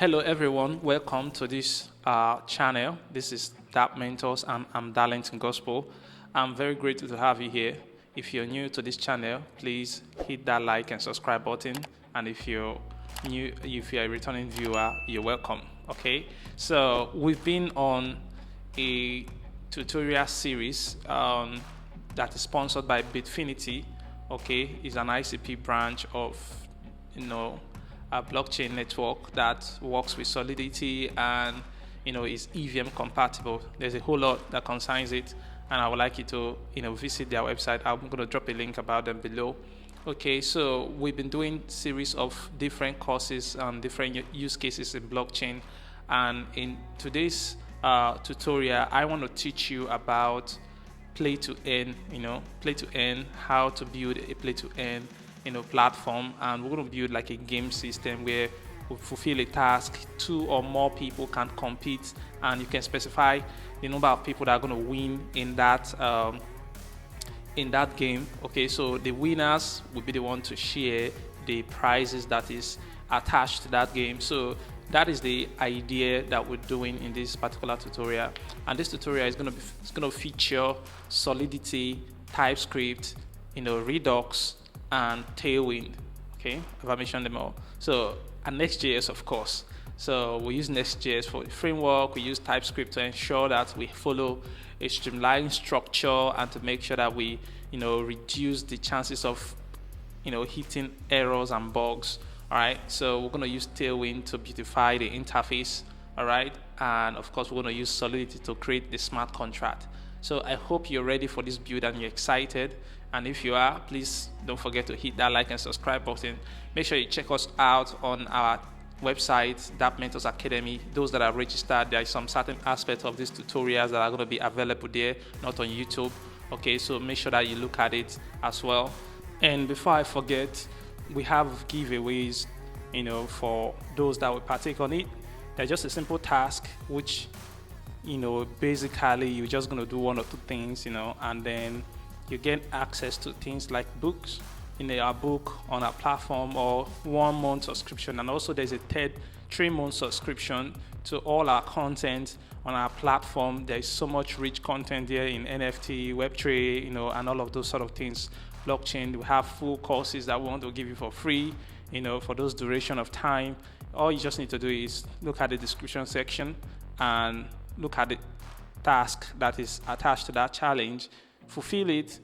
Hello everyone, welcome to this channel. This is dApp Mentors and I'm Darlington Gospel. I'm very grateful to have you here. If you're new to this channel, please hit that like and subscribe button. And if you're a returning viewer, you're welcome. Okay, so we've been on a tutorial series that is sponsored by Bitfinity. Okay, it's an ICP branch of a blockchain network that works with Solidity and is EVM compatible. There's a whole lot that concerns it, and I would like you to visit their website. I'm going to drop a link about them below. Okay, so we've been doing series of different courses and different use cases in blockchain, and in today's tutorial I want to teach you about play to earn, how to build a play to earn platform. And we're going to build like a game system where we fulfill a task, 2 or more people can compete, and you can specify the number of people that are going to win in that game. Okay, so the winners will be the one to share the prizes that is attached to that game. So that is the idea that we're doing in this particular tutorial, and this tutorial is going to feature Solidity, Typescript, Redux, and Tailwind. Okay, I've mentioned them all. So, and Next.js, of course. So we use Next.js for the framework. We use Typescript to ensure that we follow a streamlined structure and to make sure that we reduce the chances of hitting errors and bugs. All right, so we're going to use Tailwind to beautify the interface. All right, and of course we're going to use Solidity to create the smart contract. So I hope you're ready for this build and you're excited. And if you are, please don't forget to hit that like and subscribe button. Make sure you check us out on our website, dApp Mentors Academy. Those that are registered, there is some certain aspects of these tutorials that are going to be available there, not on YouTube. Okay, so make sure that you look at it as well. And before I forget, we have giveaways, for those that will partake on it. They're just a simple task, which, basically you're just going to do 1 or 2 things, and then you get access to things like books in our book on our platform, or 1 month subscription. And also there's a 3-month subscription to all our content on our platform. There's so much rich content there in NFT, Web3, and all of those sort of things. Blockchain, we have full courses that we want to give you for free, for those duration of time. All you just need to do is look at the description section and look at the task that is attached to that challenge, fulfill it,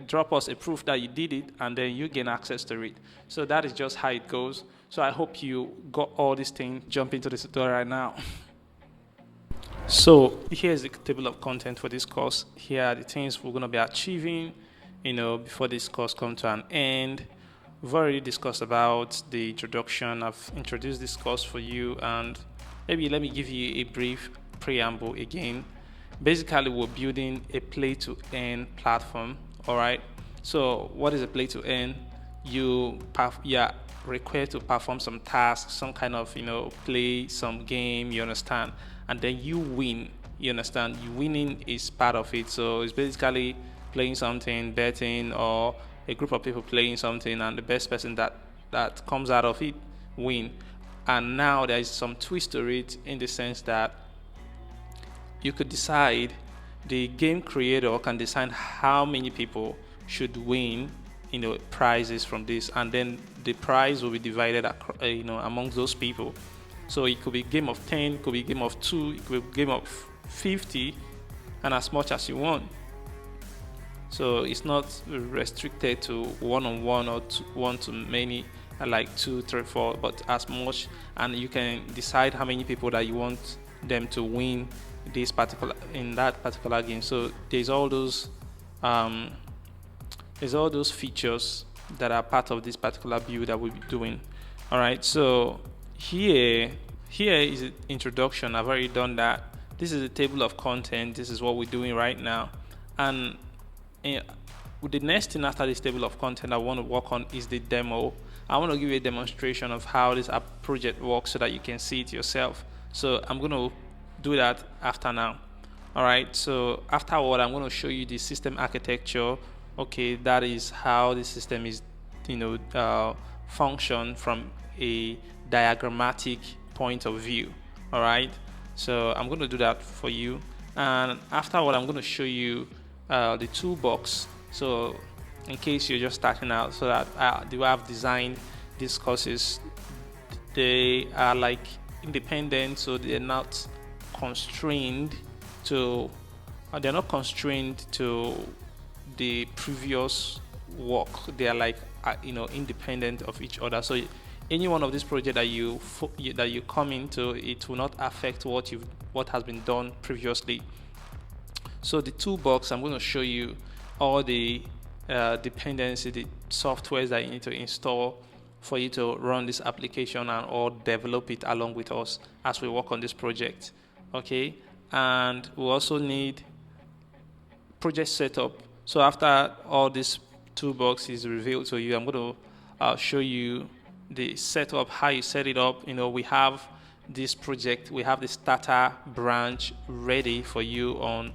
drop us a proof that you did it, and then you gain access to it. So that is just how it goes. So I hope you got all these things. Jump into the tutorial right now. So here's the table of content for this course. Here are the things we're going to be achieving before this course comes to an end. We've already discussed about the introduction. I've introduced this course for you, and maybe let me give you a brief preamble again. Basically, we're building a play-to-earn platform. All right. So, what is a play-to-earn? You are required to perform some tasks, some kind of play some game. You understand? And then you win. You understand? You winning is part of it. So it's basically playing something, betting, or a group of people playing something, and the best person that comes out of it win. And now there is some twist to it, in the sense that you could decide, the game creator can decide how many people should win prizes from this, and then the prize will be divided amongst those people. So it could be a game of 10, it could be a game of 2, it could be a game of 50, and as much as you want. So it's not restricted to 1-on-1 or 1 to many, like 2, 3, 4, but as much, and you can decide how many people that you want them to win in that particular game. So there's all those features that are part of this particular build that we'll be doing. All right, so here is the introduction. I've already done that. This is the table of content. This is what we're doing right now, and with the next thing after this table of content I want to work on is the demo. I want to give you a demonstration of how this app project works so that you can see it yourself. So I'm going to do that after now. All right, so afterward I'm going to show you the system architecture. Okay, that is how the system is function from a diagrammatic point of view. All right, so I'm going to do that for you, and afterward I'm going to show you the toolbox. So in case you're just starting out, so that the way I've designed these courses, they are like independent, so they're not constrained to the previous work. They are like independent of each other. So any one of these projects that you come into, it will not affect what has been done previously. So the toolbox, I'm going to show you all the dependency, the softwares that you need to install for you to run this application and or develop it along with us as we work on this project. Okay, and we also need project setup. So after all this toolbox is revealed to you, I'm going to show you the setup, how you set it up. We have this project, we have the starter branch ready for you on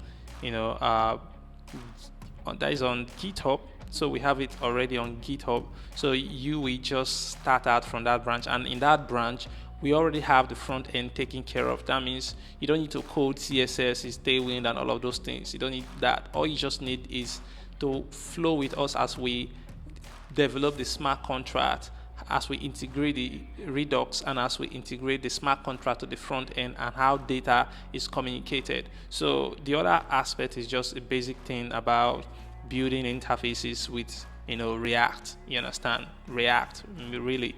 that is on GitHub. So we have it already on GitHub. So you will just start out from that branch, and in that branch we already have the front end taken care of. That means you don't need to code CSS, Tailwind, and all of those things. You don't need that. All you just need is to flow with us as we develop the smart contract, as we integrate the Redux, and as we integrate the smart contract to the front end and how data is communicated. So the other aspect is just a basic thing about building interfaces with React. You understand? React, really.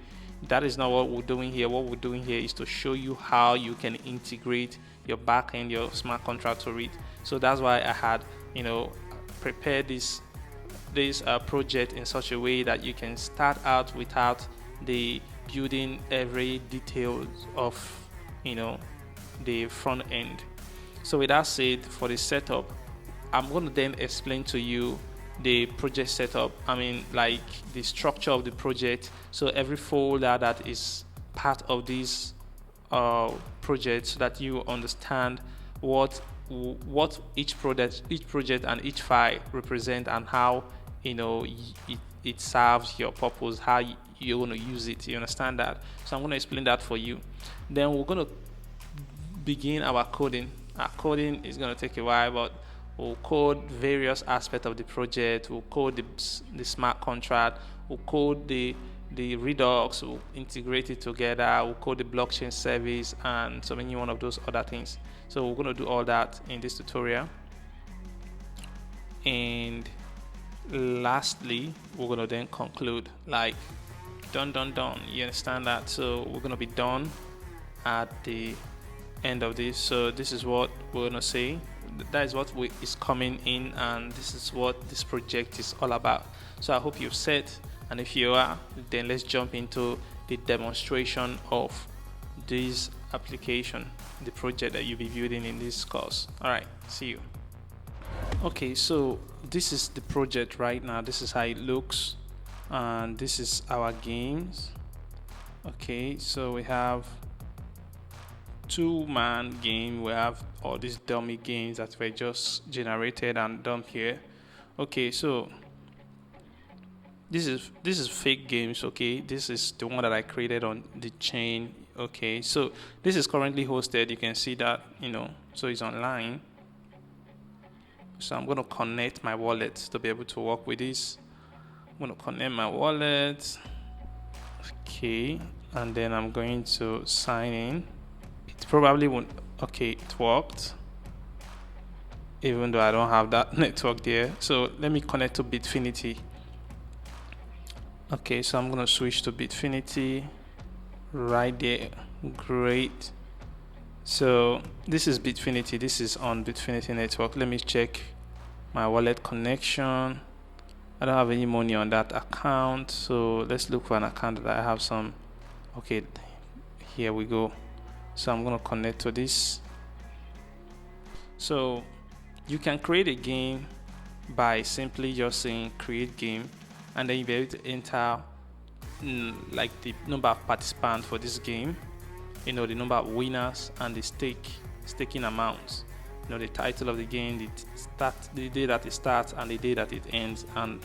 That is not what we're doing here. What we're doing here is to show you how you can integrate your backend, your smart contract to it. So that's why I had prepared this project in such a way that you can start out without the building every detail of the front end. So with that said, for the setup, I'm going to then explain to you the project setup. Like the structure of the project. So every folder that is part of this project, so that you understand what each project and each file represent, and how it serves your purpose, how you're going to use it. You understand that? So I'm going to explain that for you. Then we're going to begin our coding. Our coding is going to take a while, but we'll code various aspects of the project. We'll code the smart contract. We'll code the Redux. We'll integrate it together. We'll code the blockchain service and so many one of those other things. So we're going to do all that in this tutorial. And lastly, we're going to then conclude, like done. You understand that? So we're going to be done at the end of this. So this is what we're going to say. That is what is coming in, and this is what this project is all about. So I hope you've set, and if you are, then let's jump into the demonstration of this application, the project that you'll be building in this course. All right, see you. Okay, so this is the project right now. This is how it looks, and this is our games. Okay, so we have two-man game. We have all these dummy games that were just generated and dumped here. Okay, so this is fake games. Okay, this is the one that I created on the chain. Okay, so this is currently hosted. You can see that, so it's online. So I'm going to connect my wallet to be able to work with this. I'm going to connect my wallet. Okay, and then I'm going to sign in. It probably won't. Okay, it worked, even though I don't have that network there. So let me connect to Bitfinity. Okay, so I'm going to switch to Bitfinity right there. Great. So this is Bitfinity. This is on Bitfinity network. Let me check my wallet connection. I don't have any money on that account, so let's look for an account that I have some. Okay, here we go. So I'm going to connect to this. So you can create a game by simply just saying create game, and then you'll be able to enter like the number of participants for this game, the number of winners, and the staking amounts, the title of the game, the day that it starts and the day that it ends, and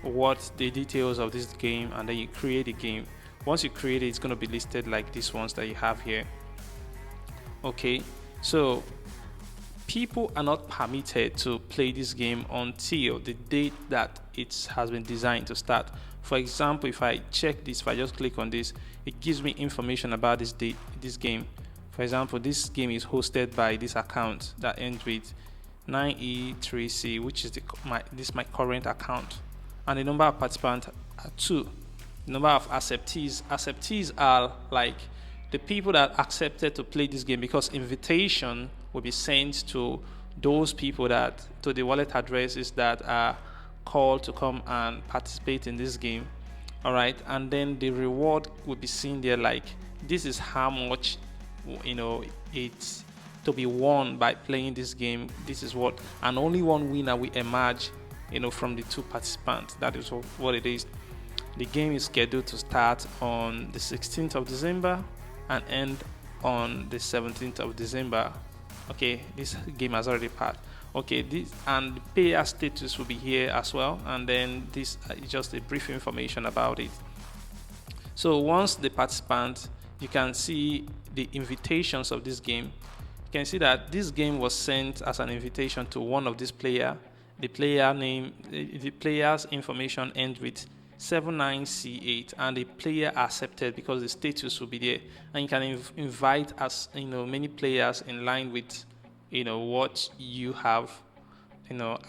what the details of this game, and then you create a game. Once you create it, it's going to be listed like these ones that you have here. Okay, so people are not permitted to play this game until the date that it has been designed to start. For example, if I check this, if I just click on this, it gives me information about this game. For example, this game is hosted by this account that ends with 9E3C, which is my current account, and the number of participants are 2. The number of acceptees are like the people that accepted to play this game, because invitation will be sent to those people to the wallet addresses that are called to come and participate in this game. All right, and then the reward will be seen there, like this is how much it's to be won by playing this game. This is what, and only one winner will emerge from the 2 participants. That is what it is. The game is scheduled to start on the 16th of December and end on the 17th of December. Okay, this game has already passed. Okay, this and the payer status will be here as well, and then this is just a brief information about it. So once the participant, you can see the invitations of this game. You can see that this game was sent as an invitation to one of this player. The player name, the player's information ends with 79C8, and the player accepted because the status will be there, and you can invite as many players in line with what you have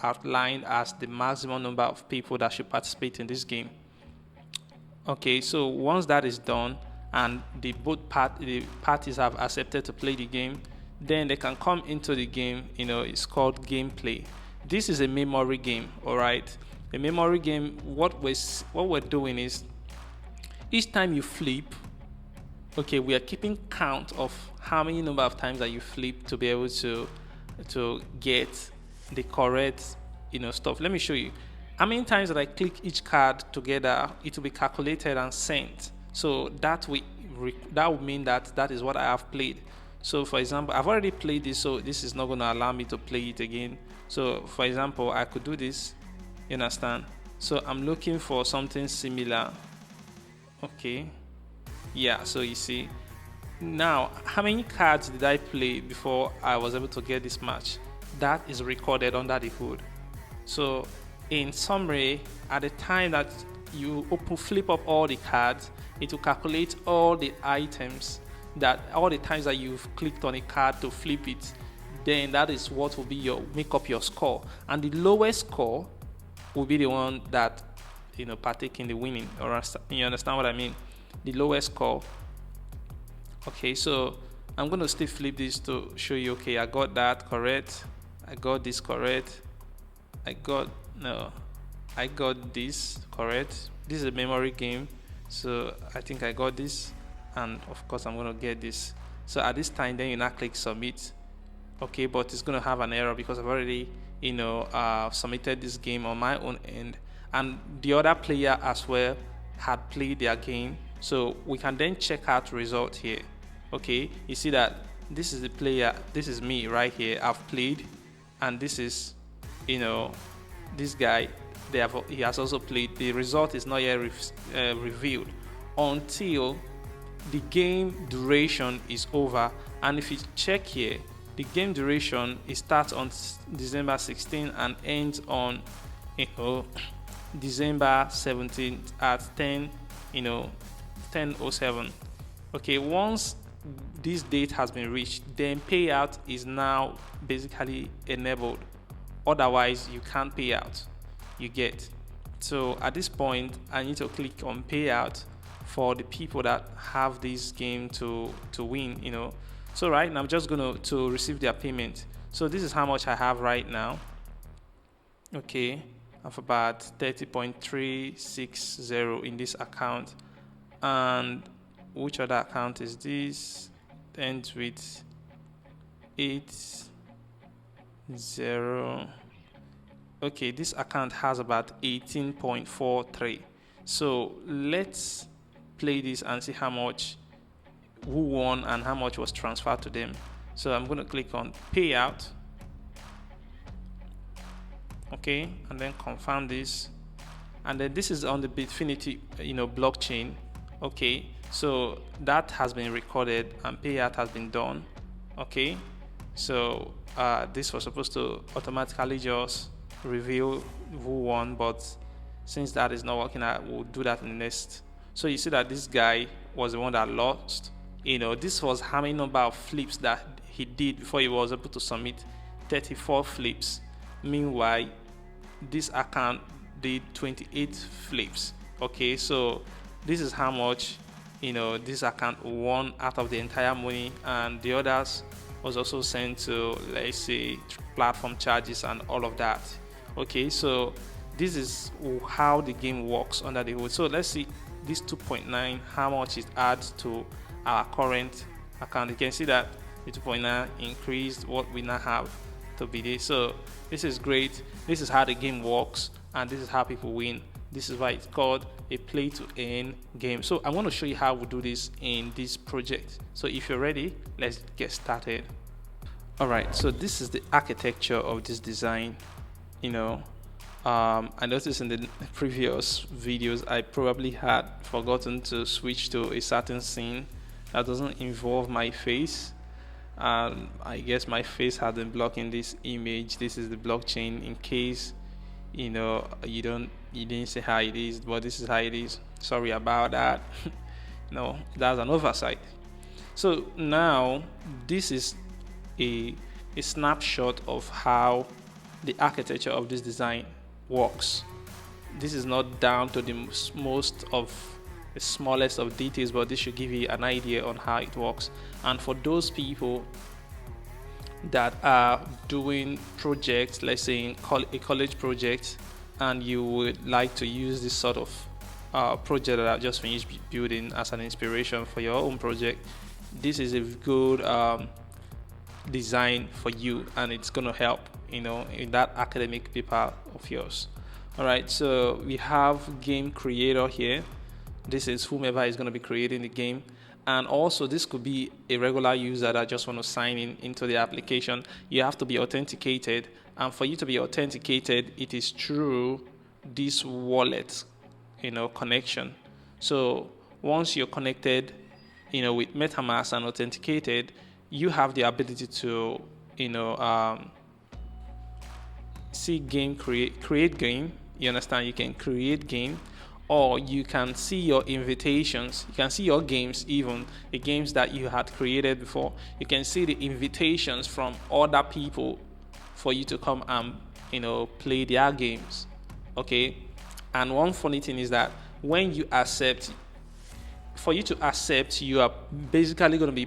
outlined as the maximum number of people that should participate in this game. Okay, so once that is done and the parties have accepted to play the game, then they can come into the game. It's called gameplay. This is a memory game. All right, a memory game. What we're doing is, each time you flip, okay, we are keeping count of how many number of times that you flip to be able to get the correct stuff. Let me show you how many times that I click each card together. It will be calculated and sent. So that would mean that is what I have played. So for example, I've already played this, so this is not going to allow me to play it again. So for example, I could do this, you understand? So I'm looking for something similar. Okay, yeah, so you see now how many cards did I play before I was able to get this match. That is recorded under the hood. So in summary, at the time that you flip up all the cards, it will calculate all the items, that all the times that you've clicked on a card to flip it. Then that is what will be make up your score, and the lowest score will be the one that partake in the winning. Or you understand what I mean? The lowest score. Okay, so I'm going to still flip this to show you. Okay, I got that correct, I got this correct, I got this correct. This is a memory game, so I think I got this, and of course I'm going to get this. So at this time, then you now click submit. Okay, but it's going to have an error because I've already submitted this game on my own end, and the other player as well had played their game. So we can then check out result here. Okay, you see that this is the player, this is me right here, I've played, and this is this guy, he has also played. The result is not yet revealed until the game duration is over. And if you check here, the game duration, it starts on December 16 and ends on December 17 at 10:07. Okay, once this date has been reached, then payout is now basically enabled. Otherwise you can't pay out, you get. So at this point I need to click on payout for the people that have this game to win. So right now I'm just going to receive their payment. So this is how much I have right now. Okay, I have about 30.360 in this account. And which other account is this? Ends with 80. Okay, this account has about 18.43. So let's play this and see how much, who won and how much was transferred to them. So I'm going to click on payout. Okay, and then confirm this. And then this is on the Bitfinity blockchain. Okay, so that has been recorded and payout has been done. Okay, so this was supposed to automatically just reveal who won, but since that is not working, I will do that in the next. So you see that this guy was the one that lost. This was how many number of flips that he did before he was able to submit 34 flips. Meanwhile, this account did 28 flips. Okay, so this is how much this account won out of the entire money, and the others was also sent to, let's say, platform charges and all of that. Okay, so this is how the game works under the hood. So let's see this 2.9, how much it adds to our current account. You can see that the 2.9 increased what we now have to be this. So this is great. This is how the game works, and this is how people win. This is why it's called a play to earn game. So I'm going to show you how we do this in this project. So if you're ready, let's get started. All right, so this is the architecture of this design. I noticed in the previous videos I probably had forgotten to switch to a certain scene that doesn't involve my face. I guess my face had been blocking this image. This is the blockchain. In case you didn't say how it is, but this is how it is. Sorry about that. No, that's an oversight. So now this is a snapshot of how the architecture of this design works. This is not down to the smallest of details, but this should give you an idea on how it works. And for those people that are doing projects, let's say in a college project, and you would like to use this sort of project that I've just finished building as an inspiration for your own project, this is a good design for you, and it's going to help in that academic paper of yours. All right, so we have game creator here. This is whomever is going to be creating the game. And also this could be a regular user that just want to sign into the application. You have to be authenticated, and for you to be authenticated, it is through this wallet connection. So once you're connected with MetaMask and authenticated, you have the ability to see game, create game. You understand? You can create game, or you can see your invitations. You can see your games, even the games that you had created before. You can see the invitations from other people for you to come and play their games. Okay, and one funny thing is that when you accept, for you to accept, you are basically going to be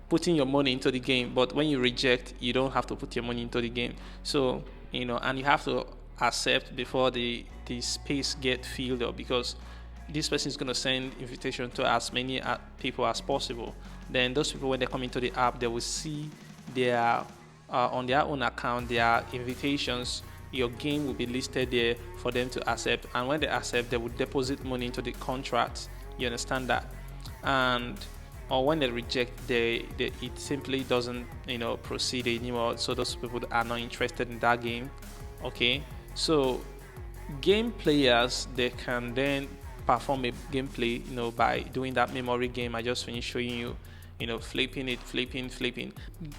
putting your money into the game, but when you reject, you don't have to put your money into the game. So and you have to accept before the space get filled up, because this person is going to send invitation to as many people as possible. Then those people, when they come into the app, they will see their on their own account their invitations. Your game will be listed there for them to accept, and when they accept, they will deposit money into the contract. You understand that? Or when they reject, it simply doesn't proceed anymore. So those people are not interested in that game. Okay, so game players, they can then perform a gameplay by doing that memory game I just finished showing you. Flipping.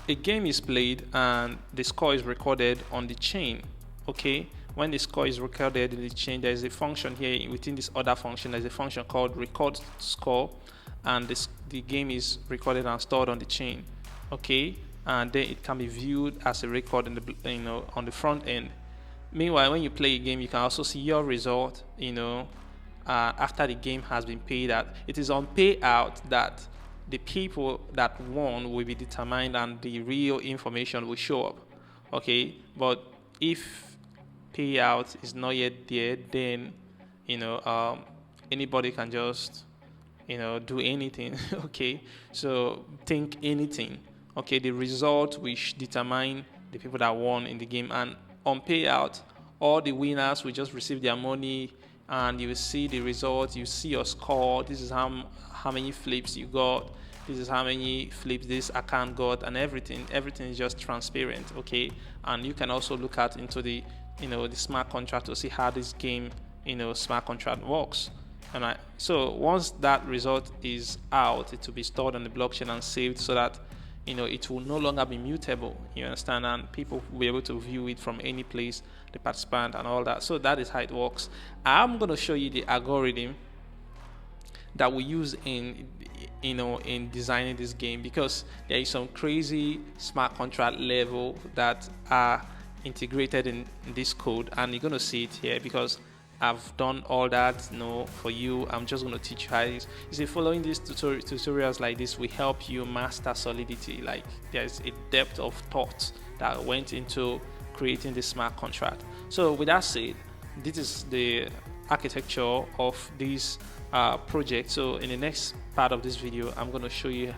A game is played and the score is recorded on the chain. Okay, when the score is recorded in the chain, there is a function here within this other function. There's a function called record score, and the game is recorded and stored on the chain. Okay, and then it can be viewed as a record in the on the front end. Meanwhile, when you play a game, you can also see your result after the game has been paid out. It is on payout that the people that won will be determined and the real information will show up. Okay, but if payout is not yet there, then anybody can just do anything. Okay, so think anything. Okay, the result will determine the people that won in the game, and on payout, all the winners will just receive their money, and you will see the result. You see your score. This is how many flips you got. This is how many flips this account got, and everything is just transparent. Okay, and you can also look at into the the smart contract to see how this game smart contract works. And so once that result is out, it will be stored on the blockchain and saved so that it will no longer be mutable, you understand, and people will be able to view it from any place, the participant and all that. So that is how it works. I'm going to show you the algorithm that we use in designing this game, because there is some crazy smart contract level that are integrated in this code, and you're going to see it here because I've done all that for you. I'm just going to teach you how it is. You see, following these tutorials like this will help you master Solidity. Like, there's a depth of thought that went into creating this smart contract. So with that said, this is the architecture of this project. So in the next part of this video, I'm going to show you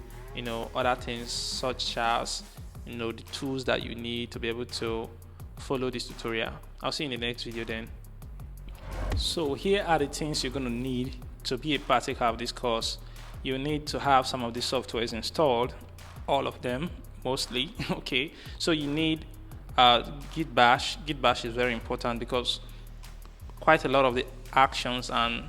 other things such as the tools that you need to be able to follow this tutorial. I'll see you in the next video then. So here are the things you're going to need to be a partaker of this course. You need to have some of the softwares installed, all of them mostly. Okay, so you need Git bash. Git bash is very important because quite a lot of the actions and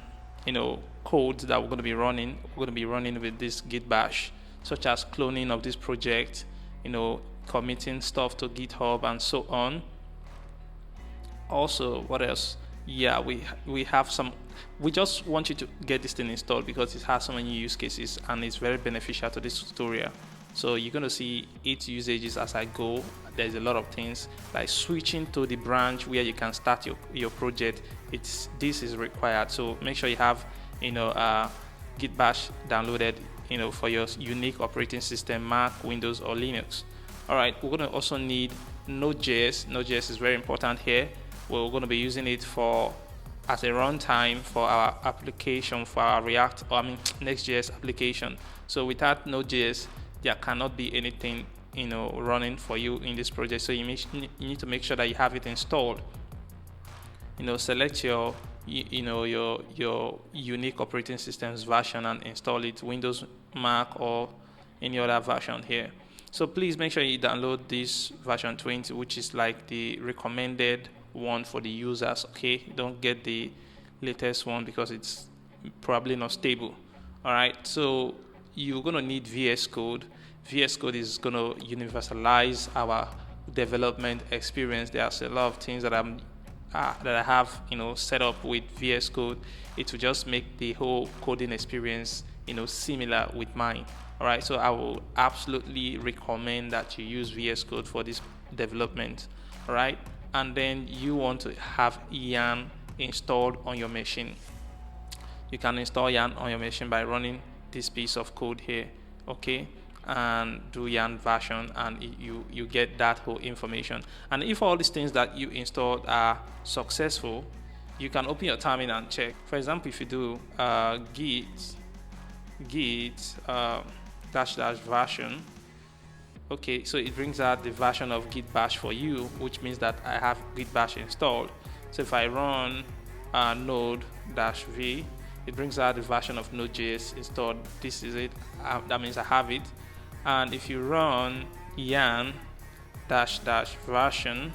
codes that we're going to be running with this Git bash, such as cloning of this project, committing stuff to GitHub and so on. Also, what else? Yeah, we have some. We just want you to get this thing installed because it has so many use cases and it's very beneficial to this tutorial. So you're going to see its usages as I go. There's a lot of things like switching to the branch where you can start your project. This is required. So make sure you have Git bash downloaded for your unique operating system, Mac, Windows or Linux. All right, we're going to also need Node.js. Node.js is very important here. We're going to be using it as a runtime for our application, for our Next.js application. So without Node.js, there cannot be anything running for you in this project. So you need to make sure that you have it installed. Select your unique operating system's version and install it, Windows, Mac or any other version here. So please make sure you download this version 20, which is like the recommended one for the users. Okay, don't get the latest one because it's probably not stable. All right, so you're going to need VS Code. VS Code is going to universalize our development experience. There's a lot of things that I have set up with VS Code. It will just make the whole coding experience similar with mine. All right, so I will absolutely recommend that you use VS Code for this development. All right, and then you want to have Yarn installed on your machine. You can install Yarn on your machine by running this piece of code here, okay, and do Yarn version, and you get that whole information. And if all these things that you installed are successful, you can open your terminal and check. For example, if you do git -- version, okay, so it brings out the version of Git bash for you, which means that I have Git bash installed. So if I run node-v, it brings out the version of Node.js installed. This is it. That means I have it. And if you run yarn -- version,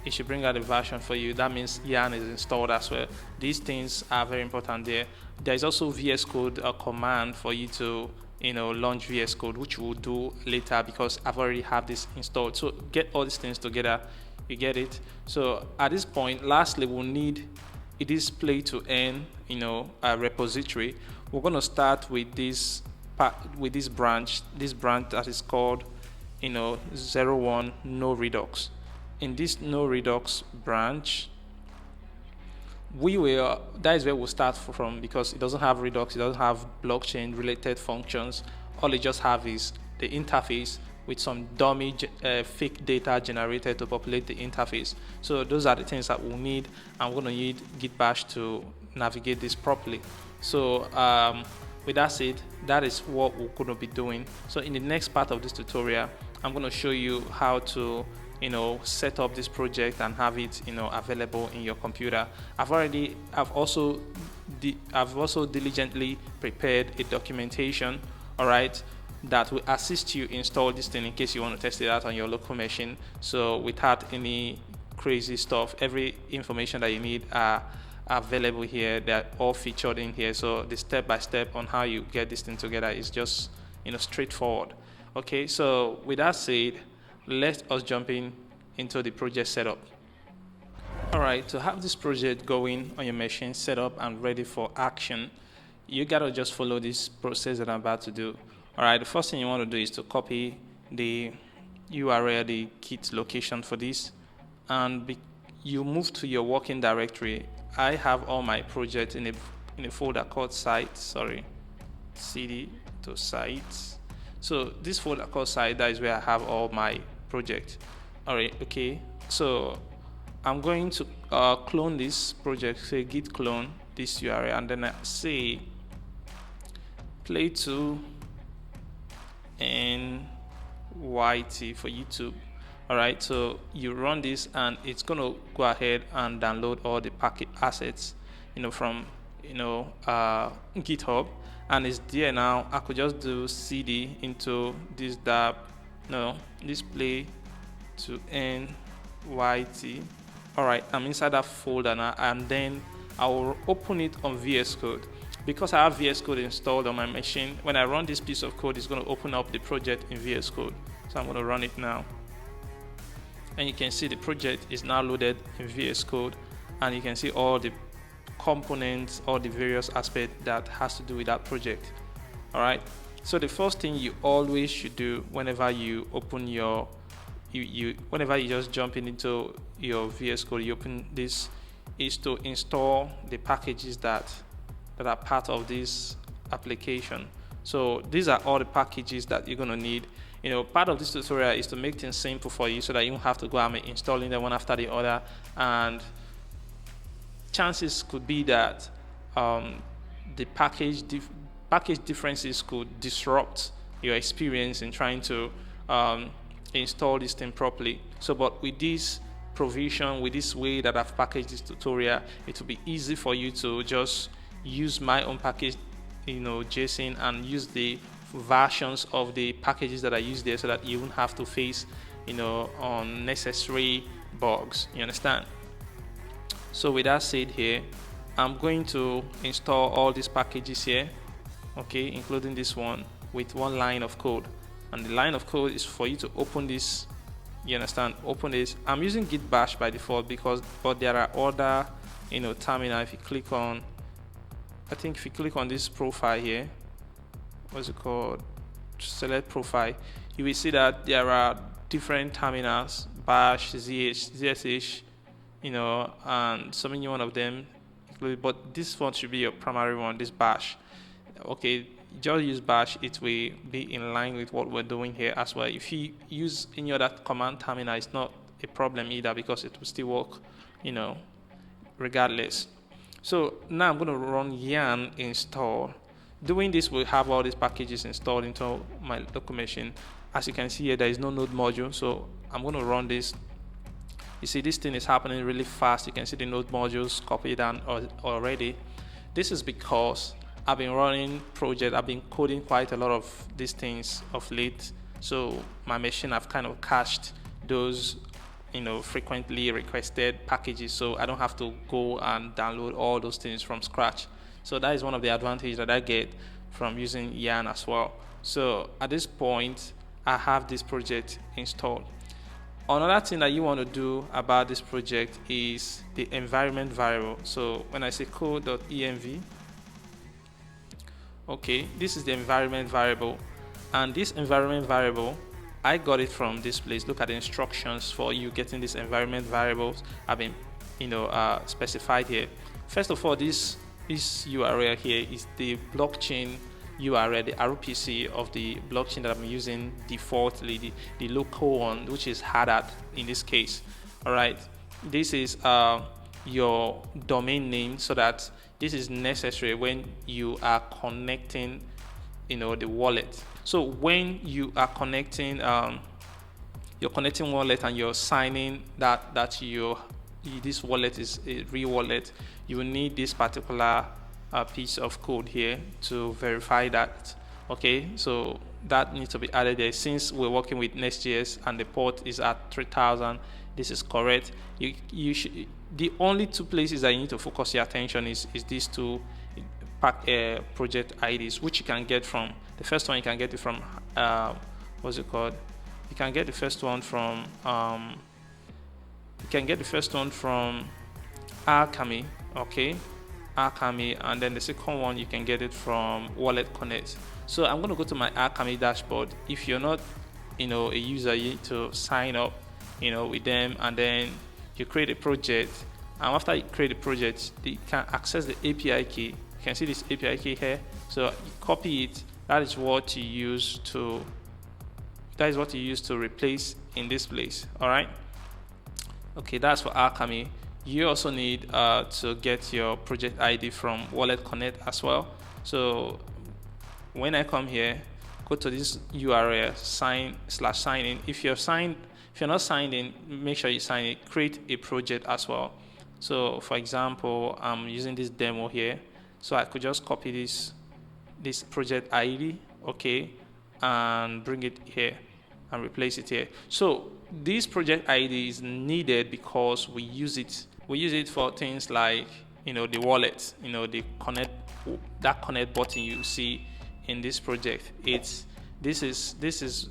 it should bring out the version for you. That means Yarn is installed as well. These things are very important there. There is also VS Code, a command for you to launch VS Code, which we'll do later because I've already have this installed. So get all these things together, you get it. So at this point, lastly, we'll need a display to earn a repository. We're going to start with this branch that is called 01 no redux. In this no redux branch, that is where we'll start from, because it doesn't have Redux, it doesn't have blockchain related functions. All it just have is the interface with some dummy fake data generated to populate the interface. So those are the things that we'll need, and we're going to need Git bash to navigate this properly. So with that said, that is what we're going to be doing. So in the next part of this tutorial, I'm going to show you how to set up this project and have it available in your computer. I've also diligently prepared a documentation, all right, that will assist you install this thing in case you want to test it out on your local machine. So without any crazy stuff, every information that you need are available here. They're all featured in here. So the step by step on how you get this thing together is just, straightforward. Okay, so with that said, let us jump into the project setup. All right, to have this project going on your machine, set up and ready for action, you gotta just follow this process that I'm about to do. All right, the first thing you want to do is to copy the URL, the Git location for this, and you move to your working directory. I have all my projects in a folder called sites. CD to sites. So this folder called site, that is where I have all my projects. All right, okay. So I'm going to clone this project. Say git clone this URL, and then I say play to NYT for YouTube. All right, so you run this and it's going to go ahead and download all the packet assets, from GitHub, and it's there now. I could just do cd into this dApp, display to NYT. All right, I'm inside that folder now, and then I will open it on VS Code. Because I have VS Code installed on my machine, when I run this piece of code, it's going to open up the project in VS Code. So I'm going to run it now. And you can see the project is now loaded in VS Code, and you can see all the components, all the various aspects that has to do with that project. All right. So the first thing you always should do whenever you open your, whenever you just jump into your VS Code, you open this, is to install the packages that are part of this application. So these are all the packages that you're going to need. Part of this tutorial is to make things simple for you so that you don't have to go and installing them one after the other, and chances could be that the package differences could disrupt your experience in trying to install this thing properly. So but with this provision, with this way that I've packaged this tutorial, it will be easy for you to just use my own package, JSON, and use the versions of the packages that I use there, so that you won't have to face unnecessary bugs. You understand? So with that said, here I'm going to install all these packages here, okay, including this one, with one line of code. And the line of code is for you to open this. You understand? Open this. I'm using git bash by default but there are other terminal. If you click on, I think if you click on this profile here, what's it called, select profile, you will see that there are different terminals, bash, zsh, and so many one of them, but this one should be your primary one, this bash. Okay, just use bash, it will be in line with what we're doing here as well. If you use any other command terminal, it's not a problem either, because it will still work, regardless. So now I'm going to run yarn install. Doing this will have all these packages installed into my local machine. As you can see here, there is no node module, so I'm going to run this. You see this thing is happening really fast. You can see the node modules copied down already. This is because I've been running project, I've been coding quite a lot of these things of late, so my machine, I've kind of cached those frequently requested packages, so I don't have to go and download all those things from scratch. So that is one of the advantages that I get from using yarn as well. So at this point, I have this project installed. Another thing that you want to do about this project is the environment variable. So when I say code.env, okay, this is the environment variable, and this environment variable, I got it from this place. Look at the instructions for you getting this environment variables have been specified here. First of all, this URL here is the blockchain URL, the RPC of the blockchain that I'm using defaultly, the local one, which is Haddad in this case. All right, this is your domain name, so that this is necessary when you are connecting the wallet. So when you are connecting you're connecting wallet and you're signing that this wallet is a real wallet, you will need this particular piece of code here to verify that. Okay, so that needs to be added there. Since we're working with Next.js and the port is at 3000, this is correct. You should, the only two places that you need to focus your attention is these two project IDs, which you can get from the first one. You can get it from what's it called? You can get the first one from Alchemy, okay, Alchemy, and then the second one you can get it from Wallet Connect. So I'm going to go to my Alchemy dashboard. If you're not a user, you need to sign up with them, and then you create a project. And after you create a project, you can access the API key. You can see this API key here, so you copy it. That is what you use to replace in this place. All right, okay, that's for Alchemy. You also need to get your project ID from Wallet Connect as well. So when I come here, go to this URL, sign in. If you're not signed in, make sure you sign in. Create a project as well. So for example, I'm using this demo here, so I could just copy this project ID, okay, and bring it here and replace it here. So this project ID is needed because we use it for things like the wallet, the connect button you see in this project. This is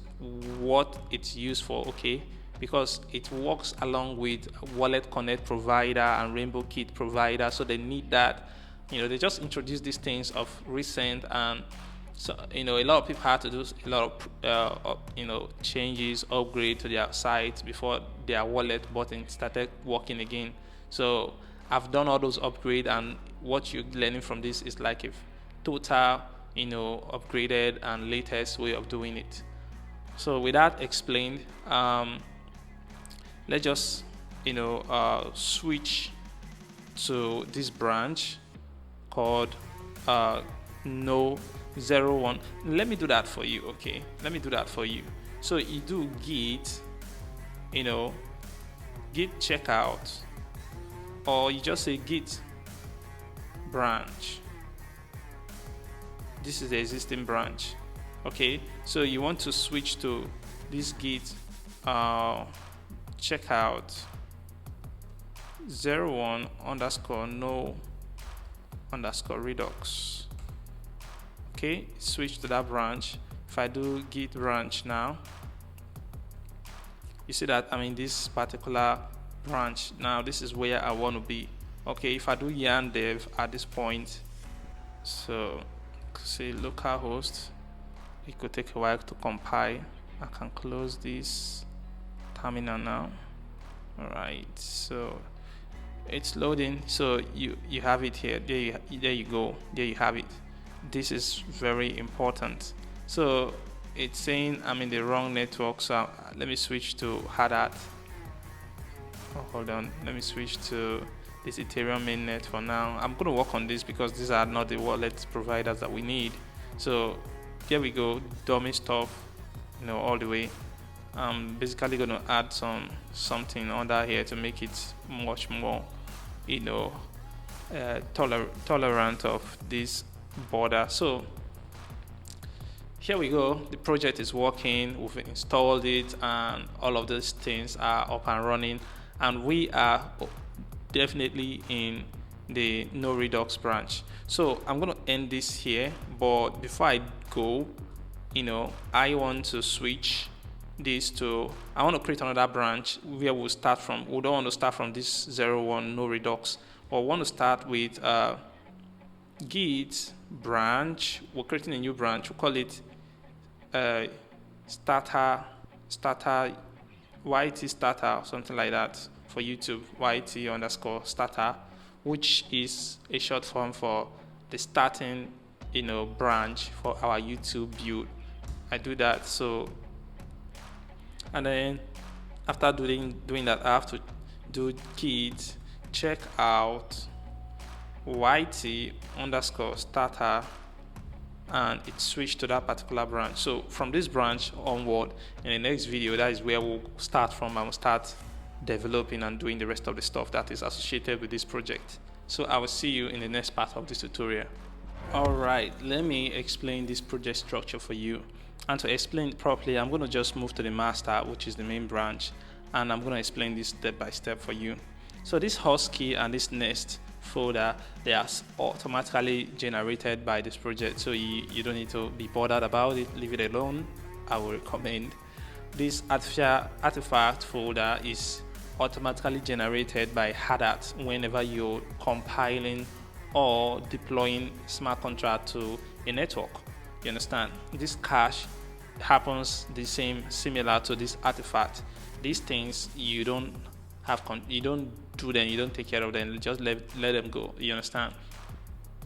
what it's used for, okay, because it works along with Wallet Connect provider and Rainbow Kit provider, so they need that. They just introduced these things of recent, and so a lot of people had to do a lot of changes, upgrade to their site before their wallet button started working again. So I've done all those upgrades, and what you're learning from this is like a total upgraded and latest way of doing it. So with that explained, let's just switch to this branch called no01. Let me do that for you, okay? Let me do that for you. So you do git checkout, or you just say git branch. This is the existing branch, okay? So you want to switch to this git checkout 01 underscore no underscore redux, okay? Switch to that branch. If I do git branch now, you see that I'm in this particular branch. Now this is where I want to be, okay? If I do yarn dev at this point, so say localhost, it could take a while to compile. I can close this terminal now. All right, so it's loading. So you have it here. There you go. There you have it. This is very important. So it's saying I'm in the wrong network, so let me switch to Haddad. Oh, hold on, let me switch to this Ethereum mainnet for now. I'm going to work on this because these are not the wallet providers that we need. So here we go, dummy stuff, all the way. I'm basically going to add something under here to make it much more tolerant of this border. So here we go, the project is working, we've installed it, and all of these things are up and running, and we are definitely in the no redux branch. So I'm going to end this here, but before I go, I want to switch this to, I want to create another branch where we'll start from. We don't want to start from this 01 no redux, but we want to start with git branch. We're creating a new branch. We'll call it starter YT starter, something like that, for YouTube, YT underscore starter, which is a short form for the starting branch for our YouTube build. I do that. So, and then after doing that, I have to do git check out YT underscore starter, and it switched to that particular branch. So from this branch onward, in the next video, that is where we'll start from, and we'll start developing and doing the rest of the stuff that is associated with this project. So I will see you in the next part of this tutorial. All right, let me explain this project structure for you. And to explain it properly, I'm going to just move to the master, which is the main branch, and I'm going to explain this step by step for you. So this host key and this next folder, they are automatically generated by this project, so you don't need to be bothered about it. Leave it alone. I will recommend this artifact folder is automatically generated by Hadat whenever you're compiling or deploying smart contract to a network. You understand? This cache happens the same, similar to this artifact. These things you don't do them, you don't take care of them, just let them go. You understand?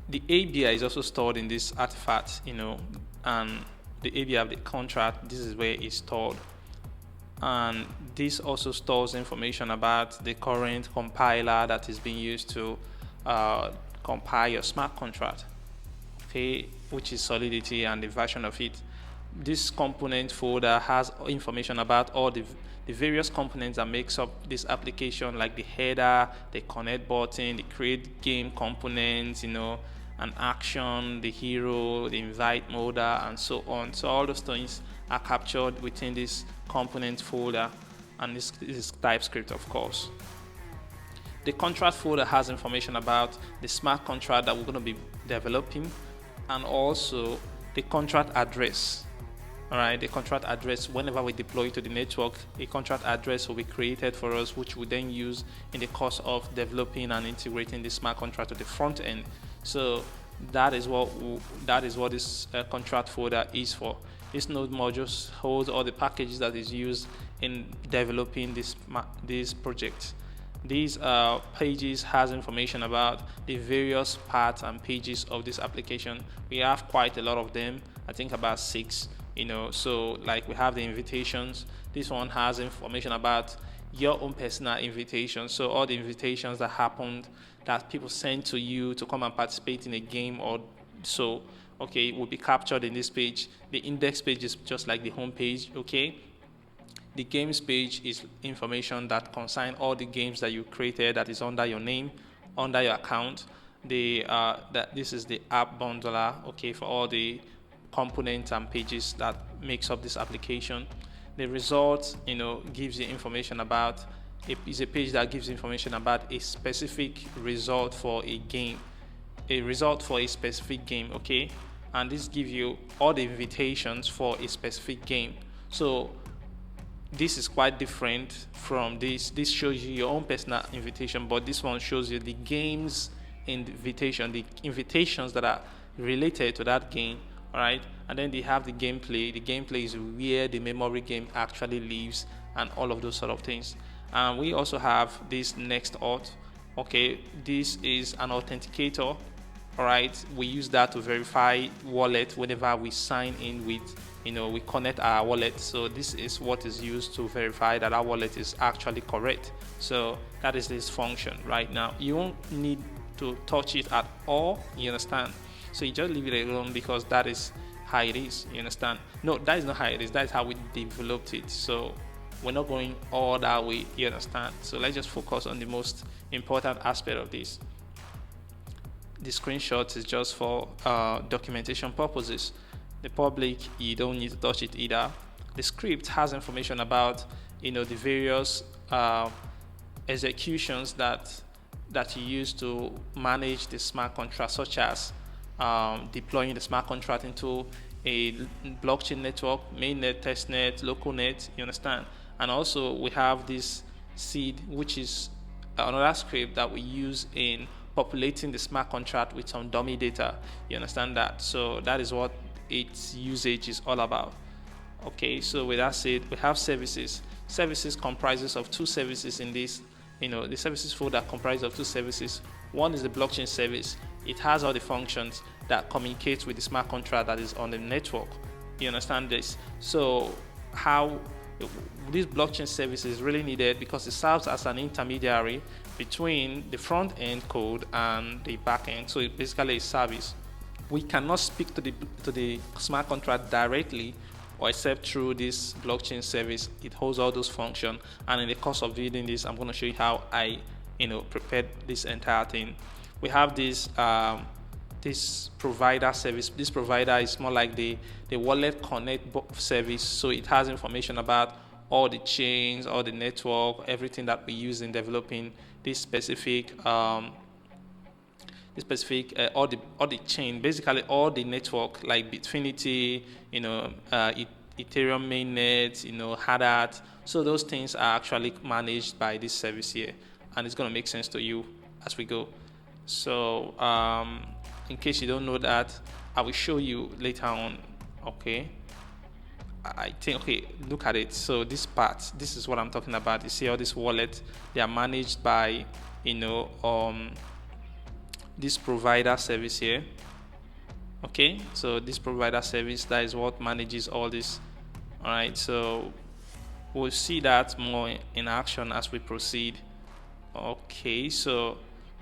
The ABI is also stored in this artifact, and the ABI of the contract, this is where it's stored. And this also stores information about the current compiler that is being used to compile your smart contract, okay, which is Solidity, and the version of it. This component folder has information about all the various components that makes up this application, like the header, the connect button, the create game components, an action, the hero, the invite modal, and so on. So all those things are captured within this component folder, and this is TypeScript, of course. The contract folder has information about the smart contract that we're going to be developing, and also the contract address. All right, the contract address, whenever we deploy to the network, a contract address will be created for us, which we then use in the course of developing and integrating the smart contract to the front end. So that is what this contract folder is for. This node module holds all the packages that is used in developing this project. These pages has information about the various parts and pages of this application. We have quite a lot of them, I think about 6. So like we have the invitations. This one has information about your own personal invitations. So all the invitations that happened, that people send to you to come and participate in a game or so, okay, will be captured in this page. The index page is just like the home page, okay. The games page is information that concern all the games that you created that is under your name, under your account. This is the app bundler, okay, for all the components and pages that makes up this application. The results, gives you information about is a page that gives information about a specific result for a game, specific game, okay. And this gives you all the invitations for a specific game. So this is quite different from this. This shows you your own personal invitation, but this one shows you the game's invitation, the invitations that are related to that game. All right, and then they have the gameplay. The gameplay is where the memory game actually lives, and all of those sort of things. And we also have this next auth. Okay, this is an authenticator. All right, we use that to verify wallet whenever we sign in with, we connect our wallet. So this is what is used to verify that our wallet is actually correct. So that is this function right now. You won't need to touch it at all. You understand? So you just leave it alone because that is how it is. You understand? No, that is not how it is. That is how we developed it. So we're not going all that way. You understand? So let's just focus on the most important aspect of this. The screenshot is just for documentation purposes. The public, you don't need to touch it either. The script has information about the various executions that you use to manage the smart contract, such as deploying the smart contract into a blockchain network, mainnet, testnet, local net, you understand? And also we have this seed, which is another script that we use in populating the smart contract with some dummy data. You understand that? So that is what its usage is all about. Okay, so with that said, we have services. Services comprises of 2 services in this. The services folder comprises of 2 services. One is the blockchain service. It has all the functions that communicate with the smart contract that is on the network. You understand this? So how this blockchain service is really needed because it serves as an intermediary between the front end code and the back end. So it's basically a service. We cannot speak to the smart contract directly or except through this blockchain service. It holds all those functions, and in the course of building this, I'm going to show you how I prepared this entire thing. We have this this provider service. This provider is more like the wallet connect service, so it has information about all the chains, all the network, everything that we use in developing this specific all the chain, basically all the network like Bitfinity, Ethereum mainnet, Hadat. So those things are actually managed by this service here, and it's going to make sense to you as we go. So in case you don't know that, I will show you later on. Okay, I think, okay, look at it. So this part, this is what I'm talking about. You see all these wallets, they are managed by this provider service here. Okay, so this provider service, that is what manages all this. All right, so we'll see that more in action as we proceed. Okay, so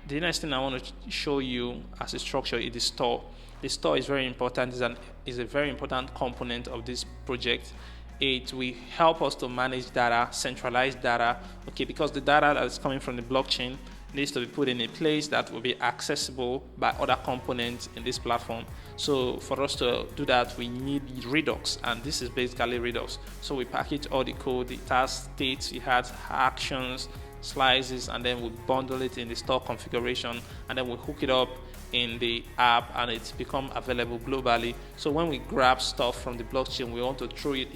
the next thing I want to show you as a structure is the store. The store is very important. Is a very important component of this project. It will help us to manage data, centralized data. Okay, because the data that is coming from the blockchain needs to be put in a place that will be accessible by other components in this platform. So for us to do that, we need Redux, and this is basically Redux. So we package all the code, it has states, it has actions, slices, and then we bundle it in the store configuration, and then we hook it up in the app, and it's become available globally. So when we grab stuff from the blockchain, we want to throw it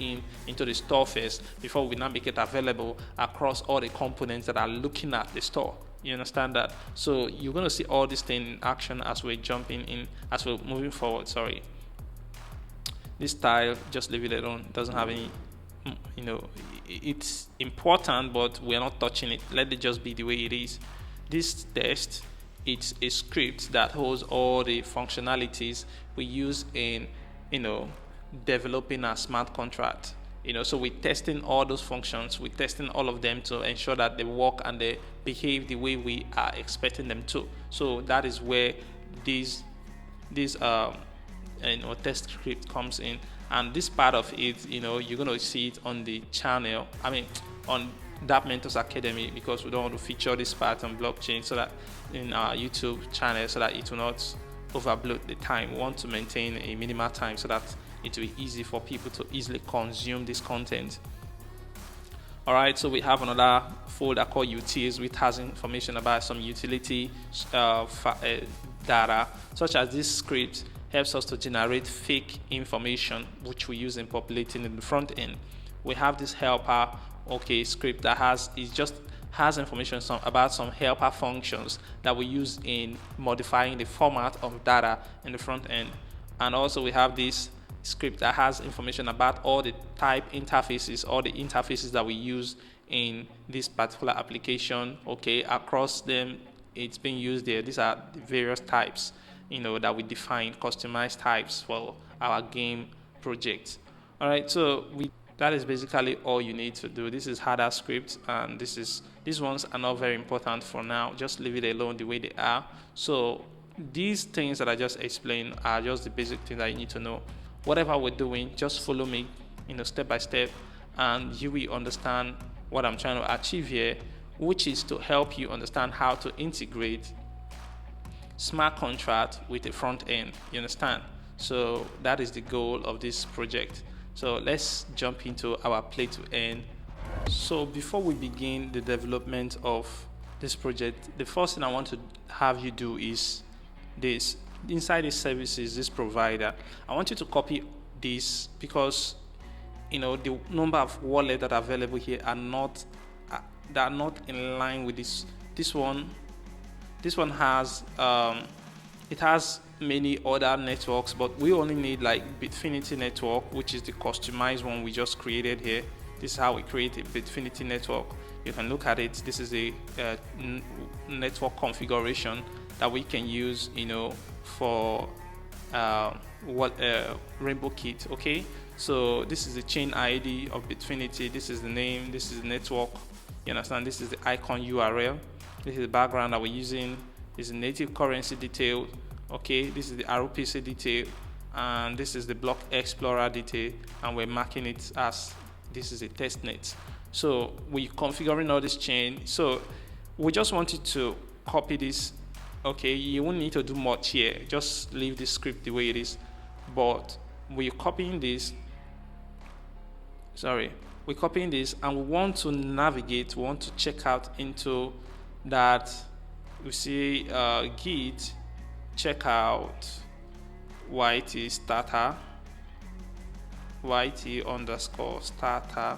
into the store first before we now make it available across all the components that are looking at the store. You understand that? So you're going to see all these things in action as we're jumping in, as we're moving forward. Sorry, this style, just leave it alone. It doesn't have any, it's important, but we're not touching it. Let it just be the way it is. This test, it's a script that holds all the functionalities we use in developing a smart contract. So we're testing all those functions, we're testing all of them to ensure that they work and they behave the way we are expecting them to. So that is where this test script comes in, and this part of it, you're going to see it on the channel, on dApp Mentors Academy, because we don't want to feature this part on blockchain, so that in our YouTube channel, so that it will not overload the time. We want to maintain a minimal time so that it will be easy for people to easily consume this content. All right, so we have another folder called utils, which has information about some utility data, such as this script helps us to generate fake information, which we use in populating in the front end. We have this helper, script that has information about some helper functions that we use in modifying the format of data in the front end. And also we have this script that has information about all the type interfaces, all the interfaces that we use in this particular application. Across them, it's being used there. These are the various types, that we define, customized types for our game project. All right, so that is basically all you need to do. This is harder script, and these ones are not very important for now. Just leave it alone the way they are. So these things that I just explained are just the basic things that you need to know. Whatever we're doing, just follow me, step by step, and you will understand what I'm trying to achieve here, which is to help you understand how to integrate smart contract with the front end. You understand? So that is the goal of this project. So let's jump into our play to earn. So before we begin the development of this project, the first thing I want to have you do is this. Inside these services, this provider, I want you to copy this, because the number of wallets that are available here are not in line with this one has it has many other networks, but we only need like Bitfinity network, which is the customized one we just created here. This is how we create a Bitfinity network. You can look at it. This is a network configuration that we can use for Rainbow Kit. So this is the chain ID of Bitfinity, this is the name, this is the network, you understand? This is the icon URL, this is the background that we're using, this is the native currency detail, this is the RPC detail, and this is the block explorer detail, and we're marking it as this is a testnet. So we're configuring all this chain. So we just wanted to copy this. You won't need to do much here, just leave this script the way it is, but we're copying this. we're copying this, and we want to navigate, we want to check out into that. We see git checkout yt starter, yt underscore starter.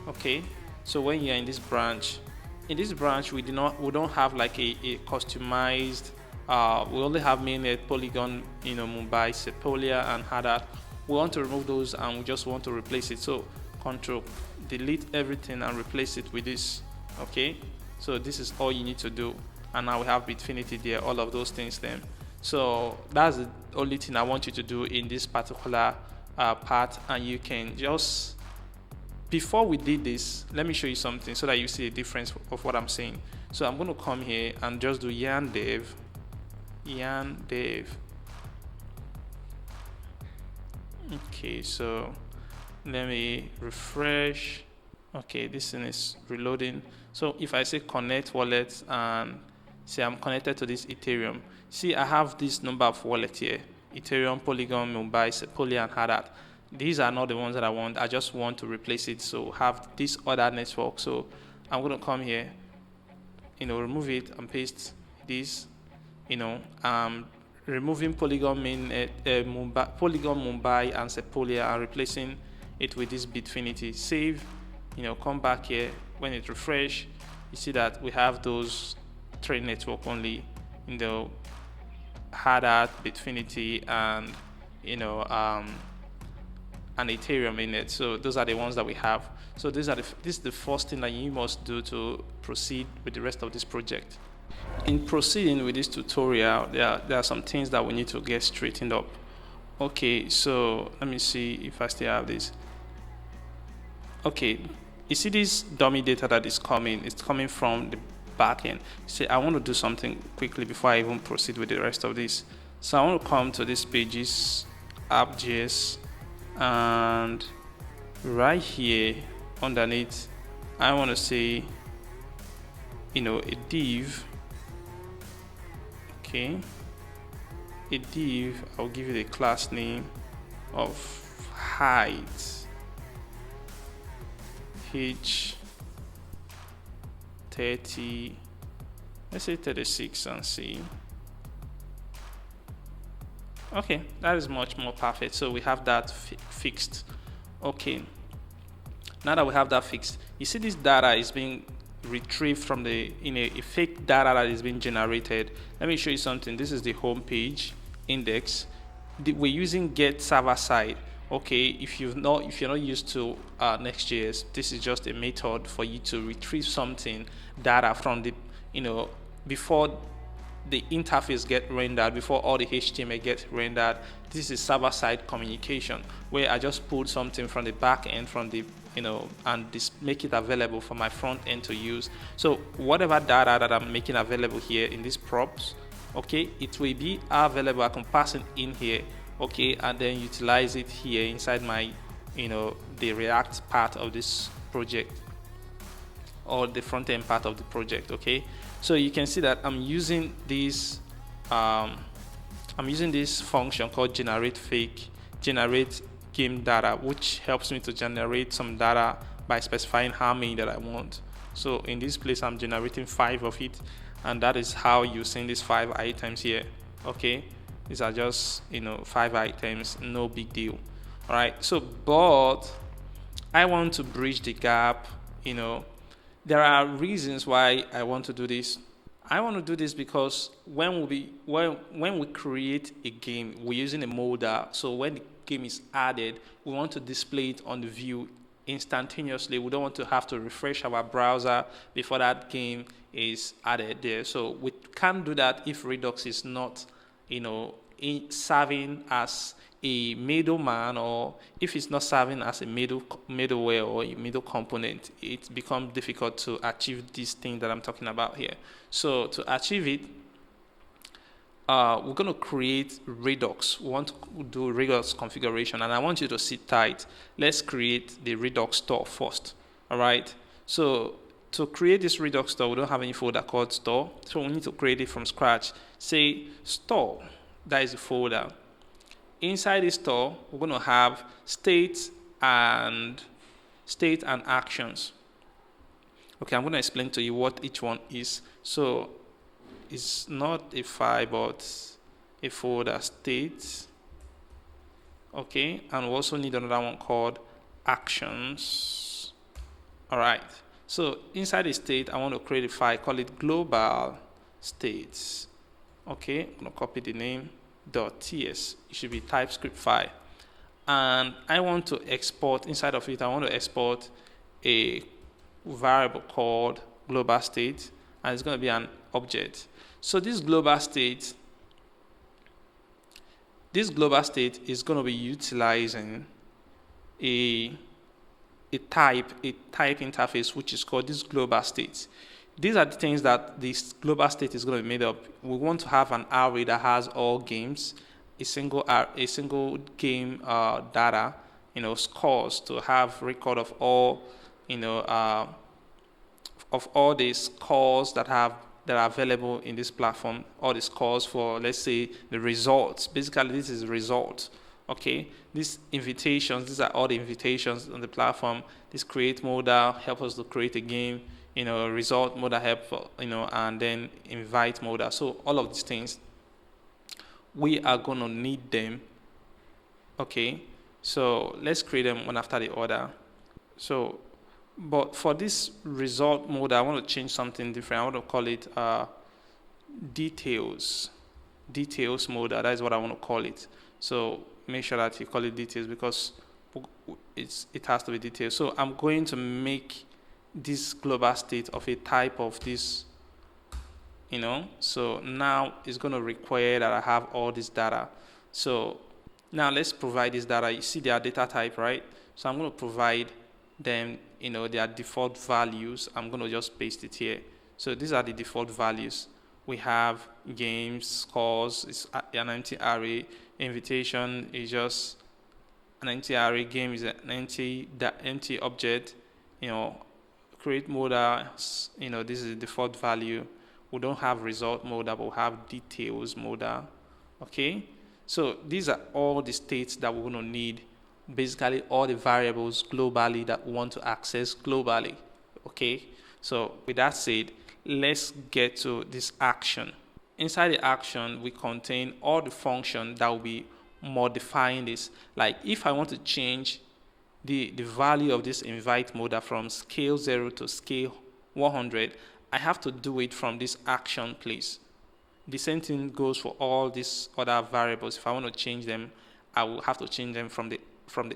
Okay, so when you're in this branch, we don't have like a customized. We only have mainnet, Polygon, Mumbai, Sepolia, and Hadat. We want to remove those, and we just want to replace it. So Control delete everything and replace it with this. Okay, so this is all you need to do, and now we have Bitfinity there, all of those things then. So that's the only thing I want you to do in this particular part, and you can just, before we did this, let me show you something so that you see the difference of what I'm saying. So I'm going to come here and just do yarn dev. Okay, so let me refresh. Okay, this thing is reloading. So if I say connect wallet and say I'm connected to this Ethereum, see I have this number of wallets here: Ethereum, Polygon, Mumbai, Sepolia, and Hadat. These are not the ones that I want. I just want to replace it, so have this other network. So I'm going to come here, remove it and paste this. Removing Polygon Mumbai and Sepolia, and replacing it with this Bitfinity. Save. Come back here. When it refresh, you see that we have those three network only. Hadat, Bitfinity, and and Ethereum in it. So those are the ones that we have. So this is the first thing that you must do to proceed with the rest of this project. In proceeding with this tutorial, there are some things that we need to get straightened up. Okay, so let me see if I still have this. Okay, you see this dummy data that is coming? It's coming from the backend. See, I want to do something quickly before I even proceed with the rest of this. So I want to come to this pages, app.js, and right here underneath, I want to say, a div. Okay, a div. I'll give you the class name of height, h30, let's say 36, and see. Okay, that is much more perfect. So we have that fixed. Okay, now that we have that fixed, you see this data is being retrieved from the a fake data that is being generated. Let me show you something. This is the home page index. We're using get server side. Okay, if you're not used to Next.js, this is just a method for you to retrieve something data from the before the interface get rendered, before all the HTML get rendered. This is server-side communication, where I just pulled something from the back end, from the and this make it available for my front end to use. So whatever data that I'm making available here in these props, okay, it will be available. I can pass it in here, okay, and then utilize it here inside my the React part of this project, or the front end part of the project. Okay, so you can see that I'm using this function called generate game data, which helps me to generate some data by specifying how many that I want. So in this place, I'm generating 5 of it, and that is how you send these 5 items here. Okay, these are just 5 items, no big deal. All right, so but I want to bridge the gap. There are reasons why I want to do this. I want to do this because when we create a game, we're using a molder. So when the game is added, we want to display it on the view instantaneously. We don't want to have to refresh our browser before that game is added there. So we can't do that if Redux is not, serving as a middleman, or if it's not serving as a middleware or a middle component. It becomes difficult to achieve this thing that I'm talking about here. So to achieve it, we're going to create Redux. We want to do Redux configuration, and I want you to sit tight. Let's create the Redux store first. All right. So to create this Redux store, we don't have any folder called store, so we need to create it from scratch. Say store, that is the folder. inside the store, we're going to have state and actions. Okay, I'm going to explain to you what each one is. So it's not a file, but a folder, state. Okay, and we also need another one called actions. All right, so inside the state, I want to create a file, call it global states. Okay, I'm going to copy the name .ts. It should be Typescript file. And I want to export, inside of it, I want to export a variable called global state, and it's going to be an object. So this global state is going to be utilizing a type interface, which is called this global state. These are the things that this global state is going to be made up. We want to have an array that has all games, a single game data, scores, to have record of all, of all the scores that are available in this platform, all the scores for, let's say, the results. Basically, this is result. Okay, these invitations, these are all the invitations on the platform. This create modal help us to create a game, result modal help, and then invite modal. So all of these things, we are going to need them. Okay, so let's create them one after the other. So, but for this result mode, I want to change something different. I want to call it details mode. That is what I want to call it. So make sure that you call it details, because it has to be details. So I'm going to make this global state of a type of this, so now it's going to require that I have all this data. So now let's provide this data. You see their data type, right? So I'm going to provide them, their default values. I'm going to just paste it here. So these are the default values. We have games, scores, it's an empty array. Invitation is just an empty array. Game is an empty object. Create modal, this is the default value. We don't have result modal, but we have details modal. Okay, so these are all the states that we're going to need. Basically, all the variables globally that we want to access globally. Okay, so with that said, let's get to this action. Inside the action, we contain all the functions that will be modifying this. Like if I want to change the value of this invite modal from scale 0 to scale 100, I have to do it from this action place. The same thing goes for all these other variables. If I want to change them, I will have to change them from the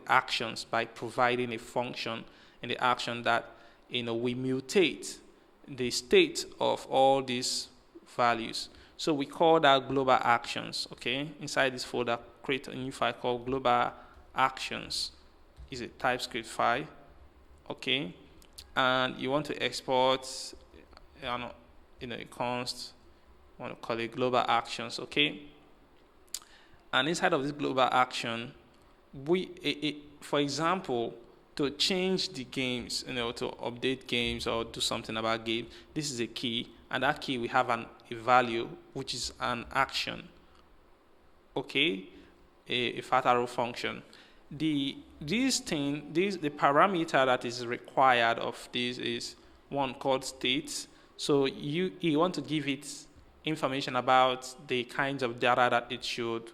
actions by providing a function in the action that we mutate the state of all these values. So we call that global actions. Okay, inside this folder, create a new file called global actions. Is a Typescript file. Okay, and you want to export, a const. I want to call it global actions. Okay, and inside of this global action, for example, to change the games, to update games or do something about games, this is a key, and that key we have a value which is an action. Okay, a fat arrow function. The parameter that is required of this is one called state. So you want to give it information about the kinds of data that it should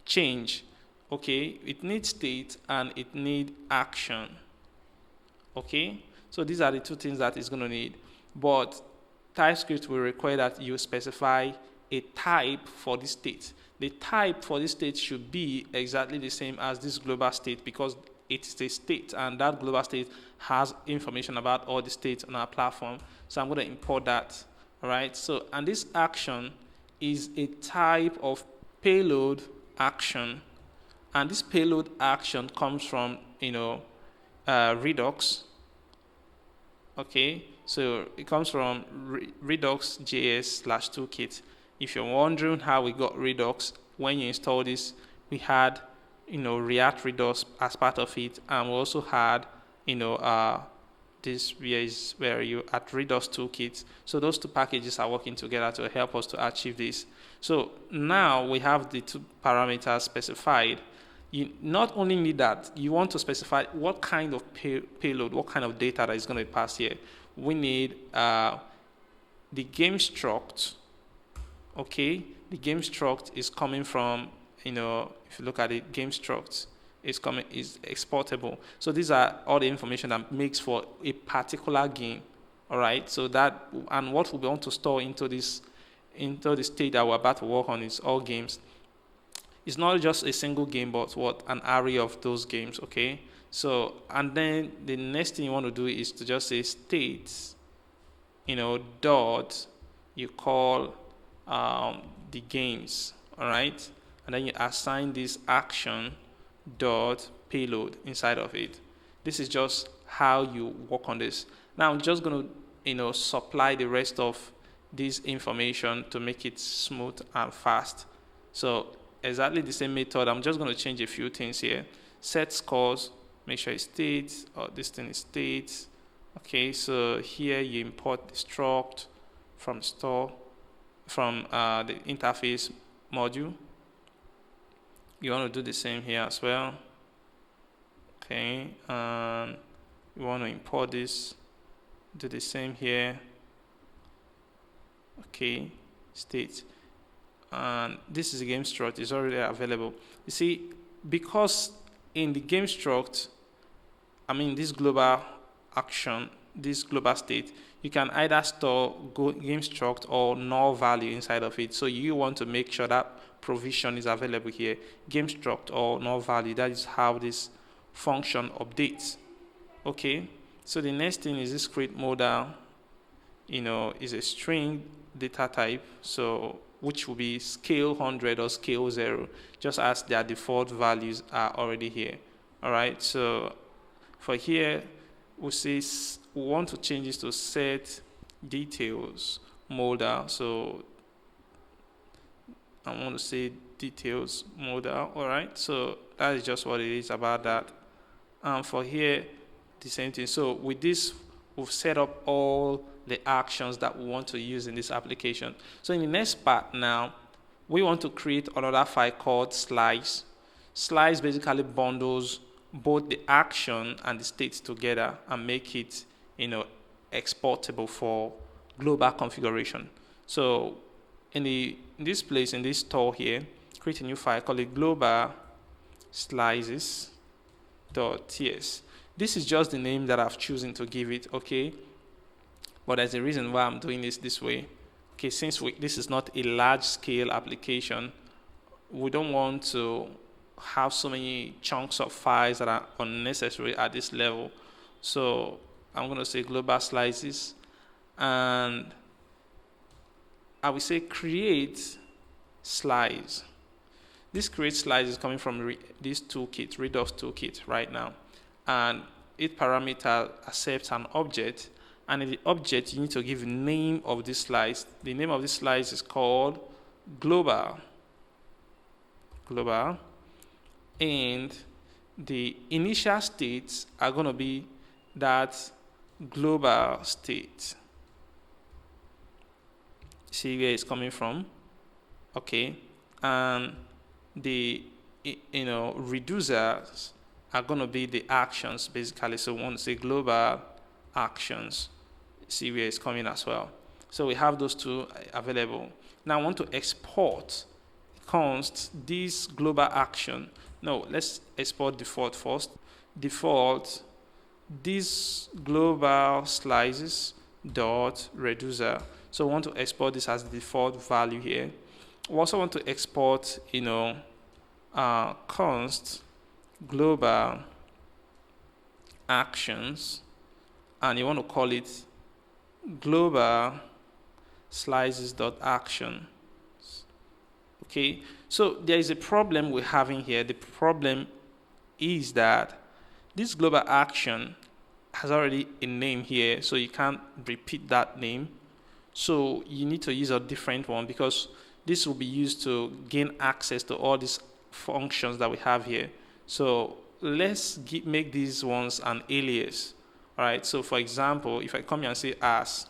change. Okay, it needs state and it needs action. Okay, so these are the two things that it's going to need. But TypeScript will require that you specify a type for this state. The type for this state should be exactly the same as this global state, because it's a state, and that global state has information about all the states on our platform. So I'm going to import that. All right. So, and this action is a type of payload action. And this payload action comes from, Redux. Okay, so it comes from Redux.js/toolkit. If you're wondering how we got Redux, when you install this, we had, React Redux as part of it, and we also had, the this is where you at Redux Toolkit. So those two packages are working together to help us to achieve this. So now we have the two parameters specified. You not only need that, you want to specify what kind of payload, what kind of data that is going to be passed here. We need the game struct. Okay, the game struct is coming from, if you look at it, game struct is exportable. So these are all the information that makes for a particular game. All right, so that, and what we want to store into the state that we're about to work on is all games. It's not just a single game, but an array of those games. Okay, so, and then the next thing you want to do is to just say state, dot, you call the games. All right, and then you assign this action dot payload inside of it. This is just how you work on this. Now I'm just going to supply the rest of this information to make it smooth and fast. So exactly the same method. I'm just going to change a few things here. Set scores, make sure it's state, or this thing is state. Okay, so here you import the struct from the interface module. You want to do the same here as well. Okay, and you want to import this, do the same here. Okay, state, and this is a game struct, is already available. You see, because in the game struct, this global action, this global state, you can either store game struct or null value inside of it. So you want to make sure that provision is available here, game struct or null value. That is how this function updates. Okay, so the next thing is this create modal, is a string data type, so which will be scale 100 or scale 0, just as their default values are already here. All right, so for here we say we want to change this to set details modal. So I want to say details modal. All right, so that is just what it is about that. And for here, the same thing. So with this, we've set up all the actions that we want to use in this application. So in the next part now, we want to create another file called slice. Slice basically bundles both the action and the states together and make it, exportable for global configuration. So in this place, in this store here, create a new file called global slices.ts. This is just the name that I've chosen to give it, okay? But there's a reason why I'm doing this way. Okay, since this is not a large-scale application, we don't want to have so many chunks of files that are unnecessary at this level. So I'm going to say global slices, and I will say create slice. This create slice is coming from this toolkit, Redux toolkit right now, and each parameter accepts an object, and in the object you need to give the name of this slice. The name of this slice is called global, and the initial states are going to be that global state. See where it's coming from, okay? And the reducers are going to be the actions basically. So we want to say global actions. See where it's coming as well. So we have those two available. Now I want to export const this global action. No, let's export default first. Default this global slices dot reducer. So we want to export this as the default value here. We also want to export, const global actions, and you want to call it global slices.action. Okay, so there is a problem we're having here. The problem is that this global action has already a name here, so you can't repeat that name. So you need to use a different one, because this will be used to gain access to all these functions that we have here. So let's make these ones an alias. All right, so for example, if I come here and say as,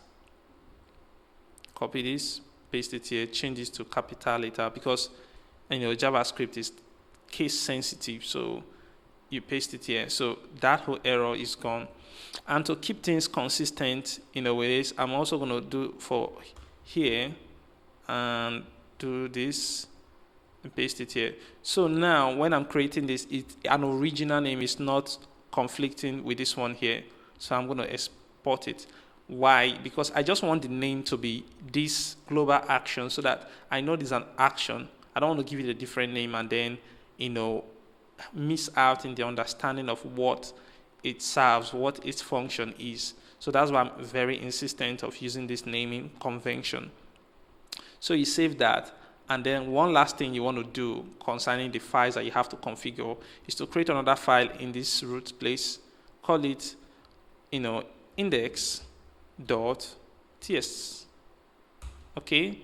copy this, paste it here, change this to capital letter, because JavaScript is case sensitive, so you paste it here, so that whole error is gone. And to keep things consistent with this, I'm also going to do for here and do this and paste it here. So now when I'm creating this, an original name is not conflicting with this one here, so I'm going to export it. Why? Because I just want the name to be this global action, so that I know there's an action. I don't want to give it a different name and then miss out in the understanding of what it serves, what its function is. So that's why I'm very insistent of using this naming convention. So you save that, and then one last thing you want to do concerning the files that you have to configure is to create another file in this root place, call it index.ts. okay,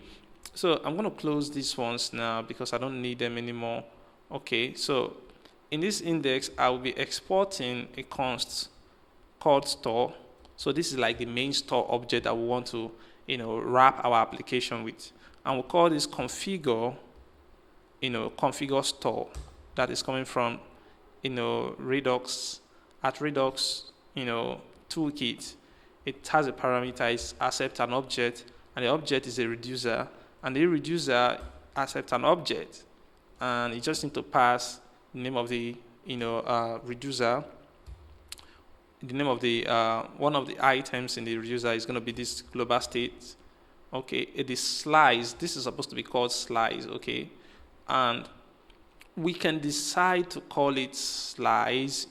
so I'm going to close these ones now because I don't need them anymore. Okay, so in this index, I will be exporting a const called store. So this is like the main store object that we want to, wrap our application with. And we'll call this configure, configure store. That is coming from, Redux, at Redux, toolkit. It has a parameter, it's accept an object, and the object is a reducer, and the reducer accepts an object, and you just need to pass the name of the reducer. The name of the one of the items in the reducer is going to be this global state. Okay, it is slice. This is supposed to be called slice. Okay, and we can decide to call it slice.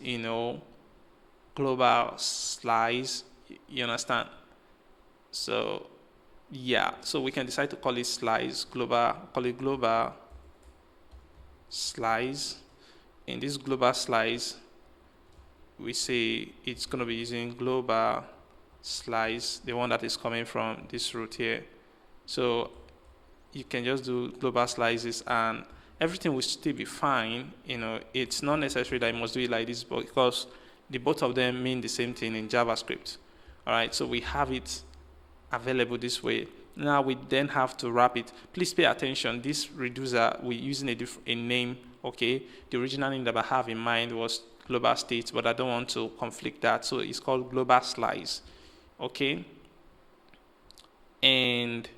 Global slice. You understand? So yeah, so we can decide to call it slice global. Call it global slice. In this global slice, we say it's going to be using global slice, the one that is coming from this root here. So you can just do global slices and everything will still be fine. It's not necessary that you must do it like this, because the both of them mean the same thing in JavaScript. All right, so we have it available this way. Now we then have to wrap it. Please pay attention. This reducer, we're using a name. Okay, the original name that I have in mind was global state, but I don't want to conflict that, so it's called global slice. Okay, and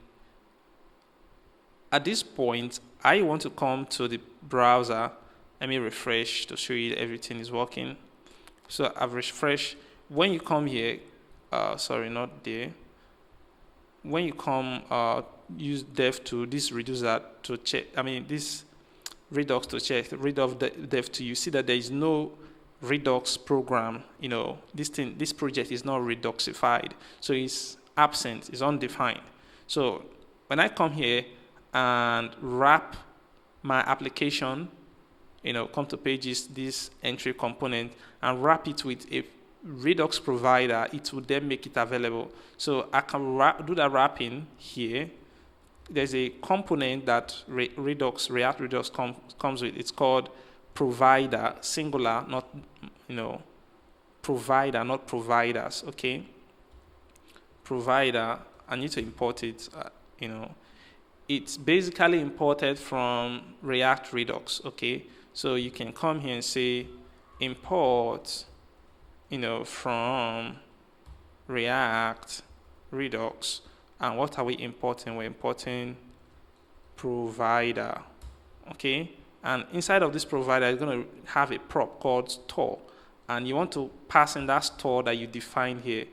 at this point I want to come to the browser. Let me refresh to show you everything is working. So I've refreshed. When you come here, sorry, not there. When you come use dev to this reducer to check, this Redux to check, Redux dev to, you see that there is no Redux program. This project is not Reduxified, so it's absent, it's undefined. So when I come here and wrap my application, come to pages, this entry component, and wrap it with a Redux provider, it will then make it available. So I can do that wrapping here. There's a component that React Redux comes with. It's called provider, singular, not provider, not providers. Okay, provider. I need to import it. It's basically imported from React Redux. Okay, so you can come here and say import, from React Redux. And what are we importing? We're importing provider. Okay, and inside of this provider, you're going to have a prop called store, and you want to pass in that store that you define here.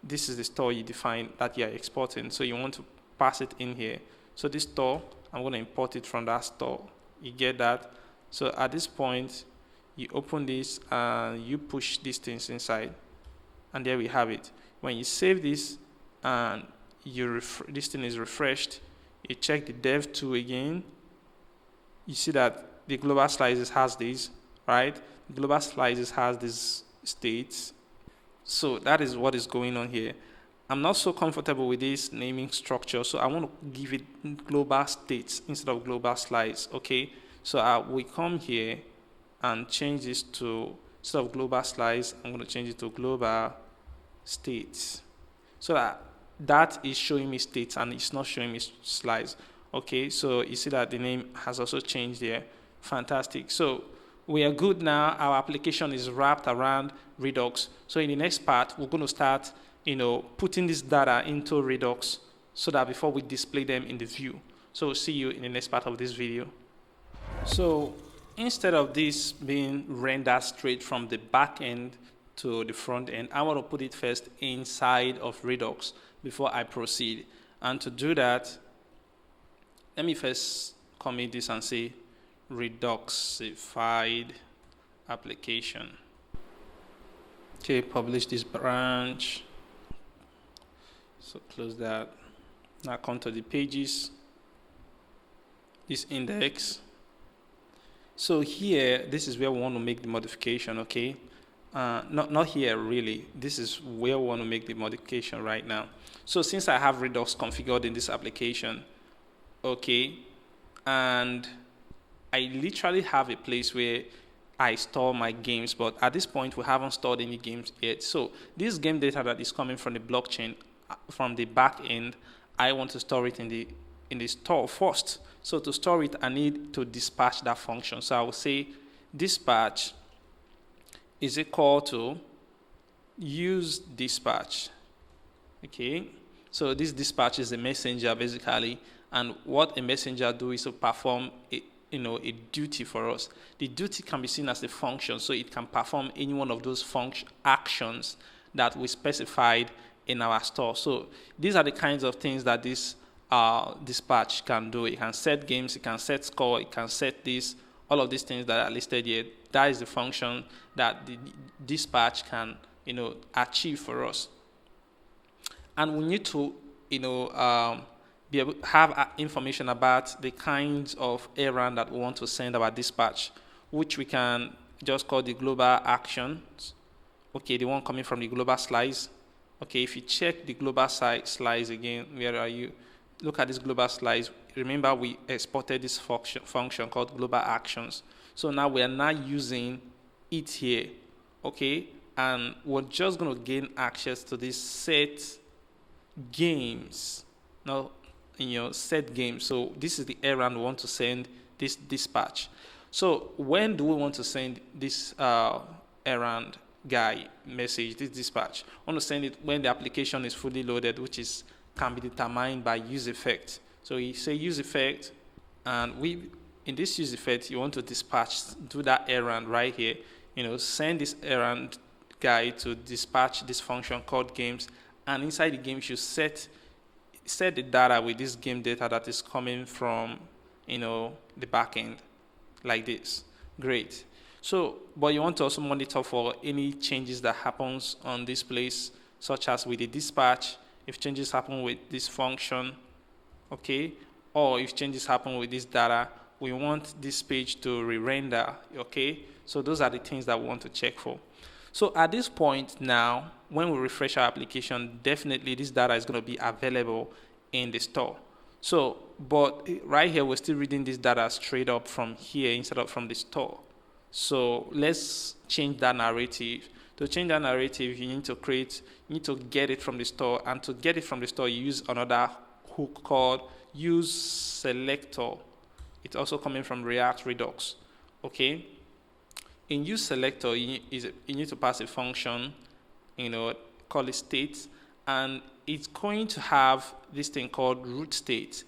This is the store you define that you're exporting, so you want to pass it in here. So this store, I'm going to import it from that store. You get that? So at this point, you open this and you push these things inside, and there we have it. When you save this and this thing is refreshed, you check the dev tool again, you see that the global slices has these, right? The global slices has these states. So that is what is going on here. I'm not so comfortable with this naming structure, so I want to give it global states instead of global slice. Okay, so we come here and change this to, instead of global slice, I'm going to change it to global states, so that is showing me states and it's not showing me slides. Okay, so you see that the name has also changed there. Fantastic. So we are good now. Our application is wrapped around Redux. So in the next part, we're going to start, putting this data into Redux so that before we display them in the view. So we'll see you in the next part of this video. So instead of this being rendered straight from the back end to the front end, I want to put it first inside of Redux before I proceed. And to do that, let me first commit this and say Reduxified application. Okay, publish this branch. So close that. Now come to the pages, this index. So here, this is where we want to make the modification, okay? Not here really. This is where we want to make the modification right now. So since I have Redux configured in this application, okay, and I literally have a place where I store my games, but at this point we haven't stored any games yet. So this game data that is coming from the blockchain, from the back end, I want to store it in the store first. So to store it, I need to dispatch that function. So I will say dispatch is equal to use dispatch. Okay, so this dispatch is a messenger basically, and what a messenger do is to perform a duty for us. The duty can be seen as a function, so it can perform any one of those actions that we specified in our store. So these are the kinds of things that this dispatch can do. It can set games, it can set score, it can set this, all of these things that are listed here. That is the function that the dispatch can achieve for us. And we need to be able to have information about the kinds of errand that we want to send our dispatch, which we can just call the global actions. Okay, the one coming from the global slice. Okay, if you check the global slice again, where are you? Look at this global slice. Remember, we exported this function called global actions. So now we are not using it here. Okay, and we're just going to gain access to this set games. Now, set games. So this is the errand we want to send this dispatch. So when do we want to send this errand guy message, this dispatch? I want to send it when the application is fully loaded, which can be determined by use effect. So you say use effect, and in this use effect, you want to do that errand right here. Send this errand guy to dispatch this function called games, and inside the games you set the data with this game data that is coming from the backend, like this. Great. So, but you want to also monitor for any changes that happens on this place, such as with the dispatch, if changes happen with this function, okay, or if changes happen with this data, we want this page to re-render, okay? So those are the things that we want to check for. So at this point now, when we refresh our application, definitely this data is going to be available in the store. So, but right here, we're still reading this data straight up from here instead of from the store. So let's change that narrative. To change that narrative, you need to get it from the store, and to get it from the store, you use another hook called use selector. It's also coming from React Redux, okay? In use selector, you need to pass a function, call it state, and it's going to have this thing called root state.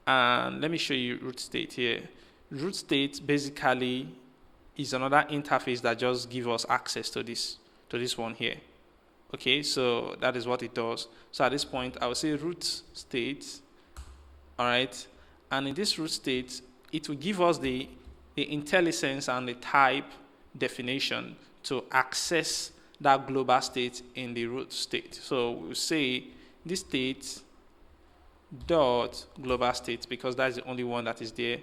And let me show you root state here. Root state basically is another interface that just gives us access to this one here. Okay, so that is what it does. So at this point, I will say root state, all right? And in this root state, it will give us the IntelliSense and the type definition to access that global state in the root state. So we'll say this state dot global state, because that's the only one that is there.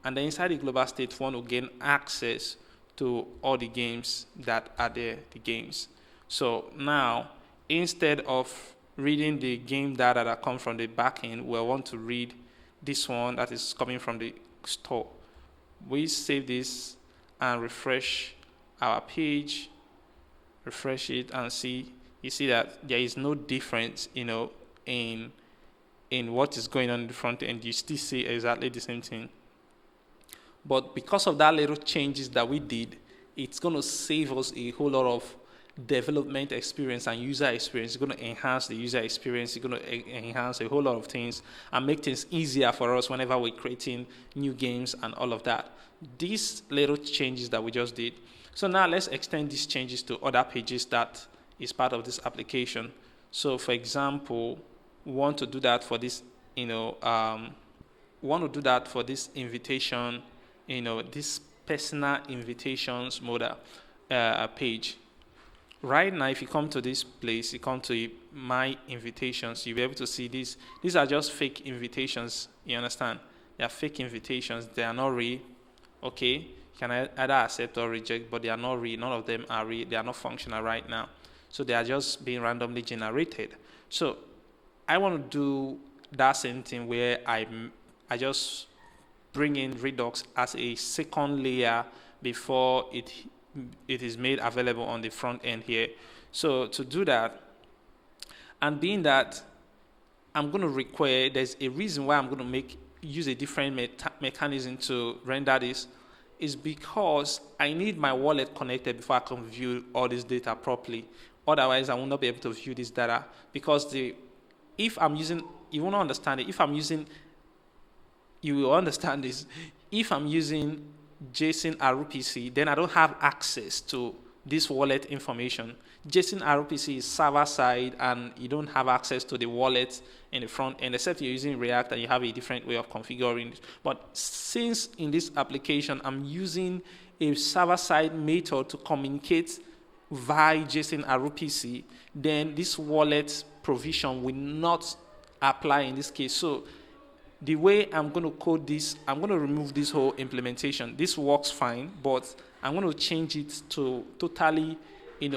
And then inside the global state, one will gain access to all the games that are there, the games. So now, instead of reading the game data that comes from the backend, we want to read this one that is coming from the store. We save this and refresh our page, refresh it and see you see that there is no difference, in what is going on in the front end. You still see exactly the same thing. But because of that little changes that we did, it's going to save us a whole lot of development experience and user experience. It's going to enhance the user experience. It's going to enhance a whole lot of things and make things easier for us whenever we're creating new games and all of that. These little changes that we just did. So now let's extend these changes to other pages that is part of this application. So for example, we want to do that for this, we want to do that for this invitation, this personal invitations modal page. Right now, if you come to this place, you come to my invitations, you'll be able to see these. These are just fake invitations, you understand? They are fake invitations, they are not real, okay? You can either accept or reject, but they are not real. None of them are real, they are not functional right now. So they are just being randomly generated. So I want to do that same thing where I just bring in Redux as a second layer before it is made available on the front end here. So to do that, and being that I'm going to require, there's a reason why I'm going to use a different mechanism to render this, is because I need my wallet connected before I can view all this data properly. Otherwise, I will not be able to view this data, because if I'm using, you won't understand it. If I'm using, you will understand this. If I'm using JSON RPC, then I don't have access to this wallet information. JSON RPC is server side, and you don't have access to the wallet in the front end, except you're using React and you have a different way of configuring it. But since in this application I'm using a server side method to communicate via JSON RPC, then this wallet provision will not apply in this case. So the way I'm going to code this, I'm going to remove this whole implementation. This works fine, but I'm going to change it to totally,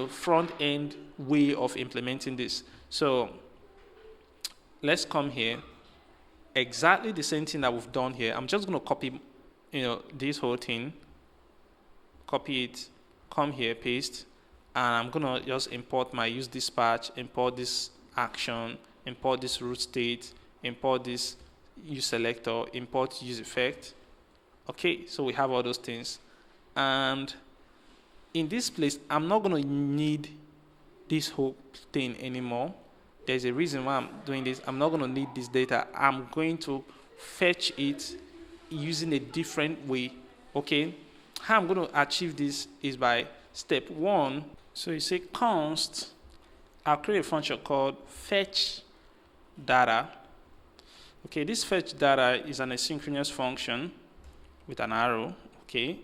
front-end way of implementing this. So let's come here. Exactly the same thing that we've done here. I'm just going to copy, this whole thing. Copy it, come here, paste, and I'm going to just import my use dispatch, import this action, import this root state, import this use selector, import use effect. Okay, so we have all those things, and in this place I'm not going to need this whole thing anymore. There's a reason why I'm doing this. I'm not going to need this data. I'm going to fetch it using a different way. Okay, how I'm going to achieve this is by step 1. So you say const, I'll create a function called fetch data. Okay, this fetch data is an asynchronous function with an arrow. Okay,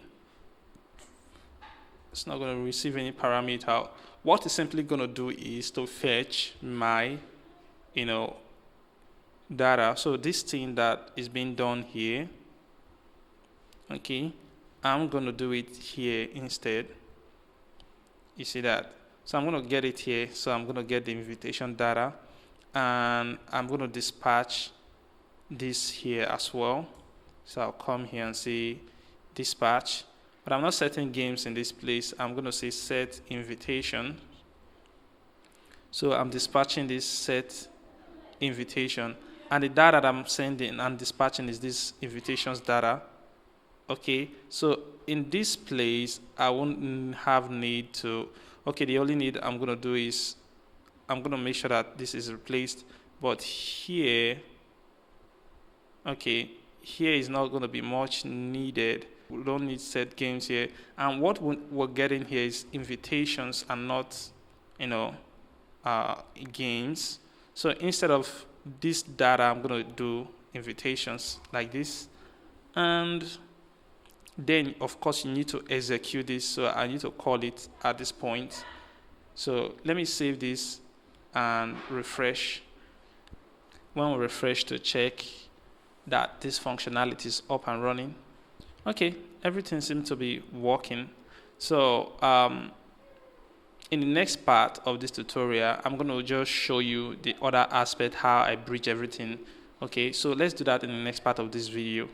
it's not going to receive any parameter. What it's simply going to do is to fetch my, data. So this thing that is being done here, okay, I'm going to do it here instead. You see that? So I'm going to get it here. So I'm going to get the invitation data, and I'm going to dispatch this here as well. So I'll come here and say dispatch, but I'm not setting games in this place. I'm going to say set invitation. So I'm dispatching this set invitation, and the data that I'm sending and dispatching is this invitations data. Okay, so in this place I won't have need to, okay, the only need I'm going to do is I'm going to make sure that this is replaced, but here, okay, here is not going to be much needed. We don't need set games here, and what we're getting here is invitations and not, games. So instead of this data, I'm going to do invitations like this, and then of course you need to execute this. So I need to call it at this point. So let me save this and refresh. When we refresh to check that this functionality is up and running, okay, everything seems to be working. So in the next part of this tutorial, I'm going to just show you the other aspect, how I bridge everything. Okay, so let's do that in the next part of this video.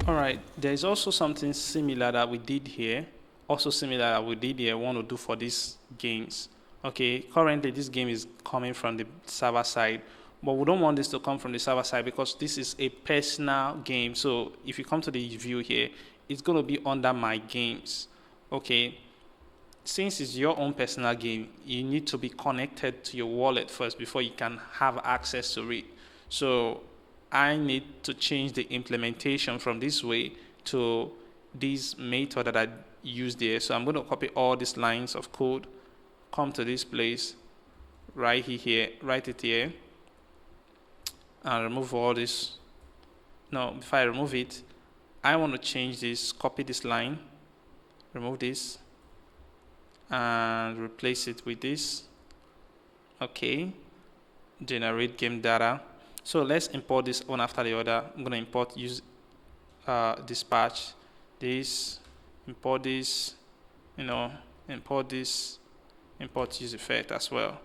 All right, there's also something similar that we did here. Want to do for these games. Okay, currently this game is coming from the server side, but we don't want this to come from the server side because this is a personal game. So if you come to the view here, it's going to be under my games. Okay, since it's your own personal game, you need to be connected to your wallet first before you can have access to it. So I need to change the implementation from this way to this method that I used there. So I'm going to copy all these lines of code, come to this place, write it here, and remove all this. No, before I remove it, I want to change this, copy this line, remove this, and replace it with this. Okay, generate game data. So let's import this one after the other. I'm going to import use dispatch, this, import this, import this, import use effect as well.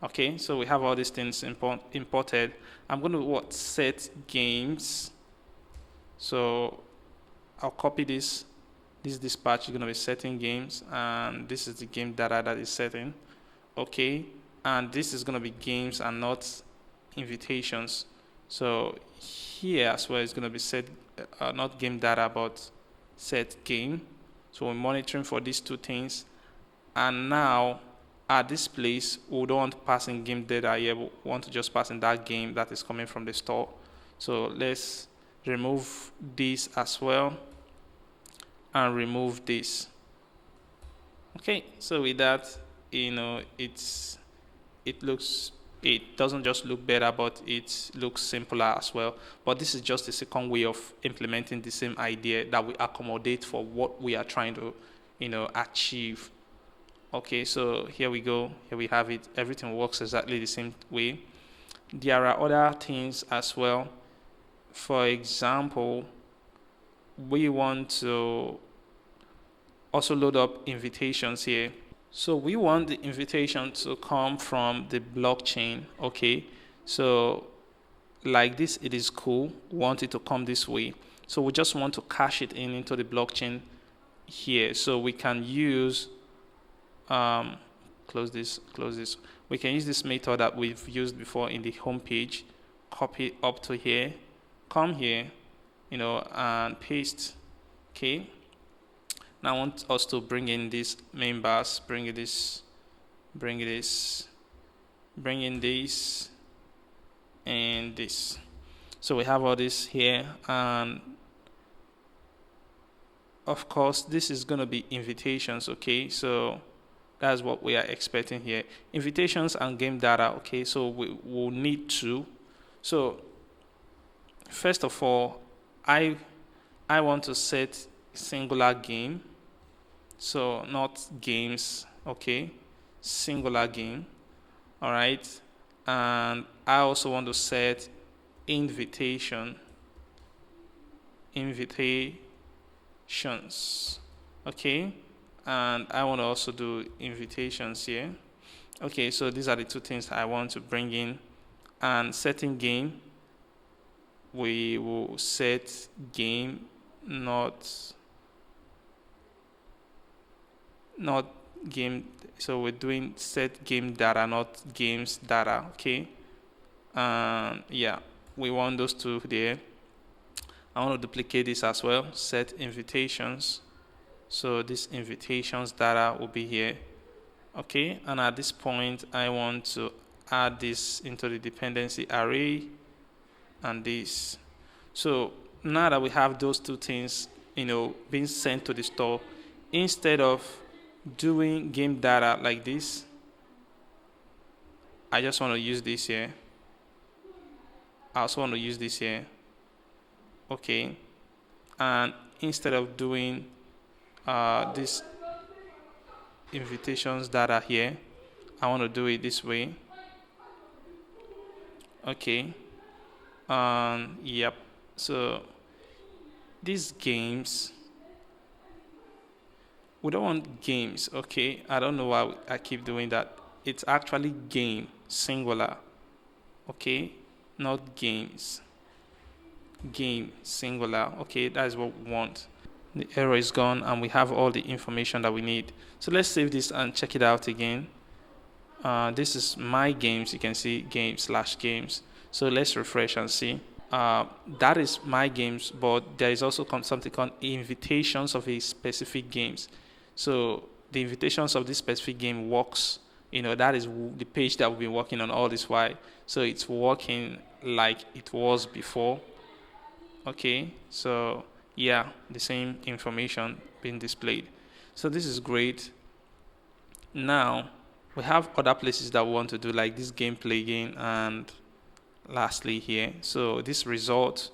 Okay, so we have all these things imported. I'm going to set games. So I'll copy this. This dispatch is going to be setting games, and this is the game data that is setting. Okay, and this is going to be games and not invitations. So here as well is going to be set not game data but set game. So we're monitoring for these two things. And now at this place, we don't want to pass in game data here, we want to just pass in that game that is coming from the store. So let's remove this as well and remove this. Okay, so with that, it doesn't just look better, but it looks simpler as well. But this is just a second way of implementing the same idea that we accommodate for what we are trying to achieve. Okay, so here we go. Here we have it. Everything works exactly the same way. There are other things as well. For example, we want to also load up invitations here. So we want the invitation to come from the blockchain. Okay, so like this, it is cool. We want it to come this way. So we just want to cache it into the blockchain here. So we can use close this. We can use this method that we've used before in the home page. Copy up to here, come here, and paste. Okay. Now I want us to bring in these main bars, bring in this, and this. So we have all this here, and of course this is going to be invitations. Okay, so that's what we are expecting here. Invitations and game data. Okay, so we will need to. So first of all, I want to set singular game. So not games, okay, singular game. All right, and I also want to set invitations, okay, and I want to also do invitations here. Okay, so these are the two things I want to bring in. And setting game, we will set game, not game. So we're doing set game data, not games data. Okay, yeah, we want those two there. I want to duplicate this as well. Set invitations. So this invitations data will be here. Okay, and at this point I want to add this into the dependency array and this. So now that we have those two things being sent to the store, instead of doing game data like this, I just want to use this here. I also want to use this here. Okay, and instead of doing this invitations data here, I want to do it this way. Okay, yep. So these games, we don't want games. Okay, I don't know why I keep doing that. It's actually game, singular. Okay, not games. Game, singular. Okay, that is what we want. The error is gone and we have all the information that we need. So let's save this and check it out again. This is my games. You can see game/games. So let's refresh and see. That is my games, but there is also something called invitations of a specific games. So the invitations of this specific game works. That is the page that we've been working on all this while. So it's working like it was before. Okay, so yeah, the same information being displayed. So this is great. Now we have other places that we want to do, like this gameplay again, and lastly here. So this result,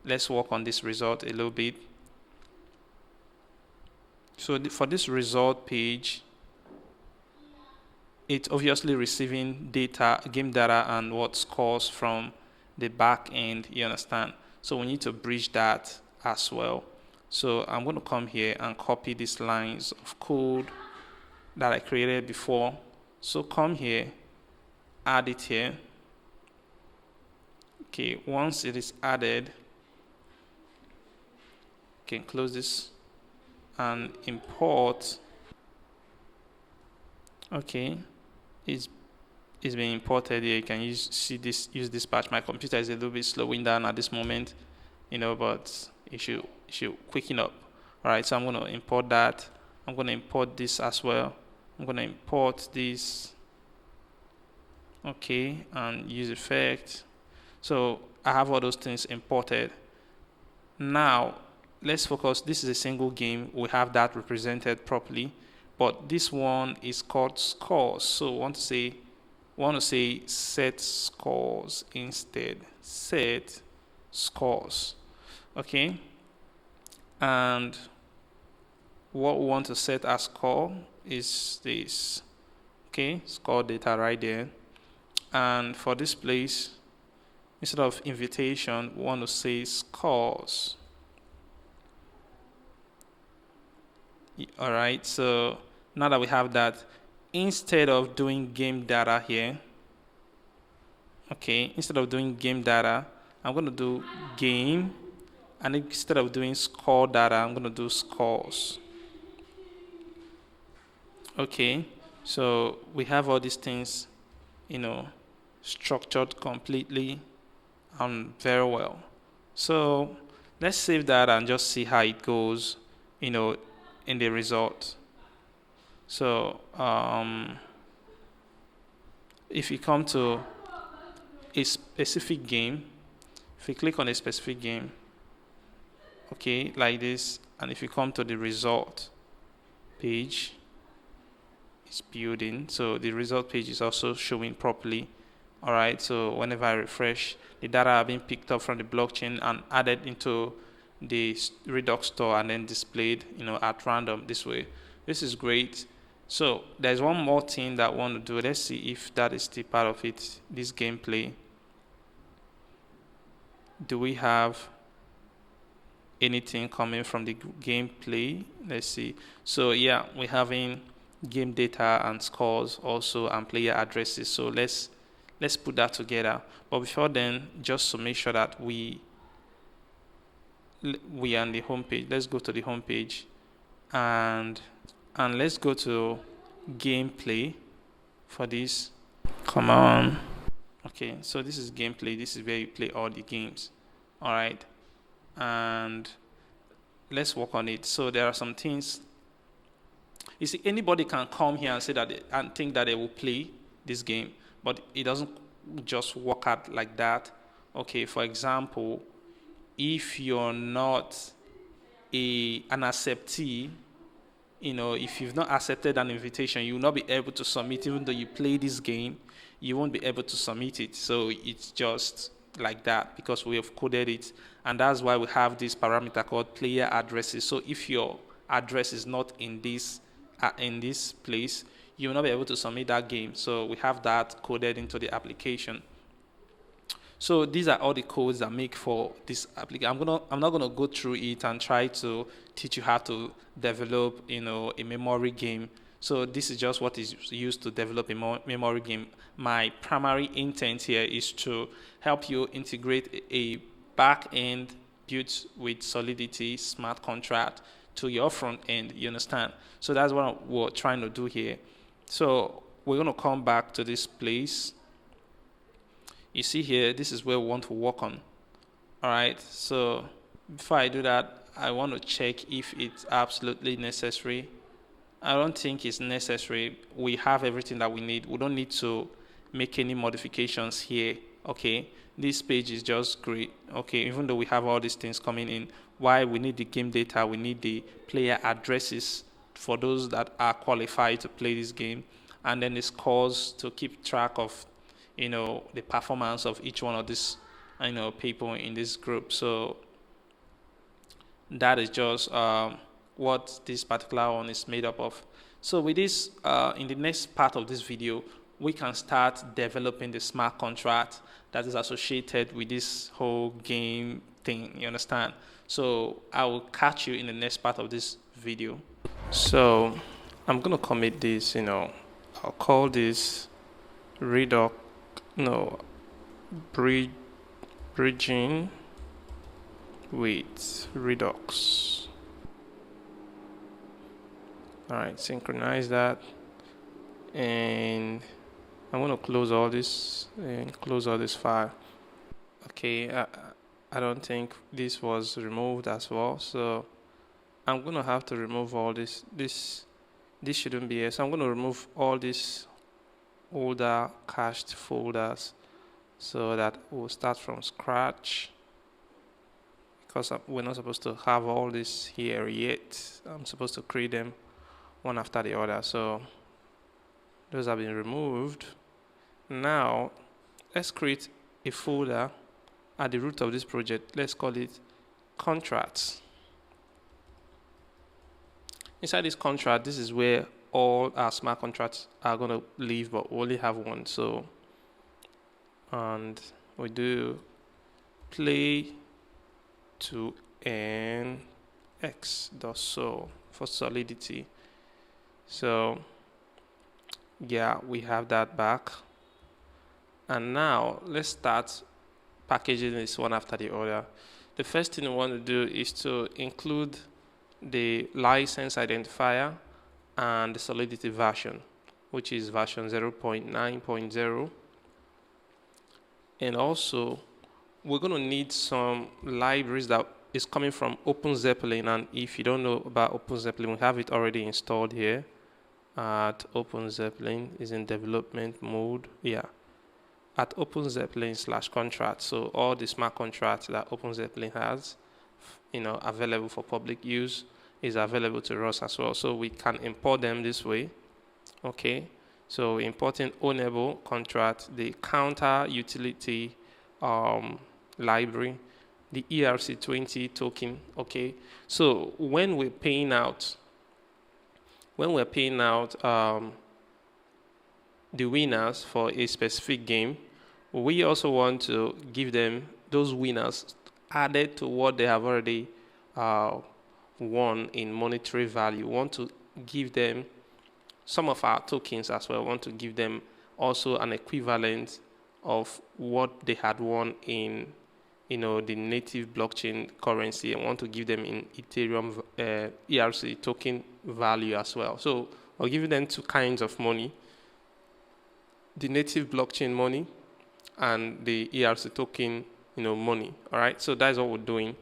let's work on this result a little bit. So for this result page, it's obviously receiving data, game data, and what scores from the back end, you understand? So we need to bridge that as well. So I'm going to come here and copy these lines of code that I created before. So come here, add it here. Okay, once it is added, you can close this and import. Okay, it's being imported here. You can use this patch. My computer is a little bit slowing down at this moment, but it should quicken up. All right, so I'm going to import that. I'm going to import this as well. I'm going to import this. Okay, and use effect. So I have all those things imported. Now let's focus. This is a single game. We have that represented properly, but this one is called scores. So I want to say set scores instead. Set scores. Okay, and what we want to set as score is this. Okay, score data right there. And for this place, instead of invitation, we want to say scores. All right, so now that we have that, instead of doing game data here, okay, instead of doing game data, I'm going to do game, and instead of doing score data, I'm going to do scores. Okay, so we have all these things, structured completely and very well. So let's save that and just see how it goes, in the result. So if you come to a specific game, if you click on a specific game, okay, like this, and if you come to the result page, it's building. So the result page is also showing properly. All right, so whenever I refresh, the data are being picked up from the blockchain and added into the Redux store and then displayed, at random this way. This is great. So there's one more thing that I want to do. Let's see if that is still part of it. This gameplay. Do we have anything coming from the gameplay? Let's see. So yeah, we're having game data and scores also, and player addresses. So let's put that together. But before then, just to make sure that we are on the home page, let's go to the home page and let's go to gameplay for this. Come on. Okay, so this is gameplay. This is where you play all the games. All right, and let's work on it. So there are some things. You see, anybody can come here and say that and think that they will play this game, but it doesn't just work out like that. Okay, for example, if you're not an acceptee, if you've not accepted an invitation, you will not be able to submit. Even though you play this game, you won't be able to submit it. So it's just like that because we have coded it, and that's why we have this parameter called player addresses. So if your address is not in this place, you will not be able to submit that game. So we have that coded into the application. So these are all the codes that make for this application. I'm not gonna go through it and try to teach you how to develop, a memory game. So this is just what is used to develop a memory game. My primary intent here is to help you integrate a back end built with Solidity smart contract to your front end. You understand? So that's what we're trying to do here. So we're going to come back to this place. You see here, this is where we want to work on. All right, so before I do that, I want to check if it's absolutely necessary. I don't think it's necessary. We have everything that we need. We don't need to make any modifications here. Okay, this page is just great. Okay, even though we have all these things coming in, why we need the game data, we need the player addresses for those that are qualified to play this game, and then the scores to keep track of, the performance of each one of these, people in this group. So that is just what this particular one is made up of. So with this, in the next part of this video, we can start developing the smart contract that is associated with this whole game thing, you understand? So I will catch you in the next part of this video. So I'm going to commit this, I'll call this Redux, bridging with Redux. All right, synchronize that, and I'm going to close all this and close all this file. Okay, I don't think this was removed as well, so I'm going to have to remove all this. This shouldn't be here, so I'm going to remove all these older cached folders so that we'll start from scratch, because we're not supposed to have all this here yet. I'm supposed to create them one after the other. So those have been removed. Now let's create a folder at the root of this project. Let's call it contracts. Inside this contract, this is where all our smart contracts are going to live, but we only have one. So, and we do play to earn x.so for Solidity. So yeah, we have that back, and now let's start packaging this one after the other. The first thing we want to do is to include the license identifier and the Solidity version, which is version 0.9.0. And also we're going to need some libraries that is coming from OpenZeppelin. And if you don't know about OpenZeppelin, we have it already installed here at OpenZeppelin. Is in development mode. Yeah, at OpenZeppelin/contract. So all the smart contracts that OpenZeppelin has, available for public use, is available to us as well. So we can import them this way. Okay, so importing ownable contract, the counter utility library, the ERC20 token. Okay, so when we're paying out the winners for a specific game, we also want to give them those winners added to what they have already won in monetary value. We want to give them some of our tokens as well. We want to give them also an equivalent of what they had won in the native blockchain currency. I want to give them in Ethereum ERC token value as well. So I'll give them two kinds of money: the native blockchain money and the ERC token money. All right, so that's what we're doing.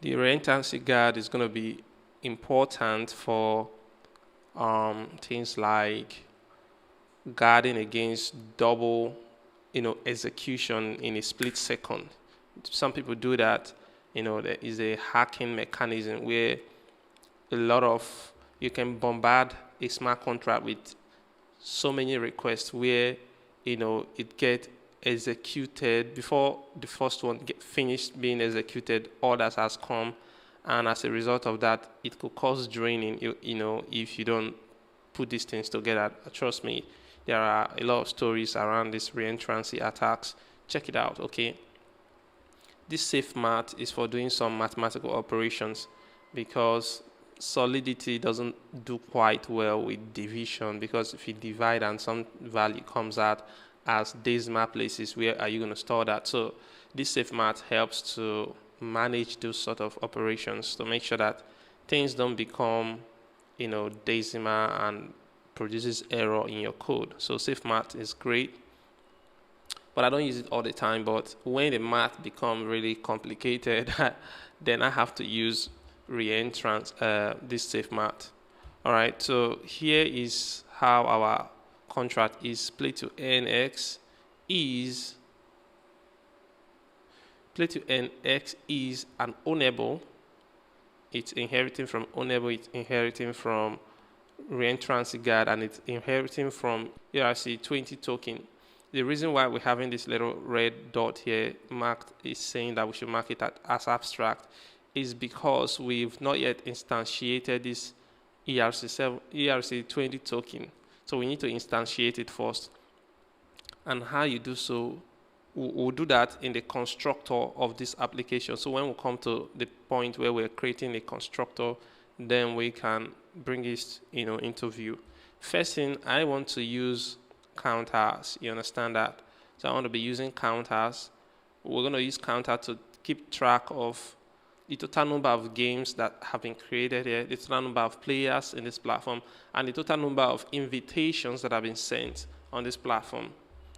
The reentrancy guard is going to be important for things like guarding against double execution in a split second. Some people do that. There is a hacking mechanism where you can bombard a smart contract with so many requests where it gets executed before the first one get finished being executed. Others has come, and as a result of that, it could cause draining. If you don't put these things together. Trust me, there are a lot of stories around these reentrancy attacks. Check it out. Okay, this safe math is for doing some mathematical operations, because Solidity doesn't do quite well with division, because if you divide and some value comes out as decimal places, where are you going to store that? So this safe math helps to manage those sort of operations to make sure that things don't become decimal and produces error in your code. So safe math is great, but I don't use it all the time. But when the math becomes really complicated, then I have to use reentrance, this safe math. All right, so here is how our contract is. Play to earn X is an ownable. It's inheriting from ownable. It's inheriting from reentrance guard, and it's inheriting from ERC20 token. The reason why we're having this little red dot here marked is saying that we should mark it as abstract is because we've not yet instantiated this ERC20 token. So we need to instantiate it first. And how you do so, we'll do that in the constructor of this application. So when we come to the point where we're creating a constructor, then we can bring it into view. First thing, I want to use counters. You understand that? So I want to be using counters. We're going to use counter to keep track of the total number of games that have been created here, the total number of players in this platform, and the total number of invitations that have been sent on this platform.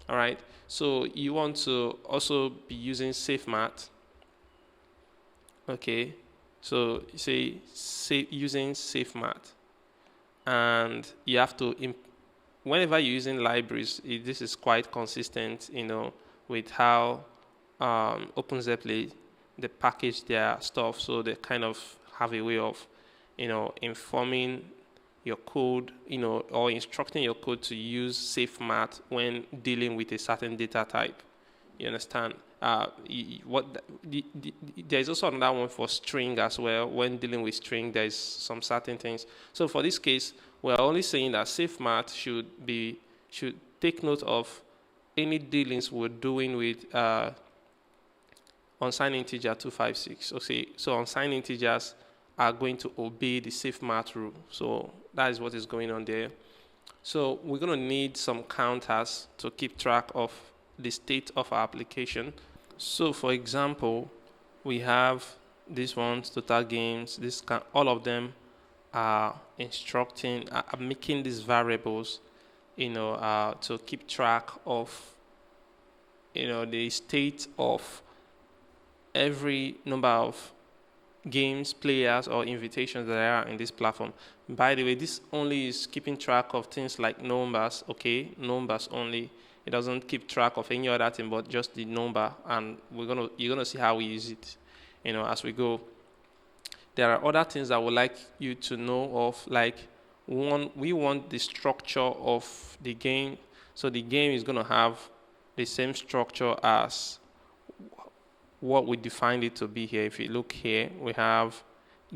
All right. So you want to also be using safe math. Okay. So say using safe math, and you have to whenever you're using libraries, this is quite consistent, with how OpenZeppli they package their stuff. So they kind of have a way of, informing your code, or instructing your code to use safe math when dealing with a certain data type. You understand? There's also another one for string as well. When dealing with string, there's some certain things. So for this case, we're only saying that safe math should take note of any dealings we're doing with unsigned integer 256. Okay, so unsigned integers are going to obey the safe math rule. So that is what is going on there. So we're going to need some counters to keep track of the state of our application. So for example, we have these ones, total games. All of them are making these variables, to keep track of, the state of every number of games, players, or invitations that are in this platform. By the way, this only is keeping track of things like numbers, okay? Numbers only. It doesn't keep track of any other thing but just the number, and you're gonna see how we use it, as we go. There are other things I would like you to know of, like one, we want the structure of the game. So the game is gonna have the same structure as what we defined it to be here. If you look here, we have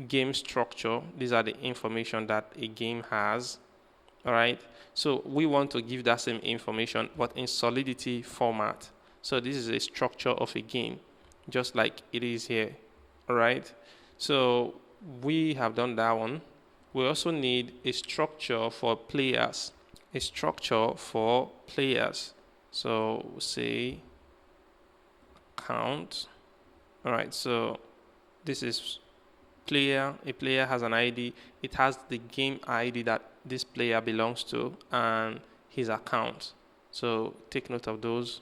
game structure. These are the information that a game has. All right. So we want to give that same information, but in Solidity format. So this is a structure of a game, just like it is here. All right. So we have done that one. We also need a structure for players. So we'll say count. All right. So this is player. A player has an ID. It has the game ID that this player belongs to and his account. So take note of those.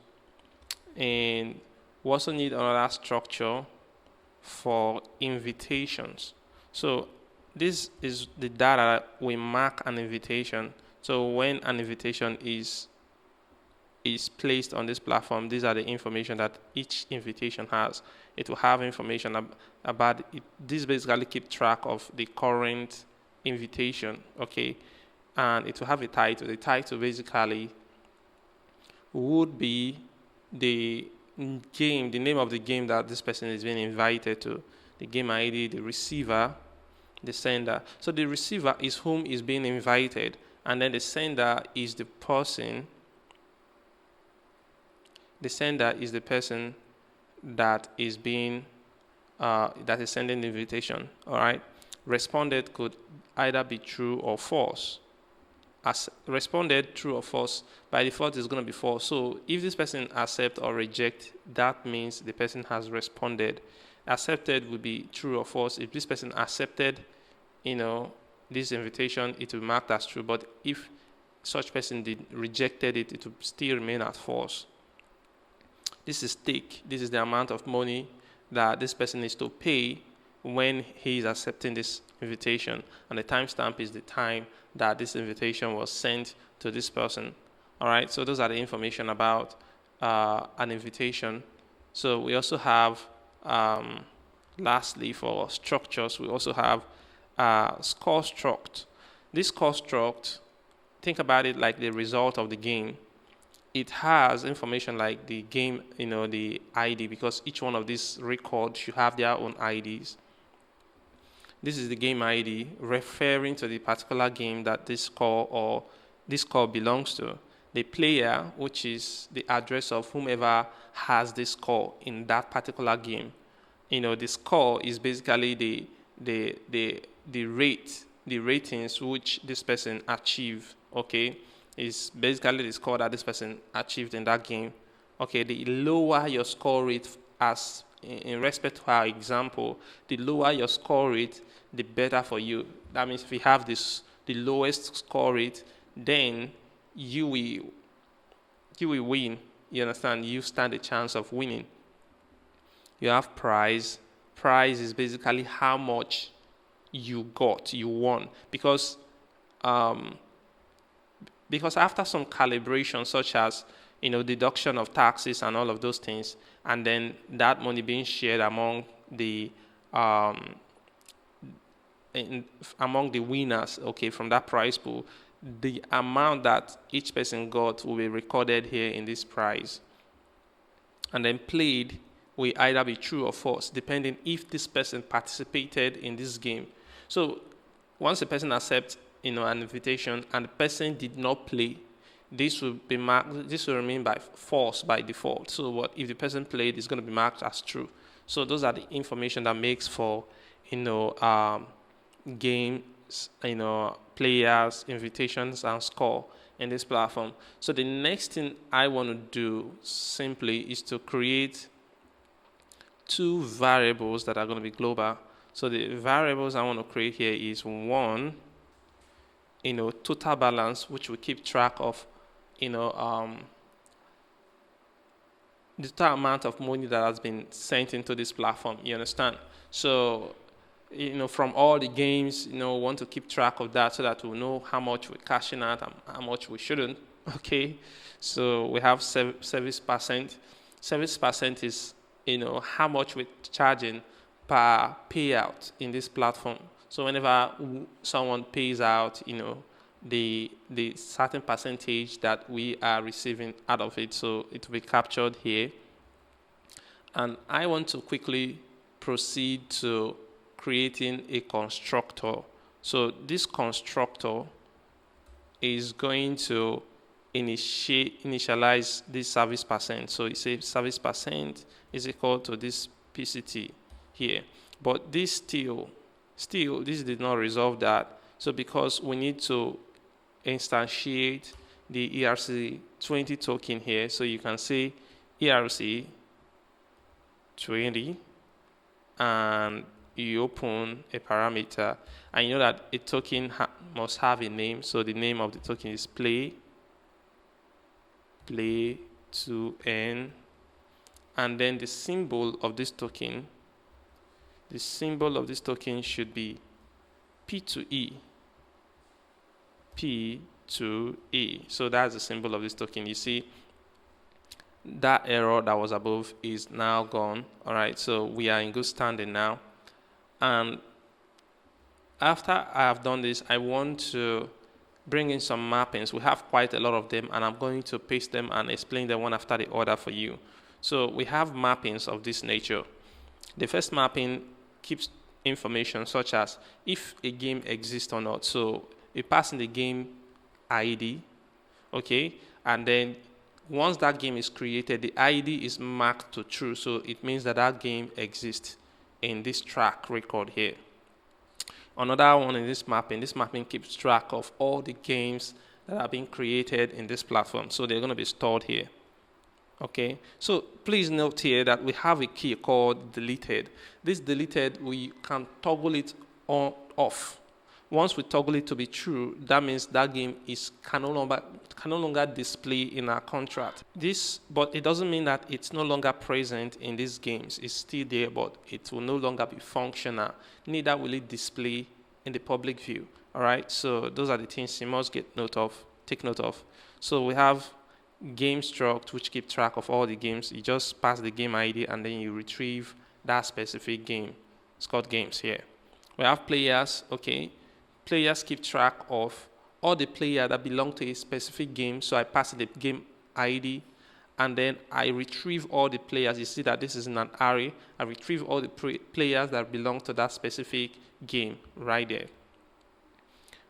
And we also need another structure for invitations. So this is the data that we mark an invitation. So when an invitation is placed on this platform, these are the information that each invitation has. It will have information about it. This basically keep track of the current invitation, okay? And it will have a title. The title basically would be the game, the name of the game that this person is being invited to, the game ID, the receiver, the sender. So the receiver is whom is being invited, and then the sender is the person. The sender is the person that is being that is sending the invitation. All right. Responded could either be true or false. As responded true or false, by default is going to be false. So if this person accept or reject, that means the person has responded. Accepted would be true or false. If this person accepted, this invitation, it will be marked as true. But if such person did rejected it, it will still remain at false. This is stake. This is the amount of money that this person needs to pay when he is accepting this invitation, and the timestamp is the time that this invitation was sent to this person. All right, so those are the information about an invitation. So we also have, lastly, for structures, we also have score struct. This score struct, think about it like the result of the game. It has information like the game, the ID, because each one of these records should have their own IDs. This is the game ID referring to the particular game that this score belongs to. The player, which is the address of whomever has this score in that particular game. The score is basically the ratings which this person achieved. Okay, is basically the score that this person achieved in that game. Okay, the lower your score rate, as in respect to our example, the lower your score rate, the better for you. That means if you have the lowest score rate, then you will win. You understand? You stand a chance of winning. You have prize. Prize is basically how much you won, because after some calibration, such as deduction of taxes and all of those things, and then that money being shared among the winners, okay, from that prize pool, the amount that each person got will be recorded here in this prize. And then played will either be true or false, depending if this person participated in this game. So once a person accepts an invitation and the person did not play, this will be marked. This will remain by false by default. So what if the person played, is going to be marked as true. So those are the information that makes for games, players, invitations, and score in this platform. So the next thing I want to do simply is to create two variables that are going to be global. So the variables I want to create here is one, total balance, which will keep track of, the total amount of money that has been sent into this platform. You understand? So, from all the games, we want to keep track of that so that we'll know how much we're cashing out and how much we shouldn't. Okay. So we have service percent. Service percent is, how much we're charging per payout in this platform. So whenever someone pays out, the certain percentage that we are receiving out of it, so it will be captured here. And I want to quickly proceed to creating a constructor. So this constructor is going to initialize this service percent. So it says service percent is equal to this PCT here. But this still this did not resolve that. So because we need to instantiate the ERC20 token here, so you can say ERC20 and you open a parameter, and you know that a token must have a name. So the name of the token is play to earn, and then the symbol of this token should be P2E. So that's the symbol of this token. You see that error that was above is now gone. All right, so we are in good standing now. And after I have done this, I want to bring in some mappings. We have quite a lot of them, and I'm going to paste them and explain them one after the other for you. So we have mappings of this nature. The first mapping keeps information such as if a game exists or not. So you pass in the game ID, okay, and then once that game is created, the ID is marked to true, so it means that that game exists in this track record here. Another one in this mapping keeps track of all the games that are being created in this platform, so they're going to be stored here. Okay, so please note here that we have a key called deleted. This deleted, we can toggle it on off. Once we toggle it to be true, that means that game can no longer display in our contract. But it doesn't mean that it's no longer present in these games. It's still there, but it will no longer be functional. Neither will it display in the public view. All right. So those are the things you must take note of. So we have game struct, which keep track of all the games. You just pass the game ID and then you retrieve that specific game. It's called games here. We have players. Okay. Players keep track of all the players that belong to a specific game. So I pass the game ID and then I retrieve all the players. You see that this is in an array. I retrieve all the players that belong to that specific game right there.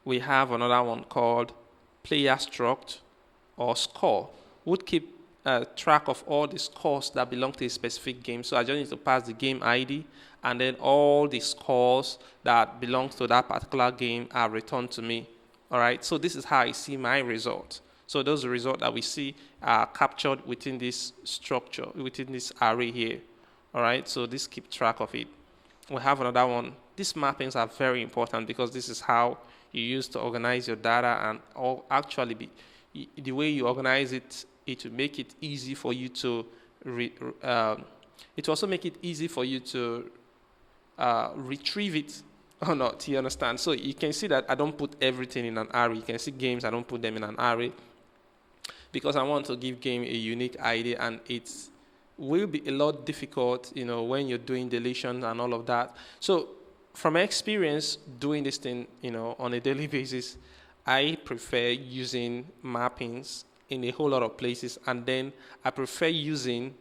We have another one called player struct or score, would keep track of all the scores that belong to a specific game. So I just need to pass the game ID, and then all the scores that belong to that particular game are returned to me. All right. So this is how I see my results. So those results that we see are captured within this structure, within this array here. All right. So this keep track of it. We have another one. These mappings are very important because this is how you use to organize your data, and the way you organize it, it will make it easy for you to it will also make it easy for you to retrieve it or not. You understand? So you can see that I don't put everything in an array. You can see games, I don't put them in an array because I want to give game a unique ID, and it will be a lot difficult, when you're doing deletion and all of that. So from experience doing this thing, on a daily basis, I prefer using mappings in a whole lot of places, and then I prefer using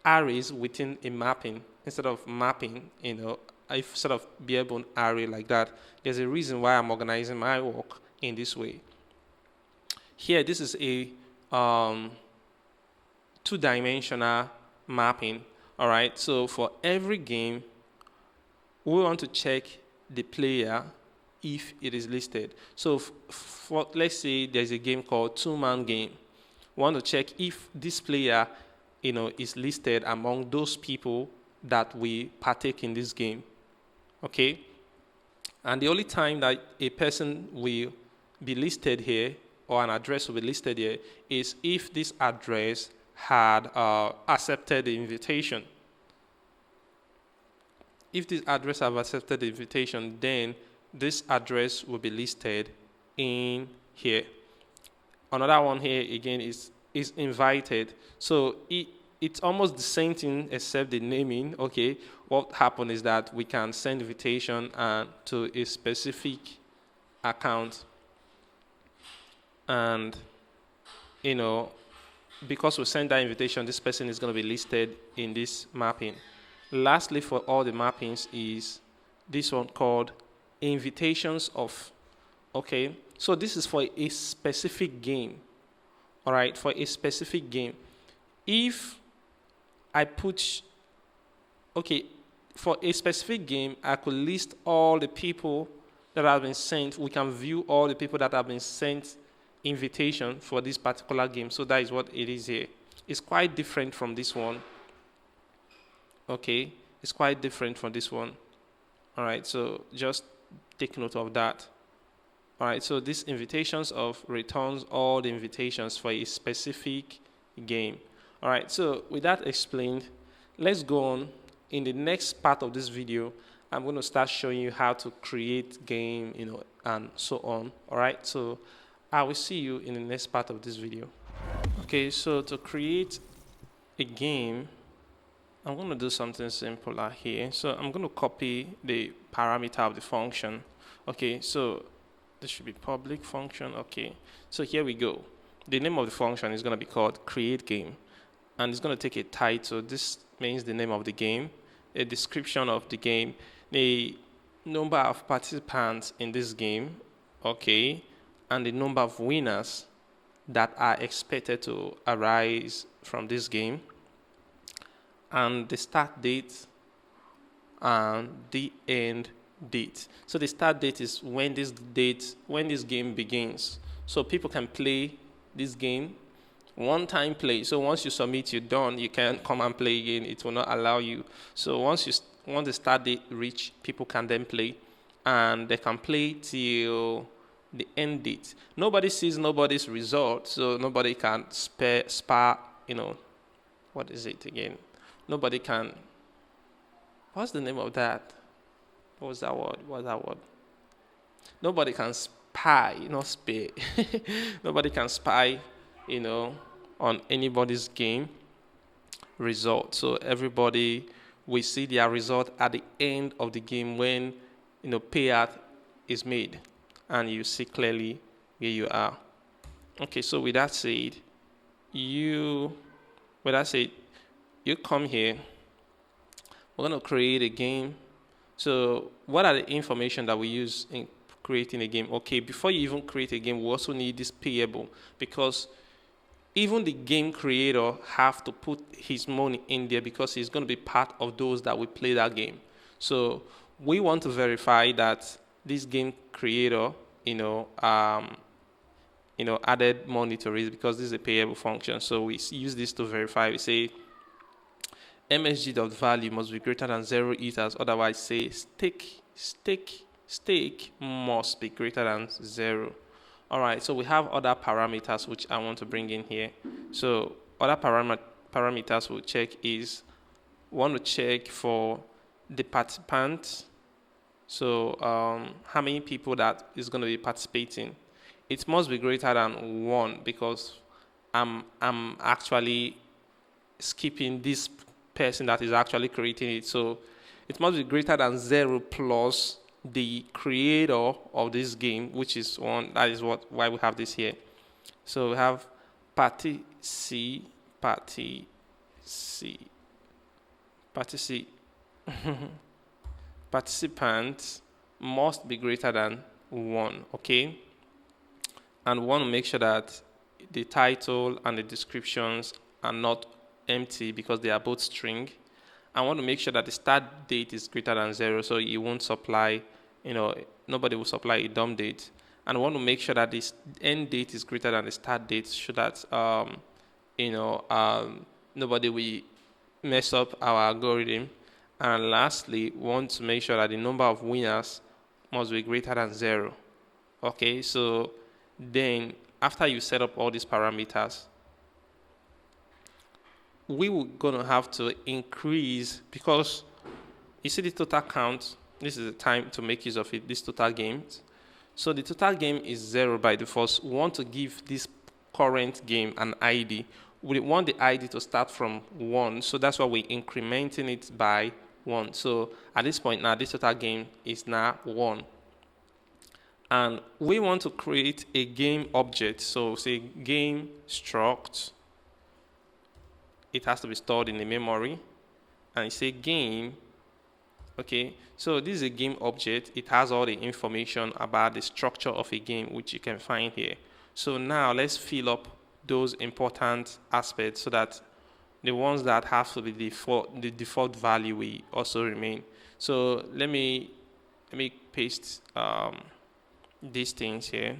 arrays within a mapping instead of mapping, I sort of be able to array like that. There's a reason why I'm organizing my work in this way. Here, this is a two-dimensional mapping. All right, so for every game, we want to check the player if it is listed. So let's say there's a game called two-man game. We want to check if this player, is listed among those people that we partake in this game. Okay? And the only time that a person will be listed here, or an address will be listed here, is if this address had accepted the invitation. If this address have accepted the invitation, then this address will be listed in here. Another one here again is invited. So it's almost the same thing except the naming. Okay, what happened is that we can send invitation to a specific account, and because we send that invitation, this person is going to be listed in this mapping. Lastly, for all the mappings is this one called invitations of. Okay, so this is for a specific game. All right, for a specific game. If I put, for a specific game, I could list all the people that have been sent. We can view all the people that have been sent invitation for this particular game. So that is what it is here. It's quite different from this one. Okay, it's quite different from this one. All right, so just take note of that. All right, so this invitations of returns all the invitations for a specific game. All right, so with that explained, let's go on. In the next part of this video, I'm going to start showing you how to create game, and so on. All right, so I will see you in the next part of this video. Okay, so to create a game, I'm going to do something simpler here. So I'm going to copy the parameter of the function. Okay, so this should be public function. Okay, so here we go. The name of the function is going to be called create game, and it's going to take a title. This means the name of the game, a description of the game, the number of participants in this game, okay, and the number of winners that are expected to arise from this game, and the start date and the end date. So the start date is when this game begins. So people can play this game one time play. So once you submit, you're done. You can't come and play again. It will not allow you. So once the start date reach, people can then play. and they can play till the end date. Nobody sees nobody's result, so nobody can spar, what is it again? Nobody can, what's the name of that? What was that word? Nobody can spy, not spy. Nobody can spy, on anybody's game result. So everybody will see their result at the end of the game when, payout is made, and you see clearly where you are. Okay, so with that said, you come here. We're going to create a game. So what are the information that we use in creating a game? Okay, before you even create a game, we also need this payable, because even the game creator have to put his money in there, because he's going to be part of those that will play that game. So we want to verify that this game creator, added money to it, because this is a payable function. So we use this to verify. We say msg.value must be greater than 0 ethers, otherwise say stake must be greater than 0. All right, so we have other parameters which I want to bring in here. So other parameters we'll check is, want to check for the participants. So how many people that is going to be participating. It must be greater than 1, because I'm actually skipping this person that is actually creating it. So it must be greater than 0 plus the creator of this game, which is 1. That is why we have this here. So we have participants must be greater than 1, okay? And we want to make sure that the title and the descriptions are not empty, because they are both string. I want to make sure that the start date is greater than 0, so you won't supply, nobody will supply a dump date. And I want to make sure that this end date is greater than the start date, so that nobody will mess up our algorithm. And lastly, we want to make sure that the number of winners must be greater than 0. Okay, so then after you set up all these parameters, we were going to have to increase, because you see the total count. This is the time to make use of it, this total games. So the total game is 0 by default. We want to give this current game an ID. We want the ID to start from 1, so that's why we're incrementing it by 1. So at this point now, this total game is now 1. And we want to create a game object. So say game struct. It has to be stored in the memory. And you say game. Okay, so this is a game object. It has all the information about the structure of a game, which you can find here. So now let's fill up those important aspects, so that the ones that have to be the default value will also remain. So let me paste these things here.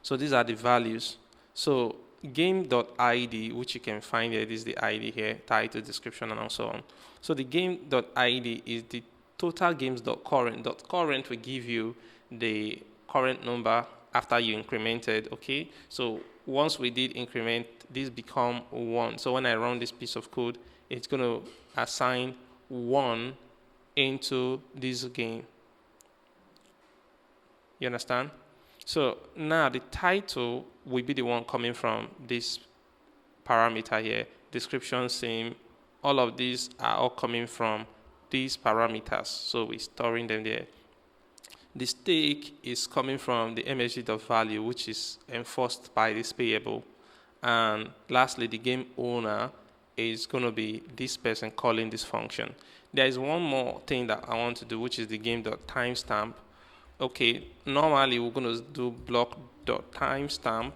So these are the values. So game.id, which you can find here, this is the ID here, title, description, and so on. So the game.id is the total games.current. Current will give you the current number after you incremented, okay? So once we did increment, this become 1. So when I run this piece of code, it's going to assign 1 into this game. You understand? So now the title will be the one coming from this parameter here. Description, same. All of these are all coming from these parameters. So we're storing them there. The stake is coming from the msg.value, which is enforced by this payable. And lastly, the game owner is going to be this person calling this function. There is one more thing that I want to do, which is the game.timestamp. Okay, normally we're going to do block.timestamp,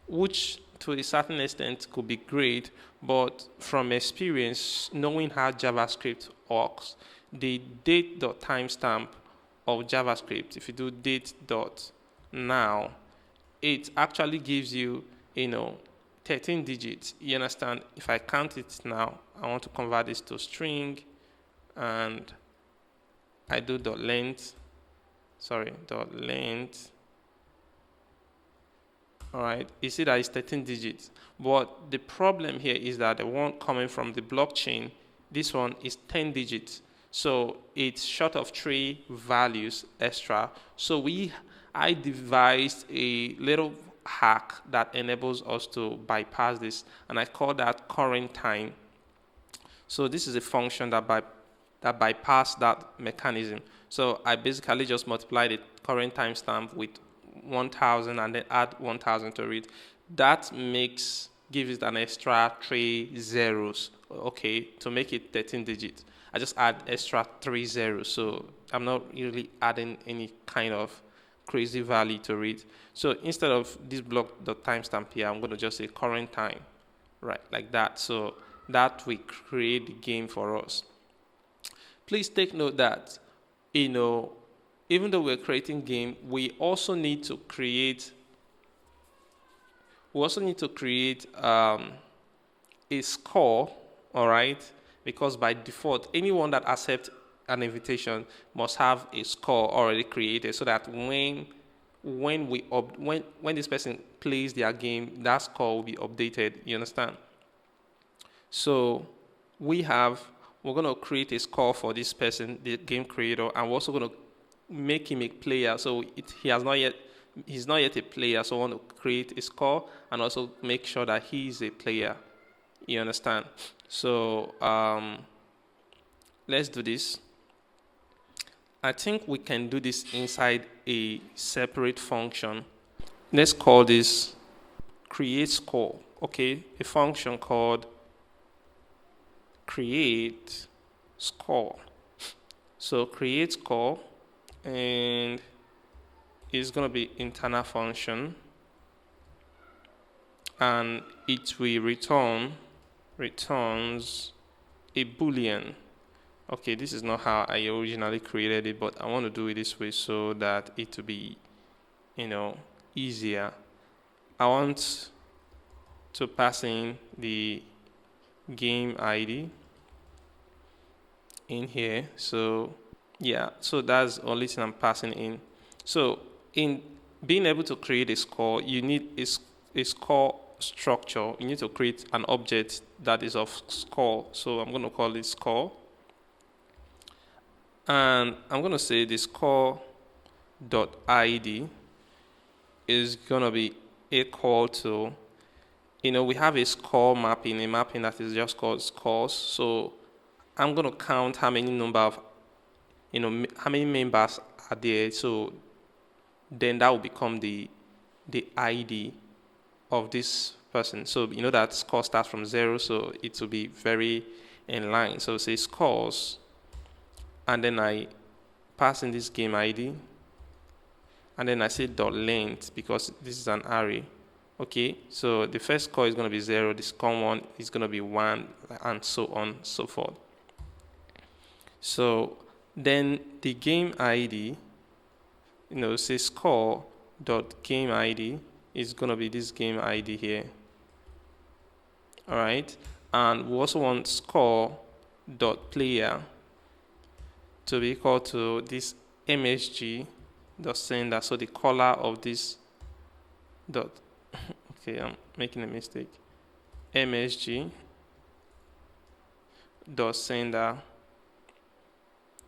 which to a certain extent could be great, but from experience, knowing how JavaScript works, the date.timestamp of JavaScript, if you do date.now, it actually gives you, 13 digits. You understand? If I count it now, I want to convert this to string, and I do .length. dot length. All right, you see that it's 13 digits. But the problem here is that the one coming from the blockchain, this one is 10 digits. So it's short of 3 values extra. So I devised a little hack that enables us to bypass this, and I call that current time. So this is a function that bypass that mechanism. So I basically just multiply the current timestamp with 1000 and then add 1000 to it. That gives it an extra 3 zeros, okay, to make it 13 digits. I just add extra 3 zeros, so I'm not really adding any kind of crazy value to it. So instead of this block.timestamp here, I'm going to just say current time, right, like that. So that will create the game for us. Please take note that, even though we're creating game, we also need to create a score, all right? Because by default, anyone that accepts an invitation must have a score already created, so that when this person plays their game, that score will be updated. You understand? So we're going to create a score for this person, the game creator, and we're also going to make him a player. So he's not yet a player. So I want to create a score and also make sure that he's a player. You understand? So let's do this. I think we can do this inside a separate function. Let's call this create score. Okay, a function called create score. So create score, and it's going to be internal function, and it will returns a boolean. Okay, this is not how I originally created it, but I want to do it this way so that it will be, easier. I want to pass in the game ID in here. So yeah, so that's the only thing I'm passing in. So in being able to create a score, you need a score structure. You need to create an object that is of score. So I'm going to call it score, and I'm going to say the score dot ID is going to be equal to, we have a score mapping, a mapping that is just called scores. So I'm going to count how many members are there. So then that will become the ID of this person. So that score starts from 0, so it will be very in line. So say scores, and then I pass in this game ID, and then I say dot length because this is an array. Okay, so the first score is going to be 0, the second one is going to be 1, and so on and so forth. So then the game ID, say score dot game ID is going to be this game ID here. All right, and we also want score dot player to be equal to this msg dot sender. So the color of this dot okay, I'm making a mistake. msg dot sender.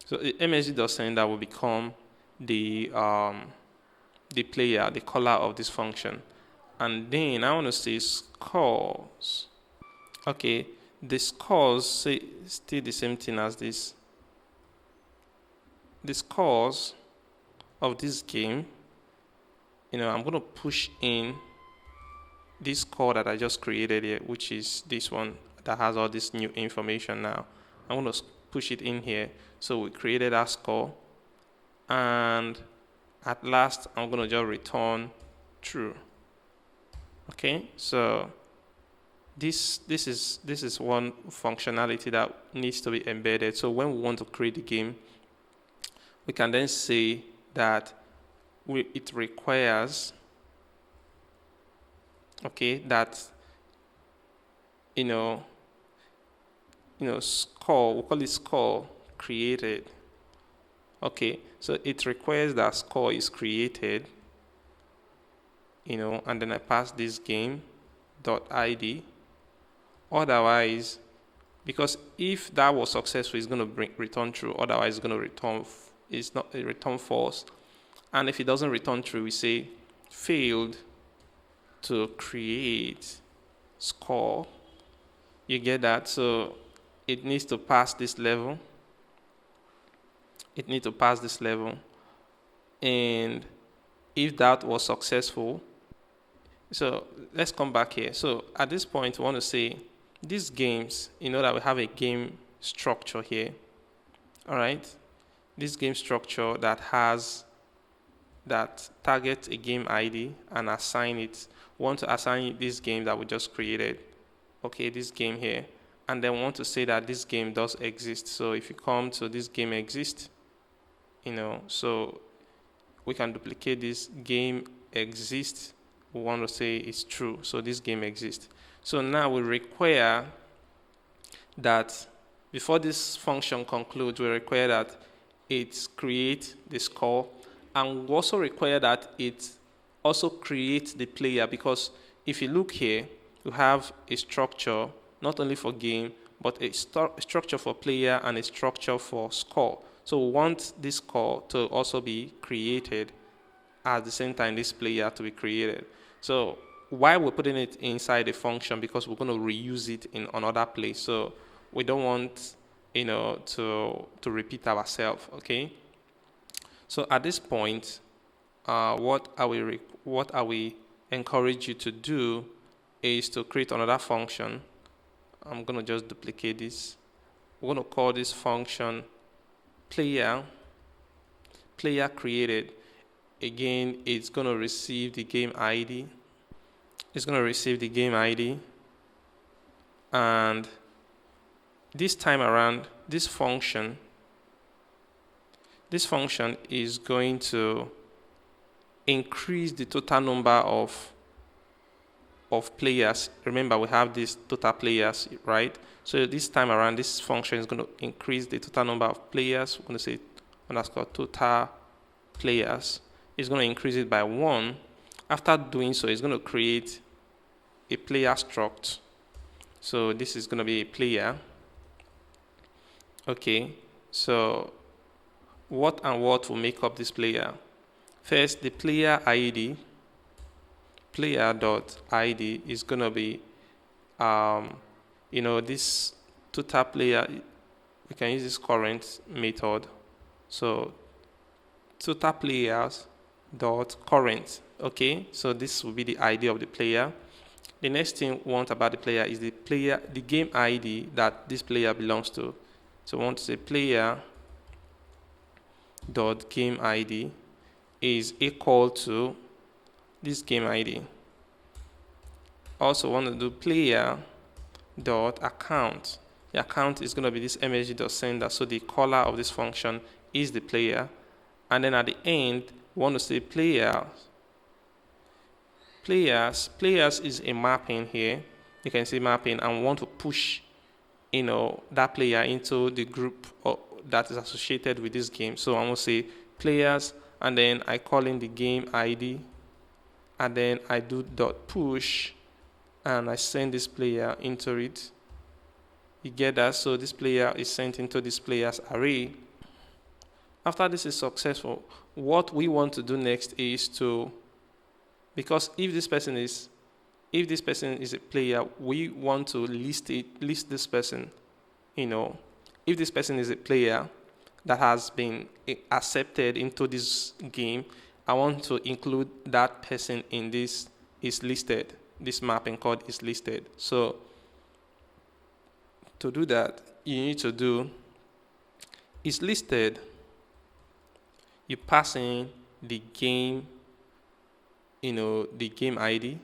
So the msg dot sender will become the player, the color of this function. And then I want to say scores. Okay, the scores say still the same thing as this. The scores of this game, I'm going to push in this score that I just created here, which is this one that has all this new information now. I'm going to push it in here. So we created our score, and at last I'm going to just return true. Okay, so this is one functionality that needs to be embedded. So when we want to create a game, we can then say that it requires, okay, that score, we call it score created. Okay, so it requires that score is created, and then I pass this game.id. Otherwise, because if that was successful, it's going to return true. Otherwise, it's going to return false. And if it doesn't return true, we say failed to create score. You get that? So it needs to pass this level. And if that was successful, so let's come back here. So at this point, we want to say these games, that we have a game structure here. All right. This game structure that targets a game ID and assign it. We want to assign this game that we just created. Okay, this game here. And then we want to say that this game does exist. So if you come to this game exists, so we can duplicate this game exists. We want to say it's true. So this game exists. So now we require that before this function concludes, we require that it create the score, and we also require that it also creates the player, because if you look here, you have a structure not only for game, but a structure for player and a structure for score. So we want this score to also be created at the same time this player to be created. So why we're putting it inside a function? Because we're going to reuse it in another place. So we don't want to repeat ourselves. Okay. So at this point, what I will encourage you to do is to create another function. I'm going to just duplicate this. We're going to call this function player created. Again, it's going to receive the game ID. And this time around, this function is going to increase the total number of players. Remember, we have these total players, right? So this time around, this function is going to increase the total number of players. We're going to say underscore total players. It's going to increase it by 1. After doing so, it's going to create a player struct. So this is going to be a player. Okay, so what will make up this player? First, the player ID, player.id is going to be, this total player. We can use this current method. So total players dot current. Okay, so this will be the ID of the player. The next thing we want about the player is the game ID that this player belongs to. So we want to say player dot game ID is equal to this game ID. Also want to do player dot account. The account is going to be this msg.sender. So the caller of this function is the player. And then at the end, we want to say players is a mapping here. You can see mapping, and we want to push that player into the group that is associated with this game. So I'm going to say players, and then I call in the game ID, and then I do dot push, and I send this player into it. You get that? So this player is sent into this player's array. After this is successful, what we want to do next is because if this person is a player, we want to list this person. If this person is a player that has been accepted into this game, I want to include that person in this is listed. This mapping code is listed. So to do that, you need to do is listed. You pass in the game, the game ID.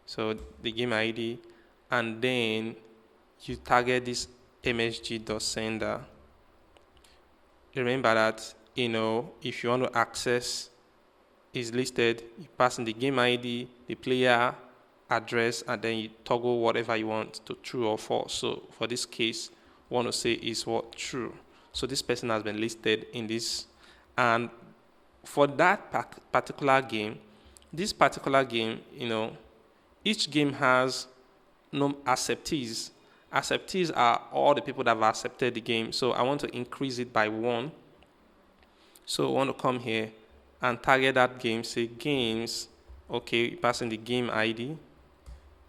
So the game ID, and then you target this msg.sender. Remember that, if you want to access is listed, you pass in the game ID, the player address, and then you toggle whatever you want to true or false. So for this case, we want to say is what true. So this person has been listed in this And for that particular game, this particular game, each game has no acceptees. Acceptees are all the people that have accepted the game. So I want to increase it by 1. So I want to come here and target that game, say games, okay, passing the game ID,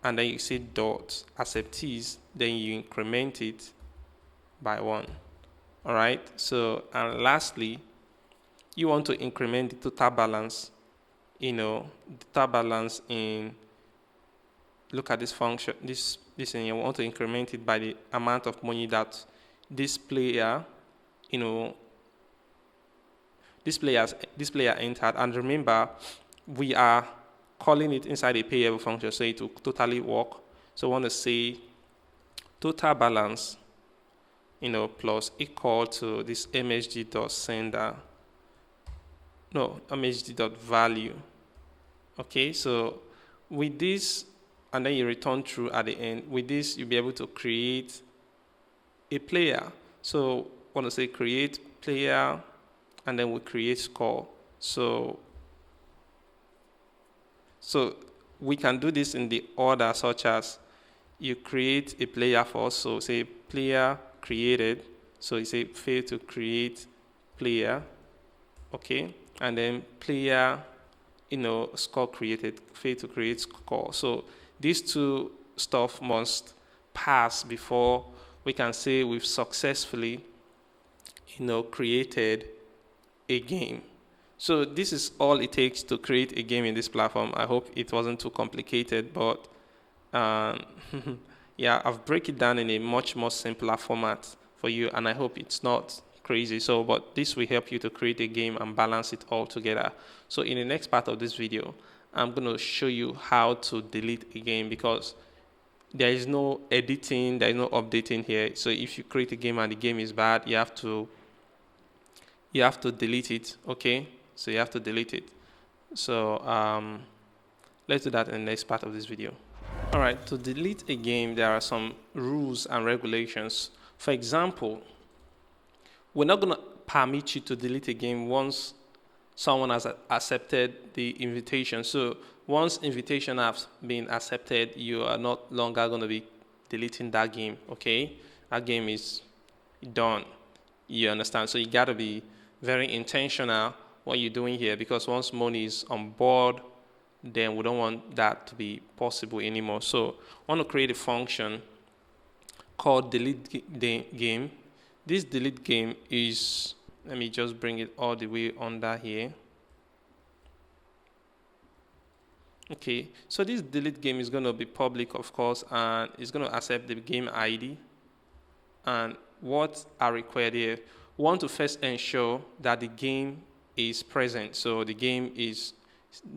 and then you say dot acceptees, then you increment it by 1. All right. So, and lastly, you want to increment the total balance, the total balance in, look at this function, this thing, you want to increment it by the amount of money that this player, this player entered. And remember, we are calling it inside a payable function, so it will totally work. So I want to say total balance, plus equal to this msg.sender, no, msg.value. Okay, so with this, and then you return true at the end. With this, you'll be able to create a player. So I want to say create player, and then we create score. So we can do this in the order such as you create a player first. So say player created. So you say fail to create player. Okay. And then player, score created, fail to create score. So these two stuff must pass before we can say we've successfully, created a game. So this is all it takes to create a game in this platform. I hope it wasn't too complicated, but yeah, I've break it down in a much more simpler format for you, and I hope it's not crazy. So, but this will help you to create a game and balance it all together. So in the next part of this video, I'm going to show you how to delete a game, because there is no editing, there is no updating here. So if you create a game and the game is bad, you have to delete it. Okay, so you have to delete it. So let's do that in the next part of this video. All right, to delete a game, there are some rules and regulations. For example, we're not going to permit you to delete a game once someone has accepted the invitation. So once invitation has been accepted, you are not longer going to be deleting that game, okay? That game is done. You understand? So you got to be very intentional what you're doing here, because once money is on board, then we don't want that to be possible anymore. So I want to create a function called delete game. This delete game is, let me just bring it all the way under here. Okay, so this delete game is going to be public, of course, and it's going to accept the game ID. And what are required here? We want to first ensure that the game is present. So the game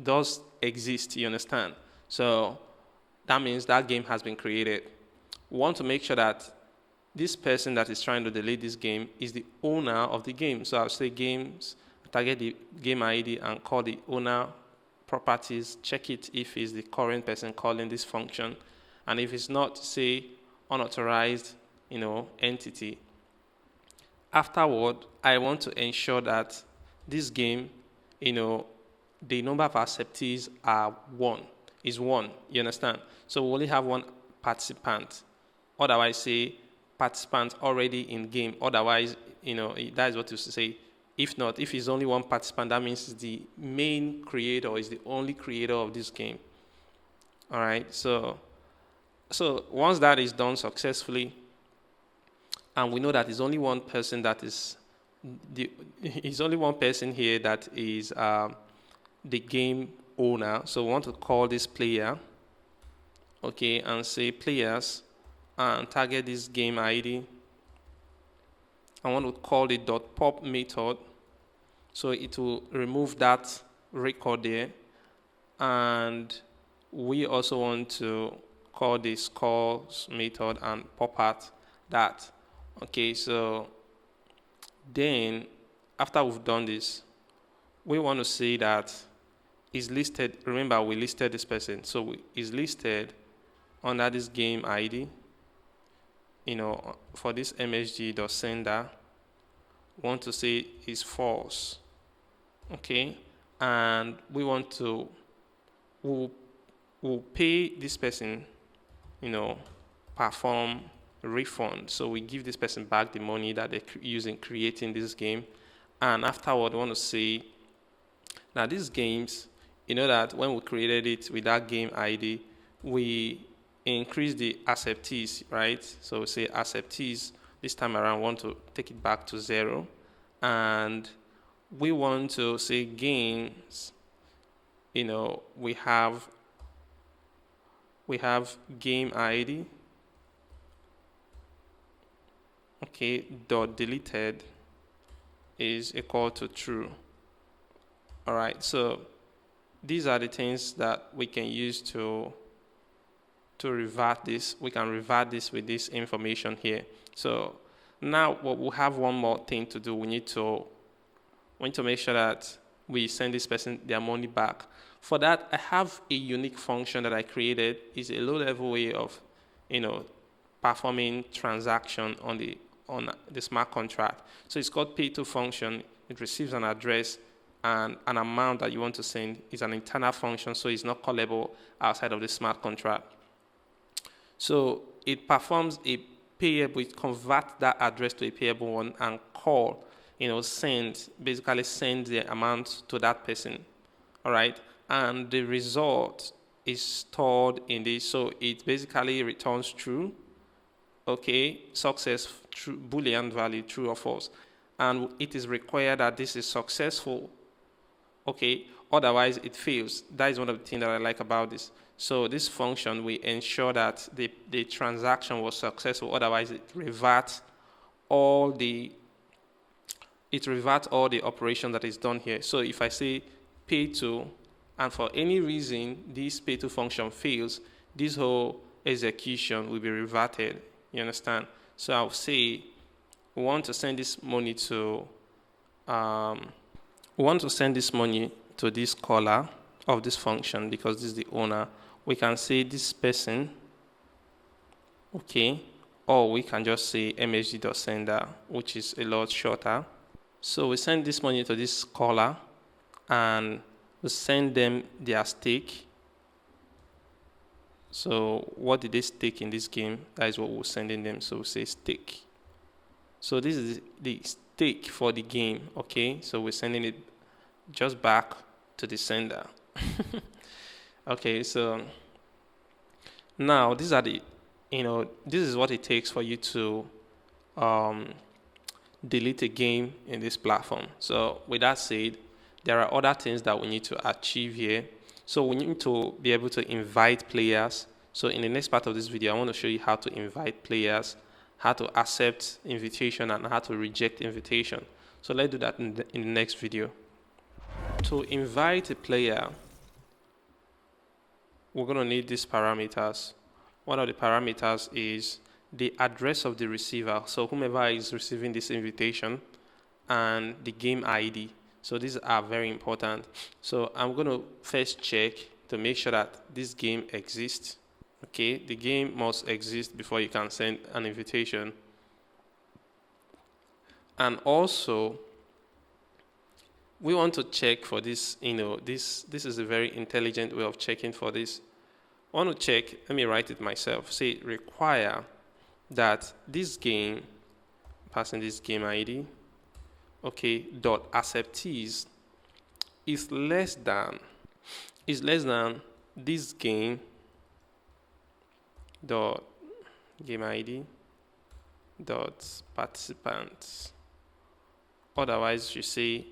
does exist, you understand? So that means that game has been created. We want to make sure that this person that is trying to delete this game is the owner of the game. So I'll say games, target the game ID and call the owner properties, check it if it's the current person calling this function. And if it's not, say unauthorized, entity. Afterward, I want to ensure that this game, the number of acceptees is 1. You understand? So we only have 1 participant. Otherwise, say participant already in game. Otherwise, that is what you say. If not, if it's only 1 participant, that means it's the main creator, is the only creator of this game. All right. So once that is done successfully, and we know that there's only one person that is there's only one person here that is the game owner. So we want to call this player, okay, and say players, and target this game ID. I want to call the .pop method, so it will remove that record there. And we also want to call the scores method and pop out that. Okay, so then after we've done this, we want to say that is listed. Remember, we listed this person, so is listed under this game ID. For this msg.sender, want to say is false. okay, and we want to, we'll pay this person, perform refund. So we give this person back the money that they use in creating this game. And afterward, we want to say, now these games, that when we created it with that game ID, we increase the acceptees, right? So we say acceptees, this time around, want to take it back to 0. And we want to say games, we have game ID, okay, dot deleted is equal to true. All right, so these are the things that we can use to revert this. We can revert this with this information here. So now we'll have one more thing to do. We need to make sure that we send this person their money back. For that, I have a unique function that I created. It's a low-level way of, performing transaction on the smart contract. So it's called pay to function. It receives an address and an amount that you want to send. Is an internal function, so it's not callable outside of the smart contract. So it performs a payable, it converts that address to a payable one and call, basically send the amount to that person. All right. And the result is stored in this. So it basically returns true. Okay. Success, true, Boolean value, true or false. And it is required that this is successful. Okay. Otherwise it fails. That is one of the things that I like about this. So this function, we ensure that the transaction was successful. Otherwise it reverts all the operation that is done here. So if I say pay to, and for any reason this pay to function fails, this whole execution will be reverted. You understand? So I'll say we want to send this money to this caller of this function because this is the owner. We can say this person, okay, or we can just say msg.sender, which is a lot shorter. So we send this money to this caller and we send them their stake. So what did they stake in this game? That is what we're sending them. So we say stake. So this is the stake for the game, okay? So we're sending it just back to the sender. Okay, so now these are the, this is what it takes for you to delete a game in this platform. So with that said, there are other things that we need to achieve here. So we need to be able to invite players. So in the next part of this video, I want to show you how to invite players, how to accept invitation, and how to reject invitation. So let's do that in the next video. To invite a player, we're going to need these parameters. One of the parameters is the address of the receiver, so whomever is receiving this invitation, and the game ID. So these are very important. So I'm going to first check to make sure that this game exists. Okay, the game must exist before you can send an invitation. And also, we want to check for this, this is a very intelligent way of checking for this. I want to check, let me write it myself, say require that this game, passing this game ID, okay, dot acceptees is less than this game dot game ID dot participants. Otherwise you say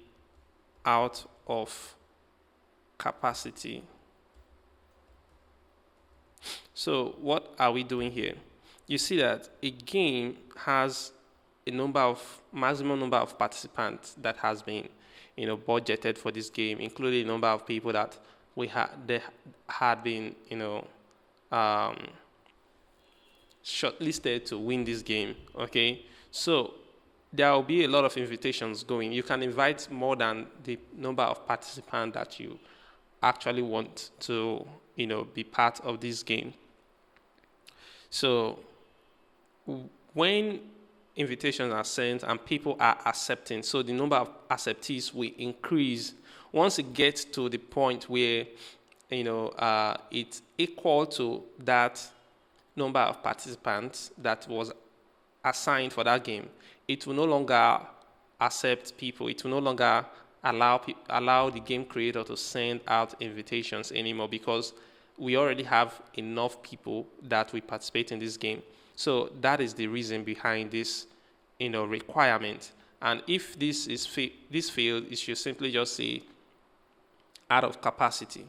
out of capacity. So what are we doing here? You see that a game has a maximum number of participants that has been, budgeted for this game, including the number of people that had been, shortlisted to win this game. Okay, so there will be a lot of invitations going. You can invite more than the number of participants that you actually want to, be part of this game. So when invitations are sent and people are accepting. So the number of acceptees will increase. Once it gets to the point where, it's equal to that number of participants that was assigned for that game, it will no longer accept people. It will no longer allow the game creator to send out invitations anymore, because we already have enough people that will participate in this game. So that is the reason behind this, requirement. And if this failed, it should simply just say out of capacity.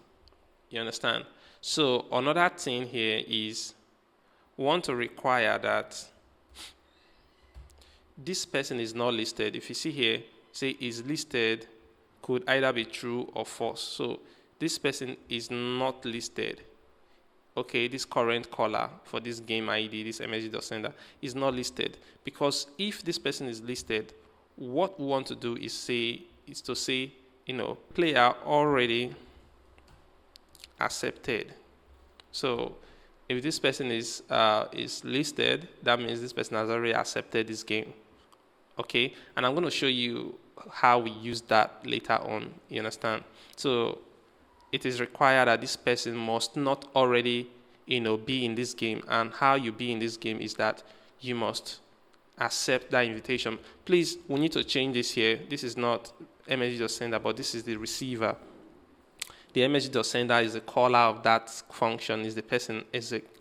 You understand? So another thing here is we want to require that this person is not listed. If you see here, say is listed, could either be true or false. So this person is not listed. Okay, this current caller for this game ID, this msg.sender, is not listed, because if this person is listed, what we want to do is to say, player already accepted. So if this person is listed, that means this person has already accepted this game. Okay, and I'm going to show you how we use that later on. You understand? So it is required that this person must not already, be in this game. And how you be in this game is that you must accept that invitation. Please, we need to change this here. This is not msg.sender, but this is the receiver. The msg.sender is the caller of that function, is the person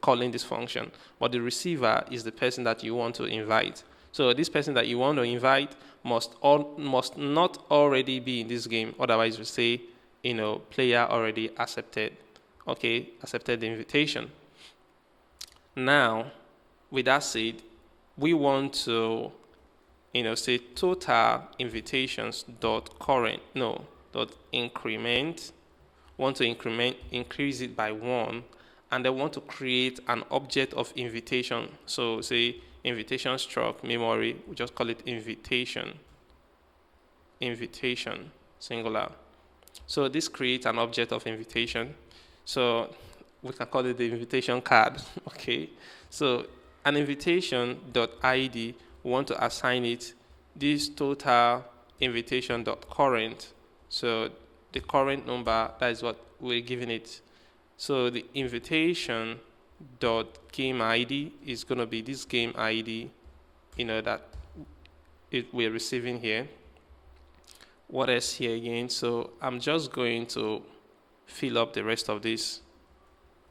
calling this function. But the receiver is the person that you want to invite. So this person that you want to invite must not already be in this game. Otherwise, we say, player already accepted. Okay, accepted the invitation. Now, with that said, we want to, say total invitations dot increment. Want to increase it by 1, and then want to create an object of invitation. So say invitation struct memory, we just call it invitation singular. So this creates an object of invitation. So we can call it the invitation card. Okay. So an invitation.id, we want to assign it this total invitation.current. So the current number, that is what we're giving it. So the invitation dot game ID is going to be this game ID, that we're receiving here. What else here again? So I'm just going to fill up the rest of this.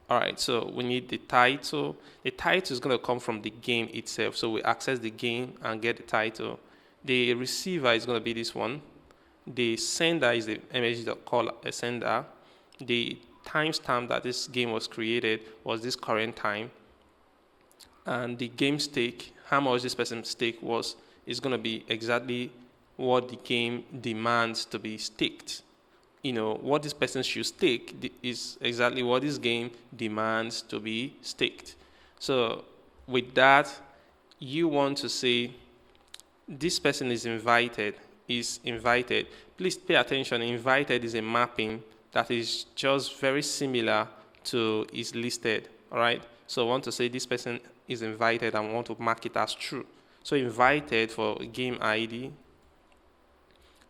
All right, so we need the title. The title is going to come from the game itself. So we access the game and get the title. The receiver is going to be this one. The sender is the msg.sender. The timestamp that this game was created was this current time. And the game stake, how much this person's stake was, is going to be exactly what the game demands to be staked. What this person should stake is exactly what this game demands to be staked. So with that, you want to say this person is invited. Please pay attention. Invited is a mapping that is just very similar to is listed. All right. So I want to say this person is invited and want to mark it as true. So invited for game ID,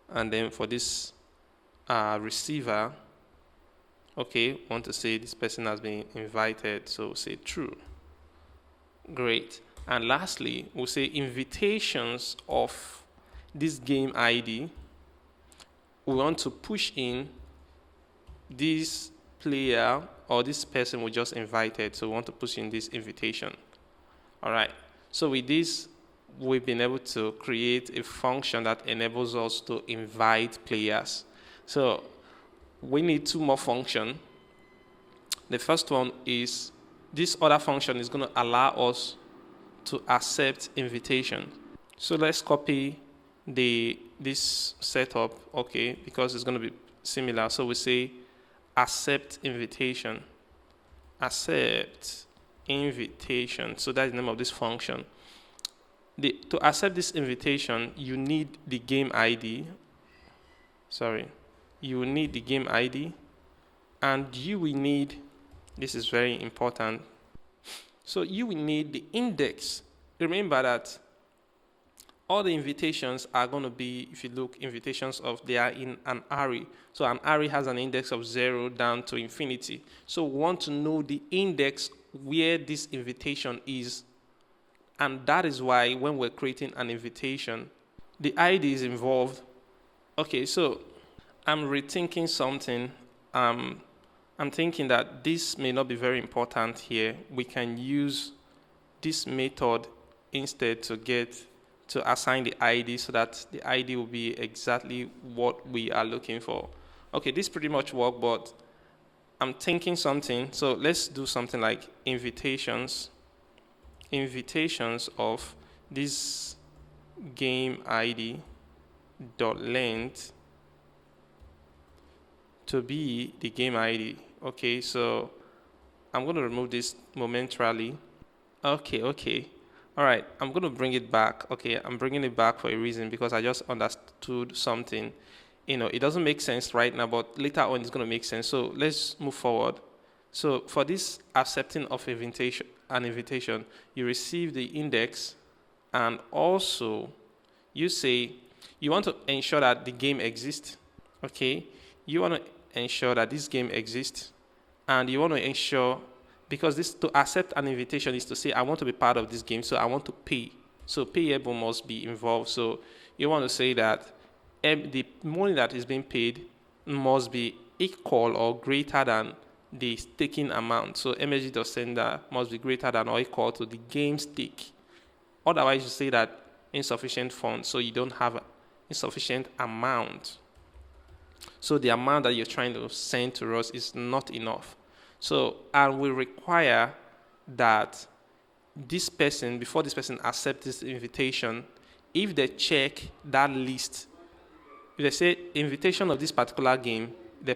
and then for this receiver, okay, want to say this person has been invited, so say true. Great. And lastly, we'll say invitations of this game ID. We want to push in this player or this person we just invited, so we want to push in this invitation. All right. So with this, we've been able to create a function that enables us to invite players. So we need 2 more functions. The first one is this other function is going to allow us to accept invitation. So let's copy this setup, okay, because it's going to be similar. So we say accept invitation. Accept invitation. So that's the name of this function. To accept this invitation, you need the game ID. You will need the game ID, and you will need, this is very important, so you will need the index. Remember that all the invitations are going to be, if you look, invitations of, they are in an array. So an array has an index of 0 down to infinity. So we want to know the index where this invitation is. And that is why when we're creating an invitation, the ID is involved. Okay, so I'm rethinking something. I'm thinking that this may not be very important here. We can use this method instead to assign the ID so that the ID will be exactly what we are looking for. Okay, this pretty much worked, but I'm thinking something. So let's do something like invitations of this game ID dot length to be the game ID. Okay, so I'm going to remove this momentarily. Okay. All right, I'm going to bring it back. Okay, I'm bringing it back for a reason, because I just understood something. It doesn't make sense right now, but later on it's going to make sense. So let's move forward. So for this accepting of an invitation, you receive the index, and also you say you want to ensure that the game exists. Okay, you want to ensure that this game exists, and you want to ensure, because this, to accept an invitation is to say I want to be part of this game, so I want to pay. So payable must be involved. So you want to say that the money that is being paid must be equal or greater than the staking amount. So msg.sender must be greater than or equal to the game stake. Otherwise, you say that insufficient funds, so you don't have insufficient amount. So the amount that you're trying to send to us is not enough. So, and we require that this person, before this person accepts this invitation, if they check that list, if they say invitation of this particular game, they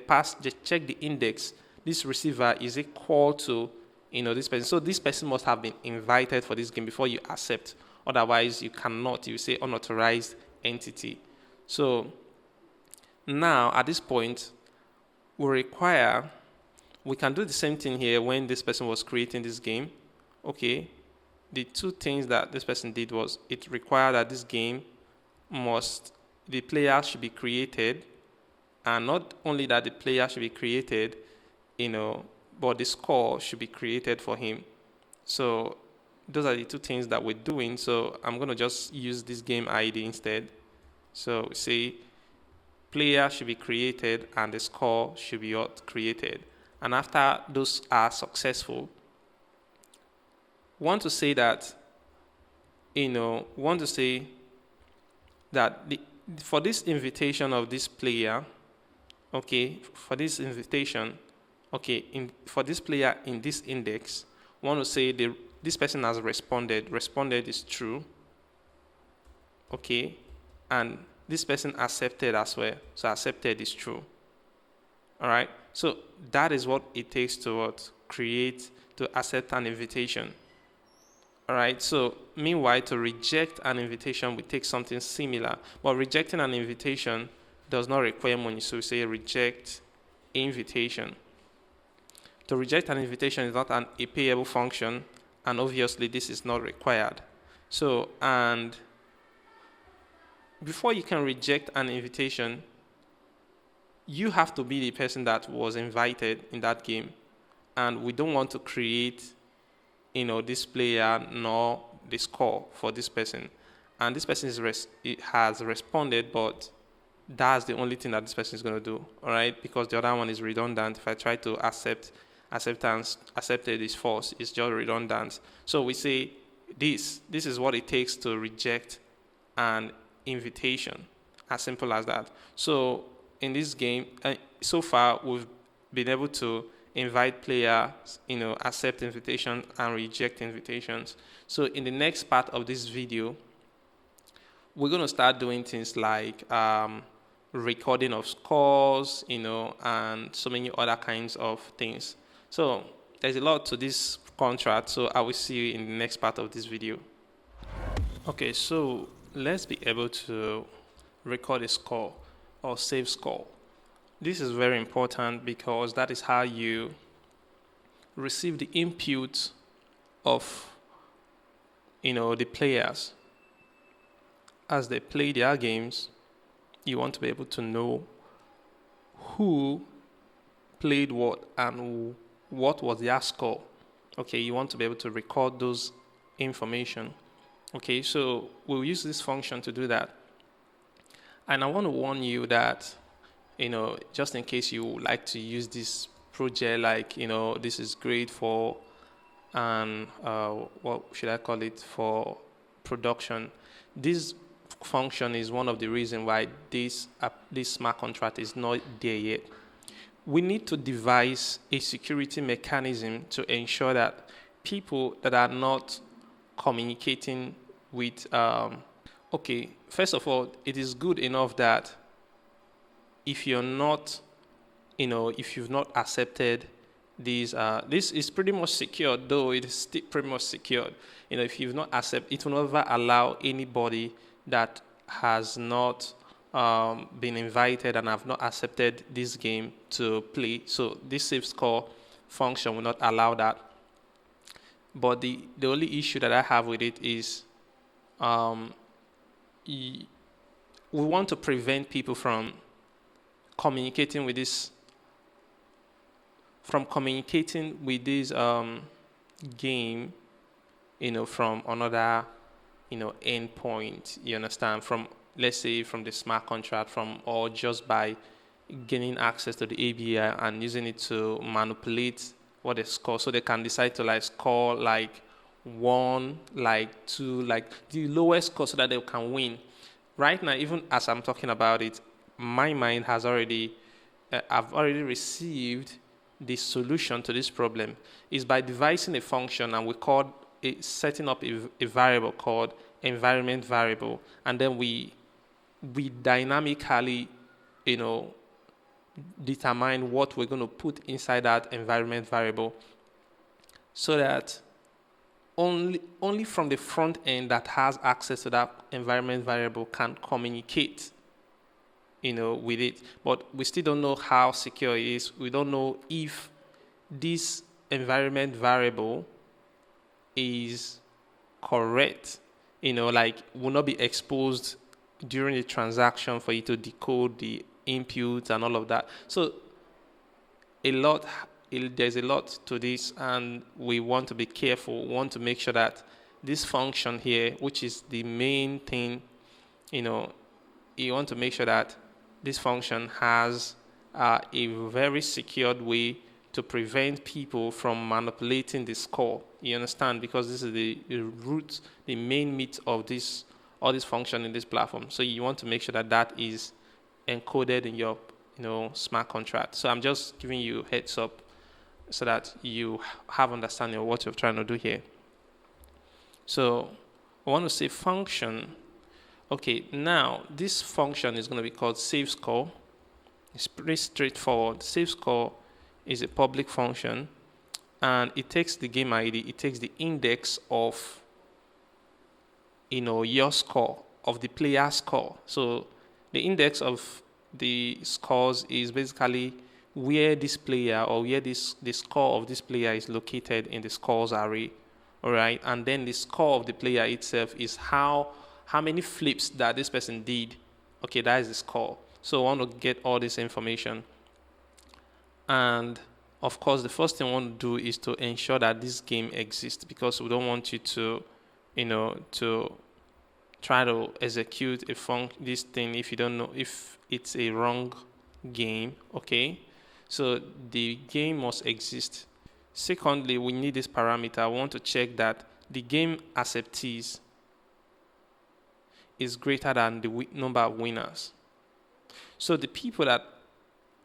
check the index, this receiver is equal to this person. So this person must have been invited for this game before you accept. Otherwise, you cannot. You say unauthorized entity. So now at this point, we can do the same thing here when this person was creating this game. Okay, the two things that this person did was it required that this game the player should be created, and not only that the player should be created, but the score should be created for him. So those are the two things that we're doing. So I'm going to just use this game ID instead. So say player should be created and the score should be created. And after those are successful, want to say that for this invitation of this player, okay, for this invitation, okay, for this player in this index, want to say this person has responded is true, okay, and this person accepted as well, so accepted is true. All right, so that is what it takes to accept an invitation. All right, so meanwhile, to reject an invitation, we take something similar, but rejecting an invitation does not require money, so we say reject invitation. To reject an invitation is not a payable function, and obviously this is not required. So, and before you can reject an invitation, you have to be the person that was invited in that game, and we don't want to create this player nor the score for this person, and this person has responded, but that's the only thing that this person is going to do. All right, because the other one is redundant. If I try to accepted is false, it's just redundant. So we say this is what it takes to reject an invitation, as simple as that. So in this game, so far we've been able to invite players, accept invitations and reject invitations. So in the next part of this video, we're going to start doing things like recording of scores, and so many other kinds of things. So there's a lot to this contract, so I will see you in the next part of this video. Okay, so let's be able to record a score or save score. This is very important because that is how you receive the input of the players. as they play their games, you want to be able to know who played what and what was their score. Okay, you want to be able to record those information. Okay, so we'll use this function to do that. And I want to warn you that, just in case you would like to use this project, like, this is great for, and what should I call it, for production. This function is one of the reasons why this smart contract is not there yet. We need to devise a security mechanism to ensure that people that are not communicating with, okay, first of all, it is good enough that if you're not, if you've not accepted these, this is pretty much secured, though it is still pretty much secured. If you've not accepted, it will never allow anybody that has not been invited and have not accepted this game to play. So this save score function will not allow that. But the only issue that I have with it is we want to prevent people from communicating with this game, from another, endpoint. You understand? From, let's say, from the smart contract, or just by gaining access to the API and using it to manipulate what they score, so they can decide to score 1, 2, the lowest score, so that they can win. Right now, even as I'm talking about it, my mind has already, I've already received the solution to this problem. Is by devising a function, and we call it, setting up a variable called environment variable, and then we dynamically, determine what we're going to put inside that environment variable, so that only from the front end that has access to that environment variable can communicate, with it. But we still don't know how secure it is. We don't know if this environment variable is correct, will not be exposed during the transaction for you to decode the inputs and all of that. So there's a lot to this, and we want to be careful. We want to make sure that this function here, which is the main thing, you want to make sure that this function has a very secured way to prevent people from manipulating the score. You understand? Because this is the root, the main meat of all this function in this platform. So you want to make sure that that is encoded in your smart contract. So I'm just giving you a heads up so that you have understanding of what you're trying to do here. So I want to say function. Okay, now this function is going to be called save score. It's pretty straightforward. Save score is a public function, and it takes the game ID, it takes the index of your score, of the player score. So the index of the scores is basically where this player, or where the score of this player is located in the scores array. All right, and then the score of the player itself is how many flips that this person did. Okay, that is the score. So I want to get all this information. And of course, the first thing I want to do is to ensure that this game exists, because we don't want you to, to try to execute this thing if you don't know if it's a wrong game. Okay, so the game must exist. Secondly, we need this parameter. I want to check that the game acceptees is greater than the number of winners. So the people that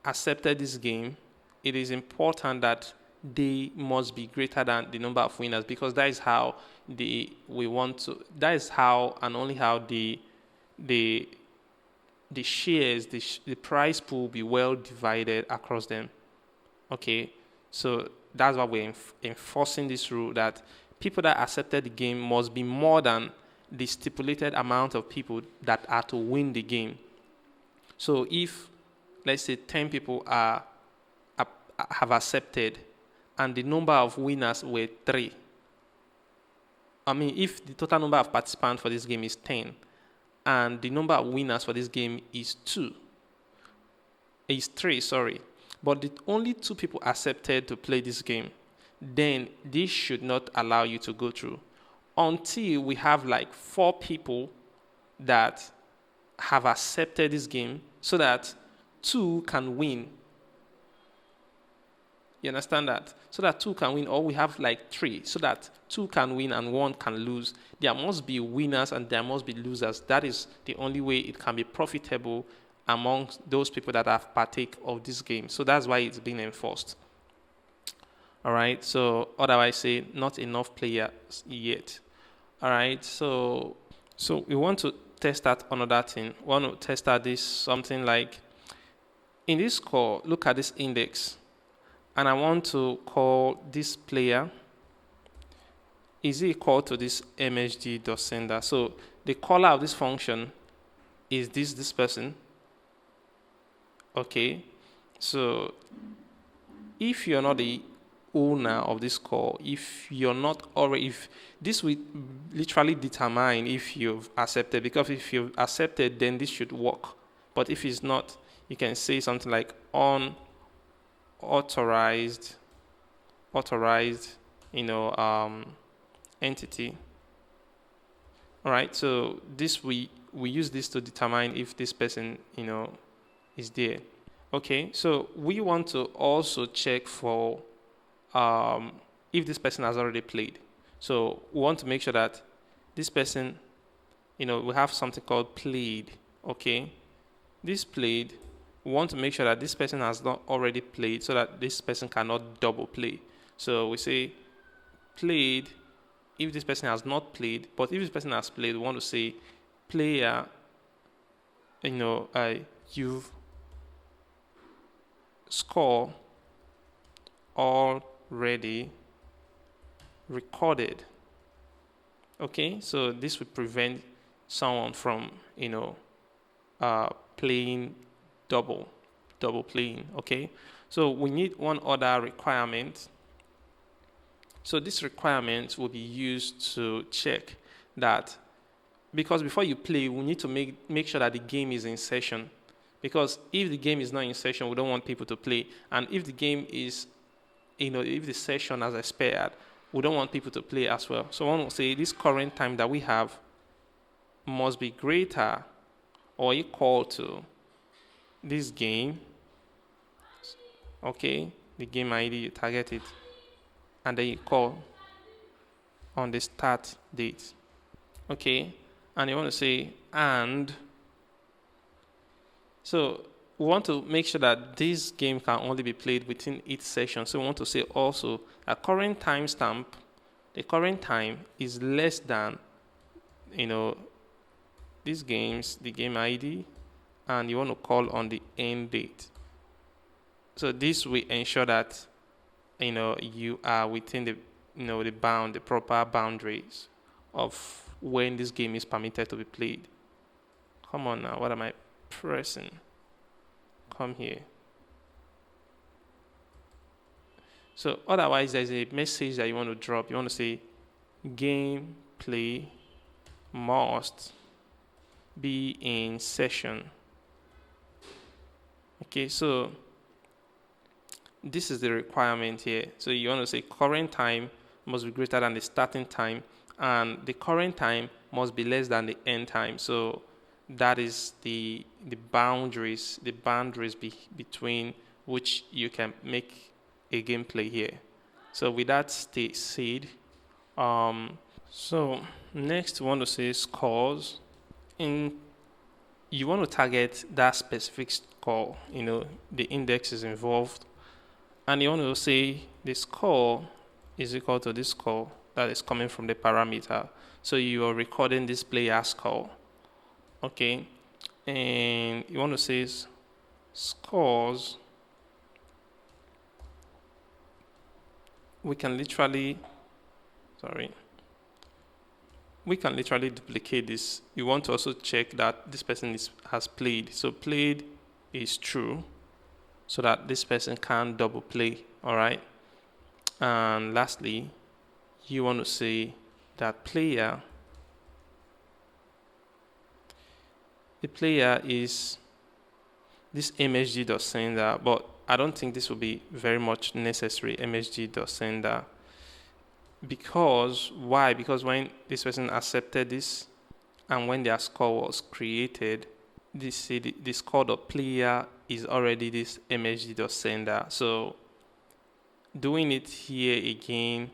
accepted this game, it is important that they must be greater than the number of winners, because that is how that is how and only how the shares, the prize pool will be well divided across them. Okay, so that's why we're enforcing this rule, that people that accepted the game must be more than the stipulated amount of people that are to win the game. So if, let's say, 10 people have accepted and the number of winners were 3, if the total number of participants for this game is 10 and the number of winners for this game is 3, sorry. But the only 2 people accepted to play this game, then this should not allow you to go through until we have like 4 people that have accepted this game so that 2 can win. You understand that? So that 2 can win, or we have like 3, so that 2 can win and 1 can lose. There must be winners and there must be losers. That is the only way it can be profitable amongst those people that have partake of this game. So that's why it's being enforced. All right. So otherwise, say not enough players yet. All right. So we want to test out another thing. We want to test out this something like in this call. Look at this index. And I want to call this player is equal to this msg.sender. So the caller of this function is this person. Okay. So if you're not the owner of this call, if this will literally determine if you've accepted, because if you've accepted, then this should work. But if it's not, you can say something like authorized, entity. All right. So this we use this to determine if this person, is there. Okay. So we want to also check for if this person has already played. So we want to make sure that this person, we have something called played. Okay. This played. We want to make sure that this person has not already played so that this person cannot double play. So we say played if this person has not played, but if this person has played, we want to say player, you've score already recorded. Okay, so this would prevent someone from, playing double playing. Okay, so we need one other requirement. So this requirement will be used to check that, because before you play, we need to make sure that the game is in session. Because if the game is not in session, we don't want people to play. And if the game is, if the session has expired, we don't want people to play as well. So I want to say this current time that we have must be greater or equal to this game. Okay, the game ID, you target it, and then you call on the start date. Okay, and you want to say and. So we want to make sure that this game can only be played within each session. So we want to say also a current timestamp, the current time is less than, these games, the game ID, and you want to call on the end date. So this will ensure that, you are within the, the proper boundaries of when this game is permitted to be played. Come on now, what am I pressing? Come here. So otherwise, there's a message that you want to drop. You want to say gameplay must be in session. Okay, so this is the requirement here. So you want to say current time must be greater than the starting time, and the current time must be less than the end time. So that is the boundaries between which you can make a gameplay here. So with that said, so next we want to say scores. You want to target that specific score, the index is involved, and you want to say the score is equal to this score that is coming from the parameter. So you are recording this player score. Okay, and you want to say scores. We can literally duplicate this. You want to also check that this person has played. So played is true, so that this person can't double play. All right. And lastly, you want to say that player the player is this msg.sender, but I don't think this will be very much necessary, msg.sender. Because, why? Because when this person accepted this and when their score was created, the score.player is already this msg.sender. So doing it here again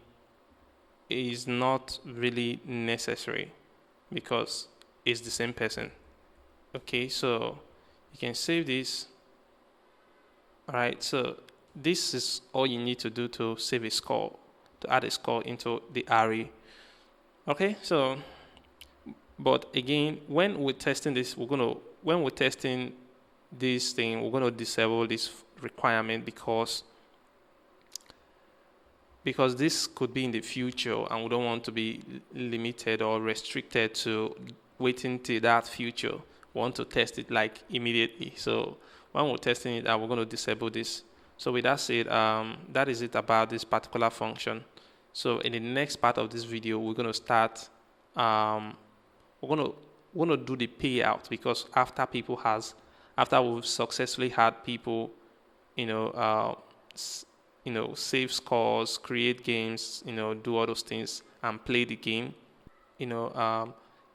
is not really necessary because it's the same person. Okay, so you can save this. All right, so this is all you need to do to save a score, to add a score into the array. Okay, so, but again, when we're testing this, when we're testing this thing, we're gonna disable this requirement because this could be in the future and we don't want to be limited or restricted to waiting till that future. We want to test it like immediately. So when we're testing it, we're going to disable this. So with that said, that is it about this particular function. So in the next part of this video, we're going to start, we're going to do the payout, because after we've successfully had people, save scores, create games, do all those things and play the game,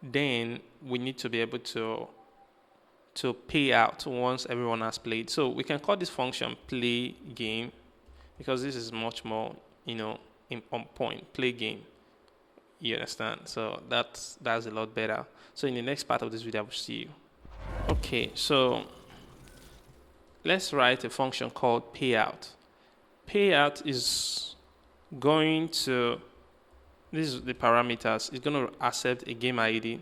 then we need to be able to pay out once everyone has played. So we can call this function play game because this is much more, on point, play game. You understand? So that's a lot better. So in the next part of this video, I will see you. Okay, so let's write a function called payout. Payout is going to, this is the parameters, it's going to accept a game ID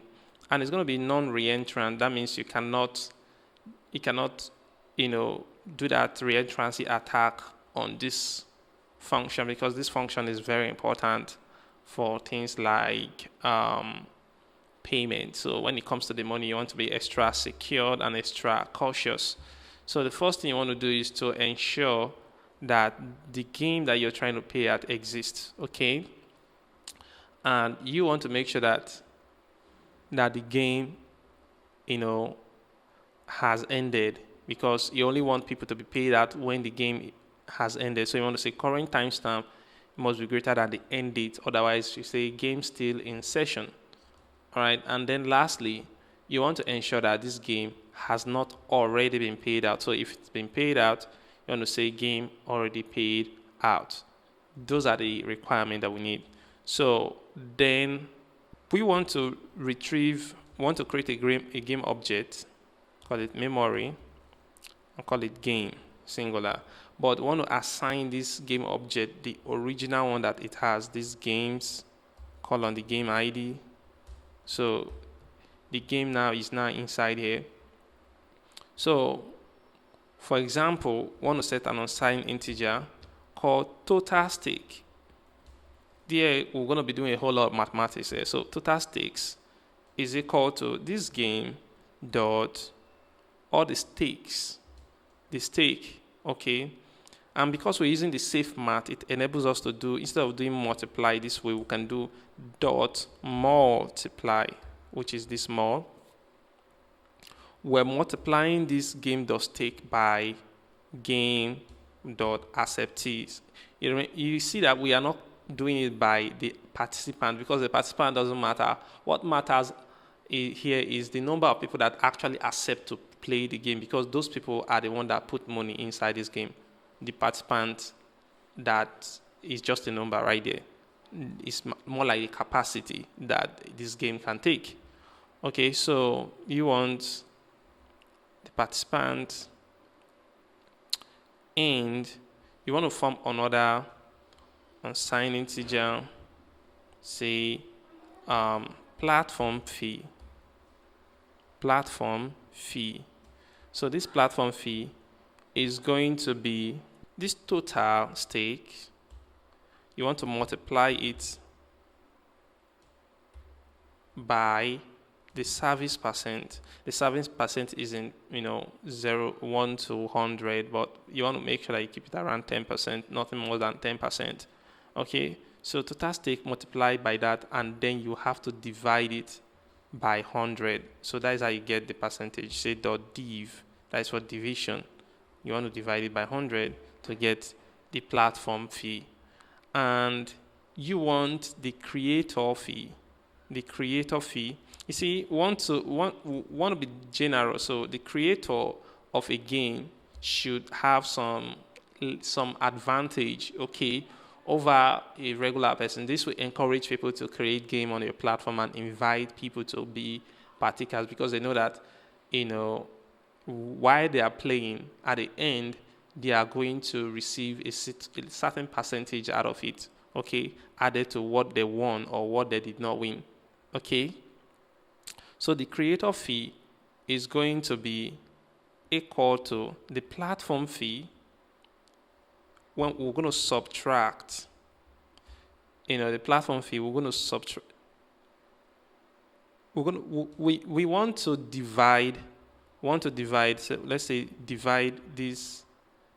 and it's going to be non-reentrant. That means you cannot do that reentrancy attack on this function, because this function is very important for things like payment. So when it comes to the money, you want to be extra secured and extra cautious. So the first thing you want to do is to ensure that the game that you're trying to pay at exists, okay? And you want to make sure that the game, has ended, because you only want people to be paid out when the game has ended. So you want to say current timestamp must be greater than the end date. Otherwise, you say game still in session. All right. And then lastly, you want to ensure that this game has not already been paid out. So if it's been paid out, you want to say game already paid out. Those are the requirements that we need. So then we want to create a game object, call it memory, and call it game, singular. But we want to assign this game object the original one that it has, these games, colon the game ID. So the game now is inside here. So for example, we want to set an unsigned integer called total stake. There we're going to be doing a whole lot of mathematics here. So total stakes is equal to this game dot all the stakes, okay? And because we're using the safe math, it enables us to do, instead of doing multiply this way, we can do dot multiply, which is this mul. We're multiplying this game dot stake by game dot acceptees. You see that we are not doing it by the participant, because the participant doesn't matter. What matters here is the number of people that actually accept to play the game, because those people are the ones that put money inside this game. The participant, that is just a number right there. It's more like a capacity that this game can take. Okay, so you want the participant, and you want to form another unsigned integer, say platform fee. So this platform fee is going to be this total stake. You want to multiply it by the service percent. The service percent is in 0, 1 to 100, but you want to make sure that you keep it around 10%, nothing more than 10%. Okay, so total stake multiplied by that, and then you have to divide it by 100. So that is how you get the percentage. Say .div, that is for division. You want to divide it by 100 to get the platform fee. And you want the creator fee. The creator fee. You see, want to be generous. So the creator of a game should have some advantage, okay, over a regular person. This will encourage people to create game on your platform and invite people to be partakers, because they know that, while they are playing, at the end, they are going to receive a certain percentage out of it, okay, added to what they won or what they did not win, okay. So the creator fee is going to be equal to the platform fee when we're going to subtract, the platform fee, we're going to subtract, we want to divide, so let's say divide this,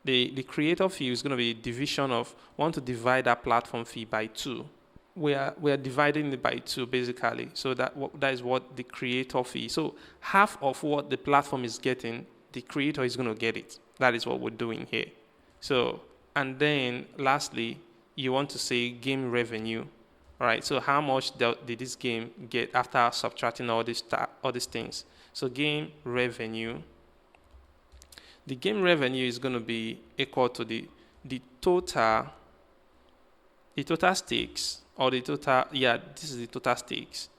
the creator fee is going to be a division of, want to divide that platform fee by 2. We are dividing it by 2 basically. So that is what the creator fee. So half of what the platform is getting, the creator is going to get it. That is what we're doing here. So, and then lastly, you want to say game revenue. All right. So how much did this game get after subtracting all these things? So game revenue. The game revenue is going to be equal to the total stakes, or the total, this is the total stakes,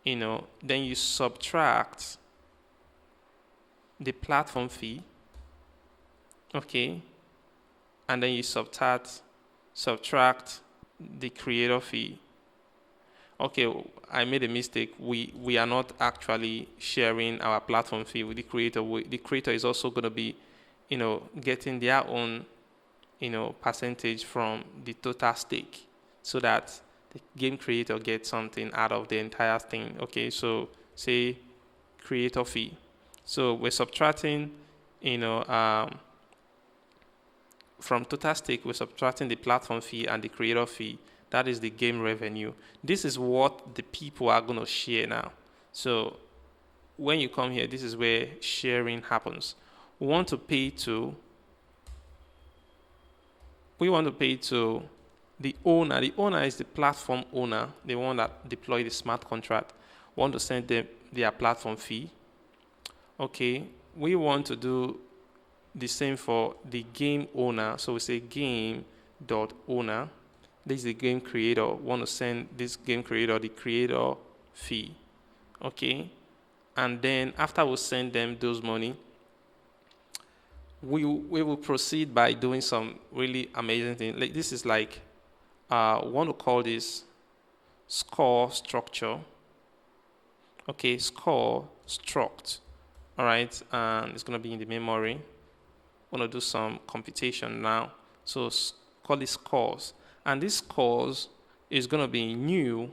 then you subtract the platform fee, okay, and then you subtract the creator fee. Okay, I made a mistake. We are not actually sharing our platform fee with the creator. The creator is also going to be, getting their own, percentage from the total stake, so that the game creator gets something out of the entire thing. Okay, so say creator fee. So we're subtracting, from total stake, we're subtracting the platform fee and the creator fee. That is the game revenue. This is what the people are going to share now. So when you come here, this is where sharing happens. We want to pay to the owner. The owner is the platform owner, the one that deployed the smart contract. We want to send them their platform fee. Okay, we want to do the same for the game owner. So we say game.owner. This is the game creator. We want to send this game creator the creator fee. Okay, and then after we send them those money, we will proceed by doing some really amazing things. Like this is like, we want to call this score structure. Okay, score struct. All right, and it's going to be in the memory. We're going to do some computation now. So call it scores. And this scores is going to be new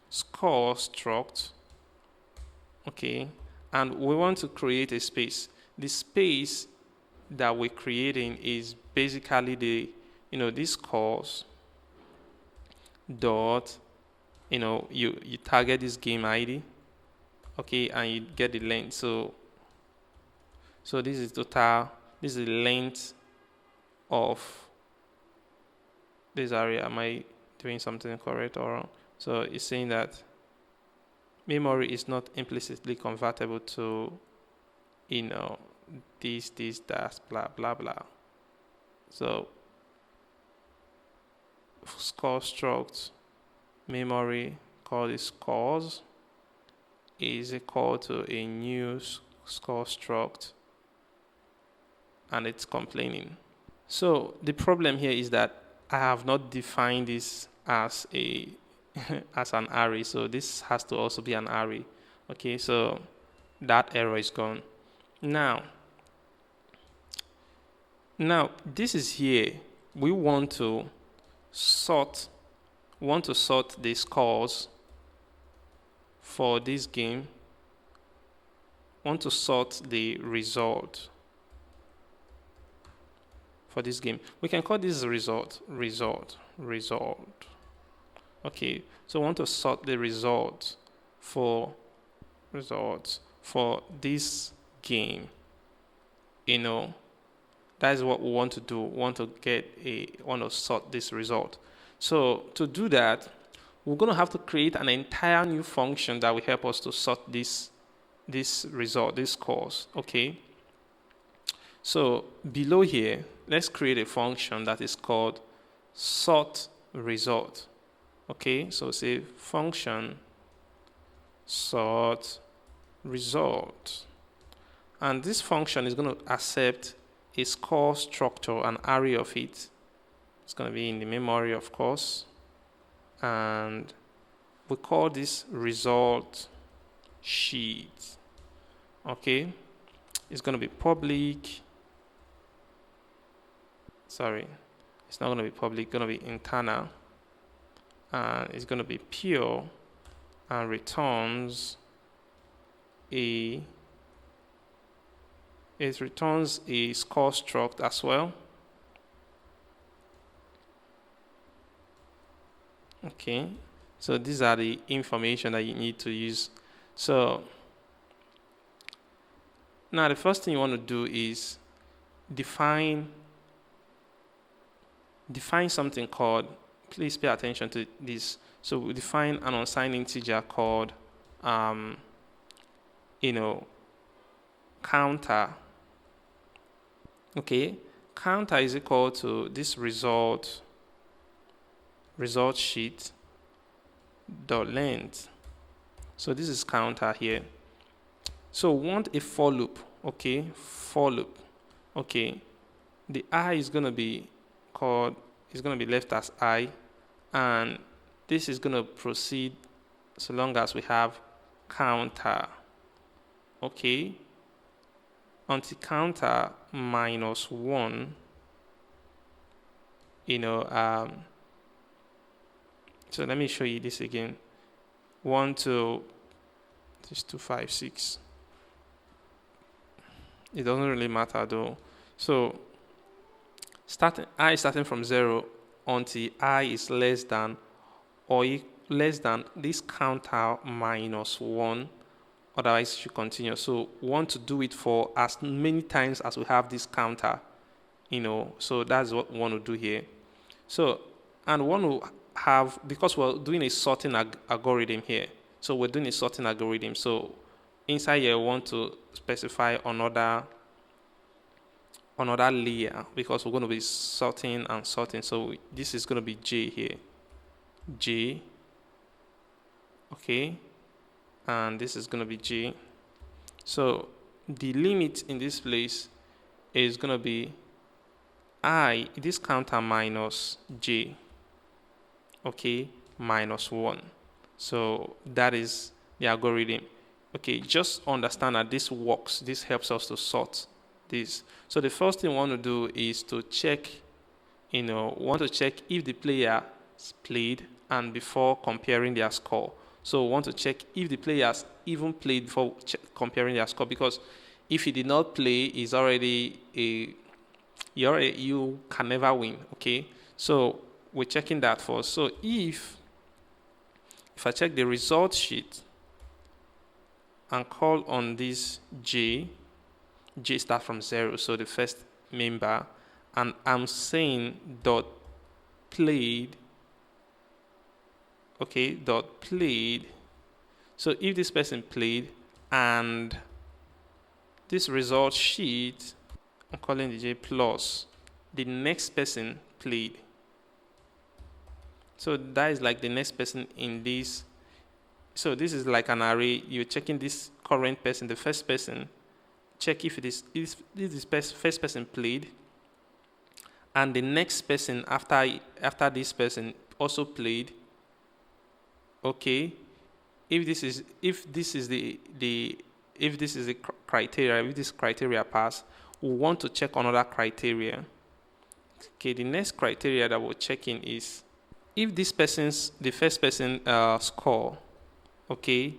score struct. Okay, and we want to create a space. The space that we're creating is basically the, this scores dot, you target this game ID, okay, and you get the length. So this is total, this is the length of this area. Am I doing something correct or wrong? So it's saying that memory is not implicitly convertible to, this, that, blah, blah, blah. So score struct memory, call it scores, is equal to a new score struct, and it's complaining. So the problem here is that I have not defined this as a as an array, so this has to also be an array. Okay, so that error is gone. Now this is here. We want to sort the scores for this game. Want to sort the result for this game. We can call this result. Okay, so I want to sort the result for results for this game. That is what we want to do. We want to sort this result. So to do that, we're going to have to create an entire new function that will help us to sort this result, this scores. Okay. So below here, let's create a function that is called sort result. Okay. So say function sort result, and this function is going to accept a score structure, an array of it. It's going to be in the memory, of course, and we call this result sheet. Okay, it's going to be public. Sorry, it's not going to be public. It's going to be internal, and it's going to be pure, and returns a score struct as well. Okay, so these are the information that you need to use. So now the first thing you want to do is define something called, please pay attention to this. So we define an unsigned integer called counter. Okay, counter is equal to this result sheet dot length. So this is counter here. So we want a for loop. Okay, for loop. Okay, the I is going to be left as I, and this is going to proceed so long as we have counter. Okay, until counter -1. So let me show you this again. 1 2 5 6. It doesn't really matter though. So starting from 0 until I is less than this counter -1. Otherwise, it should continue. So we want to do it for as many times as we have this counter. So that's what we want to do here. So, and we want to have, because we're doing a sorting algorithm here. So we're doing a sorting algorithm. So inside here, we want to specify another layer, because we're going to be sorting and sorting. So this is going to be J here. J. Okay. And this is going to be J. So the limit in this place is going to be I, this counter minus J. Okay, -1. So that is the algorithm. Okay, just understand that this works. This helps us to sort this. So the first thing we want to do is to check, if the player played, and before comparing their score. So we want to check if the players even played before comparing their score, because if he did not play, it's already you can never win. Okay, so we're checking that first. So if I check the result sheet and call on this J start from 0, so the first member, and I'm saying dot played. Okay, dot played. So if this person played, and this result sheet, I'm calling the J plus the next person played. So that is like the next person in this. So this is like an array. You're checking this current person, the first person. Check if this first person played, and the next person after this person also played. Okay, if this is the criteria, if this criteria pass, we want to check another criteria. Okay, the next criteria that we're checking is if the first person score. Okay,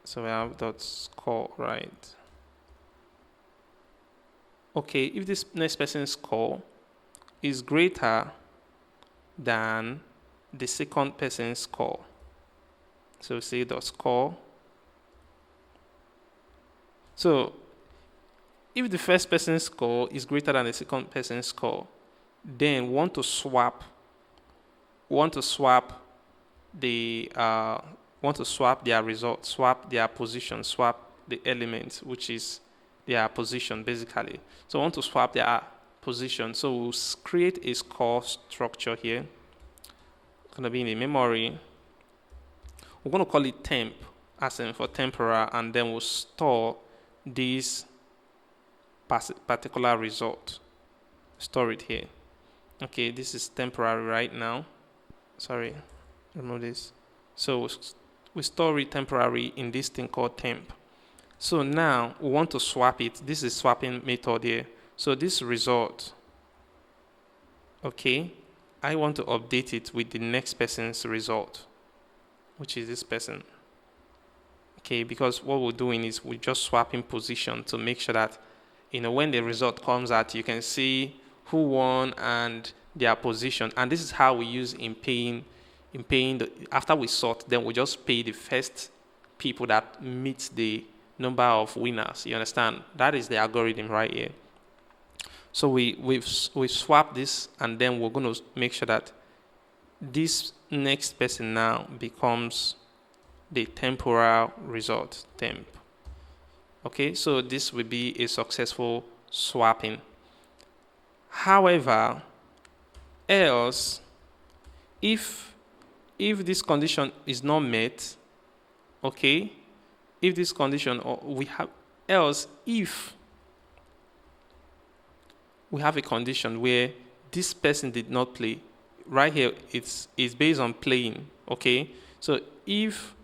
so we have dot score, right? Okay, if this next person's score is greater than the second person's score. So say the score. So if the first person's score is greater than the second person's score, then we want to swap the want to swap their result, swap their position, swap the element, which is their position basically. So I want to swap their position. So we'll create a score structure here. It's going to be in the memory. We're going to call it temp, as in for temporal, and then we'll store this particular result. Store it here. Okay, this is temporary right now. Sorry, remove this. So we store it temporary in this thing called temp. So now we want to swap it. This is swapping method here. So this result, okay, I want to update it with the next person's result, which is this person. Okay, because what we're doing is we're just swapping position to make sure that, when the result comes out, you can see who won and their position. And this is how we use in paying after we sort, then we just pay the first people that meet the number of winners. You understand? That is the algorithm right here. So we've swapped this, and then we're going to make sure that this next person now becomes the temporal result, temp. Okay, so this will be a successful swapping. However, else, if this condition is not met, okay, if this condition, or if we have a condition where this person did not play, right here it's based on playing, okay? So if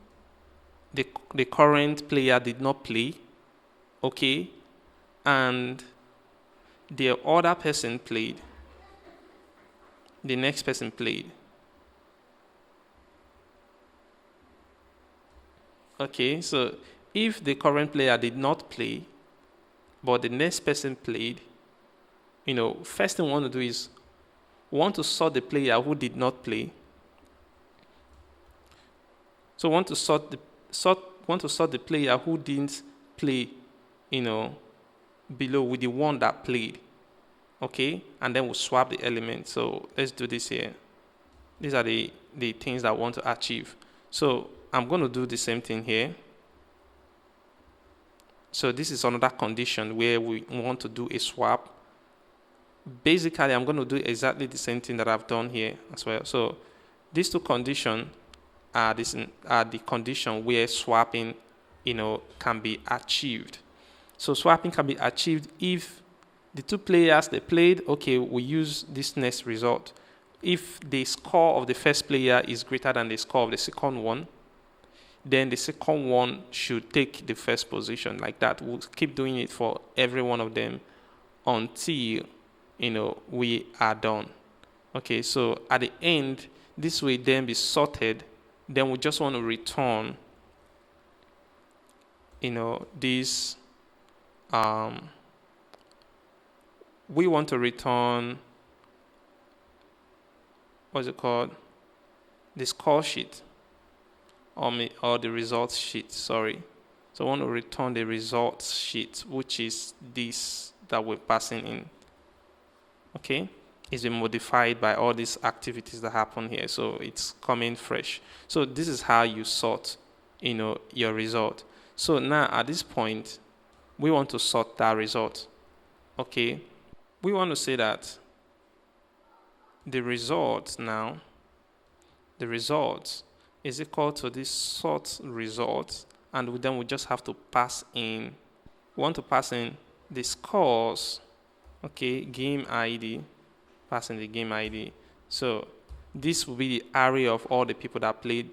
the current player did not play, okay, and the other person played, the next person played, okay, so if the current player did not play, but the next person played, first thing we want to do is we want to sort the player who did not play. So we want to sort the player who didn't play, below with the one that played. Okay, and then we'll swap the element. So let's do this here. These are the things that I want to achieve. So I'm going to do the same thing here. So this is another condition where we want to do a swap. Basically, I'm going to do exactly the same thing that I've done here as well. So these two conditions are the condition where swapping, can be achieved. So swapping can be achieved if the two players, they played, okay, we use this next result. If the score of the first player is greater than the score of the second one, then the second one should take the first position like that. We'll keep doing it for every one of them until, we are done. Okay, so at the end, this will then be sorted. Then we just want to return, this, we want to return, what's it called? The score sheet or the results sheet, sorry. So I want to return the results sheet, which is this that we're passing in. Okay? It's been modified by all these activities that happen here. So it's coming fresh. So this is how you sort, your result. So now at this point, we want to sort that result. Okay? We want to say that the result is equal to this sort result, and then we just have to pass in. We want to pass in the scores, okay, game ID, pass in the game ID. So this will be the array of all the people that played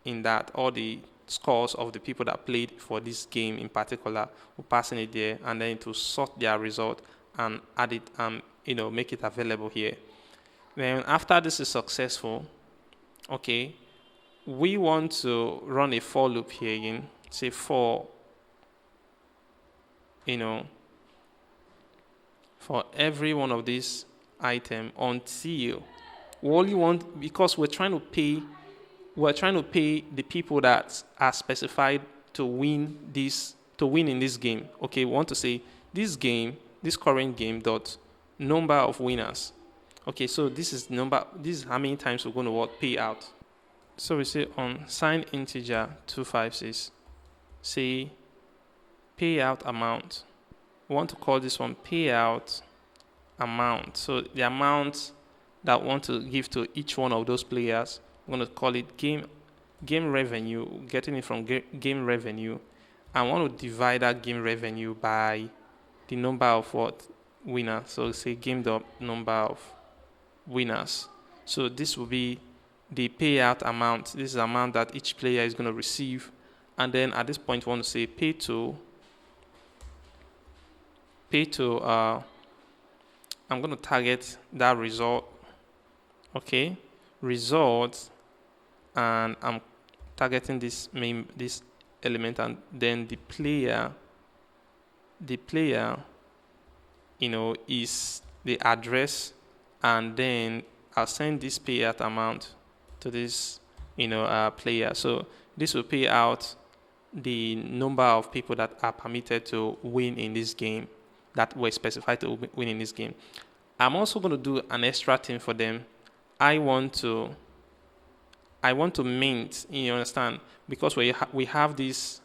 in that, all the scores of the people that played for this game in particular. We're passing it there, and then to sort their result and add it, make it available here. Then after this is successful, okay, we want to run a for loop here again. Say for, for every one of these items until we only want, because we're trying to pay we're trying to pay the people that are specified to win in this game. Okay, we want to say this current game dot number of winners. Okay, so this is how many times we're going to pay out. So we say on sign integer 256, say payout amount. We want to call this one payout amount. So the amount that we want to give to each one of those players, we're going to call it game revenue, getting it from game revenue. I want to divide that game revenue by the number of winners. So say game dot number of winners. So this will be the payout amount. This is the amount that each player is going to receive. And then at this point, we want to say pay to I'm going to target that result. Okay, result, and I'm targeting this element, and then the player, is the address, and then I'll send this payout amount to this, player. So this will pay out the number of people that are permitted to win in this game, that were specified to win in this game. I'm also going to do an extra thing for them. I want to mint, you understand, because we have this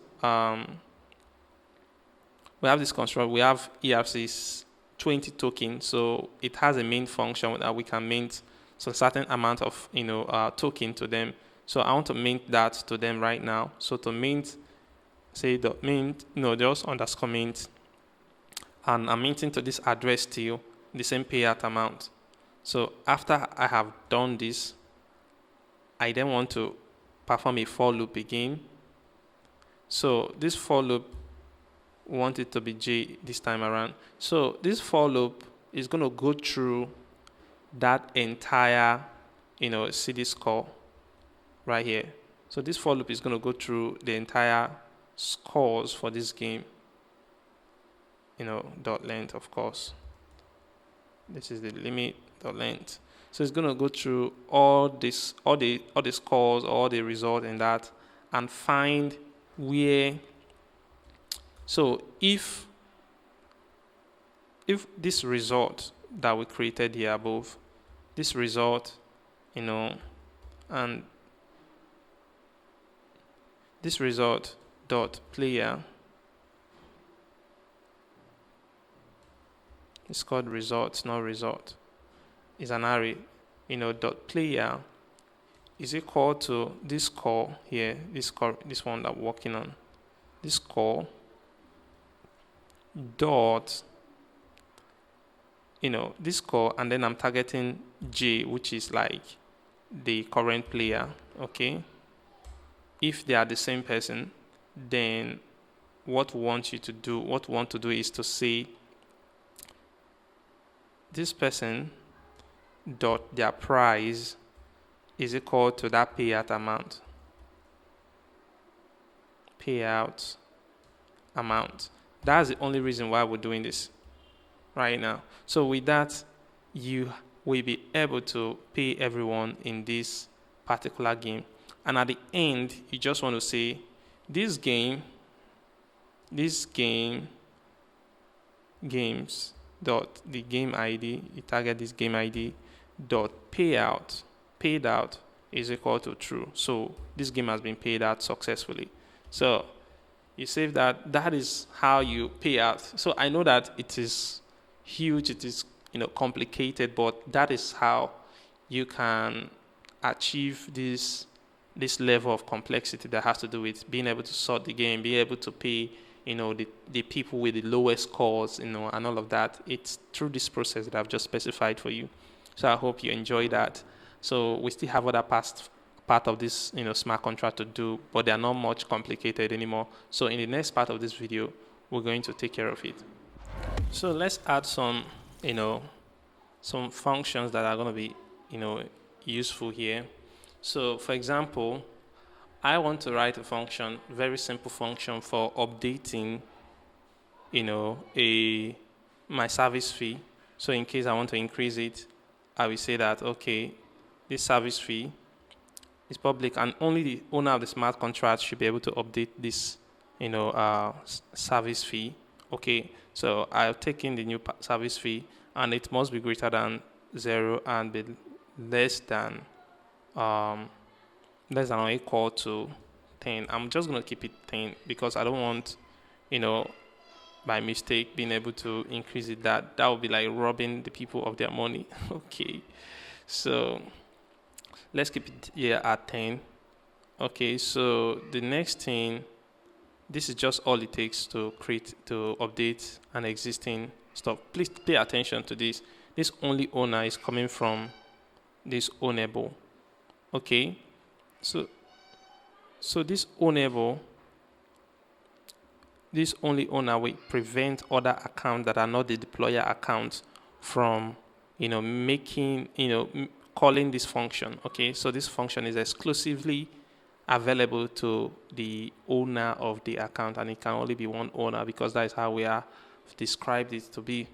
construct. We have ERC's 20 tokens, so it has a mint function that we can mint some certain amount of token to them. So I want to mint that to them right now. So to mint, say dot mint, just underscore mint, and I'm minting to this address still the same payout amount. So after I have done this, I then want to perform a for loop again. So this for loop, we want it to be J this time around. So this for loop is going to go through that entire, CD score right here. So this for loop is going to go through the entire scores for this game. Dot length, of course. This is the limit dot length. So it's going to go through all the scores, all the results in that, and find where. So if this result that we created here above, this result, and this result dot player, it's called results, not result, is an array, dot player is equal to this score here, this one that we're working on, this score dot, this score, and then I'm targeting J, which is like the current player. Okay, if they are the same person, then what we want to do is to say this person dot their price is equal to that payout amount. That's the only reason why we're doing this right now. So with that, you will be able to pay everyone in this particular game. And at the end, you just want to say this game games dot the game ID, you target this game ID dot paid out is equal to true. So this game has been paid out successfully. So you save that. That is how you pay out. So I know that it is huge, it is complicated, but that is how you can achieve this level of complexity that has to do with being able to sort the game, be able to pay the people with the lowest scores, and all of that. It's through this process that I've just specified for you. So I hope you enjoy that. So we still have other part of this smart contract to do, but they are not much complicated anymore. So in the next part of this video, we're going to take care of it. So let's add some some functions that are going to be useful here. So for example, I want to write a function, very simple function for updating my service fee. So in case I want to increase it, I will say that, okay, this service fee It's public, and only the owner of the smart contract should be able to update this, service fee. Okay, so I've taken the new service fee, and it must be greater than 0 and be less than um, or equal to 10. I'm just gonna keep it 10 because I don't want, by mistake being able to increase it. That would be like robbing the people of their money. Okay, so let's keep it here at 10. Okay, so the next thing, this is just all it takes to update an existing stuff. Please pay attention to this. This only owner is coming from this ownable. Okay, so this ownable, this only owner will prevent other accounts that are not the deployer accounts from, calling this function. Okay, so this function is exclusively available to the owner of the account, and it can only be one owner because that is how we have described it to be.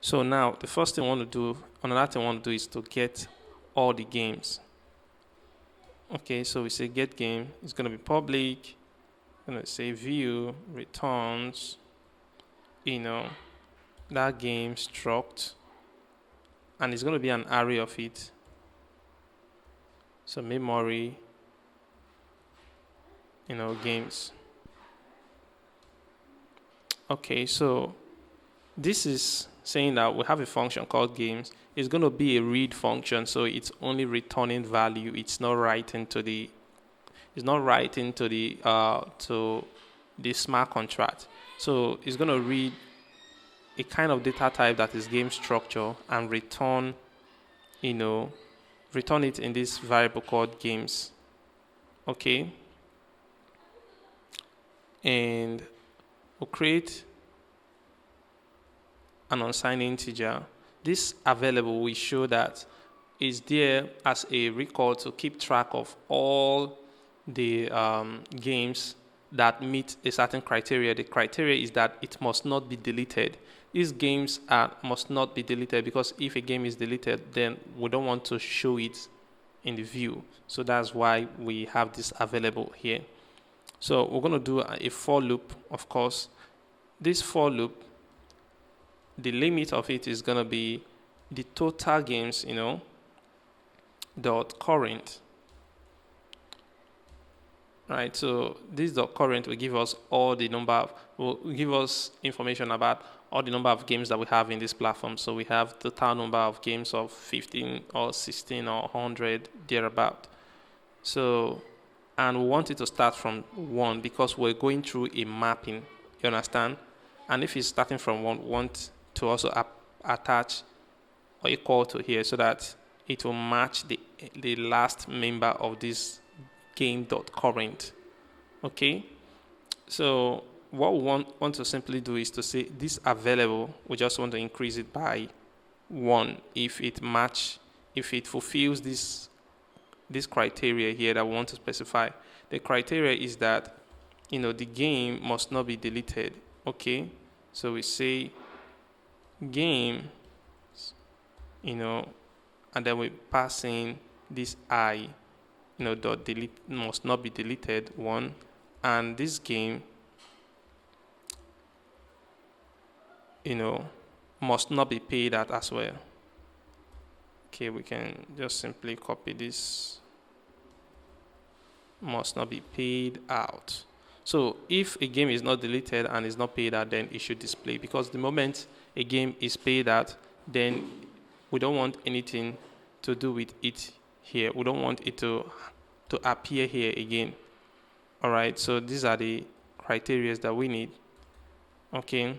So now the first thing I want to do, another thing I want to do is to get all the games. Okay, so we say get game. It's going to be public. I'm going to say view returns, that game struct, and it's going to be an array of it. So memory, games. Okay, so this is saying that we have a function called games. It's going to be a read function, so it's only returning value. It's not writing to the to the smart contract. So it's going to read a kind of data type that is game structure and return it in this variable called games. Okay, and we'll create an unsigned integer. This available will show that is there as a record to keep track of all the games that meet a certain criteria. The criteria is that it must not be deleted. These games must not be deleted because if a game is deleted, then we don't want to show it in the view. So that's why we have this available here. So we're going to do a for loop, of course. This for loop, the limit of it is going to be the total games, dot current. Right, so this dot current will give us will give us information about all the number of games that we have in this platform. So we have the total number of games of 15 or 16 or 100 thereabout. So, and we want it to start from 1 because we're going through a mapping. You understand? And if it's starting from 1, we want to also attach or equal to here so that it will match the last member of this game.current. Okay, so what we want to simply do is to say this available, we just want to increase it by 1 if it fulfills this criteria here that we want to specify. The criteria is that the game must not be deleted. Okay, so we say game, and then we pass in this I, dot delete must not be deleted 1, and this game, must not be paid at as well. Okay, we can just simply copy this. Must not be paid out. So if a game is not deleted and is not paid out, then it should display, because the moment a game is paid out, then we don't want anything to do with it here. We don't want it to appear here again. All right, so these are the criteria that we need. Okay,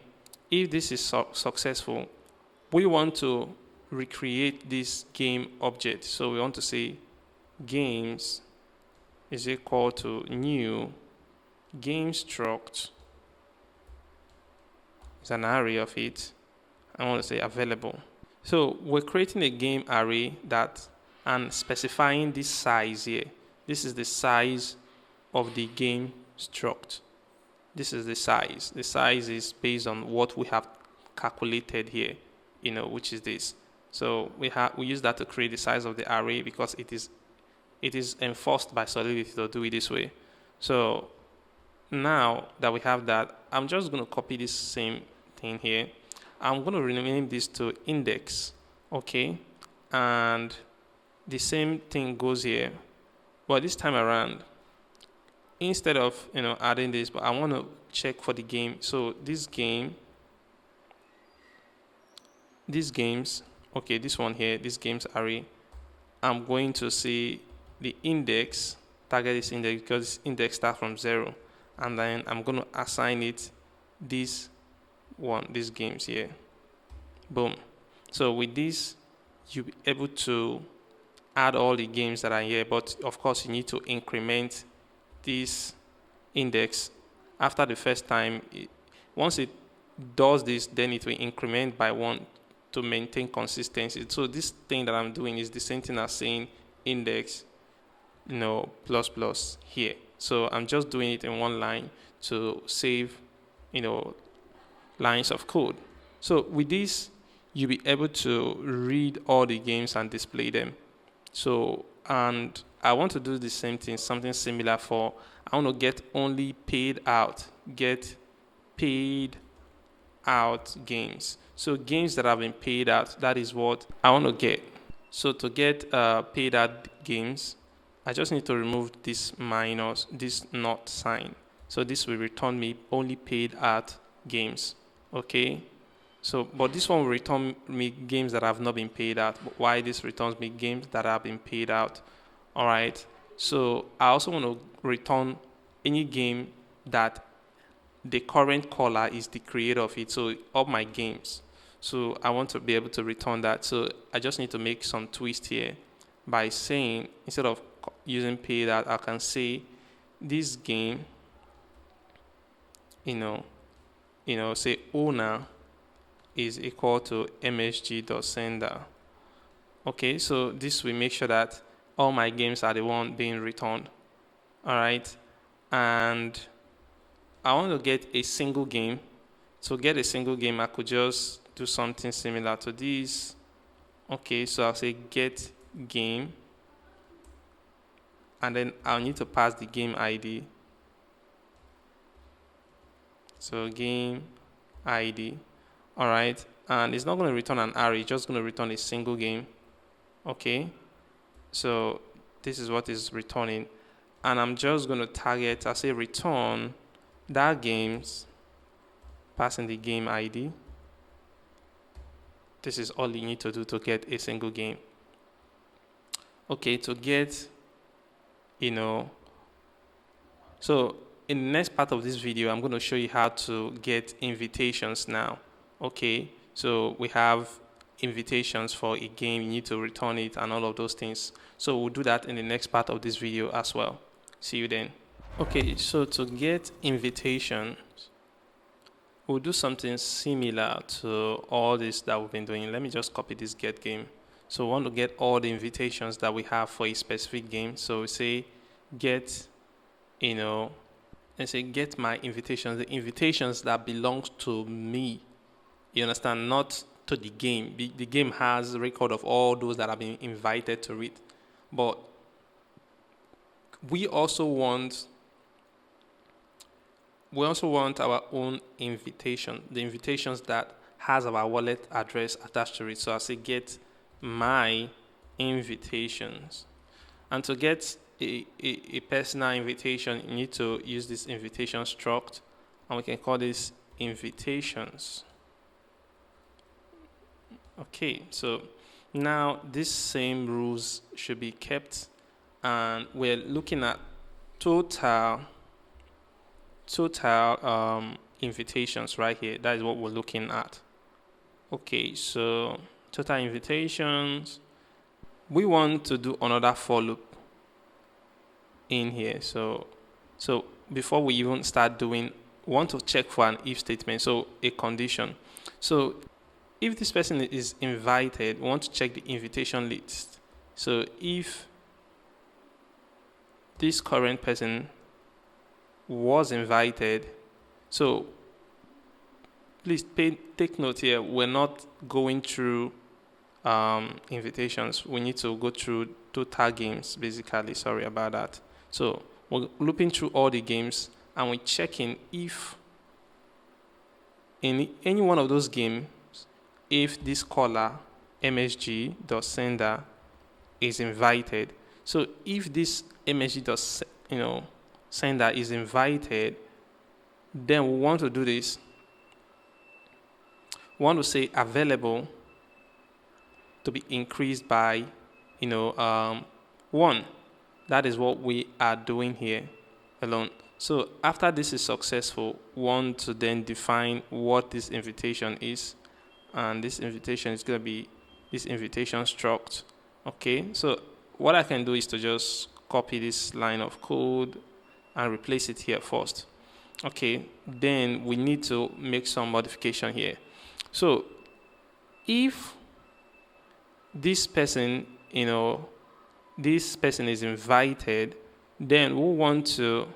if this is successful, we want to recreate this game object. So we want to say games is equal to new game struct. It's an array of it. I want to say available. So we're creating a game array and specifying this size here. This is the size of the game struct. This is the size. The size is based on what we have calculated here, which is this. So we use that to create the size of the array because it is it is enforced by Solidity to do it this way. So now that we have that, I'm just going to copy this same thing here. I'm going to rename this to index, okay? And the same thing goes here. But this time around, instead of adding this, but I want to check for the game. So this games, okay, this one here, this games array, I'm going to see the index, target this index because this index starts from 0. And then I'm going to assign it this one, these games here. Boom. So with this, you'll be able to add all the games that are here, but of course you need to increment this index after the first time. Once it does this, then it will increment by 1 to maintain consistency. So this thing that I'm doing is the same thing as saying index plus plus here. So I'm just doing it in one line to save lines of code. So with this, you'll be able to read all the games and display them. So, and I want to do the same thing, something similar for, I want to get only paid out games. So games that have been paid out, that is what I want to get. So to get paid out games, I just need to remove this minus, this not sign. So this will return me only paid out games, okay? So, but this one will return me games that have not been paid out. Why this returns me games that have been paid out? All right. So I also want to return any game that the current caller is the creator of it. So all my games. So I want to be able to return that. So I just need to make some twist here by saying, instead of using paid out, I can say this game, say owner is equal to msg.sender. Okay, so this will make sure that all my games are the one being returned. All right, and I want to get a single game. To get a single game, I could just do something similar to this. Okay, so I'll say get game, and then I'll need to pass the game ID. So game ID. All right, and it's not going to return an array, it's just going to return a single game. Okay, so this is what is returning, and I'm just going to target, I say return that games, passing the game ID. This is all you need to do to get a single game. Okay, to get, so in the next part of this video, I'm going to show you how to get invitations now. Okay, so we have invitations for a game, you need to return it and all of those things. So we'll do that in the next part of this video as well. See you then. Okay, so to get invitations, we'll do something similar to all this that we've been doing. Let me just copy this get game. So we want to get all the invitations that we have for a specific game. So we say get, and say get my invitations, the invitations that belongs to me. You understand? Not to the game. The game has a record of all those that have been invited to it. But we also want our own invitation, the invitations that has our wallet address attached to it. So I say get my invitations. And to get a personal invitation, you need to use this invitation struct, and we can call this invitations. Okay, so now these same rules should be kept, and we're looking at total invitations right here. That is what we're looking at. Okay, so total invitations. We want to do another for loop in here. So before we even start doing, we want to check for an if statement, so a condition. So if this person is invited, we want to check the invitation list. So if this current person was invited, so please take note here, we're not going through invitations, we need to go through total games, basically. Sorry about that. So we're looping through all the games, and we're checking if in any one of those games, if this caller msg.sender is invited. So if this msg.sender is invited, then we want to do this. We want to say available to be increased by 1. That is what we are doing here alone. So after this is successful, we want to then define what this invitation is, and this invitation is going to be this invitation struct. Okay, so what I can do is to just copy this line of code and replace it here first. Okay, then we need to make some modification here. So if this person is invited, then we want to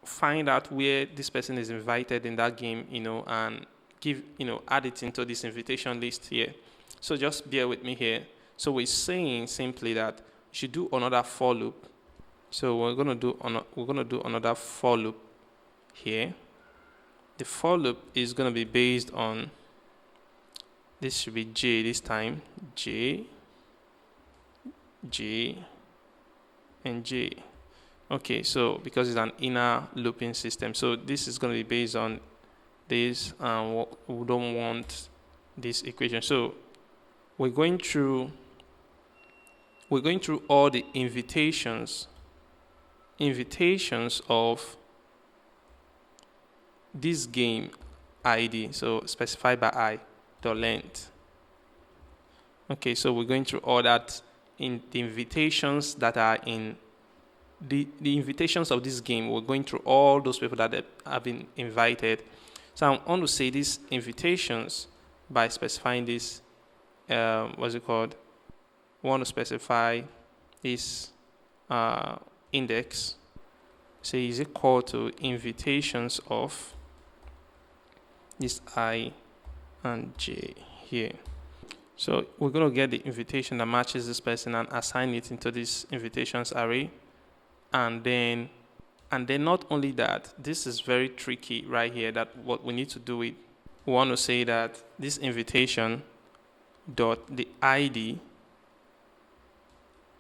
find out where this person is invited in that game, and add it into this invitation list here. So just bear with me here. So we're saying simply that you should do another for loop. So we're gonna do another for loop here. The for loop is gonna be based on, this should be J this time, J, and J. Okay, so because it's an inner looping system, so this is going to be based on this, and we don't want this equation. So we're going through all the invitations of this game ID, so specified by I, the length. Okay, so we're going through all that in the invitations that are in the invitations of this game. We're going through all those people that have been invited. So I want to say these invitations by specifying this, what's it called? We want to specify this index. Say is equal to invitations of this I and J here. So we're going to get the invitation that matches this person and assign it into this invitations array. And then not only that, this is very tricky right here, that what we need to do it, we want to say that this invitation dot the ID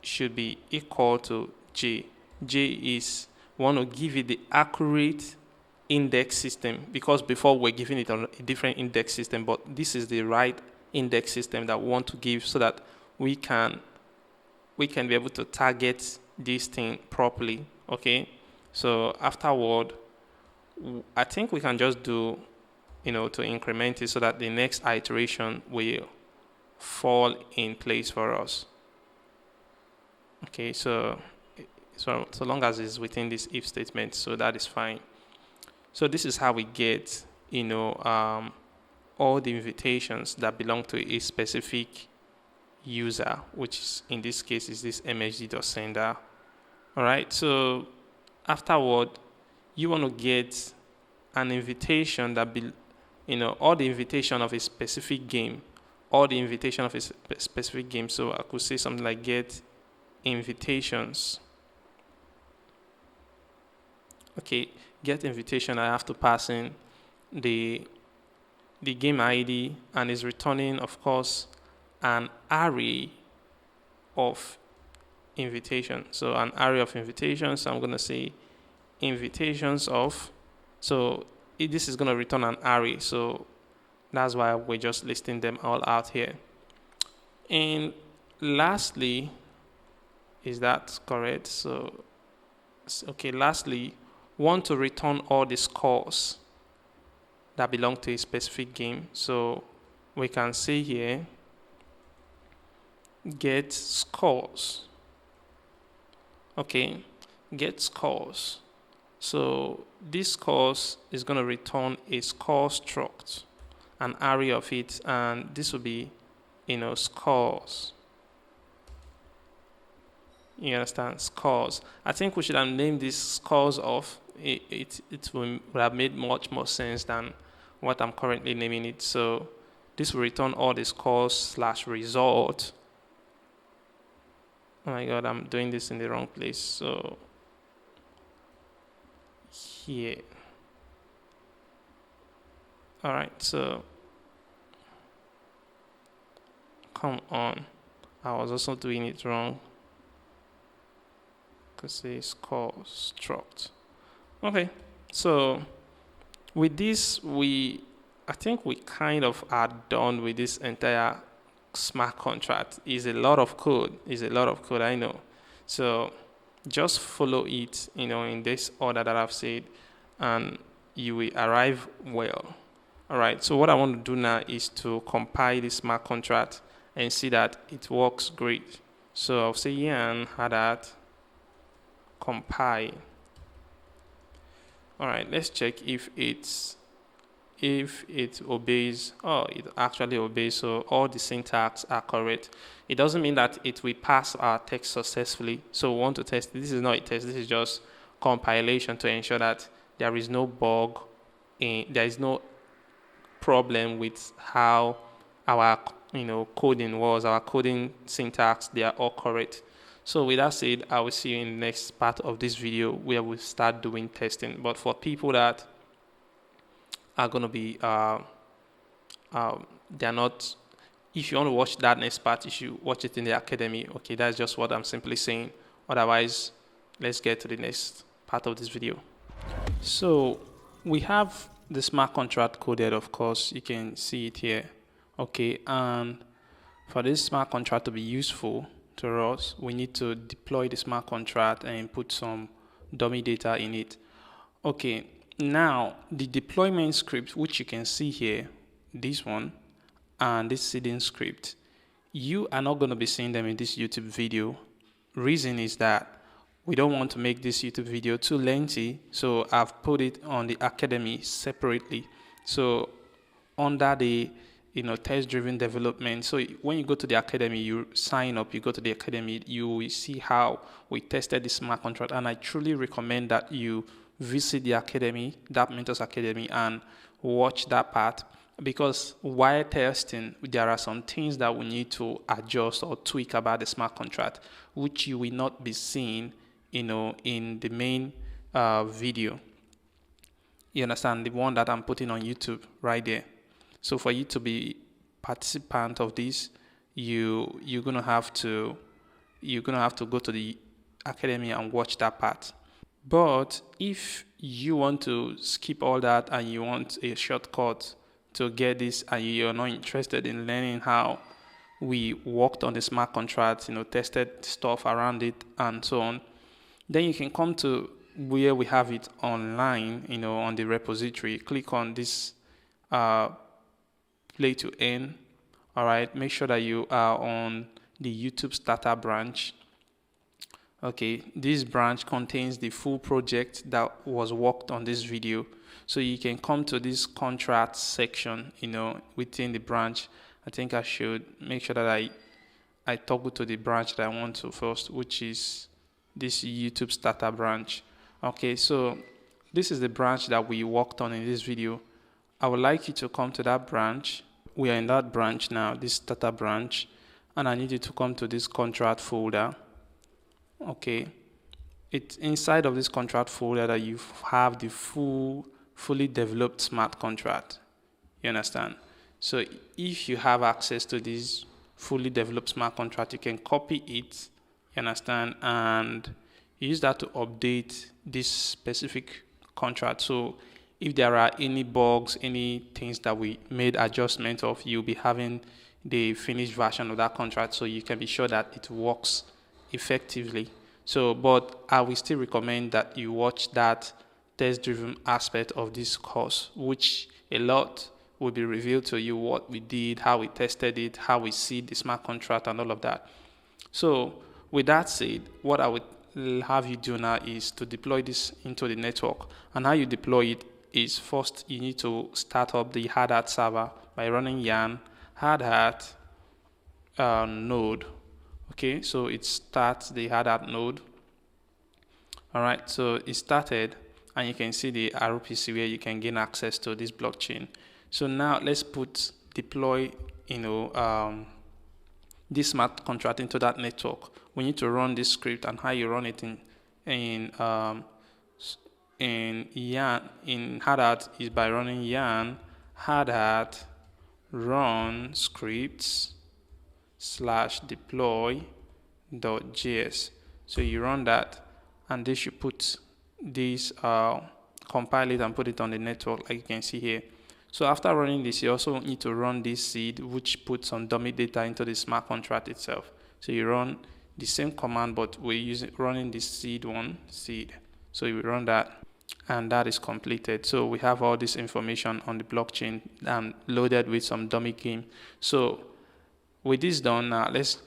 should be equal to J. J is, we want to give it the accurate index system, because before we're giving it a different index system, but this is the right index system that we want to give, so that we can be able to target this thing properly. Okay, so afterward, I think we can just do to increment it so that the next iteration will fall in place for us. Okay, so long as it's within this if statement, so that is fine. So this is how we get all the invitations that belong to a specific user, which is, in this case, is this msg.sender. All right, so afterward, you want to get an invitation that all the invitation of a specific game, So I could say something like get invitations. Okay, get invitation, I have to pass in the game ID, and is returning, of course, an array of invitation. So an array of invitations, so I'm going to say invitations of, so this is going to return an array. So that's why we're just listing them all out here. And lastly, is that correct? So, okay, lastly, want to return all the scores that belong to a specific game. So we can say here, get scores. Okay, get scores. So this scores is going to return a score struct, an array of it, and this will be, scores. You understand? Scores. I think we should have named this scores of. It would have made much more sense than what I'm currently naming it. So this will return all the scores / result. Oh my god, I'm doing this in the wrong place. So here. Alright, so come on. I was also doing it wrong. Because it's score struct. Okay, so with this, I think we kind of are done with this entire smart contract. It's a lot of code. I know. So just follow it, in this order that I've said, and you will arrive well. All right. So what I want to do now is to compile this smart contract and see that it works great. So I'll say yarn that compile. All right. Let's check if it obeys. Oh, it actually obeys. So all the syntax are correct. It doesn't mean that it will pass our text successfully. So we want to test. This is not a test. This is just compilation to ensure that there is no bug. There is no problem with how our coding was, our coding syntax. They are all correct. So with that said, I will see you in the next part of this video where we start doing testing. But for people that are going to be they're not, if you want to watch that next part, you should watch it in the academy. Okay, that's just what I'm simply saying. Otherwise, let's get to the next part of this video. So we have the smart contract coded, of course. You can see it here. Okay, and for this smart contract to be useful to us, we need to deploy the smart contract and put some dummy data in it. Okay, now the deployment script, which you can see here, this one and this seeding script, you are not going to be seeing them in this YouTube video. Reason is that we don't want to make this YouTube video too lengthy, so I've put it on the academy separately. So under the test-driven development. So when you go to the academy, you sign up, you go to the academy, you will see how we tested the smart contract. And I truly recommend that you visit the academy, dApp Mentors Academy, and watch that part, because while testing, there are some things that we need to adjust or tweak about the smart contract, which you will not be seeing, in the main video. You understand? The one that I'm putting on YouTube right there. So for you to be participant of this, you're gonna have to go to the academy and watch that part. But if you want to skip all that and you want a shortcut to get this, and you're not interested in learning how we worked on the smart contract, tested stuff around it and so on, then you can come to where we have it online, on the repository. Click on this play to earn. All right, make sure that you are on the YouTube starter branch. Okay, this branch contains the full project that was worked on this video. So you can come to this contract section, within the branch. I think I should make sure that I toggle to the branch that I want to first, which is this YouTube starter branch. Okay, so this is the branch that we worked on in this video. I would like you to come to that branch. We are in that branch now, this starter branch, and I need you to come to this contract folder. Okay, it's inside of this contract folder that you have the fully developed smart contract. You understand? So if you have access to this fully developed smart contract, you can copy it, you understand, and use that to update this specific contract. So if there are any bugs, any things that we made adjustment of, you'll be having the finished version of that contract, so you can be sure that it works effectively. So, but I will still recommend that you watch that test-driven aspect of this course, which a lot will be revealed to you, what we did, how we tested it, how we see the smart contract and all of that. So with that said, what I would have you do now is to deploy this into the network. And how you deploy it is, first you need to start up the hard hat server by running yarn hard hat node. Okay, so it starts the hard hat node. All right, so it started, and you can see the RPC where you can gain access to this blockchain. So now let's put deploy, this smart contract into that network, we need to run this script. And how you run it in yarn in hard is by running yarn hard run scripts /deploy.js. So you run that, and this should put this compile it and put it on the network, like you can see here. So after running this, you also need to run this seed, which puts some dummy data into the smart contract itself. So you run the same command, but we're running this seed. So you run that, and that is completed. So we have all this information on the blockchain and loaded with some dummy game. So with this done, now let's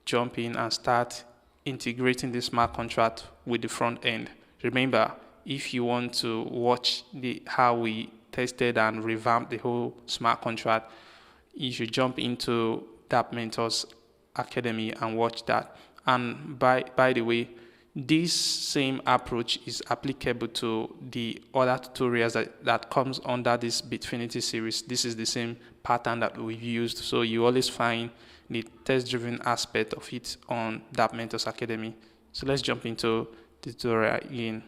jump in and start integrating the smart contract with the front end. Remember, if you want to watch how we tested and revamped the whole smart contract, you should jump into dApp Mentors Academy and watch that. And by the way, this same approach is applicable to the other tutorials that comes under this Bitfinity series. This is the same pattern that we've used. So you always find the test-driven aspect of it on dApp Mentors Academy. So let's jump into the tutorial again.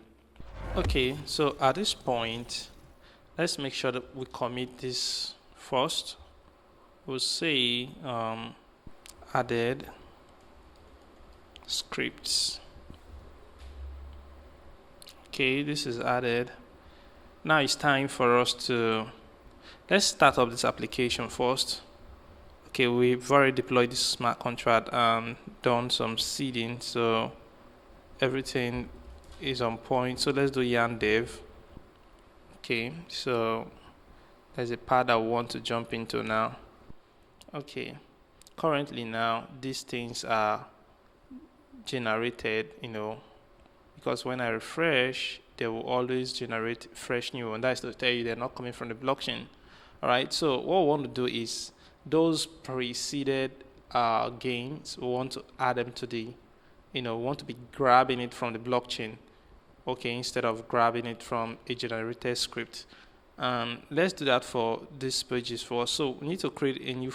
Okay, so at this point, let's make sure that we commit this first. We'll say added scripts. Okay, this is added. Now it's time for us let's start up this application first. Okay, we've already deployed this smart contract and done some seeding, so everything is on point. So let's do yarn dev. Okay, so there's a part that we want to jump into now. Okay, currently now these things are generated, because when I refresh, they will always generate fresh new one. That's to tell you they're not coming from the blockchain. All right, so what we want to do is those preceded gains, we want to add them to we want to be grabbing it from the blockchain, okay, instead of grabbing it from a generated script. Let's do that for these pages first. So we need to create a new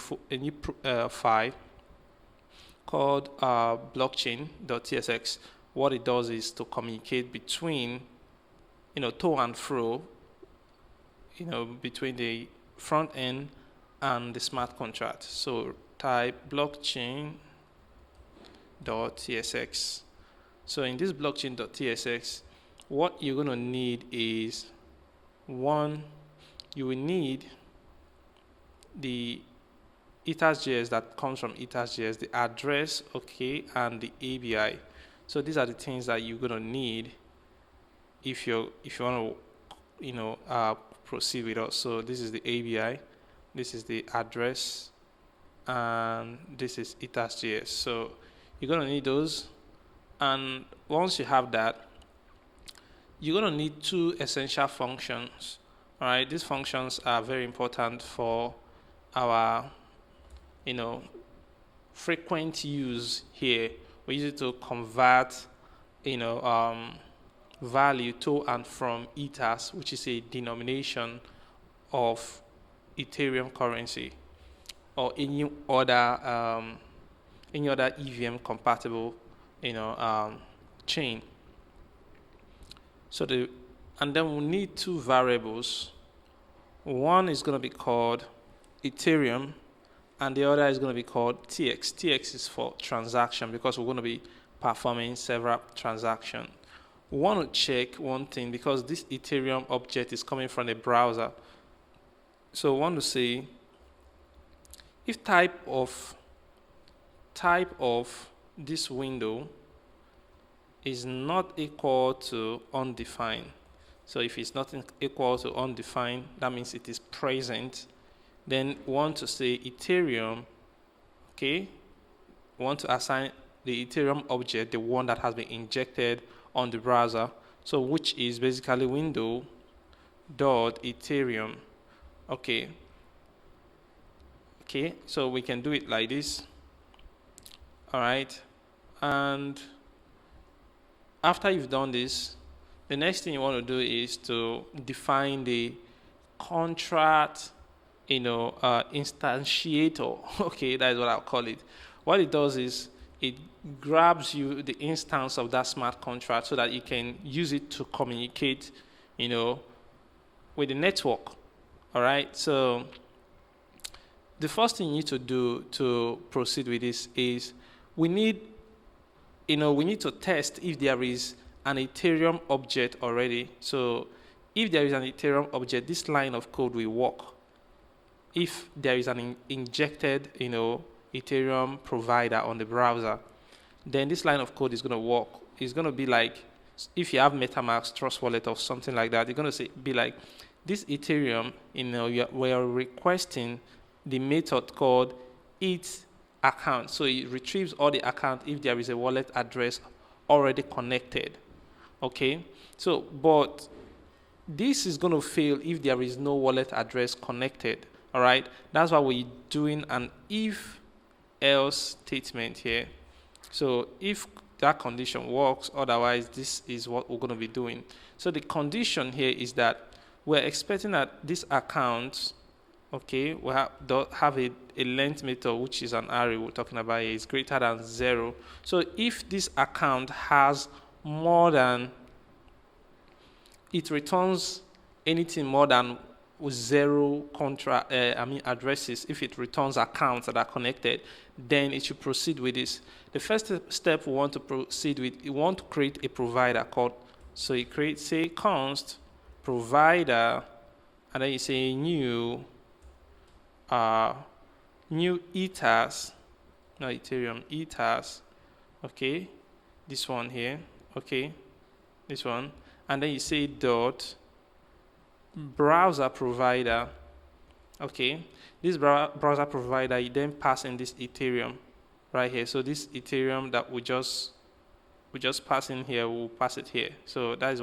file called blockchain.tsx. What it does is to communicate between, to and fro, between the front end and the smart contract. So type blockchain.tsx. So in this blockchain.tsx, what you're going to need is you will need the Ethereum.js that comes from Ethereum.js, the address, okay, and the ABI. So these are the things that you're gonna need if you want to proceed with us. So this is the ABI, this is the address, and this is Ethereum.js. So you're gonna need those, and once you have that, you're gonna need two essential functions. All right, these functions are very important for our frequent use here. We use it to convert value to and from ethers, which is a denomination of Ethereum currency, or any other EVM compatible chain. So and then we need two variables. One is going to be called Ethereum, and the other is going to be called TX. TX is for transaction, because we're going to be performing several transactions. We want to check one thing, because this Ethereum object is coming from the browser. So we want to say if type of this window is not equal to undefined. So if it's not equal to undefined, that means it is present. Then we want to say Ethereum, okay? We want to assign the Ethereum object, the one that has been injected on the browser, so which is basically window.ethereum. Okay, so we can do it like this. All right, and after you've done this, the next thing you want to do is to define the contract instantiator. Okay, that is what I'll call it. What it does is it grabs you the instance of that smart contract so that you can use it to communicate, with the network. All right. So the first thing you need to do to proceed with this is we need to test if there is an Ethereum object already. So if there is an Ethereum object, this line of code will work. If there is an injected, Ethereum provider on the browser, then this line of code is going to work. It's going to be like, if you have MetaMask, Trust Wallet, or something like that, you're going to be like, this Ethereum, we are requesting the method called its account. So it retrieves all the account if there is a wallet address already connected. Okay, so but this is going to fail if there is no wallet address connected. All right, that's why we're doing an if else statement here. So if that condition works, otherwise this is what we're going to be doing. So the condition here is that we're expecting that this account, okay, we have a length method, which is an array we're talking about here, is greater than 0. So if this account has more than, it returns anything more than 0 addresses. If it returns accounts that are connected, then it should proceed with this. The first step we want to proceed with, we want to create a provider called, so you create, say, const provider, and then you say new ethers, no Ethereum, ethers, okay, this one here, okay, this one, and then you say dot browser provider, okay, this browser provider, you then pass in this Ethereum right here. So this Ethereum that we just pass in here, we'll pass it here. So that is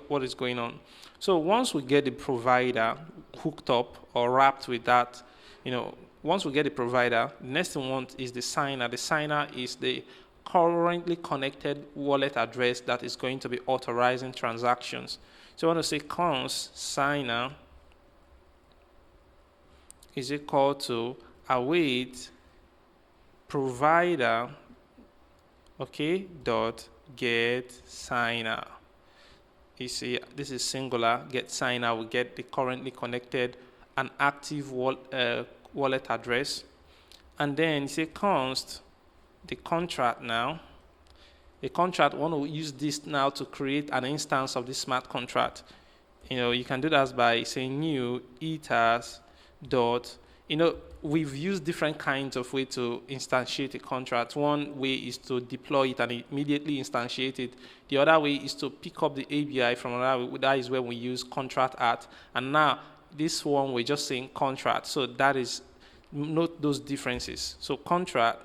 what is going on. So once we get the provider hooked up or wrapped with that, once we get the provider, the next thing we want is the signer. The signer is the currently connected wallet address that is going to be authorizing transactions. So I want to say const signer is equal to await provider, okay, dot get signer. You see, this is singular. Get signer, we get the currently connected and active wallet address. And then you say const the contract now. The contract, want to use this now to create an instance of this smart contract. You can do that by saying new ethers dot, we've used different kinds of way to instantiate a contract. One way is to deploy it and immediately instantiate it. The other way is to pick up the API from another way. That is where we use contract at. And now this one, we're just saying contract. So that is, note those differences. So contract,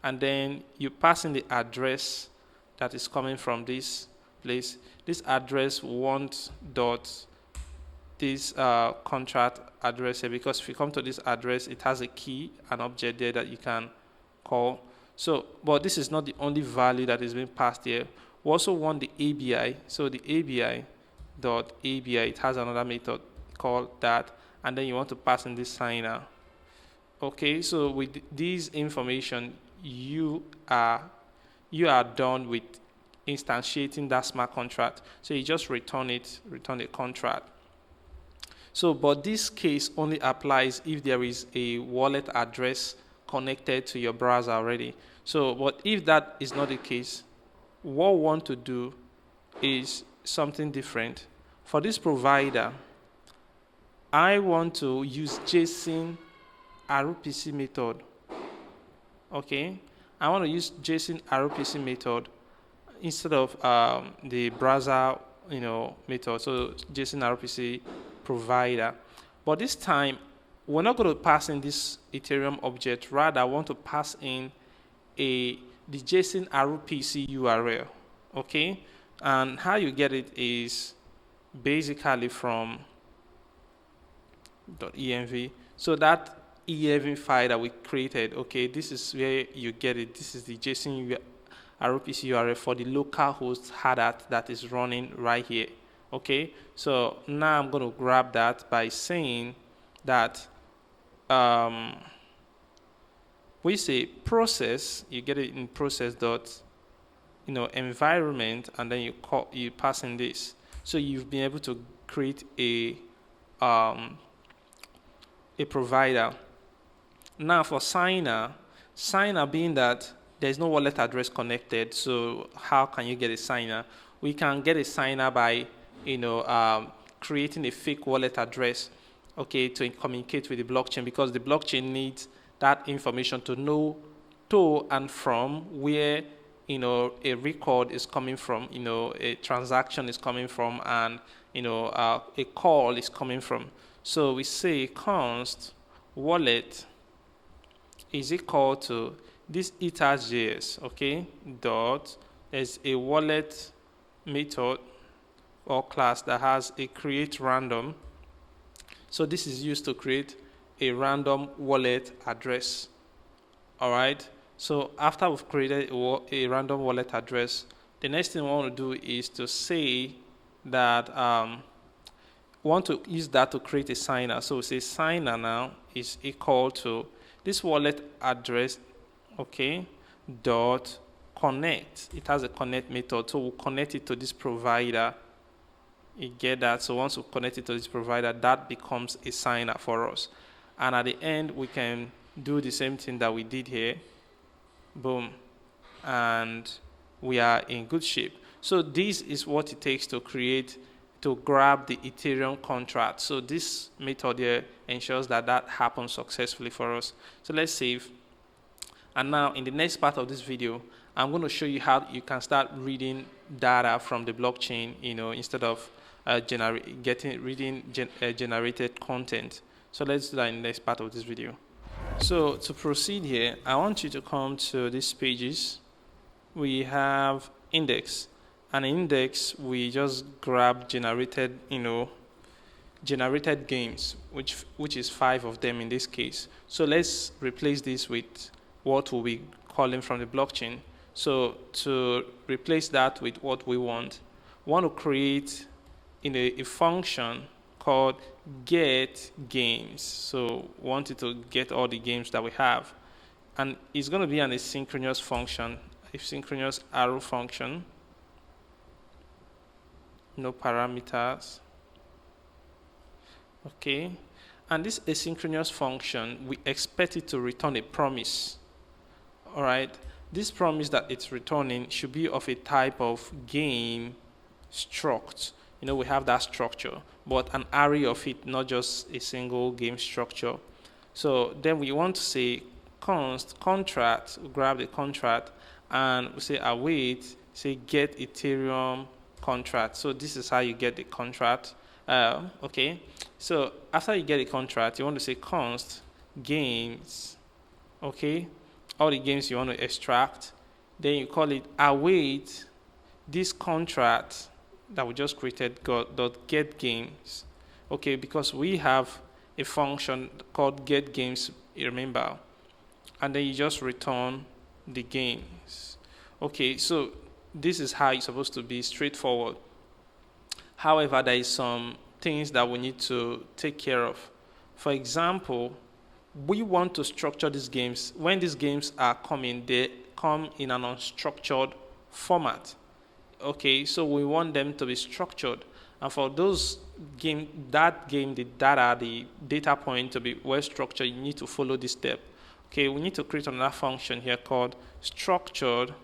and then you pass in the address that is coming from this place. This address wants dot this contract address here, because if you come to this address, it has a key, an object there that you can call. So, but this is not the only value that is being passed here. We also want the ABI. So the ABI dot ABI, it has another method called that, and then you want to pass in this signer. Okay, so with this information, you are done with instantiating that smart contract. So you just return the contract. So, but this case only applies if there is a wallet address connected to your browser already. So, but if that is not the case, what we want to do is something different. For this provider, I want to use JSON RPC method. Okay, I want to use JSON RPC method instead of the browser, method. So JSON RPC provider. But this time, we're not going to pass in this Ethereum object. Rather, I want to pass in the JSON RPC URL. Okay, and how you get it is basically from .env. So that env file that we created, okay, this is where you get it. This is the JSON RPC URL for the local host Hadat that is running right here. Okay, so now I'm going to grab that by saying that we say process, you get it in process dot, environment, and then you pass in this. So you've been able to create a provider. Now for signer being that there's no wallet address connected, so how can you get a signer? We can get a signer by creating a fake wallet address, okay, to communicate with the blockchain, because the blockchain needs that information to know to and from where a record is coming from, a transaction is coming from, and a call is coming from. So we say const wallet is equal to this Next.js, okay, dot, there's a wallet method or class that has a create random. So this is used to create a random wallet address. All right. So after we've created a random wallet address, the next thing we want to do is to say that we want to use that to create a signer. So we say signer now is equal to this wallet address, okay, dot connect. It has a connect method, so we'll connect it to this provider. You get that? So once we connect it to this provider, that becomes a signer for us. And at the end, we can do the same thing that we did here. Boom. And we are in good shape. So this is what it takes to grab the Ethereum contract. So this method here ensures that happens successfully for us. So let's save. And now in the next part of this video, I'm going to show you how you can start reading data from the blockchain, instead of reading generated content. So let's do that in the next part of this video. So to proceed here, I want you to come to these pages. We have index. And index, we just grab generated games, which is 5 of them in this case. So let's replace this with what we'll be calling from the blockchain. So to replace that with what we want to create a function called get games. So we want it to get all the games that we have. And it's going to be an asynchronous function, asynchronous arrow function. No parameters. Okay. And this asynchronous function, we expect it to return a promise. All right. This promise that it's returning should be of a type of game struct. We have that structure, but an array of it, not just a single game structure. So then we want to say const contract, grab the contract, and we say await, say get Ethereum contract. So this is how you get the contract. Okay. So after you get a contract, you want to say const games. Okay. All the games you want to extract. Then you call it await this contract that we just created .get games. Okay, because we have a function called get games, you remember, and then you just return the games. Okay, so this is how it's supposed to be, straightforward. However, there is some things that we need to take care of. For example, we want to structure these games. When these games are coming, they come in an unstructured format. Okay, so we want them to be structured. And for those the data point to be well structured, you need to follow this step. Okay, we need to create another function here called structured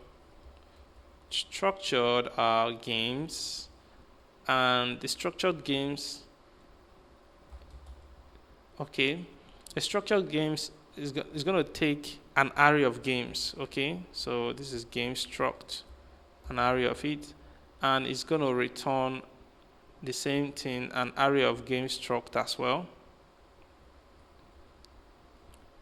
games. And the structured games, okay, the structured games is going to take an array of games. Okay, so this is game struct, an array of it, and it's going to return the same thing, an array of game struct as well.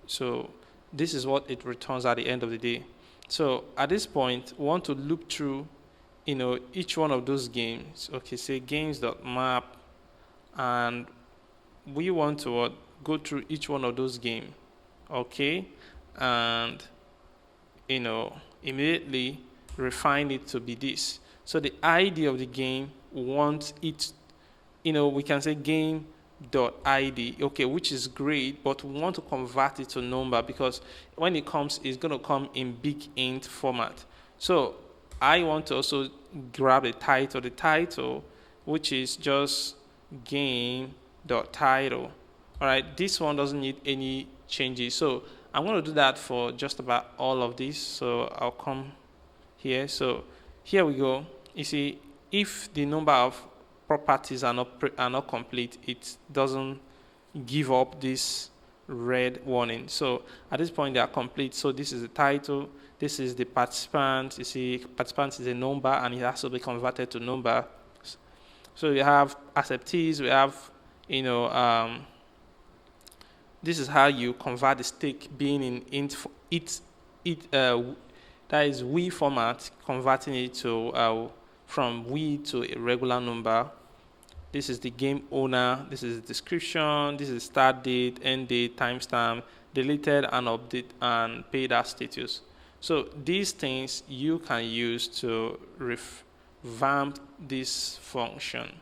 So this is what it returns at the end of the day. So at this point, we want to loop through each one of those games. Okay, say games.map, and we want to go through each one of those games. Okay, and immediately refine it to be this. So the ID of the game, we want it, we can say game id, okay, which is great, but we want to convert it to number because when it comes, it's going to come in big int format. So I want to also grab the title, which is just game.title. All right, this one doesn't need any changes, so I'm going to do that for just about all of these. So I'll come here. So here we go. You see, if the number of properties are not complete, it doesn't give up this red warning. So at this point they are complete. So this is the title, this is the participant. You see, participant is a number and it has to be converted to number. So we have acceptees, we have, this is how you convert the stake being in int that is we format, converting it to from we to a regular number. This is the game owner, this is the description, this is start date, end date, timestamp, deleted and update, and paid as status. So these things you can use to revamp this function.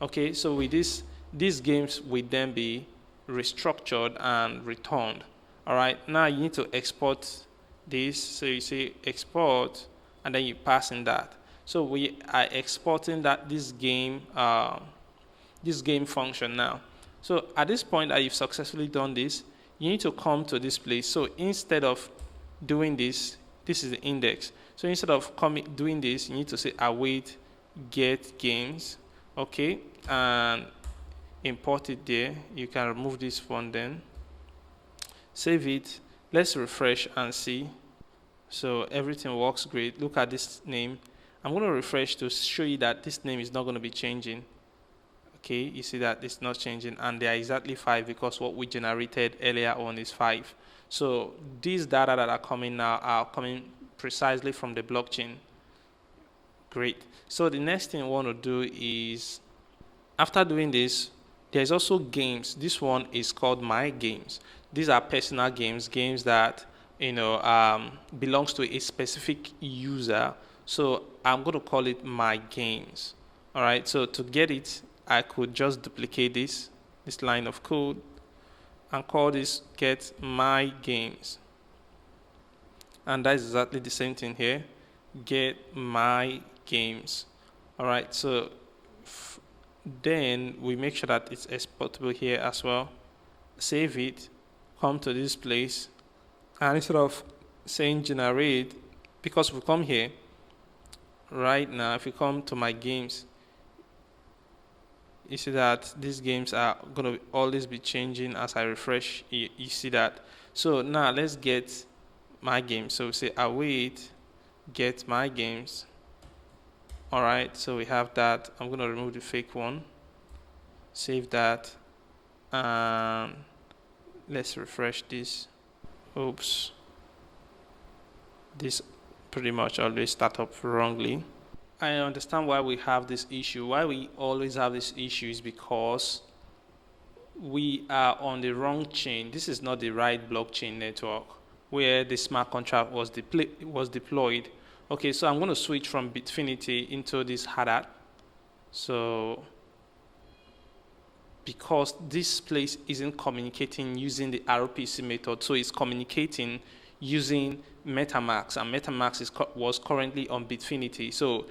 Okay, so with this, these games will then be restructured and returned. All right, now you need to export this. So you say export, and then you pass in that. So we are exporting this game function now. So at this point that you've successfully done this, you need to come to this place. So instead of doing this, this is the index. So instead of doing this, you need to say await get games, okay, and import it there. You can remove this one then. Save it. Let's refresh and see. So everything works great. Look at this name. I'm going to refresh to show you that this name is not going to be changing. Okay, you see that it's not changing, and they are exactly 5 because what we generated earlier on is 5. So these data that are coming now are coming precisely from the blockchain. Great. So the next thing we want to do is, after doing this, there's also games. This one is called My Games. These are personal games, games that belongs to a specific user. So I'm going to call it My Games. All right. So to get it, I could just duplicate this line of code and call this get My Games. And that's exactly the same thing here. Get My Games. All right. So then we make sure that it's exportable here as well. Save it. Come to this place. And instead of saying generate, because we come here, right now, if we come to My Games, you see that these games are going to always be changing as I refresh. You see that. So now let's get My Games. So we say await get My Games. All right, so we have that. I'm going to remove the fake one. Save that. And let's refresh this. Oops. This pretty much always start up wrongly. I understand why we have this issue. Why we always have this issue is because we are on the wrong chain. This is not the right blockchain network where the smart contract was deployed. Okay, so I'm going to switch from Bitfinity into this Haddad. So because this place isn't communicating using the RPC method, so it's communicating using MetaMask, and MetaMask was currently on Bitfinity. So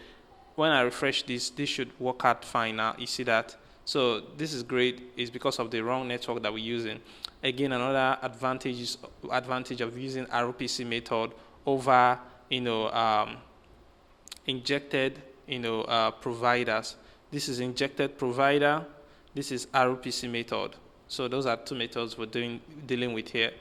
when I refresh this should work out fine now. You see that? So this is great. It's because of the wrong network that we're using. Again, another advantage of using RPC method over injected providers. This is injected provider. This is RPC method. So those are two methods we're dealing with here.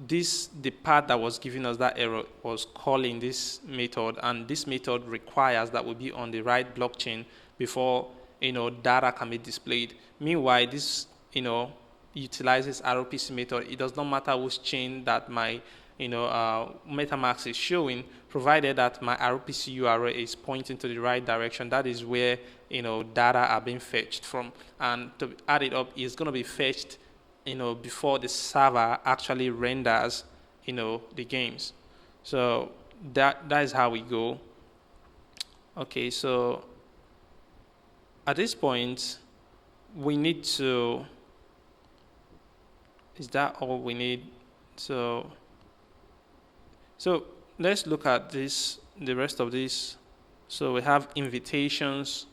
The part that was giving us that error was calling this method, and this method requires that we be on the right blockchain before data can be displayed. Meanwhile, this utilizes RPC method. It does not matter which chain that my MetaMask is showing, provided that my RPC URL is pointing to the right direction. That is where data are being fetched from, and to add it up, is going to be fetched before the server actually renders the games. So that is how we go. Okay, so at this point we need to, is that all we need? So let's look at this, the rest of this. So we have invitations,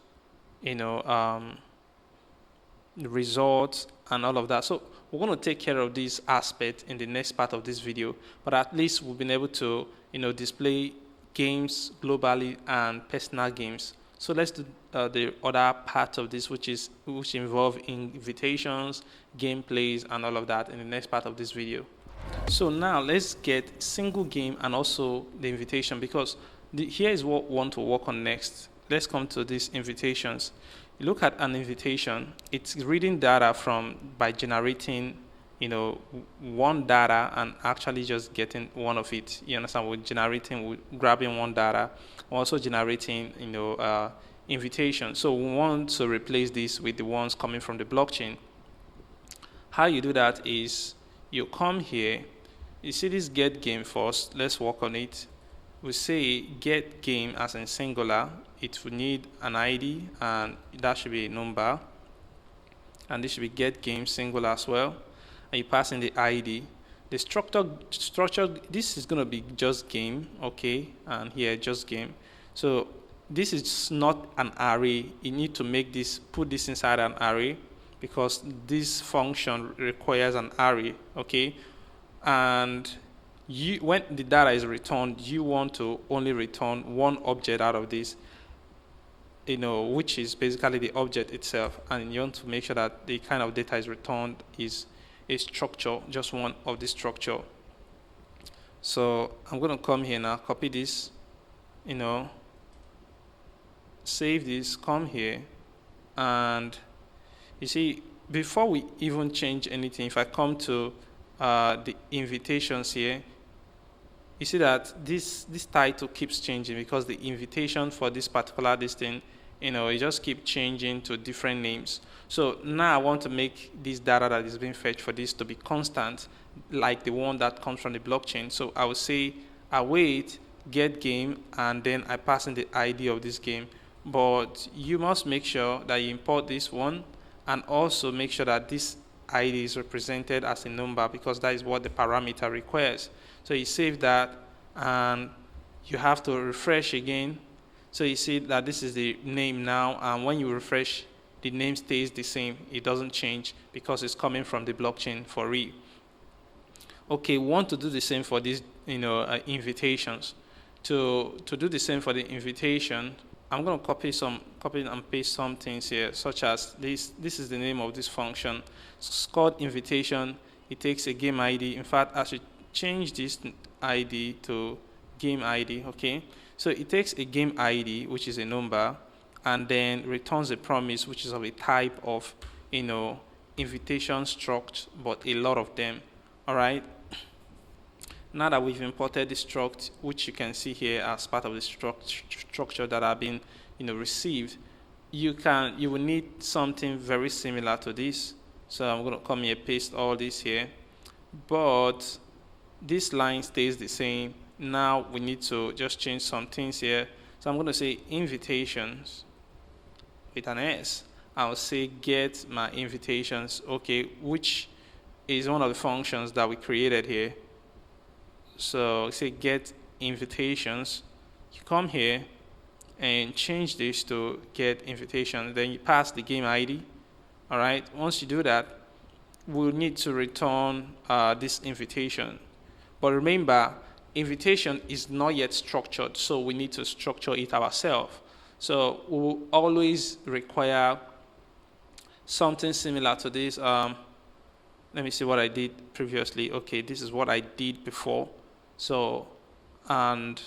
results and all of that. So we're going to take care of this aspect in the next part of this video, but at least we've been able to, display games globally and personal games. So let's do the other part of this, which involve invitations, gameplays, and all of that in the next part of this video. So now let's get single game and also the invitation, because here is what we want to work on next. Let's come to these invitations. You look at an invitation, it's reading data by generating, one data and actually just getting one of it. You understand? We're grabbing one data, we're also generating, invitation. So we want to replace this with the ones coming from the blockchain. How you do that is you come here, you see this get game first. Let's work on it. We say get game as in singular. It will need an ID, and that should be a number. And this should be get game singular as well. And you pass in the ID. The structure, this is going to be just game, okay? And here just game. So this is not an array. You need to put this inside an array, because this function requires an array, okay? And when the data is returned, you want to only return one object out of this, which is basically the object itself, and you want to make sure that the kind of data is returned is a structure, just one of the structure. So I'm going to come here now, copy this, save this, come here, and you see, before we even change anything, if I come to the invitations here, you see that this title keeps changing, because the invitation for this particular thing, it just keeps changing to different names. So now I want to make this data that is being fetched for this to be constant, like the one that comes from the blockchain. So I will say await get game, and then I pass in the ID of this game. But you must make sure that you import this one, and also make sure that this ID is represented as a number, because that is what the parameter requires. So you save that, and you have to refresh again. So you see that this is the name now, and when you refresh, the name stays the same. It doesn't change, because it's coming from the blockchain for real. Okay, we want to do the same for these, invitations. To do the same for the invitation, I'm going to copy and paste some things here, such as this. This is the name of this function. It's called invitation. It takes a game ID. In fact, I should change this ID to game ID, okay? So it takes a game ID, which is a number, and then returns a promise, which is of a type of, invitation struct, but a lot of them, all right? Now that we've imported the struct, which you can see here as part of the structure that have been, received, you will need something very similar to this. So I'm going to come here, paste all this here, but this line stays the same. Now we need to just change some things here. So I'm going to say invitations with an S. I'll say get my invitations, okay, which is one of the functions that we created here. So say get invitations. You come here and change this to get invitation. Then you pass the game ID. All right. Once you do that, we'll need to return this invitation. But remember, invitation is not yet structured, so we need to structure it ourselves. So we'll always require something similar to this. Let me see what I did previously. Okay, this is what I did before. So, and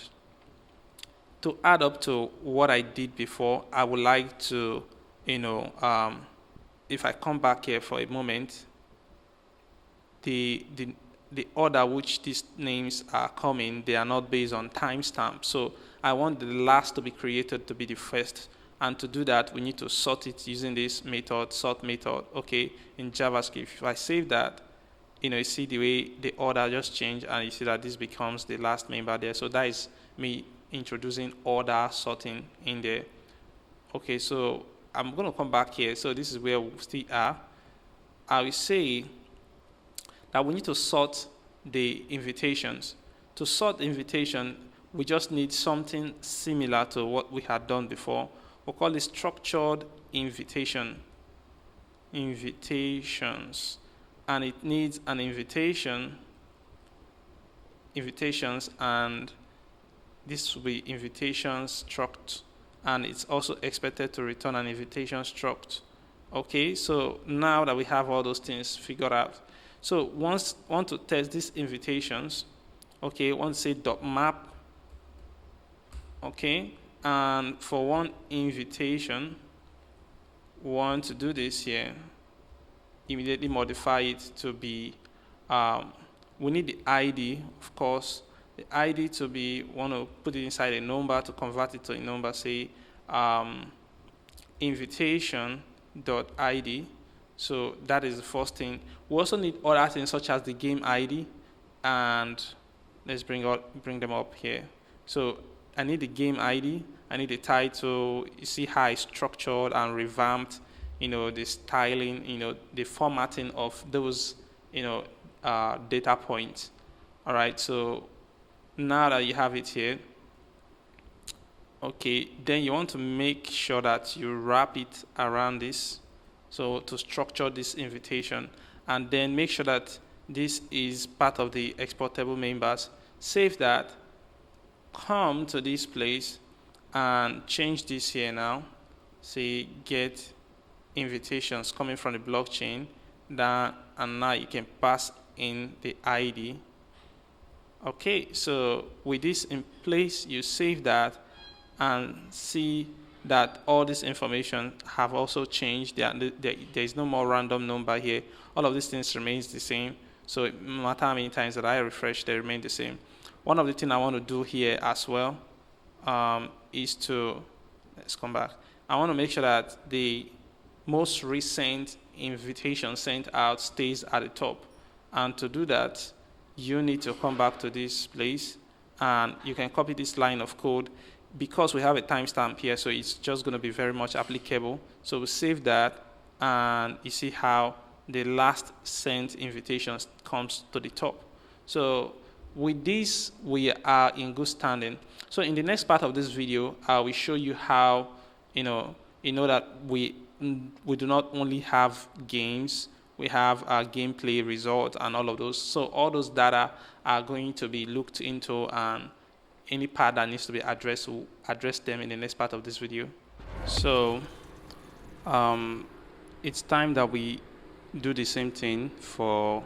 to add up to what I did before, I would like to, if I come back here for a moment, the order which these names are coming, they are not based on timestamp. So I want the last to be created to be the first. And to do that, we need to sort it using this method, sort method, okay, in JavaScript. If I save that, you see the way the order just changed, and you see that this becomes the last member there. So that is me introducing order sorting in there. Okay, so I'm going to come back here. So this is where we still are. I will say that we need to sort the invitations. To sort the invitation, we just need something similar to what we had done before. We'll call it structured invitations, and it needs an invitations, and this will be invitation struct, and it's also expected to return an invitation struct. Okay, so now that we have all those things figured out, so once want to test these invitations, okay, want to say .map, okay, and for one invitation, want to do this here, immediately modify it to be, we need the ID, of course, the ID to be, want to put it inside a number to convert it to a number, say invitation.id. So that is the first thing. We also need other things such as the game ID, and let's bring them up here. So I need the game ID, I need the title. You see how it's structured and revamped, the styling, the formatting of those, data points. All right, so now that you have it here, okay, then you want to make sure that you wrap it around this, so to structure this invitation, and then make sure that this is part of the exportable members. Save that, come to this place and change this here now, say get invitations coming from the blockchain, and now you can pass in the ID. Okay, so with this in place, you save that and see that all this information have also changed. There is no more random number here. All of these things remains the same. So no matter how many times that I refresh, they remain the same. One of the things I want to do here as well is to, let's come back. I want to make sure that the most recent invitation sent out stays at the top. And to do that, you need to come back to this place, and you can copy this line of code. Because we have a timestamp here, so it's just going to be very much applicable. So we save that, and you see how the last sent invitation comes to the top. So with this, we are in good standing. So in the next part of this video, I will show you how, that we do not only have games, we have our gameplay results and all of those. So all those data are going to be looked into, and any part that needs to be addressed, we'll address them in the next part of this video. So it's time that we do the same thing for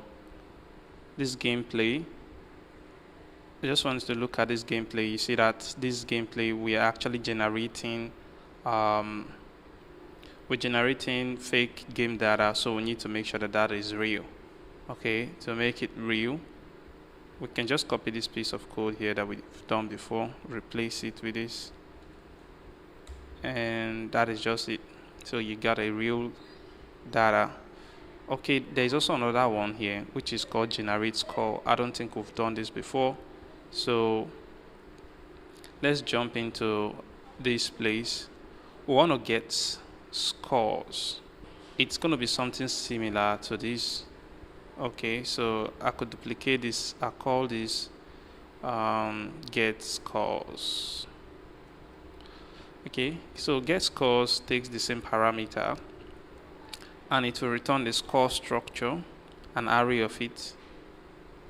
this gameplay. I just want to look at this gameplay. You see that this gameplay, we are actually generating fake game data, so we need to make sure that that is real. Okay, to make it real, we can just copy this piece of code here that we've done before, replace it with this, and that is just it. So you got a real data. Okay, there's also another one here which is called generate score. I don't think we've done this before, so let's jump into this place. We want to get scores. It's going to be something similar to this. Okay, so I could duplicate this. I call this get scores. Okay, so get scores takes the same parameter, and it will return the score structure, an array of it.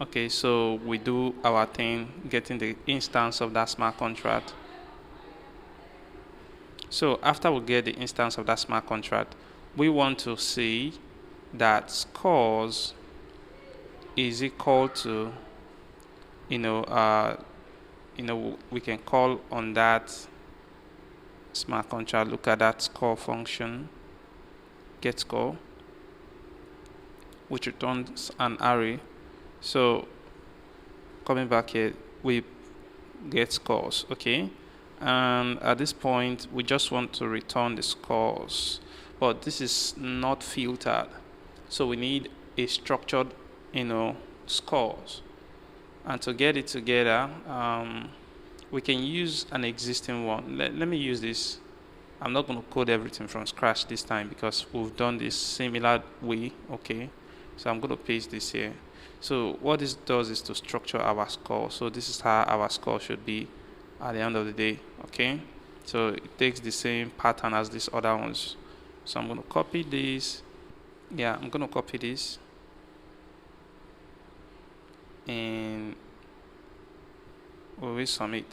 Okay, so we do our thing, getting the instance of that smart contract. So after we get the instance of that smart contract, we want to see that scores is equal to, we can call on that smart contract, look at that score function, get score, which returns an array. So coming back here, we get scores, okay? And at this point, we just want to return the scores, but this is not filtered. So we need a structured, scores. And to get it together, we can use an existing one. Let me use this. I'm not going to code everything from scratch this time because we've done this similar way. Okay, so I'm going to paste this here. So what this does is to structure our score. So this is how our score should be at the end of the day. Okay, so it takes the same pattern as these other ones. So I'm going to copy this. Yeah, I'm going to copy this and we will submit.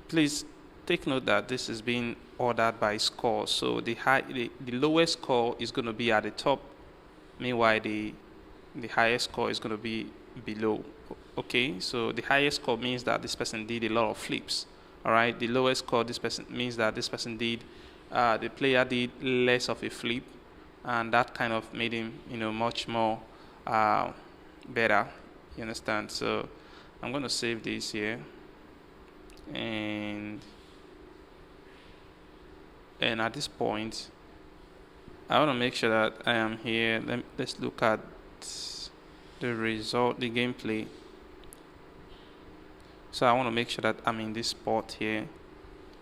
Please take note that this is being ordered by score. So the lowest score is going to be at the top. Meanwhile, the highest score is going to be below. Okay, so the highest score means that this person did a lot of flips. All right, the lowest score this person means that this person did, the player did less of a flip, and that kind of made him, much more better. You understand? So I'm going to save this here, and at this point, I want to make sure that I am here. Let's look at the result, the gameplay. So I want to make sure that I'm in this spot here.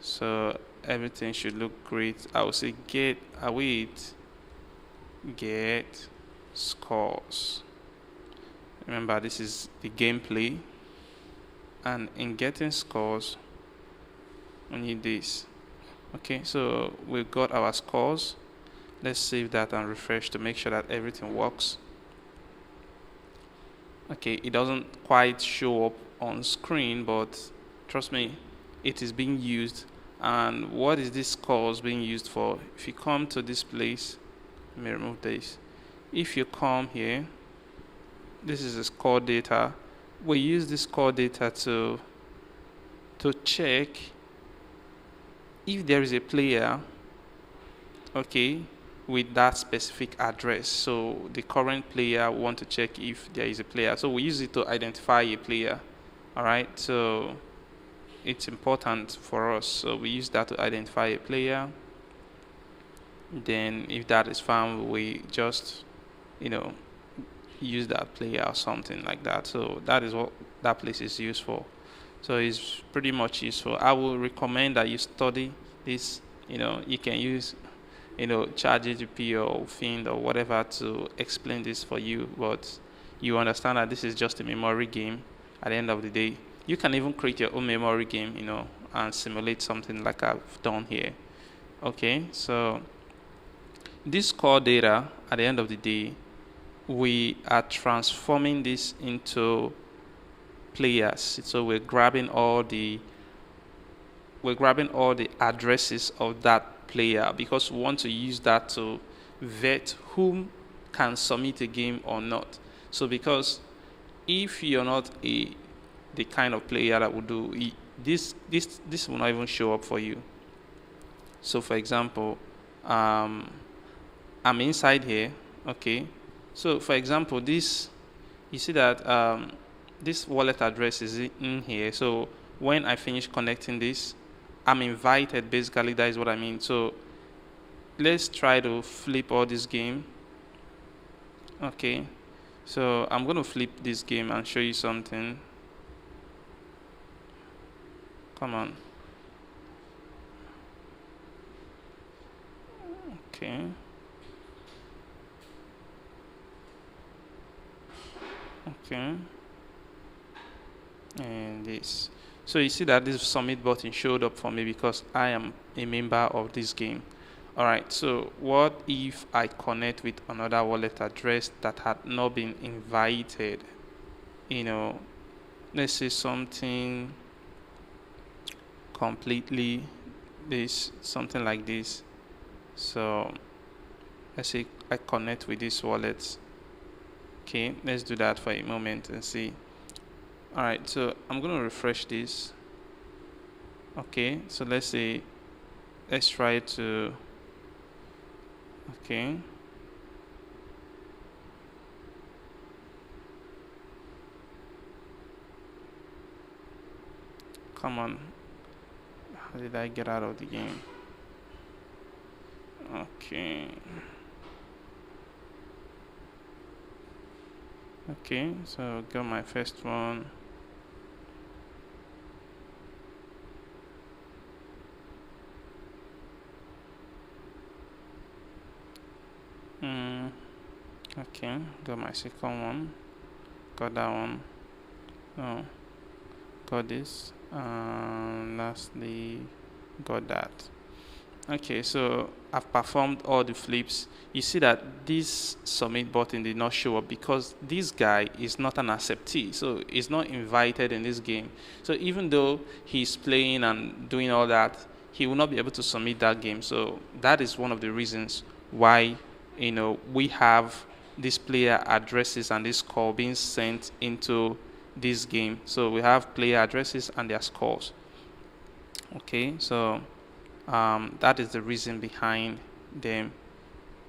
So everything should look great. I will say get scores. Remember, this is the gameplay. And in getting scores, we need this. Okay, so we've got our scores. Let's save that and refresh to make sure that everything works. Okay, it doesn't quite show up on screen, but trust me, it is being used. And what is this scores being used for? If you come to this place, let me remove this. If you come here, this is the score data. We use this score data to check if there is a player, okay, with that specific address. So the current player, we want to check if there is a player. So we use it to identify a player. All right, so it's important for us. So we use that to identify a player. Then if that is found, we just, use that player or something like that. So that is what that place is used for. So it's pretty much useful. I will recommend that you study this. You can use ChatGPT or Find or whatever to explain this for you, but you understand that this is just a memory game at the end of the day. You can even create your own memory game, and simulate something like I've done here. Okay, so this core data, at the end of the day, we are transforming this into players. So we're grabbing all the addresses of that player because we want to use that to vet whom can submit a game or not. So because if you're not the kind of player that would do this will not even show up for you. So for example, I'm inside here. Okay, so for example, this, you see that this wallet address is in here. So when I finish connecting this, I'm invited. Basically, that is what I mean. So let's try to flip all this game. Okay, so I'm going to flip this game and show you something. Come on. Okay. Okay. And this. So you see that this submit button showed up for me because I am a member of this game. All right, so what if I connect with another wallet address that had not been invited? Let's say something completely something like this. So let's say I connect with this wallet. Okay, let's do that for a moment and see. All right, so I'm going to refresh this. Okay, so let's try to, okay. Come on. How did I get out of the game? Okay. Okay, so got my first one. Okay, got my second one, got that one, no, got this, and lastly got that. Okay, so I've performed all the flips. You see that this submit button did not show up because this guy is not an acceptee, so he's not invited in this game. So even though he's playing and doing all that, he will not be able to submit that game. So that is one of the reasons why we have these player addresses and this score being sent into this game. So we have player addresses and their scores. Okay, so that is the reason behind them.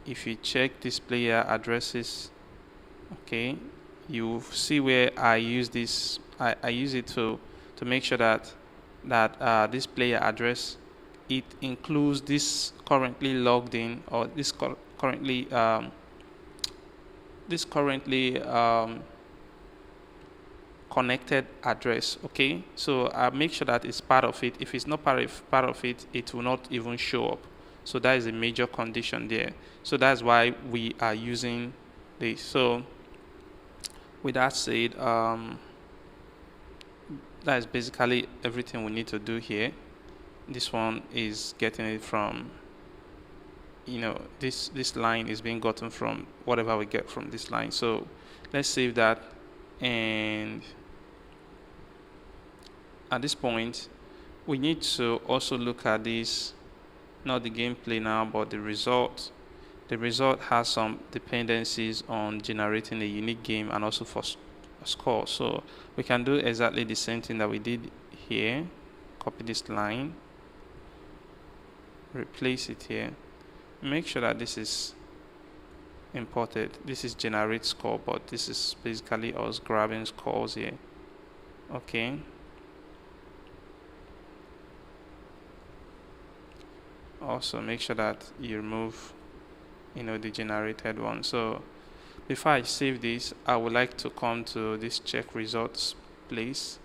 If you check this player addresses, okay, you see where I use this. I use it to make sure that this player address, it includes this currently logged in, or this currently connected address. Okay, so I make sure that it's part of it. If it's not part of it, it will not even show up. So that is a major condition there. So that's why we are using this. So with that said, that is basically everything we need to do here. This one is getting it from, this line is being gotten from whatever we get from this line. So let's save that, and at this point we need to also look at this, not the gameplay now, but the result. The result has some dependencies on generating a unique game and also for a score. So we can do exactly the same thing that we did here. Copy this line, replace it here, make sure that this is imported. This is generate score, but this is basically us grabbing scores here. Okay, also make sure that you remove the generated one. So before I save this, I would like to come to this check results place,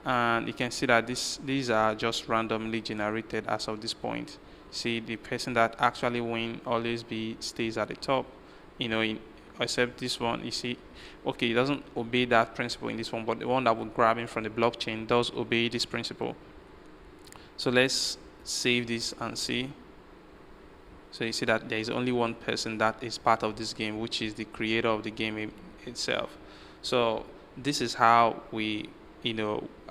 and you can see that these are just randomly generated as of this point. See, the person that actually win always stays at the top, except this one. You see, okay, it doesn't obey that principle in this one, but the one that we're grabbing from the blockchain does obey this principle. So let's save this and see. So you see that there is only one person that is part of this game, which is the creator of the game itself. So this is how we,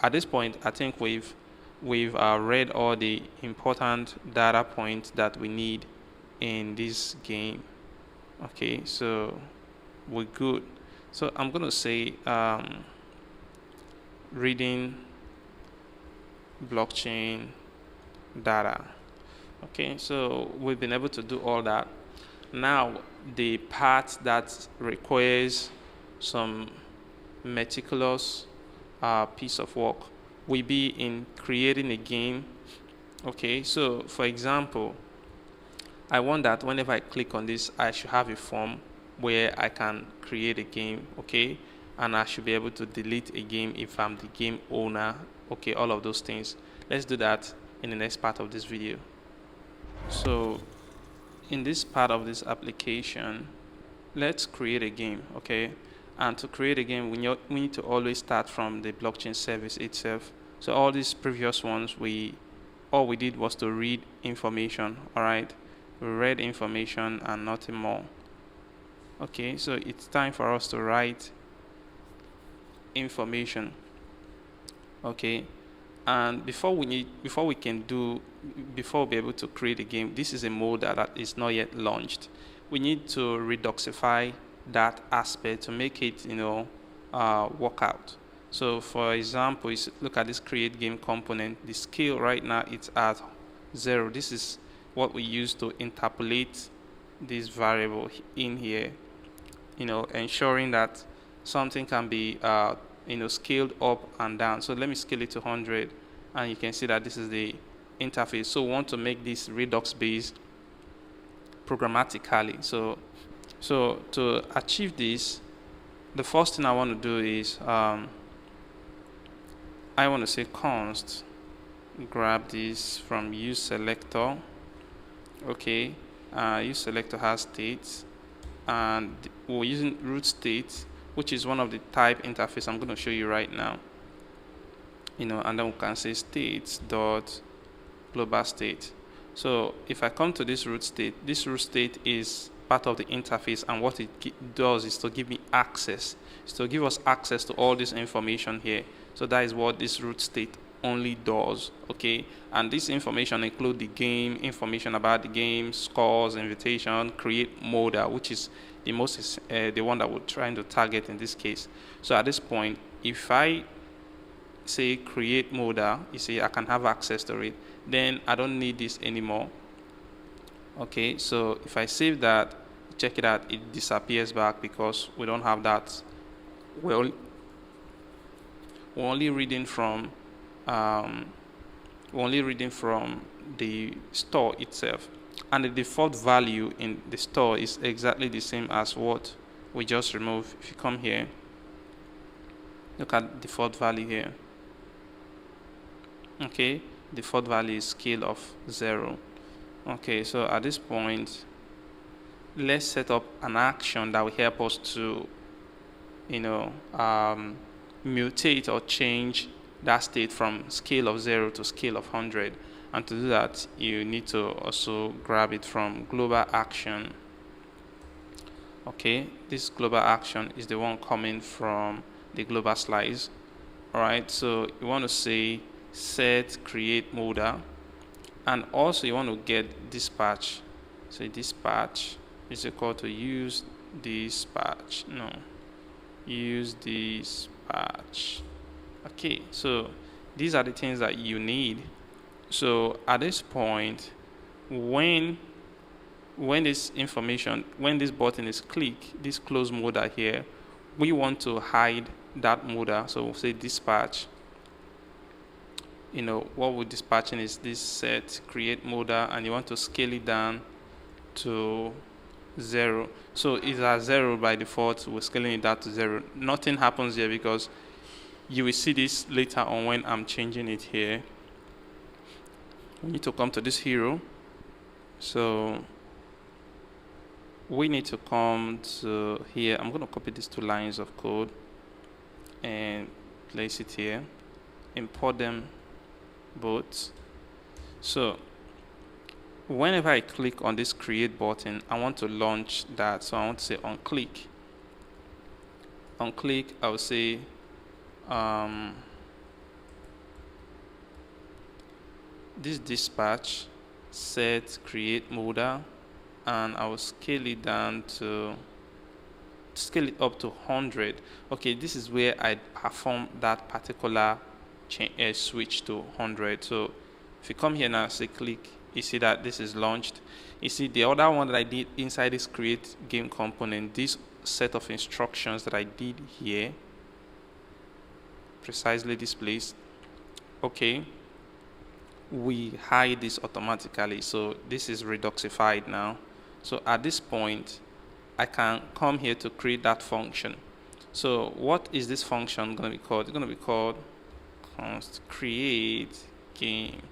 at this point, I think we've read all the important data points that we need in this game. Okay, so we're good. So I'm going to say reading blockchain data. Okay, so we've been able to do all that. Now the part that requires some meticulous piece of work will be in creating a game. Okay, so for example, I want that whenever I click on this, I should have a form where I can create a game. Okay, and I should be able to delete a game if I'm the game owner. Okay, all of those things. Let's do that in the next part of this video. So in this part of this application, let's create a game. Okay, and to create a game, we need to always start from the blockchain service itself. So all these previous ones, all we did was to read information. All right, we read information and nothing more. Okay, so it's time for us to write information. Okay, and before we'll be able to create a game, this is a mode that is not yet launched. We need to reduxify that aspect to make it work out. So for example, you look at this create game component. The scale right now it's at 0. This is what we use to interpolate this variable in here, ensuring that something can be scaled up and down. So let me scale it to 100, and you can see that this is the interface. So we want to make this Redux based programmatically. So to achieve this, the first thing I want to do is I want to say const grab this from use selector. Okay, use selector has states, and we're using root state, which is one of the type interface I'm going to show you right now. And then we can say states dot global state. So if I come to this root state is part of the interface, and what it does is to give me access. It's to give us access to all this information here. So that is what this root state only does. Okay, and this information include the game, information about the game, scores, invitation, create modal, which is the most the one that we're trying to target in this case. So at this point, if I say create modal, you see I can have access to it, then I don't need this anymore. Okay, so if I save that, check it out, it disappears back because we don't have that. We're only reading from the store itself, and the default value in the store is exactly the same as what we just removed. If you come here, look at default value here. Okay, default value is scale of 0. Okay, so at this point, let's set up an action that will help us to mutate or change that state from scale of 0 to scale of 100. And to do that, you need to also grab it from global action. Okay, this global action is the one coming from the global slice. Alright, so you want to say set create modal, and also you want to get dispatch. So dispatch is equal to use dispatch. Use dispatch. Okay, so these are the things that you need. So at this point, when this button is clicked, this close modal here, we want to hide that modal. So we'll say dispatch. What we're dispatching is this set create modal, and you want to scale it down to 0. So it's at 0 by default. We're scaling it down to 0. Nothing happens here because you will see this later on when I'm changing it here. We need to come to this hero. So we need to come to here. I'm going to copy these 2 lines of code and place it here. Import them both. So whenever I click on this create button, I want to launch that. So I want to say on click. I will say this dispatch set create modal, and I will scale it up to 100. Okay, this is where I perform that particular switch to 100. So if you come here now, say click, you see that this is launched. You see the other one that I did inside this create game component, this set of instructions that I did here, precisely this place. Okay, we hide this automatically, so this is reduxified now. So at this point, I can come here to create that function. So what is this function going to be called? It's going to be called const create game,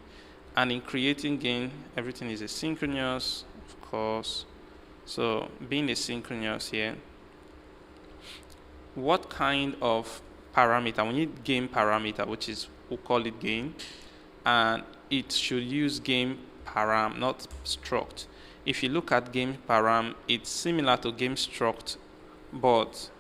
and in creating game, everything is asynchronous, of course. So being asynchronous here, what kind of parameter? We need game parameter, which is, we'll call it game, and it should use game param, not struct. If you look at game param, it's similar to game struct, but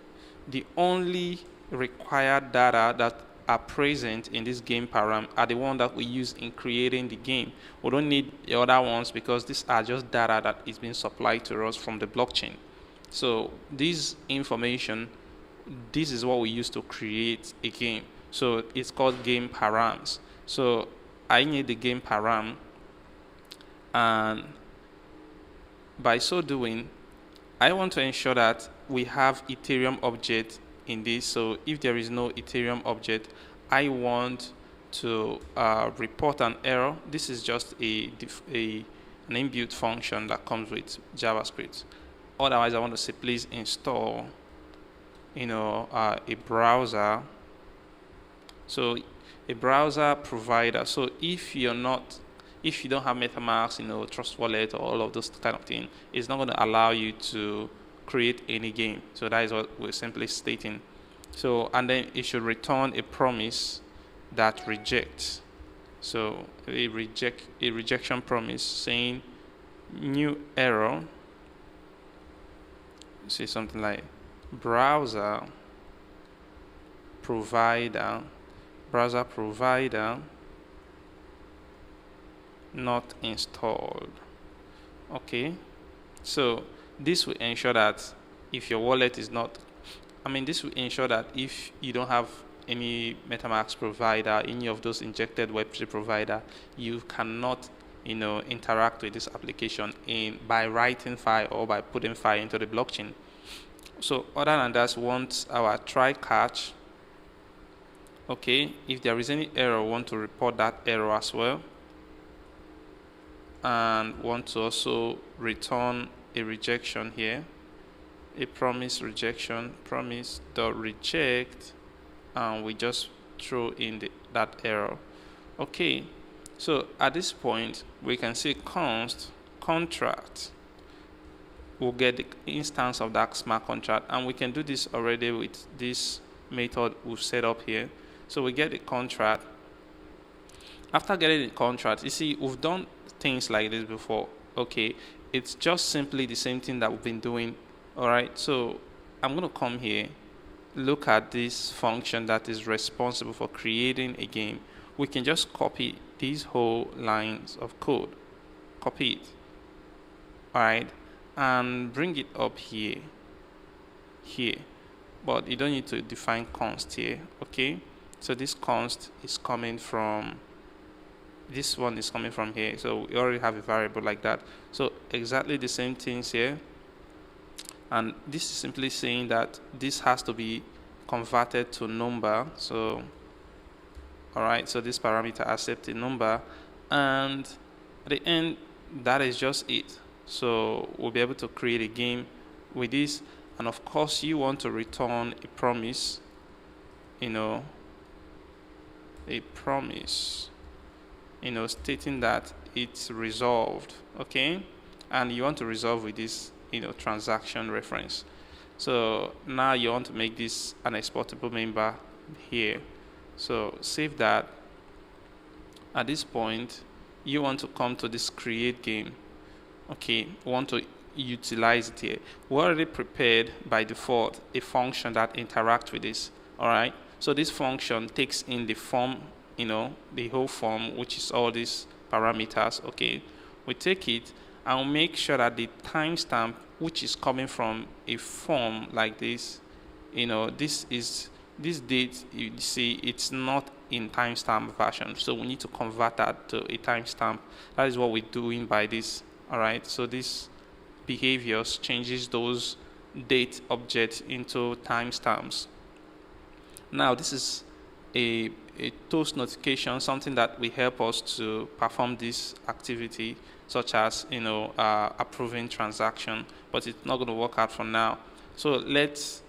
the only required data that are present in this game param are the one that we use in creating the game. We don't need the other ones because these are just data that is being supplied to us from the blockchain. So this information, this is what we use to create a game. So it's called game params. So I need the game param, and by so doing, I want to ensure that we have Ethereum object in this. So if there is no Ethereum object, I want to report an error. This is just an inbuilt function that comes with JavaScript. Otherwise, I want to say please install a browser. So a browser provider. So if you don't have MetaMask, Trust Wallet, or all of those kind of things, it's not going to allow you to create any game. So that is what we're simply stating. So, and then it should return a promise that rejects. So a rejection promise saying new error. Say something like browser provider not installed. Okay, so this will ensure that if your wallet is not, this will ensure that if you don't have any MetaMask provider, any of those injected Web3 provider, you cannot, interact with this application by writing file or by putting file into the blockchain. So other than that, once our try catch, okay, if there is any error, we want to report that error as well, and want to also return a rejection here, a promise rejection, promise.reject, and we just throw in that error. Okay, so at this point we can see const contract will get the instance of that smart contract, and we can do this already with this method we've set up here. So we get the contract. After getting the contract, you see we've done things like this before. Okay, it's just simply the same thing that we've been doing. All right, so I'm going to come here, look at this function that is responsible for creating a game. We can just copy these whole lines of code, copy it, all right, and bring it up here, but you don't need to define const here. Okay, so this const is coming from, this one is coming from here, so we already have a variable like that. So exactly the same things here, and this is simply saying that this has to be converted to number. So all right, so this parameter accepts a number, and at the end, that is just it. So we'll be able to create a game with this, and of course you want to return a promise, stating that it's resolved. Okay, and you want to resolve with this transaction reference. So now you want to make this an exportable member here. So save that. At this point you want to come to this create game. Okay, we want to utilize it here. We already prepared by default a function that interacts with this. All right, so this function takes in the form, the whole form, which is all these parameters. Okay, we take it and we'll make sure that the timestamp, which is coming from a form like this, this date, you see it's not in timestamp version, so we need to convert that to a timestamp. That is what we're doing by this. All right, so this behaviors changes those date objects into timestamps. Now this is a toast notification, something that will help us to perform this activity, such as approving transaction, but it's not going to work out for now. So let's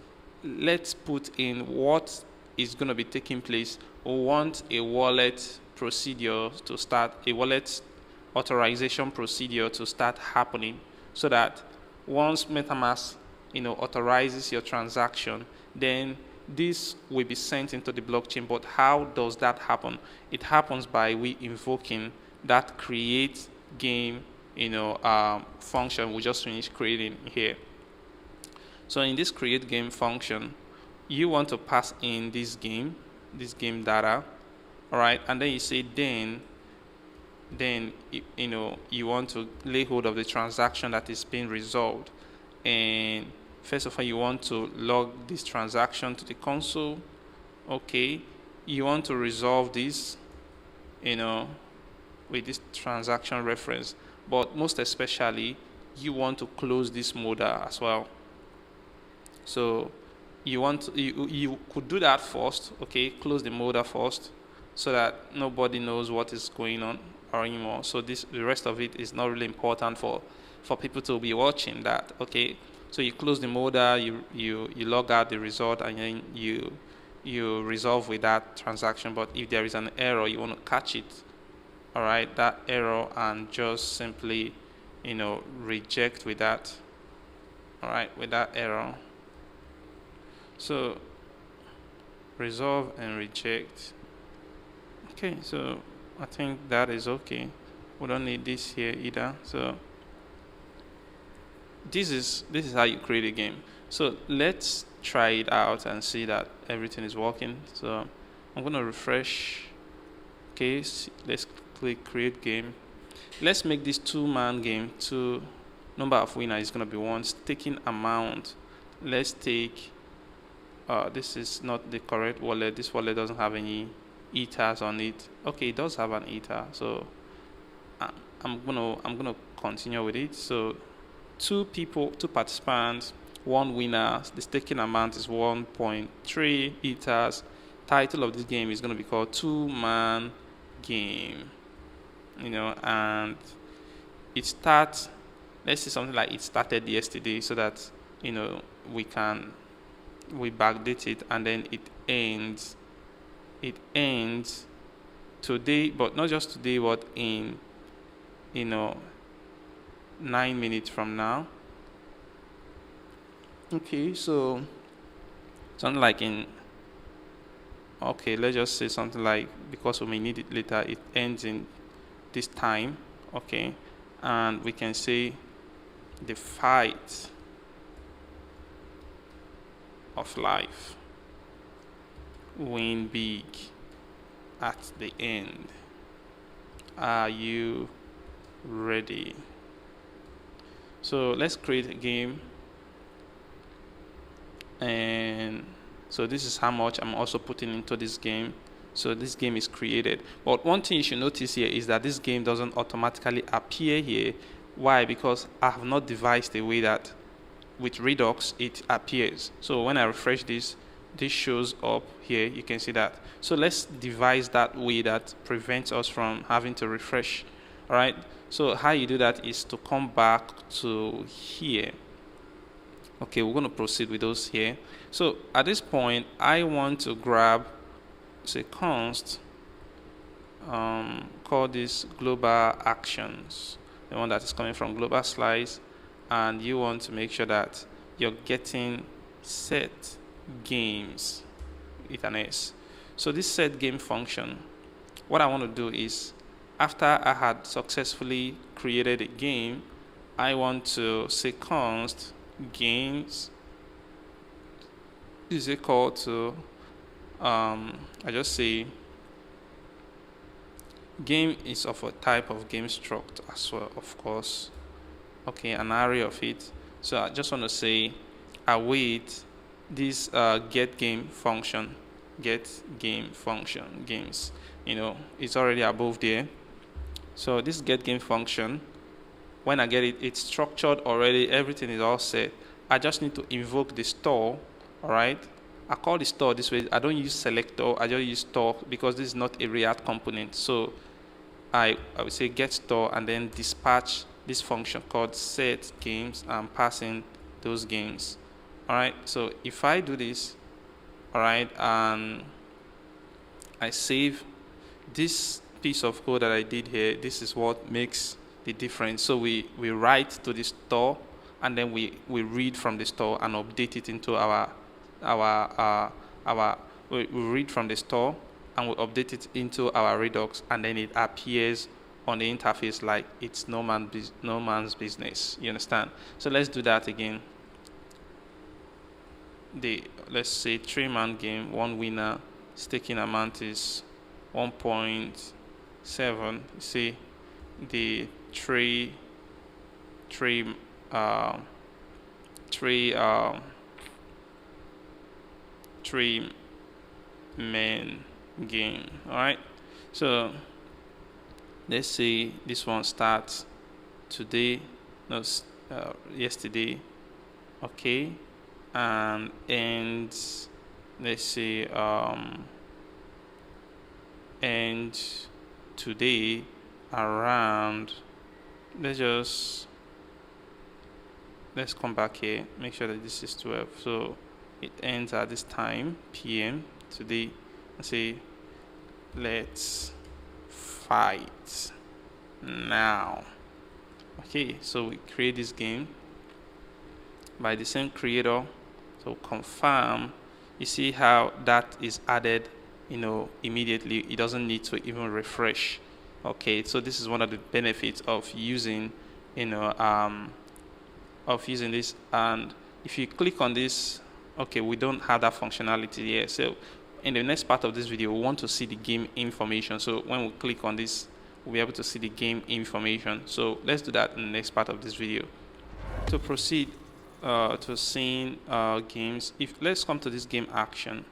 put in what is going to be taking place. We want a wallet procedure to start, a wallet authorization procedure to start happening, so that once MetaMask authorizes your transaction, then this will be sent into the blockchain. But how does that happen? It happens by we invoking that create game function we just finished creating here. So in this create game function, you want to pass in this game data. All right, and then you say then you want to lay hold of the transaction that is being resolved, and first of all you want to log this transaction to the console. Okay, you want to resolve this with this transaction reference, but most especially you want to close this modal as well. So you could do that first. Okay, close the modal first, so that nobody knows what is going on or anymore. So the rest of it is not really important for people to be watching that. Okay, so you close the modal, you log out the result, and then you resolve with that transaction. But if there is an error, you want to catch it, all right, that error, and just simply reject with that. all right, with that error. So resolve and reject. Okay, so I think that is okay. We don't need this here either. So this is how you create a game. So let's try it out and see that everything is working. So I'm gonna refresh. Okay, let's click create game. Let's make this 2-man game. Number of winners is gonna be 1. Staking amount. Let's take. This is not the correct wallet. This wallet doesn't have any ethers on it. Okay, it does have an ether. So I'm gonna continue with it. So 2 participants, 1 winner. The staking amount is 1.3 ethers. Title of this game is gonna be called 2-man game. And it starts. Let's say something like it started yesterday, so that we backdate it, and then it ends today, but not just today, but in 9 minutes from now. Okay, so something like let's just say something like, because we may need it later, it ends in this time. Okay, and we can say the fight of life, win big at the end. Are you ready? So let's create a game, and so this is how much I'm also putting into this game. So this game is created, but one thing you should notice here is that this game doesn't automatically appear here. Why? Because I have not devised a way that with Redux it appears. So when I refresh this shows up here. You can see that. So let's devise that way that prevents us from having to refresh. All right, so how you do that is to come back to here. Okay, we're going to proceed with those here. So at this point, I want to grab, say, const, call this global actions, the one that is coming from global slice, and you want to make sure that you're getting set games with an S. So this set game function, what I want to do is, after I had successfully created a game, I want to say const games is equal to, I just say game is of a type of game struct as well, of course. Okay, an array of it. So I just want to say await this get game function, games, it's already above there. So this get game function, when I get it, it's structured already, everything is all set. I just need to invoke the store. All right, I call the store this way. I don't use selector, I just use store, because this is not a React component. So I would say get store and then dispatch this function called set games and passing those games. All right, so if I do this, all right, and I save this piece of code that I did here, this is what makes the difference. So we write to the store, and then we read from the store and update it into we read from the store and we update it into our Redux, and then it appears on the interface like it's no man's business. You understand? So let's do that again. Let's say 3-man game, 1 winner, staking amount is 1.7. See the three main game. All right, so let's say this one starts today, no, yesterday, okay, and ends, let's say end today around, let's come back here, make sure that this is 12, so it ends at this time PM today, and say let's fight now. Okay, so we create this game. by the same creator. So confirm. You see how that is added, immediately. It doesn't need to even refresh. Okay, so this is one of the benefits of using, this. And if you click on this, okay, we don't have that functionality here. So in the next part of this video, we want to see the game information. So when we click on this, we'll be able to see the game information. So let's do that in the next part of this video. To proceed to seeing games, let's come to this game action.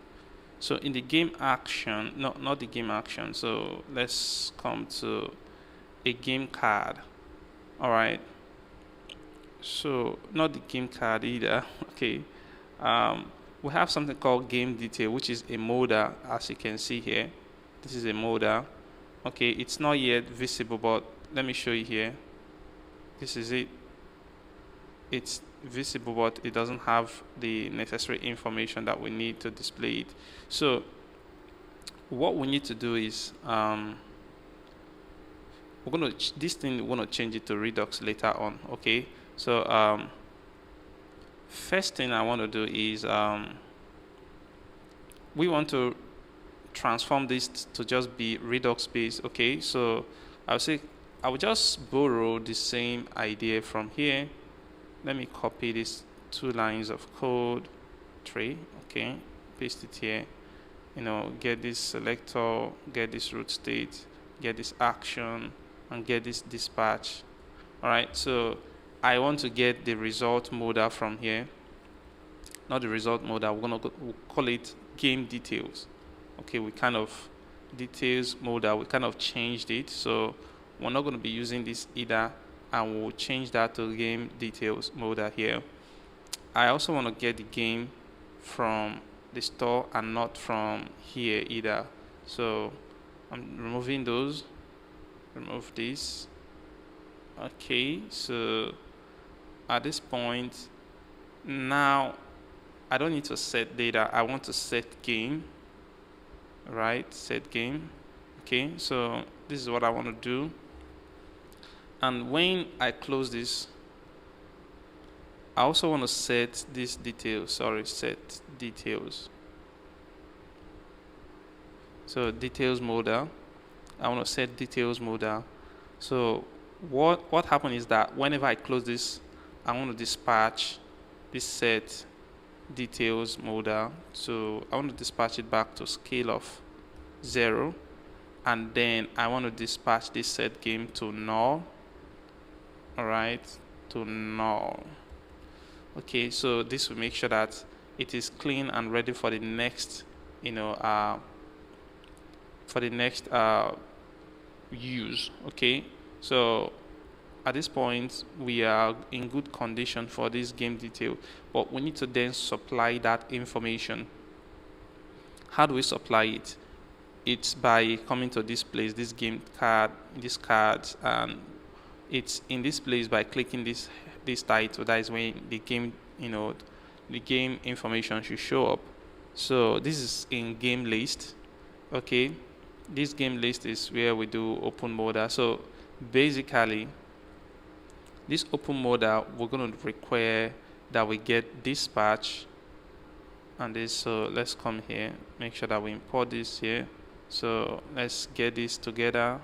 So in the game action, not the game action. So let's come to a game card. All right. So not the game card either. Okay. We have something called game detail, which is a modal, as you can see here. This is a modal. Okay, it's not yet visible, but let me show you here. This is it. It's visible, but it doesn't have the necessary information that we need to display it. So what we need to do is we're going to change it to Redux later on. Okay, so first thing I want to do is we want to transform this to just be Redux based. Okay, so I will just borrow the same idea from here. Let me copy these 2 lines of code, 3, okay, paste it here, get this selector, get this root state, get this action, and get this dispatch. All right, so I want to get the result modal from here. Not the result modal, we'll call it game details. Okay, details modal, we kind of changed it, so we're not going to be using this either, and we'll change that to game details modal here. I also want to get the game from the store and not from here either. So I'm removing those. Remove this. Okay, so at this point, now I don't need to set data. I want to set game. Right, set game. Okay, so this is what I want to do. And when I close this, I also want to set this details. Set details. So details modal. I want to set details modal. So what happened is that whenever I close this, I want to dispatch this set details modal. So I want to dispatch it back to scale of 0, and then I want to dispatch this set game to null. All right, to null. Okay, so this will make sure that it is clean and ready for the next, use. Okay, so at this point we are in good condition for this game detail, but we need to then supply that information. How do we supply it? It's by coming to this place, this game card, these cards, and it's in this place by clicking this title. That is when the game, the game information should show up. So this is in game list. Okay, this game list is where we do open modal. So basically, this open modal, we're going to require that we get dispatch and this. So let's come here, make sure that we import this here. So let's get this together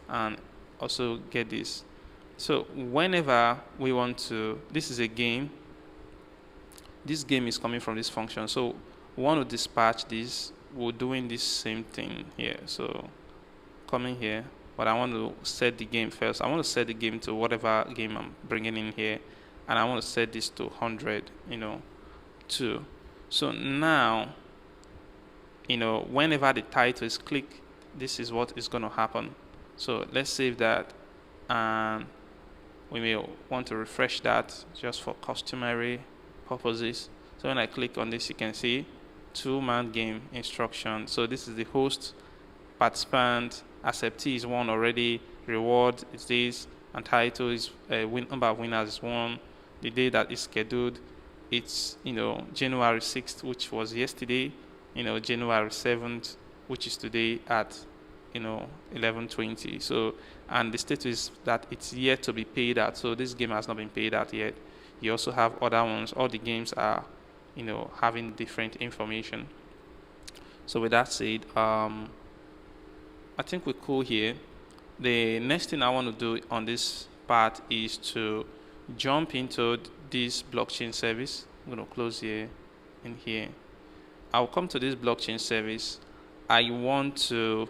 and also get this. So whenever we want to, this is a game. This game is coming from this function. So we want to dispatch this. We're doing this same thing here. So coming here, but I want to set the game first. I want to set the game to whatever game I'm bringing in here, and I want to set this to 100. Too. So now, whenever the title is clicked, this is what is going to happen. So let's save that, and we may want to refresh that just for customary purposes. So when I click on this, you can see 2-man game instruction. So this is the host, participant, acceptee is 1 already, reward is this, and title is number of winners is 1. The day that is scheduled, it's January 6th, which was yesterday, January 7th, which is today at 11:20. So, and the status is that it's yet to be paid out. So this game has not been paid out yet. You also have other ones. All the games are, having different information. So with that said, I think we're cool here. The next thing I want to do on this part is to jump into this blockchain service. I'm going to close here and here. I'll come to this blockchain service. I want to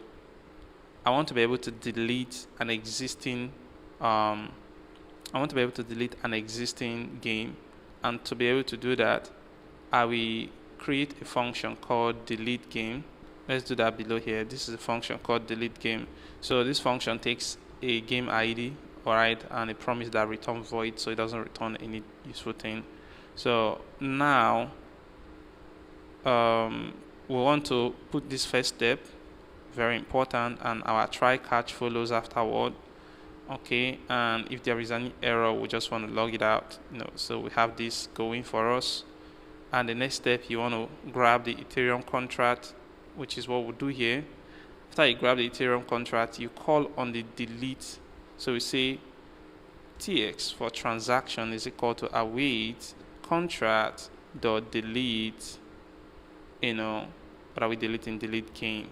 be able to delete an existing game, and to be able to do that, I will create a function called delete game. Let's do that below here. This is a function called delete game. So this function takes a game ID, alright, and a promise that return void, so it doesn't return any useful thing. So now we want to put this first step, very important, and our try catch follows afterward. Okay, and if there is any error, we just want to log it out. So we have this going for us. And the next step, you want to grab the Ethereum contract, which is what we'll do here. After you grab the Ethereum contract, you call on the delete. So we say tx for transaction is equal to await contract dot delete, but are we deleting delete game?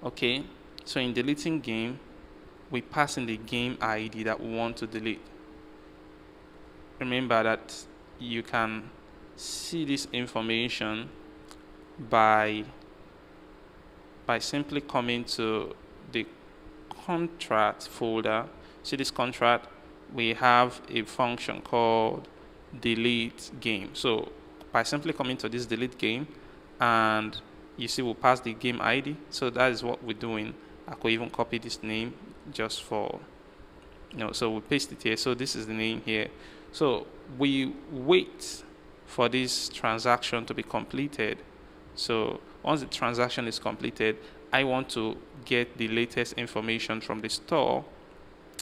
Okay, so in deleting game, we pass in the game ID that we want to delete. Remember that you can see this information by simply coming to the contract folder. See this contract, we have a function called delete game. So by simply coming to this delete game, and you see we'll pass the game ID. So that is what we're doing. I could even copy this name just for, so we paste it here. So this is the name here. So we wait for this transaction to be completed. So once the transaction is completed, I want to get the latest information from the store,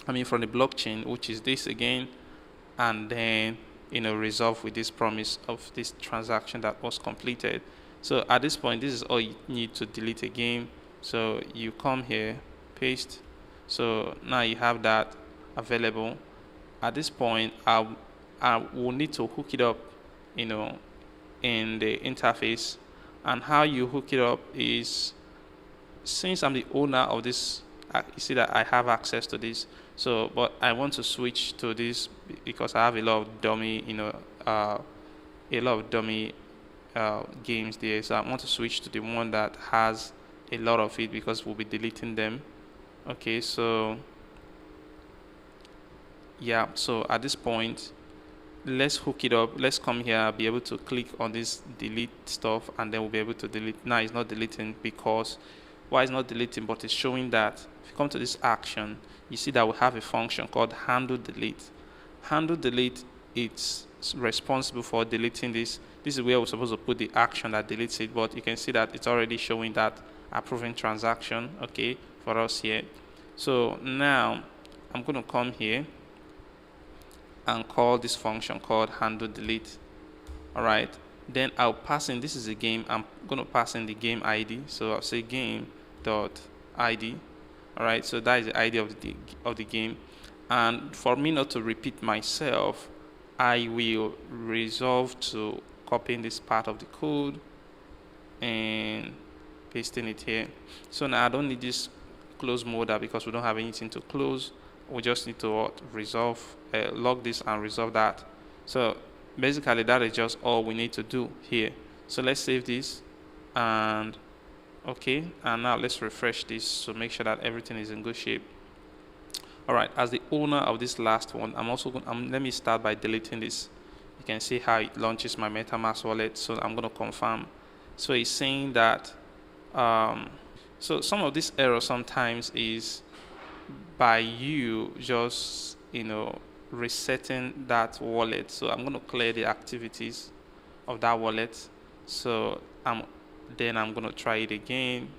from the blockchain, which is this again, and then resolve with this promise of this transaction that was completed. So at this point, this is all you need to delete a game. So you come here, paste. So now you have that available. At this point, I will need to hook it up, in the interface. And how you hook it up is, since I'm the owner of this, you see that I have access to this. So, but I want to switch to this because I have a lot of dummy, games there. So I want to switch to the one that has a lot of it because we'll be deleting them. Okay, so yeah, so at this point, let's hook it up. Let's come here, be able to click on this delete stuff, and then we'll be able to delete. Now it's not deleting because, why it's not deleting, but it's showing that if you come to this action, you see that we have a function called handle delete. Handle delete, it's responsible for deleting this. This is where we're supposed to put the action that deletes it, but you can see that it's already showing that approving transaction, okay, for us here. So now I'm going to come here and call this function called handle delete. All right, then I'll pass in, this is a game, I'm going to pass in the game ID. So I'll say game dot ID. All right, so that is the ID of the game. And for me not to repeat myself, I will resolve to copying this part of the code and pasting it here. So now I don't need this close mode because we don't have anything to close. We just need to resolve, log this and resolve that. So basically that is just all we need to do here. So let's save this, and okay, and now let's refresh this to make sure that everything is in good shape. All right, as the owner of this last one, I'm also going, let me start by deleting this. You can see how it launches my MetaMask wallet. So I'm going to confirm. So it's saying that, so some of this error sometimes is by you just, resetting that wallet. So I'm going to clear the activities of that wallet. So then I'm going to try it again.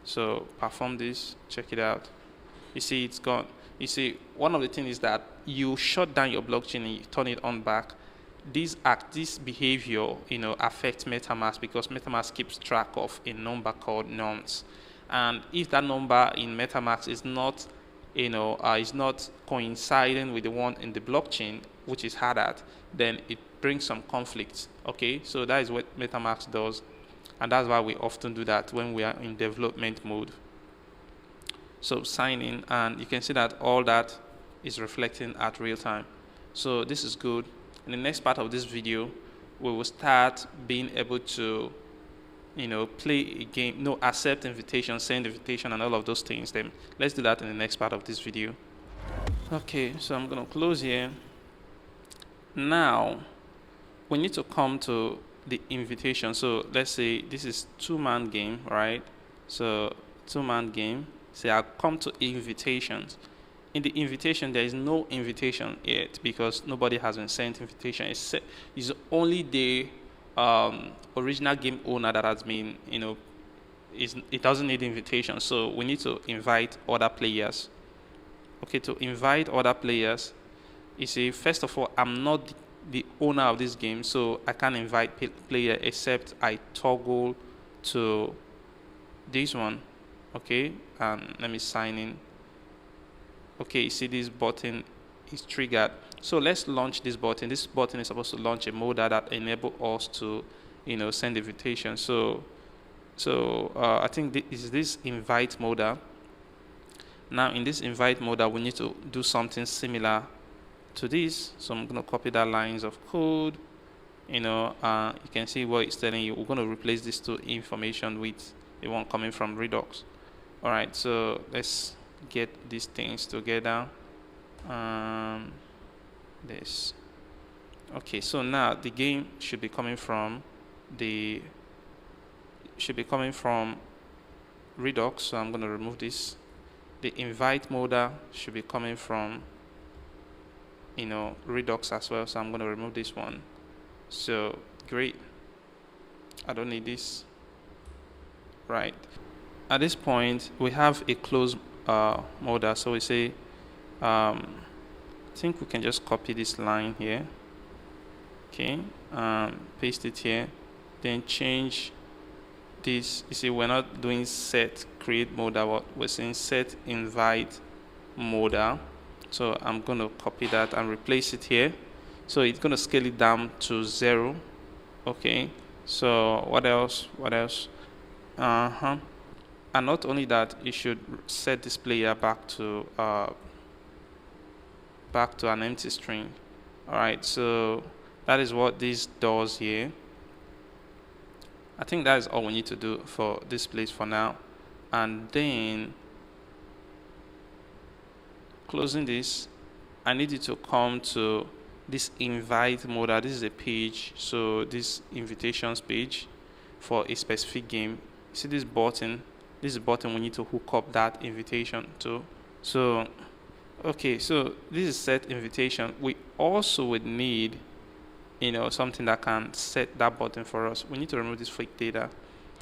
So perform this, check it out. You see it's gone. You see, one of the things is that you shut down your blockchain and you turn it on back. This behavior, affects MetaMask because MetaMask keeps track of a number called nonce. And if that number in MetaMask is not, is not coinciding with the one in the blockchain, which is hard at, then it brings some conflicts. Okay, so that is what MetaMask does, and that's why we often do that when we are in development mode. So sign in, and you can see that all that is reflecting at real time. So this is good. In the next part of this video, we will start being able to, play a game, accept invitation, send invitation, and all of those things. Then let's do that in the next part of this video. Okay, so I'm gonna close here. Now we need to come to the invitation. So let's say this is two-man game, right? So two-man game. Say I'll come to invitations. In the invitation, there is no invitation yet because nobody has been sent invitation. It's only the original game owner that has been, it doesn't need invitation. So we need to invite other players. Okay, to invite other players, you see, first of all, I'm not the owner of this game, so I can't invite player except I toggle to this one. Okay, and let me sign in. Okay, you see this button is triggered. So let's launch this button. This button is supposed to launch a modal that enable us to, send invitation. So I think this is this invite modal. Now in this invite modal, we need to do something similar to this. So I'm going to copy that lines of code. You can see what it's telling you. We're going to replace these two information with the one coming from Redux. All right, so let's get these things together. This. Okay, so now the game should be coming from Redux. So I'm going to remove this. The invite modal should be coming from Redux as well. So I'm going to remove this one. So great. I don't need this. Right. At this point, we have a closed modal. So we say, I think we can just copy this line here. Okay, paste it here. Then change this. You see, we're not doing set create modal. We're saying set invite modal. So I'm going to copy that and replace it here. So it's going to scale it down to 0. Okay. So what else? And not only that, you should set this player back to an empty string. All right, so that is what this does here. I think that is all we need to do for this place for now. And then closing this, I need you to come to this invite modal. This is a page, so this invitations page for a specific game. See this button. This is the button we need to hook up that invitation to. So, okay, so this is set invitation. We also would need, something that can set that button for us. We need to remove this fake data.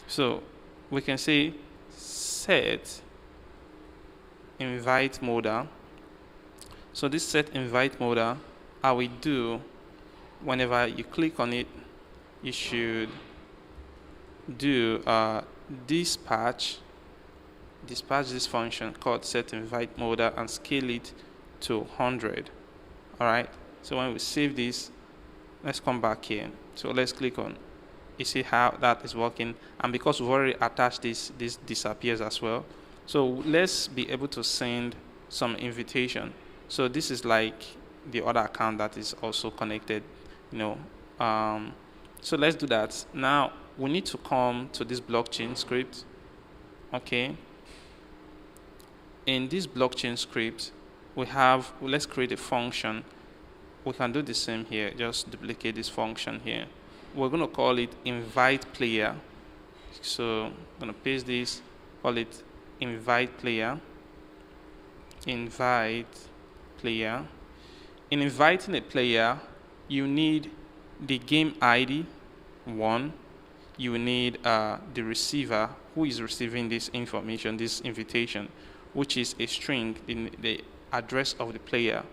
So we can say set invite modal. So this set invite modal, how we do, whenever you click on it, you should do dispatch this function called set invite modal and scale it to 100. All right, so when we save this, let's come back here. So let's click on, you see how that is working, and because we've already attached this disappears as well. So let's be able to send some invitation. So this is like the other account that is also connected, so let's do that. Now we need to come to this blockchain script. Okay, in this blockchain script let's create a function. We can do the same here, just duplicate this function here. We're going to call it invite player. So I'm going to paste this, call it invite player. In inviting a player, you need the game ID 1. You need the receiver who is receiving this information, this invitation, which is a string in the address of the player.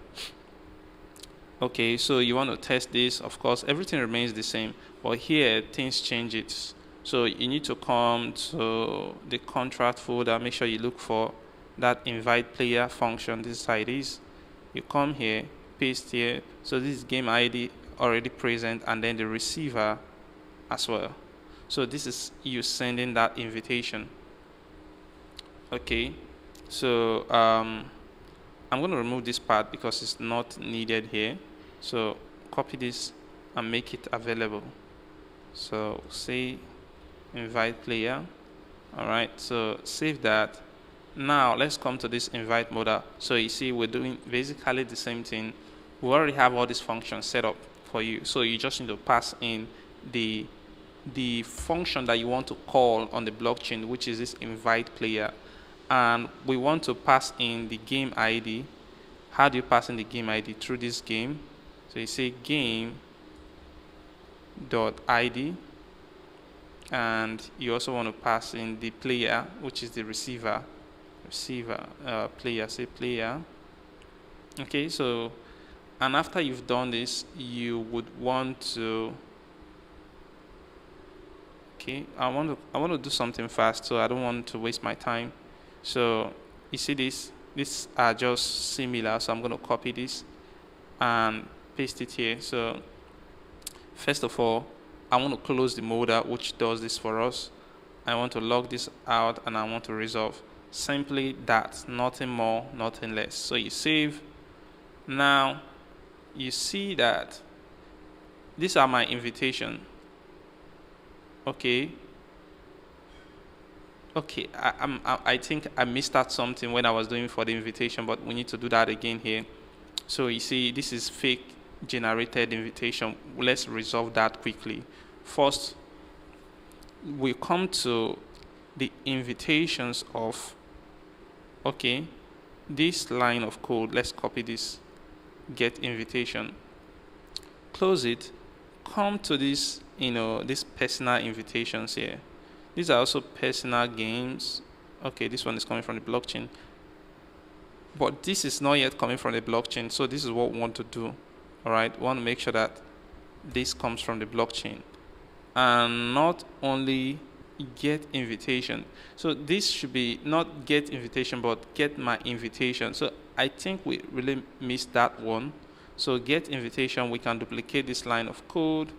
Okay, so you want to test this. Of course, everything remains the same, but here things change it. So you need to come to the contract folder. Make sure you look for that invite player function. This side is. You come here, paste here. So this is game ID already present, and then the receiver as well. So this is you sending that invitation. Okay, so I'm going to remove this part because it's not needed here. So copy this and make it available. So say invite player. All right, so save that. Now let's come to this invite modal. So you see we're doing basically the same thing. We already have all these functions set up for you. So you just need to pass in the function that you want to call on the blockchain, which is this invite player. And we want to pass in the game ID. How do you pass in the game ID? Through this game. So you say game.id, and you also want to pass in the player, which is the receiver player. Say player. Okay, so and after you've done this, you would want to I want to do something fast, so I don't want to waste my time. So you see these are just similar, so I'm going to copy this and paste it here. So first of all, I want to close the modal, which does this for us. I want to log this out, and I want to resolve. Simply that, nothing more, nothing less. So you save. Now you see that these are my invitation. Okay, I think I missed out something when I was doing for the invitation, but we need to do that again here. So you see this is fake generated invitation. Let's resolve that quickly. First, we come to the invitations of this line of code. Let's copy this, get invitation, close it, come to this, these personal invitations here. These are also personal games. Okay, this one is coming from the blockchain, but this is not yet coming from the blockchain. So this is what we want to do. All right, we want to make sure that this comes from the blockchain, and not only get invitation. So this should be not get invitation, but get my invitation. So I think we really missed that one. So get invitation, we can duplicate this line of code.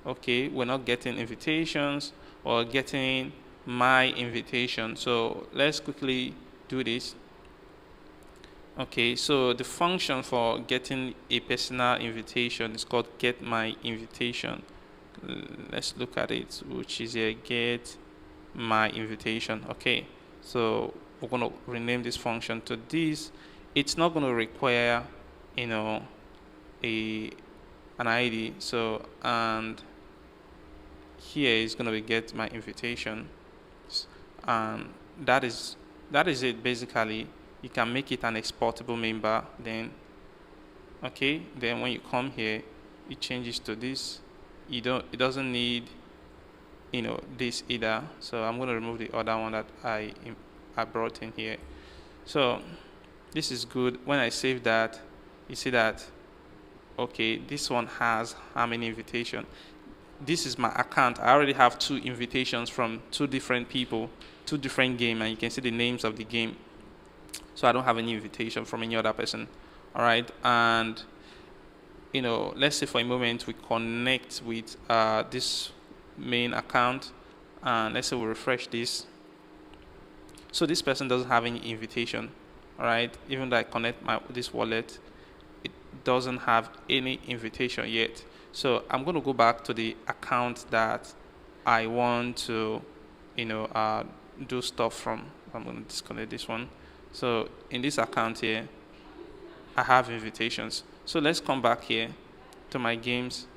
Okay, we're not getting invitations or getting my invitation. So let's quickly do this. Okay, so the function for getting a personal invitation is called get my invitation. Let's look at it, which is a get my invitation. Okay, so we're going to rename this function to this. It's not going to require an ID. So, and here is going to be get my invitation, and that is it basically. You can make it an exportable member. Then then when you come here, it changes to this. It doesn't need this either. So I'm going to remove the other one that I brought in here. So this is good. When I save that, you see that this one has how many invitations? This is my account. I already have 2 invitations from 2 different people, 2 different games, and you can see the names of the game. So I don't have any invitation from any other person. All right, and let's say for a moment we connect with this main account, and let's say we refresh this. So this person doesn't have any invitation. All right, even though I connect this wallet, it doesn't have any invitation yet. So I'm going to go back to the account that I want to do stuff from. I'm going to disconnect this one. So in this account here, I have invitations. So let's come back here to my games.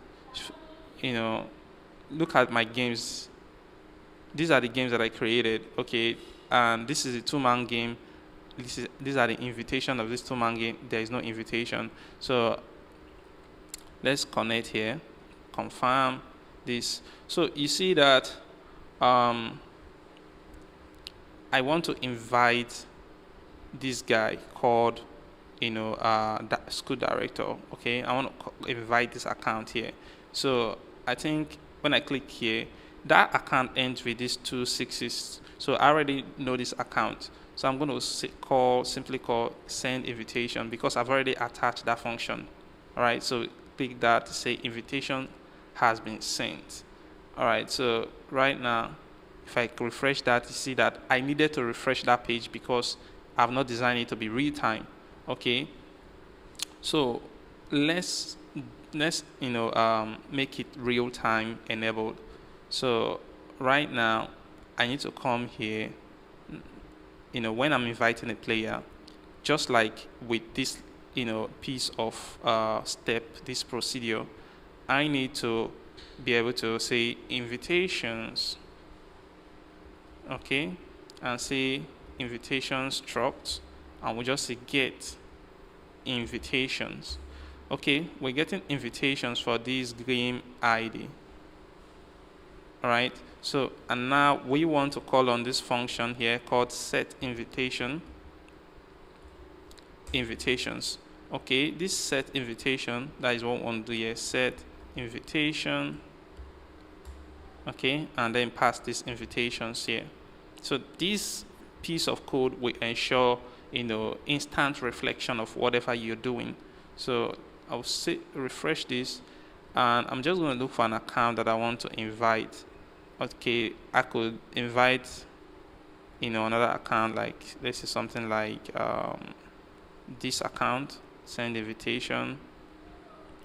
Look at my games. These are the games that I created. Okay, and this is a 2-man game. These are the invitation of this 2-man game. There is no invitation. So let's connect here, confirm this. So you see that I want to invite this guy called school director. Okay, I want to invite this account here. So I think when I click here, that account ends with these 2 6s. So I already know this account. So I'm going to simply call send invitation because I've already attached that function. All right, so click that to say invitation has been sent. All right, so right now, if I refresh that, you see that I needed to refresh that page because I've not designed it to be real time. Okay, so let's make it real time enabled. So right now, I need to come here. When I'm inviting a player, just like with this, piece of step, this procedure, I need to be able to say invitations, okay, and say invitation struct, and we just say get invitations. Okay, we're getting invitations for this game ID. All right, so and now we want to call on this function here called set invitations. Okay, this set invitation, that is what we want to do here, set invitation, okay, and then pass these invitations here. So this piece of code will ensure instant reflection of whatever you're doing. So I'll refresh this, and I'm just going to look for an account that I want to invite. Okay, I could invite another account, like let's say something like this account, send invitation,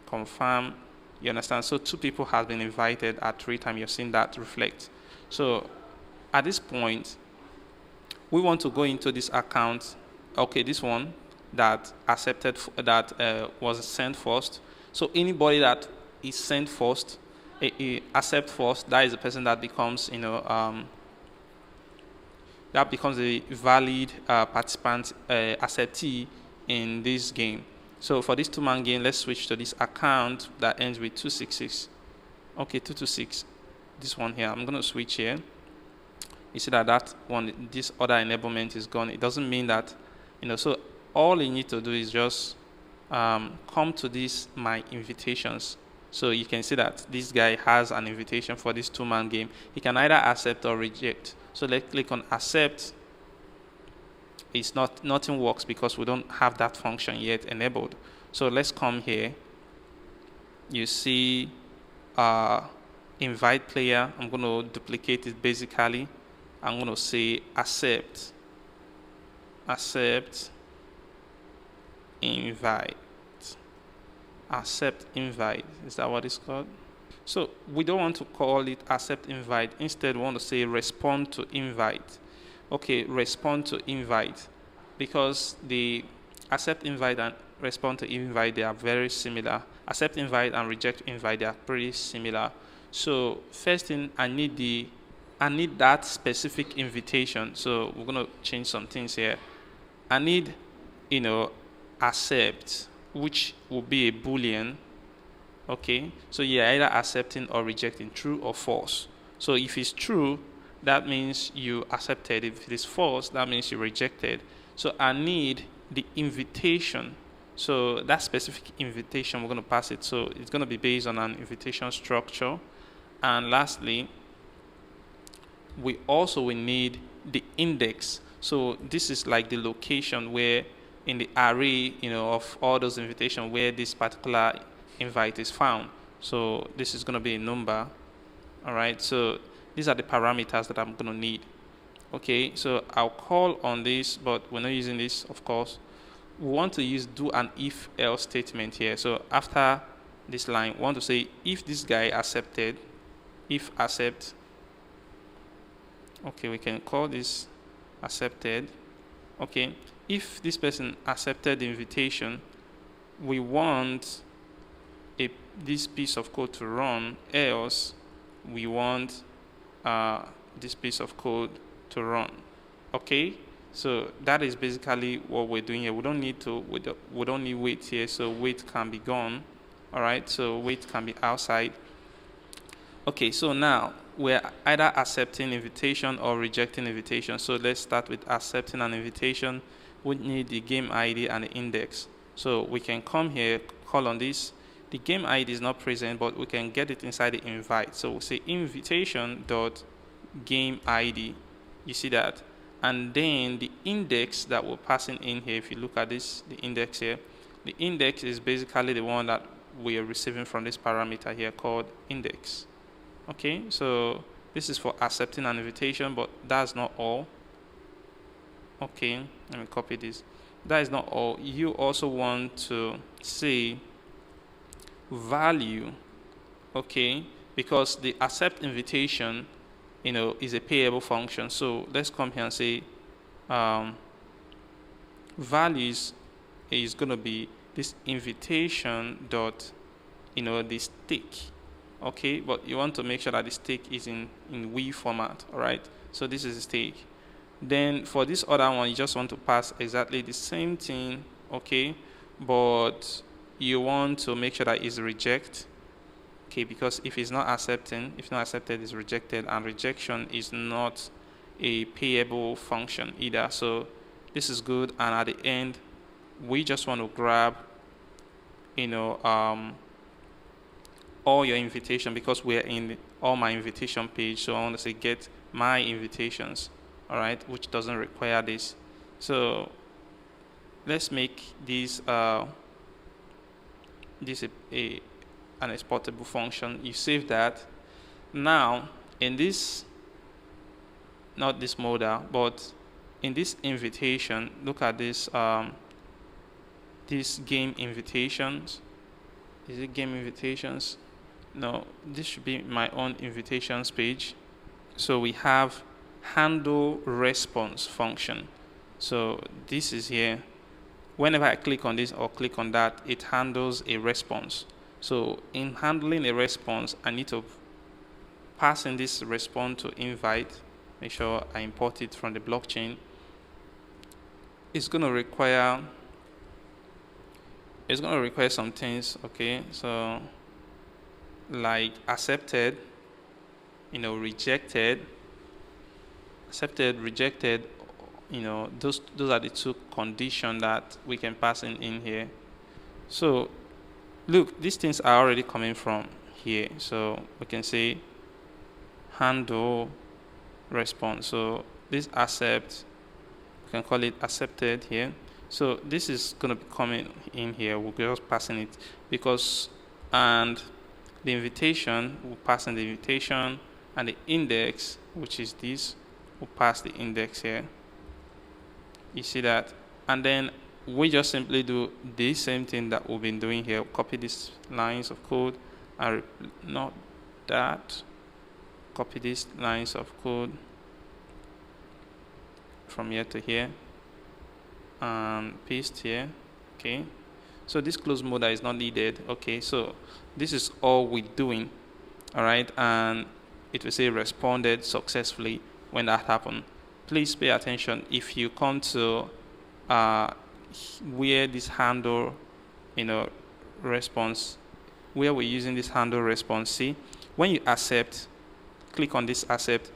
confirm. You understand? So 2 people have been invited at 3 times. You're seeing that reflect. So at this point, we want to go into this account. Okay, this one that accepted, that was sent first. So anybody that is sent first, accept first, that is the person that becomes that becomes a valid participant, acceptee in this game. So for this 2-man game, let's switch to this account that ends with 266. Okay, 226. This one here, I'm going to switch here. You see that one, this other enablement is gone. It doesn't mean that, so all you need to do is just come to this my invitations. So you can see that this guy has an invitation for this 2-man game. He can either accept or reject. So let's click on accept. Nothing works because we don't have that function yet enabled. So let's come here. You see invite player. I'm going to duplicate it basically. I'm going to say accept invite. Accept invite. Is that what it's called? So we don't want to call it accept invite. Instead, we want to say respond to invite. Okay, respond to invite, because the accept invite and respond to invite, they are very similar. Accept invite and reject invite, they are pretty similar. So first thing, I need that specific invitation. So we're going to change some things here. I need accept, which will be a boolean. Okay, so you're either accepting or rejecting, true or false. So if it's true, that means you accepted. If it is false, that means you rejected. So I need the invitation. So that specific invitation, we're going to pass it. So it's going to be based on an invitation structure. And lastly, we also will need the index. So this is like the location where in the array, of all those invitations where this particular invite is found. So this is going to be a number. All right, so these are the parameters that I'm going to need. Okay, so I'll call on this, but we're not using this, of course. We want to do an if else statement here. So after this line, we want to say if this guy accepted, if accept. Okay, we can call this accepted. Okay, if this person accepted the invitation, we want this piece of code to run, else we want this piece of code to run. Okay, so that is basically what we're doing here. We don't need wait here, so wait can be gone. All right, so wait can be outside. Okay, so now we're either accepting invitation or rejecting invitation. So let's start with accepting an invitation. We need the game ID and the index. So we can come here, call on this. The game ID is not present, but we can get it inside the invite. So we'll say invitation dot game ID. You see that? And then the index that we're passing in here, if you look at this, the index here, the index is basically the one that we are receiving from this parameter here called index. Okay, so this is for accepting an invitation, but that's not all. Okay, let me copy this. That is not all. You also want to say value, okay, because the accept invitation, is a payable function. So let's come here and say values is going to be this invitation dot, the stake. Okay, but you want to make sure that the stake is in we format. All right, so this is the stake. Then for this other one, you just want to pass exactly the same thing. Okay, but you want to make sure that it's reject. Okay, because if it's not accepting, if not accepted, it's rejected, and rejection is not a payable function either. So this is good. And at the end, we just want to grab, all your invitation, because we're in all my invitation page. So I want to say get my invitations, all right, which doesn't require this. So let's make this an exportable function. You save that. Now in this, not this modal, but in this invitation, look at this this game invitations. Is it game invitations? No, this should be my own invitations page. So we have handle response function. So this is here. Whenever I click on this or click on that, it handles a response. So in handling a response, I need to pass in this response to invite. Make sure I import it from the blockchain. It's going to require some things. Okay, so like accepted, rejected, accepted, rejected, those are the two conditions that we can pass in here. So look, these things are already coming from here. So we can say handle response. So this accept, we can call it accepted here. So this is going to be coming in here. We're just passing it because, and the invitation, we'll pass in the invitation, and the index, which is this, we'll pass the index here. You see that? And then we just simply do the same thing that we've been doing here. Copy these lines of code, and not that. Copy these lines of code from here to here, and paste here. Okay, so this close modal is not needed. Okay, so this is all we're doing. All right, and it will say responded successfully when that happened. Please pay attention if you come to where this handle, response, where we're using this handle response. See, when you accept, click on this accept.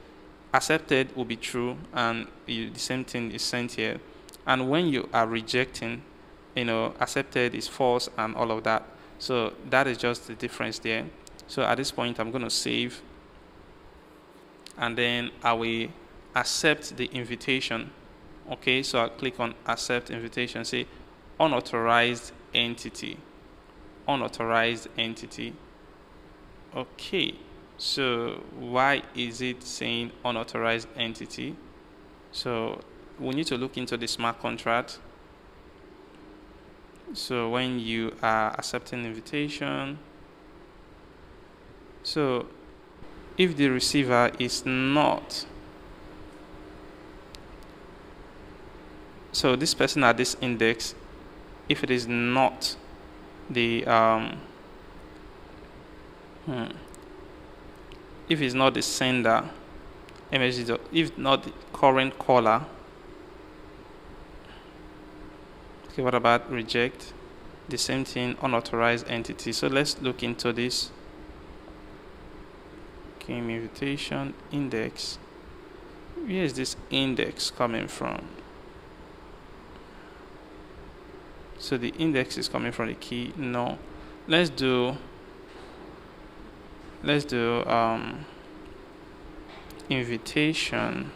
Accepted will be true, and the same thing is sent here. And when you are rejecting, accepted is false and all of that. So that is just the difference there. So at this point, I'm going to save, and then I will accept the invitation. Okay, so I'll click on accept invitation, say unauthorized entity. Unauthorized entity. Okay, so why is it saying unauthorized entity? So we need to look into the smart contract. So when you are accepting invitation, so if the receiver is not, so this person at this index, if it is not the if it's not the sender, if not the current caller. Okay, what about reject? The same thing, unauthorized entity. So let's look into this. Game invitation index. Where is this index coming from? So the index is coming from the key. No, let's do invitation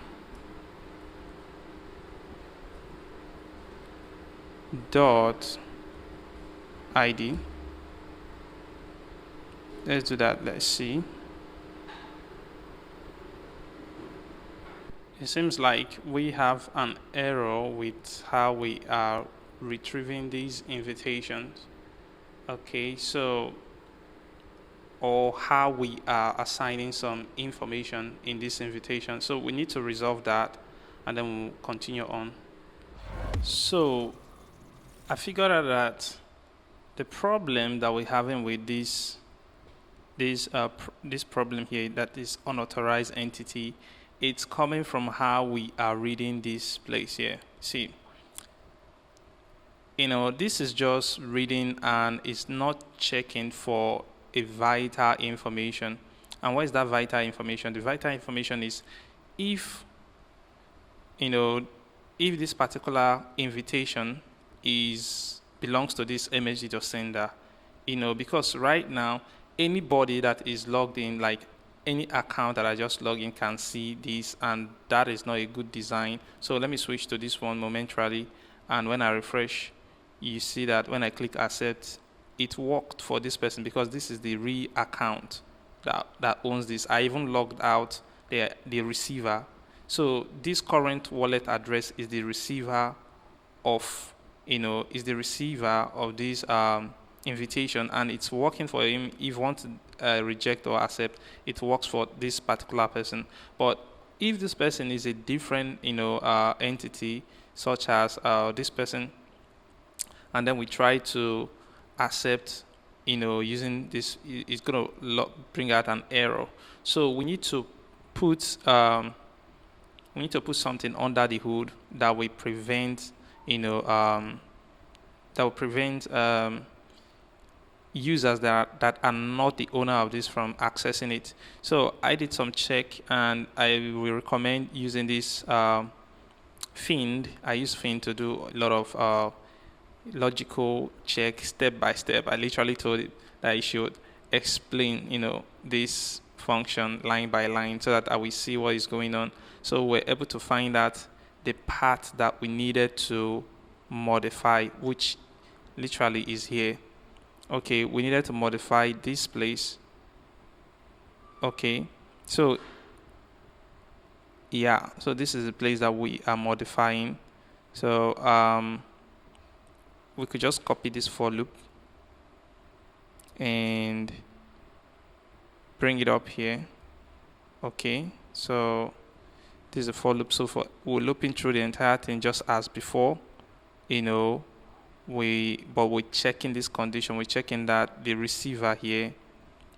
dot id. Let's do that. Let's see. It seems like we have an error with how we are retrieving these invitations. Okay, so or how we are assigning some information in this invitation. So we need to resolve that, and then we'll continue on. So I figured out that the problem that we're having with this problem here, that is unauthorized entity, it's coming from how we are reading this place here. See, this is just reading and it's not checking for a vital information. And what is that vital information? The vital information is if this particular invitation belongs to this msg sender, because right now anybody that is logged in, like any account that I just log in, can see this, and that is not a good design. So let me switch to this one momentarily, and when I refresh, you see that when I click accept, it worked for this person because this is the real account that owns this. I even logged out the receiver. So this current wallet address is the receiver of this invitation, and it's working for him. If you want to reject or accept, it works for this particular person. But if this person is a different entity, such as this person, and then we try to accept, using this, it's going to bring out an error. So we need to put something under the hood that will prevent users that are not the owner of this from accessing it. So I did some check, and I will recommend using this Find. I use Find to do a lot of logical check step by step. I literally told it that I should explain this function line by line so that I will see what is going on. So we're able to find out the part that we needed to modify, which literally is here. Okay, we needed to modify this place. Okay, so yeah, so this is the place that we are modifying. So we could just copy this for loop and bring it up here. Okay, so this is a for loop. So we're looping through the entire thing just as before. But we're checking this condition. We're checking that the receiver here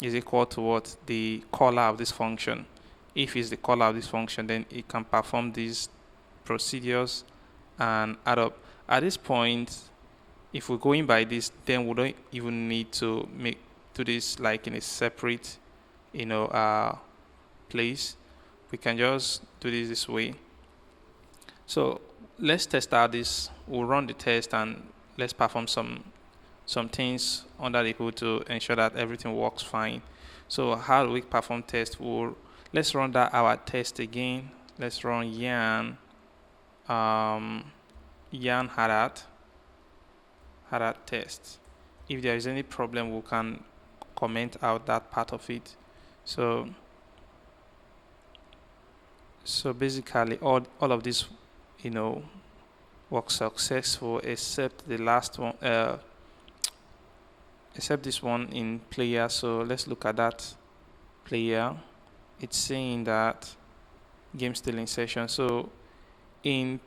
is equal to what? The caller of this function. If it's the caller of this function, then it can perform these procedures and add up. At this point, if we're going by this, then we don't even need to do this like in a separate place. We can just do this way. So let's test out this. We'll run the test and let's perform some things under the hood to ensure that everything works fine. So how do we perform test? Let's run our test again. Let's run yarn hadat test. If there is any problem, we can comment out that part of it. So basically all of this works successful except the last one, except this one in player. So let's look at that player. It's saying that game still in session. So in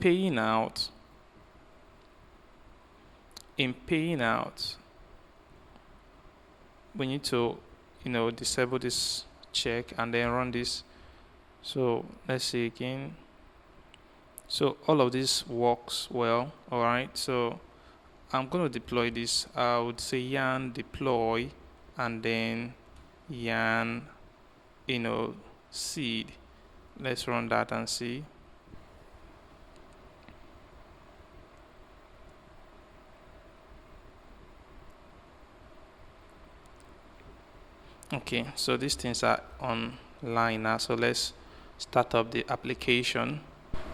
paying out, we need to disable this check and then run this. So let's see again. So all of this works well. All right, so I'm going to deploy this. I would say yarn deploy and then yarn seed. Let's run that and see. Okay, so these things are online now. So let's start up the application.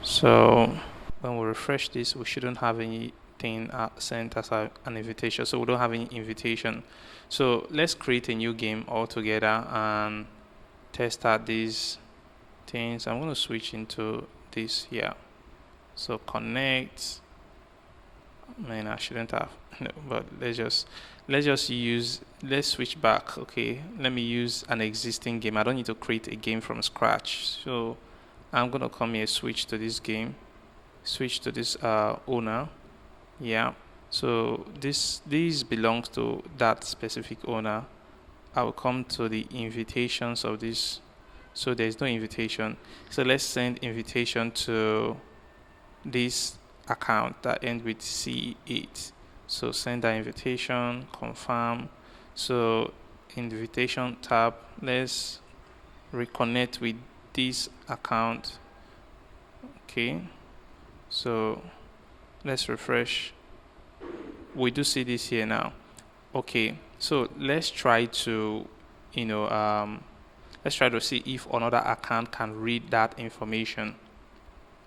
So when we refresh this, we shouldn't have any thing sent as an invitation, so we don't have any invitation. So let's create a new game altogether and test out these things. I'm going to switch into this here. So connect. Man, I shouldn't have. No, but let's switch back. Okay, let me use an existing game. I don't need to create a game from scratch. So I'm gonna come here, switch to this game, switch to this owner. Yeah. So this belongs to that specific owner. I will come to the invitations of this. So there's no invitation. So let's send invitation to this account that ends with C8. So send that invitation, confirm. So invitation tab, let's reconnect with this account. Okay, so let's refresh. We do see this here now. Okay, so let's try to let's try to see if another account can read that information.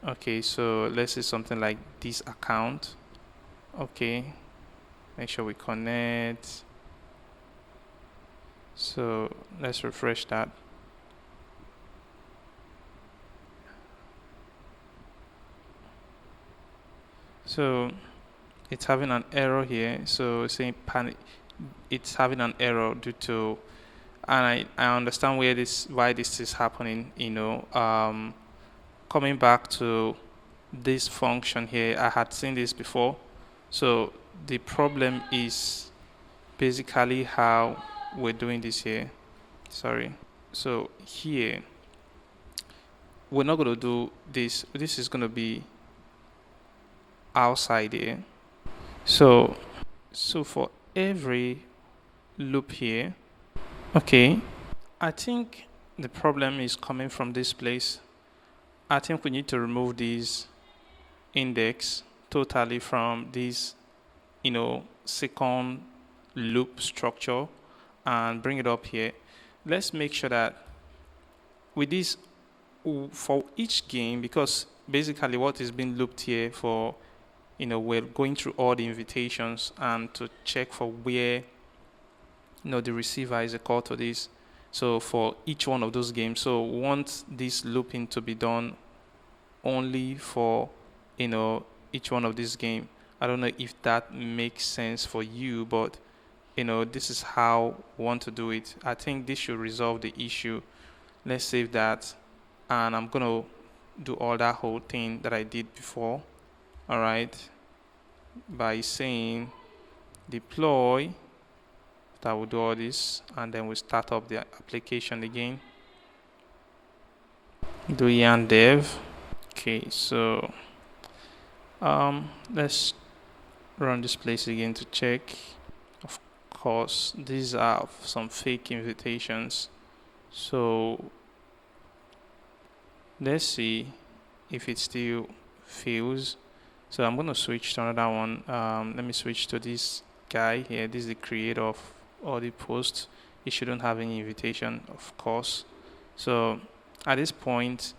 Okay, so let's say something like this account. Okay, make sure we connect. So let's refresh that. So it's having an error here. So it's saying it's having an error due to, and I understand why this is happening. Coming back to this function here, I had seen this before. So the problem is basically how we're doing this here. Sorry. So here, we're not going to do this. This is going to be outside here. So for every loop here, okay, I think the problem is coming from this place. I think we need to remove this index totally from this, second loop structure and bring it up here. Let's make sure that with this, for each game, because basically what is being looped here for, we're going through all the invitations and to check for where, the receiver is equal to this. So for each one of those games, so we want this looping to be done only for, each one of these games. I don't know if that makes sense for you, but, this is how we want to do it. I think this should resolve the issue. Let's save that. And I'm going to do all that whole thing that I did before. All right. By saying deploy, that will do all this. And then we start up the application again. Do yarn dev. Okay, so let's run this place again to check. Of course, these are some fake invitations. So let's see if it still fails. So I'm going to switch to another one. Let me switch to this guy here. This is the creator of all the posts. He shouldn't have any invitation, of course. So at this point,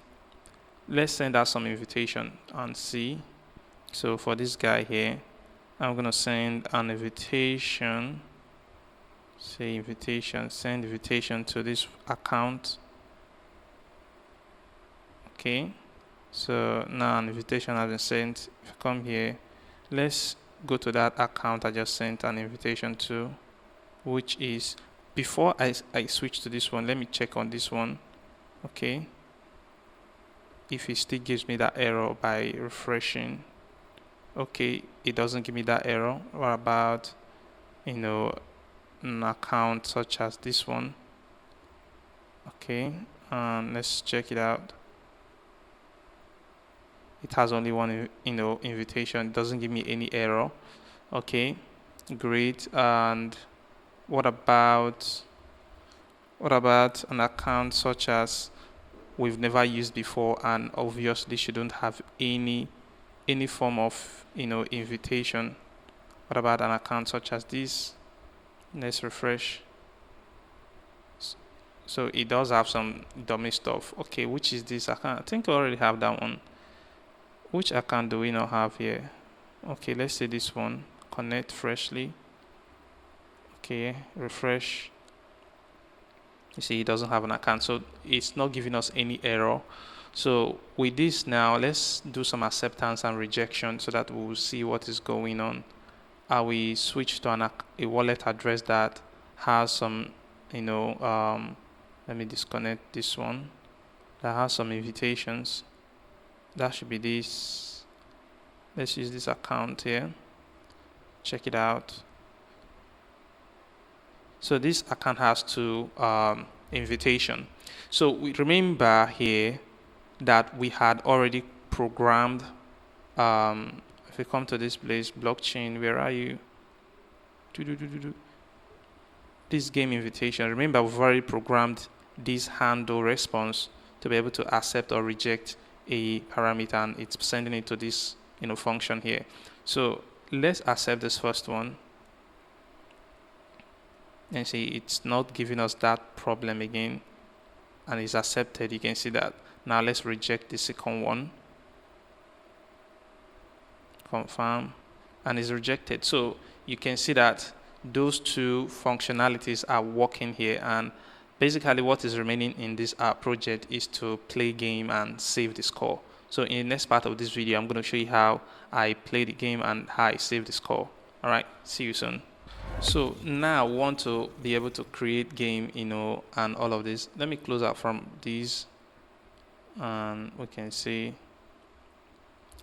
let's send out some invitation and see. So for this guy here, I'm going to send an invitation. Say invitation, send invitation to this account. Okay. So now an invitation has been sent. If I come here, let's go to that account I just sent an invitation to, which is, before I switch to this one, let me check on this one. Okay. If it still gives me that error by refreshing. Okay, it doesn't give me that error. What about, an account such as this one? Okay, let's check it out. It has only one, invitation. It doesn't give me any error. Okay, great. And what about an account such as we've never used before and obviously shouldn't have any form of, invitation? What about an account such as this? Let's refresh. So it does have some dummy stuff. Okay, which is this account? I think I already have that one. Which account do we not have here? Okay, let's say this one, connect freshly. Okay, refresh. You see, it doesn't have an account, so it's not giving us any error. So with this now, let's do some acceptance and rejection so that we'll see what is going on. I will switch to a wallet address that has some, let me disconnect this one, that has some invitations. That should be this. Let's use this account here. Check it out. So this account has two invitation. So we remember here that we had already programmed. If we come to this place, blockchain, where are you? This game invitation. Remember, we've already programmed this handle response to be able to accept or reject a parameter, and it's sending it to this function here. So let's accept this first one. And see, it's not giving us that problem again, and it's accepted. You can see that. Now let's reject the second one. Confirm, and it's rejected. So you can see that those two functionalities are working here, and basically what is remaining in this project is to play game and save the score. So in the next part of this video, I'm going to show you how I play the game and how I save the score. All right, see you soon. So now I want to be able to create game, and all of this. Let me close out from these, and we can see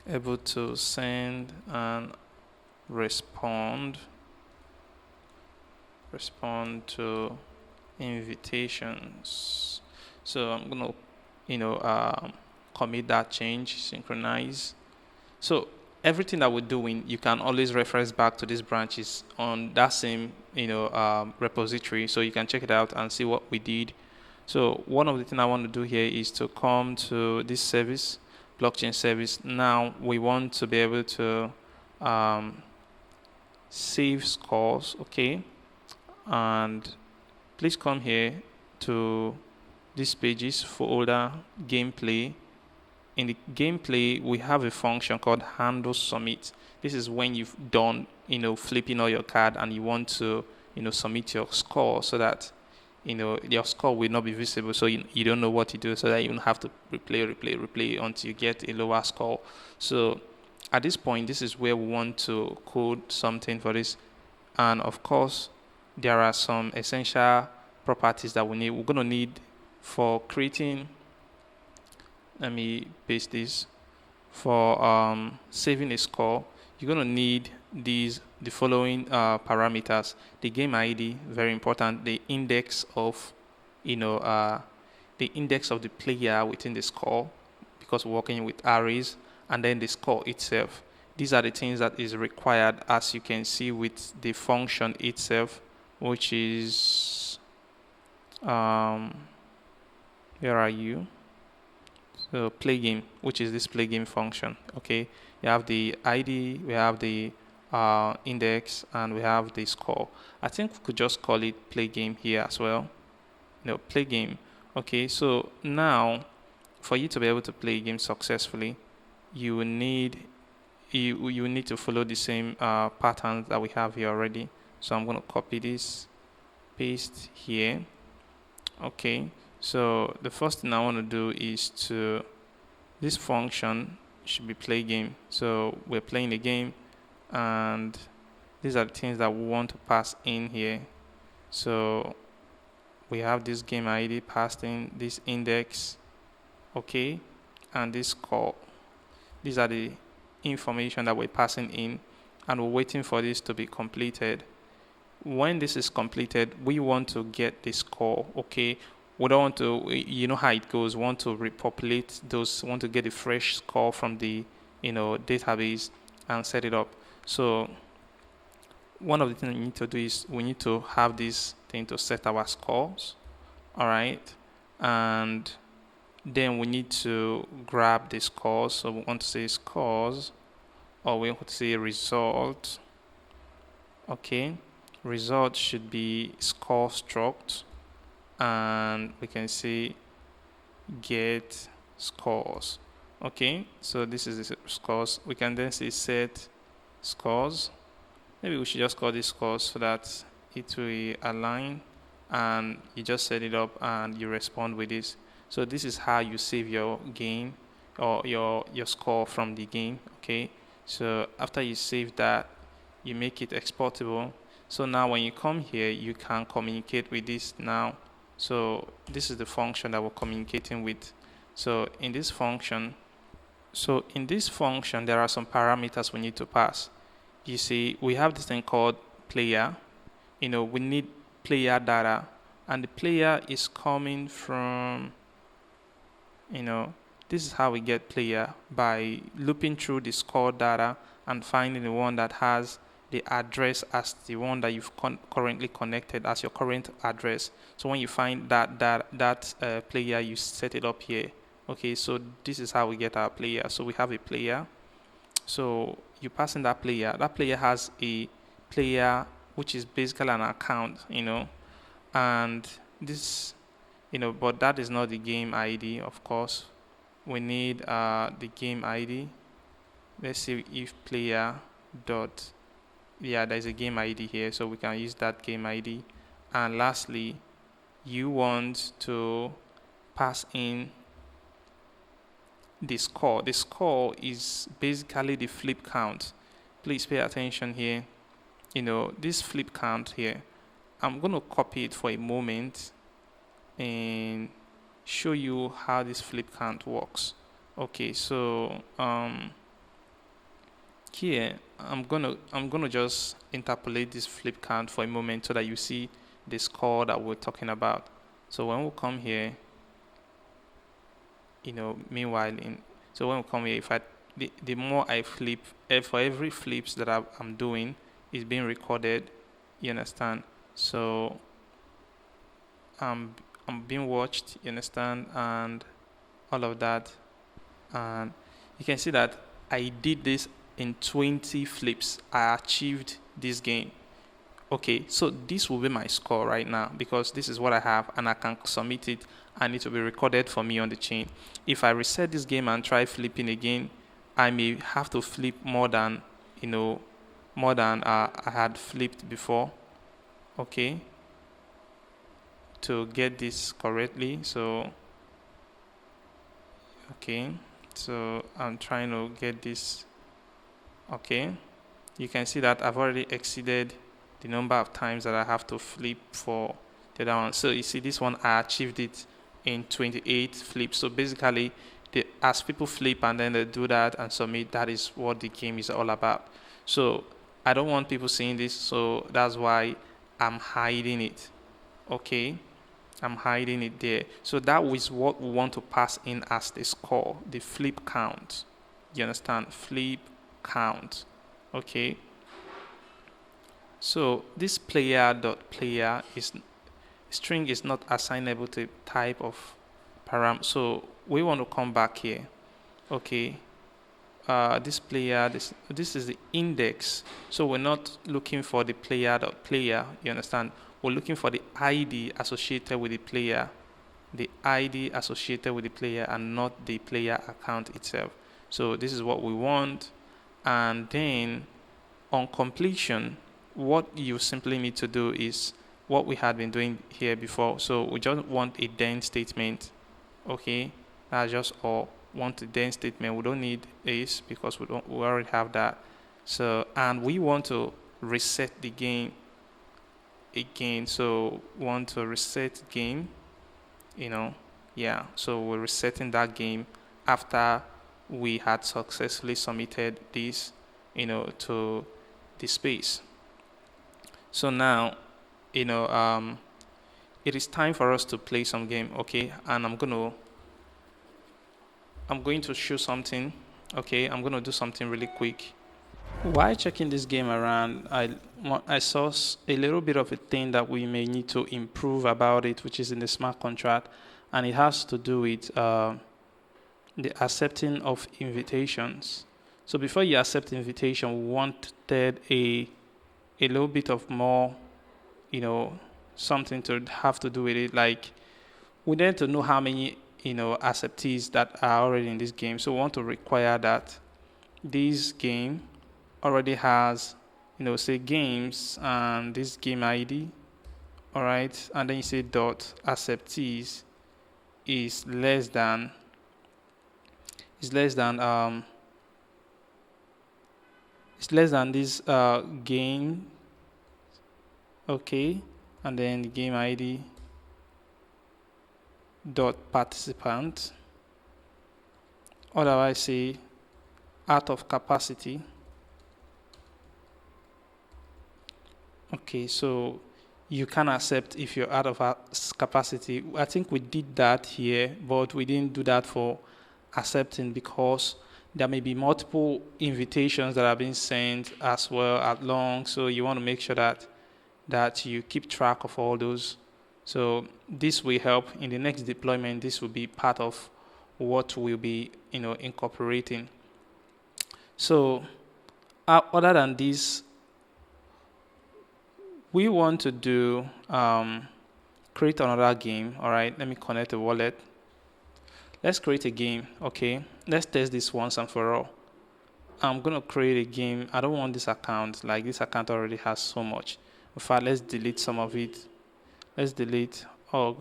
able to send and respond to invitations. So I'm gonna commit that change, synchronize. So everything that we're doing, you can always reference back to these branches on that same repository, so you can check it out and see what we did. So one of the things I want to do here is to come to this service, blockchain service. Now we want to be able to save scores, okay? And please come here to this pages folder, gameplay. In the gameplay, we have a function called handle submit. This is when you've done, flipping all your card and you want to, submit your score so that, your score will not be visible. So you don't know what to do, so that you don't have to replay until you get a lower score. So at this point, this is where we want to code something for this. And of course, there are some essential properties that we need. We're going to need for creating. Let me paste this. For saving a score, you're going to need the following parameters: the game ID, very important; the index of the index of the player within the score, because we're working with arrays, and then the score itself. These are the things that is required, as you can see with the function itself, which is where are you? So play game, which is this play game function. Okay, you have the ID, we have the index, and we have the score. I think we could just call it play game here as well. Play game. Okay, so now for you to be able to play a game successfully, you will need to follow the same patterns that we have here already. So I'm going to copy this, paste here. Okay, so the first thing I want to do is this function should be play game. So we're playing the game, and these are the things that we want to pass in here. So we have this game ID passed in, this index, okay, and this score. These are the information that we're passing in, and we're waiting for this to be completed. When this is completed, we want to get the score, okay? We don't want to, you know how it goes, we want to repopulate those, want to get a fresh score from the, database and set it up. So one of the things we need to do is we need to have this thing to set our scores, all right? And then we need to grab the scores. So we want to say scores, or we want to say result, okay? Result should be score struct, and we can say get scores. Okay, so this is the scores. We can then say set scores. Maybe we should just call this scores so that it will align, and you just set it up and you respond with this. So this is how you save your game or your score from the game. Okay, so after you save that, you make it exportable. So now when you come here, you can communicate with this now. So this is the function that we're communicating with. So in this function, there are some parameters we need to pass. You see, we have this thing called player. We need player data, and the player is coming from, this is how we get player, by looping through the score data and finding the one that has the address as the one that you've currently connected as your current address. So when you find that player, you set it up here. Okay, so this is how we get our player. So we have a player. So you pass in that player. That player has a player which is basically an account, and this, but that is not the game ID, of course. We need the game ID. Let's see if player dot, there's a game ID here, so we can use that game ID. And lastly, you want to pass in the score. The score is basically the flip count. Please pay attention here. This flip count here, I'm going to copy it for a moment and show you how this flip count works. Okay, so here I'm gonna just interpolate this flip count for a moment so that you see the score that we're talking about. So when we come here, so when we come here, the more I flip, for every flips that I'm doing is being recorded. You understand? So I'm being watched. You understand? And all of that, and you can see that I did this in 20 flips. I achieved this game. Okay, so this will be my score right now because this is what I have, and I can submit it and it will be recorded for me on the chain. If I reset this game and try flipping again, I may have to flip more than I had flipped before. Okay, to get this correctly. So okay, so I'm trying to get this. Okay, you can see that I've already exceeded the number of times that I have to flip for the other one. So you see this one, I achieved it in 28 flips. So basically, as people flip and then they do that and submit, that is what the game is all about. So I don't want people seeing this, so that's why I'm hiding it. Okay, I'm hiding it there. So that is what we want to pass in as the score, the flip count. You understand? Flip count. Okay, so this player.player string is not assignable to type of param. So we want to come back here. Okay, this player, this is the index. So we're not looking for the player.player. You understand? We're looking for the ID associated with the player, and not the player account itself. So this is what we want. And then on completion, what you simply need to do is what we had been doing here before. So we just want a then statement. Okay, that's just all. Want a then statement. We don't need this because we already have that. So, and we want to reset the game again. So want to reset game, so we're resetting that game after we had successfully submitted this to the space. So now it is time for us to play some game. Okay, and I'm going to show something. Okay, I'm going to do something really quick. While checking this game around, I saw a little bit of a thing that we may need to improve about it, which is in the smart contract, and it has to do with the accepting of invitations. So before you accept invitation, we wanted a little bit of more, something to have to do with it. Like we need to know how many, acceptees that are already in this game. So we want to require that this game already has, say games and this game ID, all right, and then you say dot acceptees is less than this game, okay, and then the game ID dot participant, otherwise say out of capacity. Okay, so you can accept if you're out of capacity. I think we did that here, but we didn't do that for accepting because there may be multiple invitations that are being sent as well at long. So you want to make sure that you keep track of all those. So this will help in the next deployment. This will be part of what we'll be incorporating. So other than this, we want to do create another game. All right, let me connect the wallet. Let's create a game. Okay, let's test this once and for all. I'm gonna create a game. I don't want this account, like this account already has so much. In fact, let's delete some of it. Let's delete org.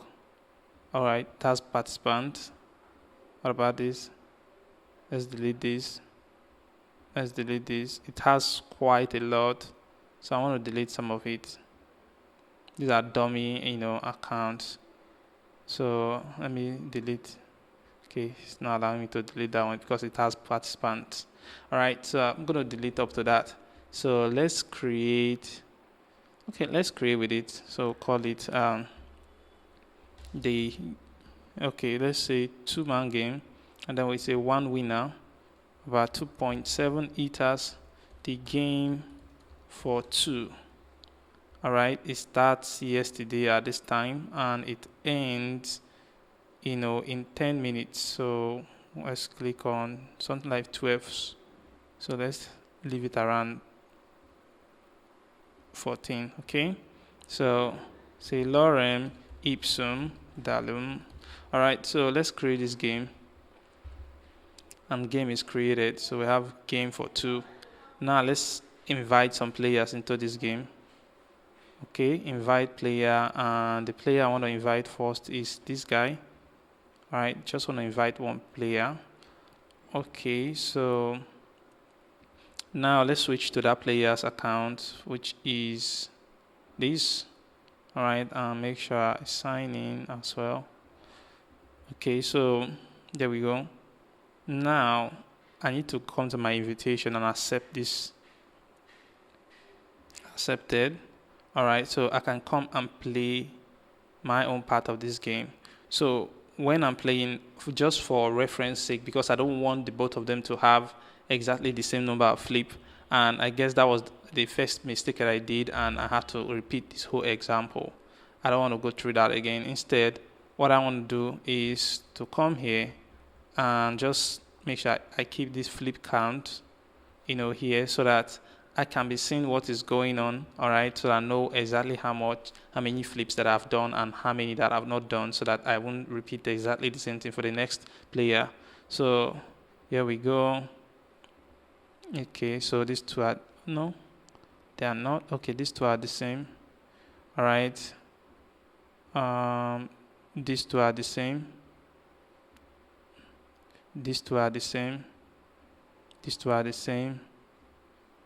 All right, that's participant. What about this? Let's delete this. Let's delete this. It has quite a lot, so I want to delete some of it. These are dummy, accounts. So let me delete. Okay, it's not allowing me to delete that one because it has participants. All right, so I'm going to delete up to that. So let's create. Okay, let's create with it. So call it let's say 2-man game, and then we say one winner, about 2.7 ethers. The game for 2. All right, it starts yesterday at this time and it ends in 10 minutes. So let's click on something like 12. So let's leave it around 14. Okay, so say lorem ipsum dalum. All right, so let's create this game, and game is created. So we have game for 2. Now let's invite some players into this game. Okay, invite player, and the player I want to invite first is this guy. All right, just want to invite one player. Okay, so now let's switch to that player's account, which is this. All right, and make sure I sign in as well. Okay, so there we go. Now I need to come to my invitation and accept this. Accepted. All right, so I can come and play my own part of this game. So when I'm playing, just for reference sake, because I don't want the both of them to have exactly the same number of flip, and I guess that was the first mistake that I did, and I had to repeat this whole example. I don't want to go through that again. Instead, what I want to do is to come here and just make sure I keep this flip count, here, so that I can be seeing what is going on, all right, so I know exactly how many flips that I've done and how many that I've not done, so that I won't repeat exactly the same thing for the next player. So here we go. Okay, so these two are, no, they are not. Okay, these two are the same. All right. These two are the same. These two are the same. These two are the same.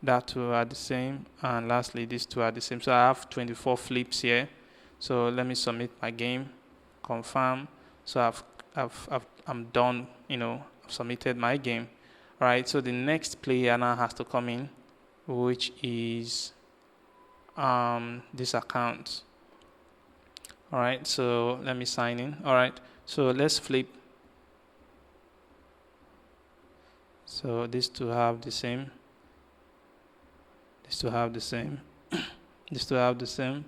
That two are the same, and lastly these two are the same. So I have 24 flips here. So let me submit my game, confirm. So I'm done. I've submitted my game. All right. So the next player now has to come in, which is this account. All right. So let me sign in. All right. So let's flip. So these two have the same. These two have the same. These two have the same.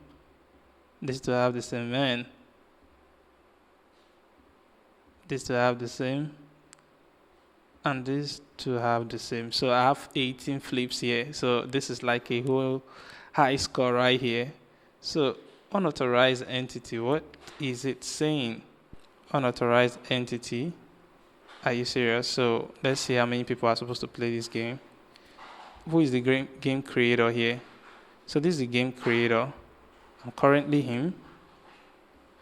These two have the same, man. These two have the same. And these two have the same. So I have 18 flips here. So this is like a whole high score right here. So unauthorized entity, what is it saying? Unauthorized entity. Are you serious? So let's see how many people are supposed to play this game. who is the game creator here? So this is the game creator. I'm currently him.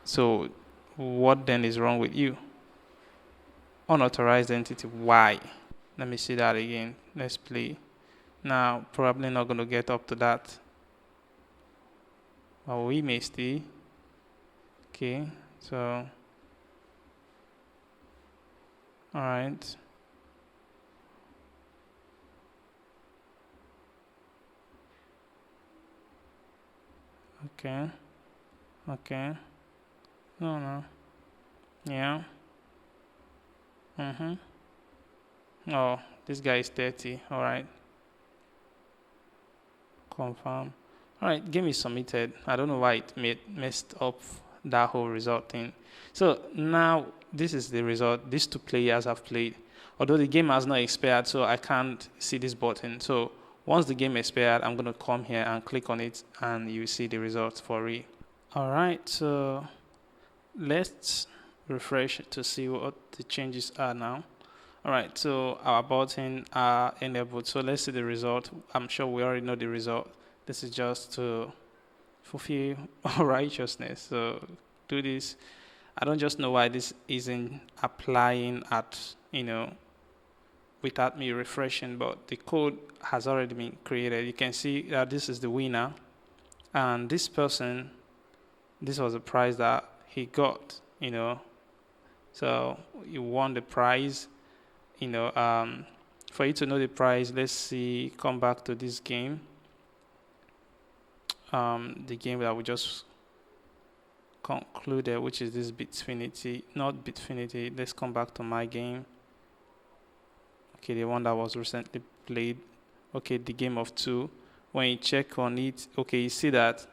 So what then is wrong with you? Unauthorized entity, why? Let me see that again. Let's play. Now, probably not going to get up to that. But we may stay. Okay, so. Alright. Okay. Okay. No. Yeah. Oh, this guy is 30. Alright. Confirm. Alright, game is submitted. I don't know why it messed up that whole result thing. So now this is the result. These two players have played. Although the game has not expired, so I can't see this button. So once the game expired, I'm going to come here and click on it, and you see the results for real. Alright, so let's refresh to see what the changes are now. Alright, so our button are enabled. So let's see the result. I'm sure we already know the result. This is just to fulfill our righteousness. So do this. I don't just know why this isn't applying at, without me refreshing, but the code has already been created. You can see that this is the winner, and this person, this was the prize that he got, so you won the prize, for you to know the prize. Let's see, come back to this game, the game that we just concluded, which is this Bitfinity, not Bitfinity. Let's come back to my game. Okay, the one that was recently played. Okay, the game of 2. When you check on it, okay, you see that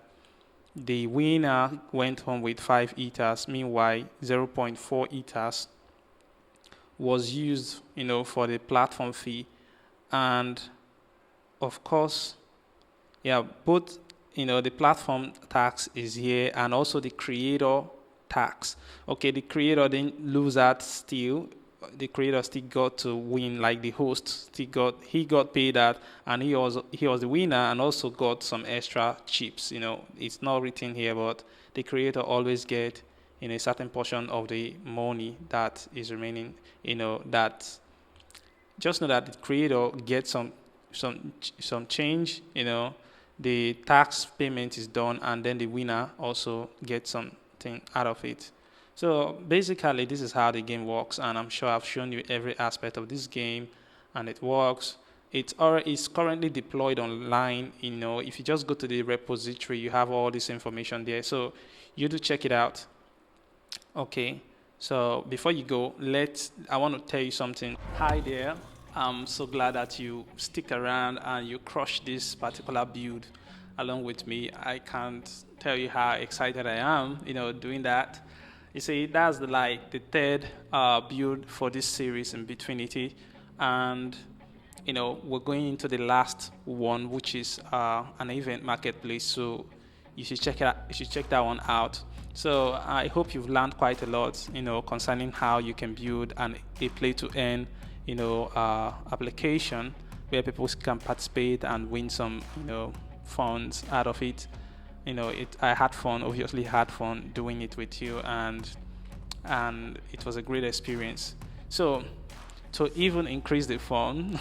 the winner went home with 5 ethers. Meanwhile, 0.4 ethers was used, for the platform fee. And of course, yeah, both, the platform tax is here, and also the creator tax. Okay, the creator didn't lose that still. The creator still got to win, like the host he got paid that, and he was the winner, and also got some extra chips. It's not written here, but the creator always get a certain portion of the money that is remaining. That just know that the creator gets some change. The tax payment is done, and then the winner also gets something out of it. So basically, this is how the game works, and I'm sure I've shown you every aspect of this game, and it works. It's currently deployed online. If you just go to the repository, you have all this information there. So you do check it out. Okay. So before you go, I want to tell you something. Hi there. I'm so glad that you stick around and you crush this particular build along with me. I can't tell you how excited I am, doing that. You see, that's the third build for this series in Bitfinity, and we're going into the last one, which is an event marketplace. So you should check it out. You should check that one out. So I hope you've learned quite a lot, concerning how you can build a play to earn, application where people can participate and win some, funds out of it. I had fun. Obviously, had fun doing it with you, and it was a great experience. So, to even increase the fun,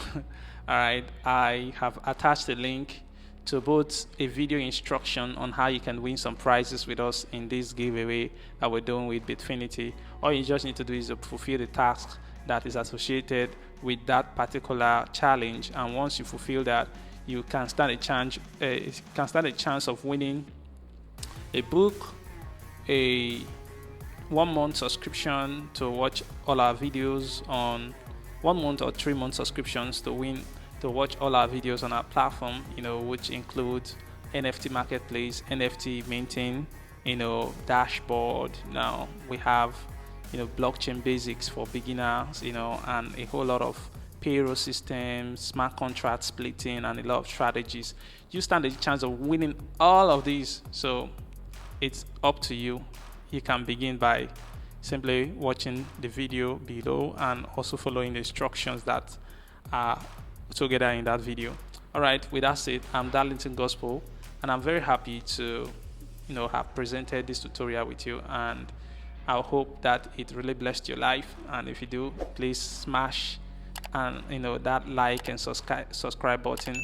all right, I have attached a link to both a video instruction on how you can win some prizes with us in this giveaway that we're doing with Bitfinity. All you just need to do is to fulfill the task that is associated with that particular challenge, and once you fulfill that, you can stand a chance of winning a book, a 1-month subscription to watch all our videos on 1 month, or 3-month subscriptions to watch all our videos on our platform, which includes NFT marketplace, NFT maintain, dashboard. Now we have, blockchain basics for beginners, and a whole lot of payroll systems, smart contract splitting, and a lot of strategies. You stand a chance of winning all of these. So it's up to you. You can begin by simply watching the video below and also following the instructions that are together in that video. All right, with that said, I'm Darlington Gospel, and I'm very happy to have presented this tutorial with you, and I hope that it really blessed your life. And if you do, please smash and that like and subscribe button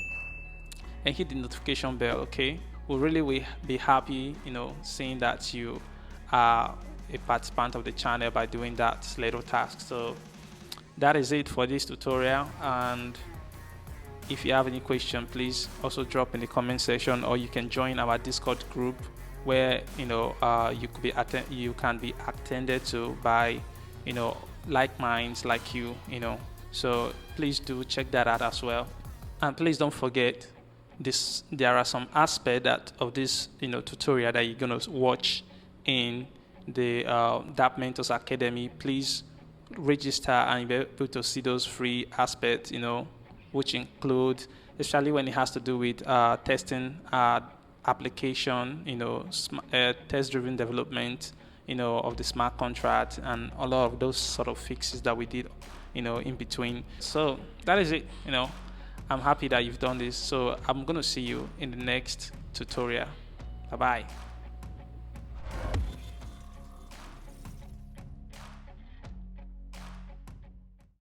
and hit the notification bell. Okay, we really will be happy seeing that you are a participant of the channel by doing that little task. So that is it for this tutorial, and if you have any question, please also drop in the comment section, or you can join our Discord group where you can be attended to by like minds like you. So please do check that out as well. And please don't forget this, there are some aspects of this tutorial that you're going to watch in the dApp Mentors Academy. Please register and be able to see those free aspects, which include, especially when it has to do with testing application, test-driven development, of the smart contract, and a lot of those sort of fixes that we did, in between. So that is it. I'm happy that you've done this. So I'm going to see you in the next tutorial. Bye-bye.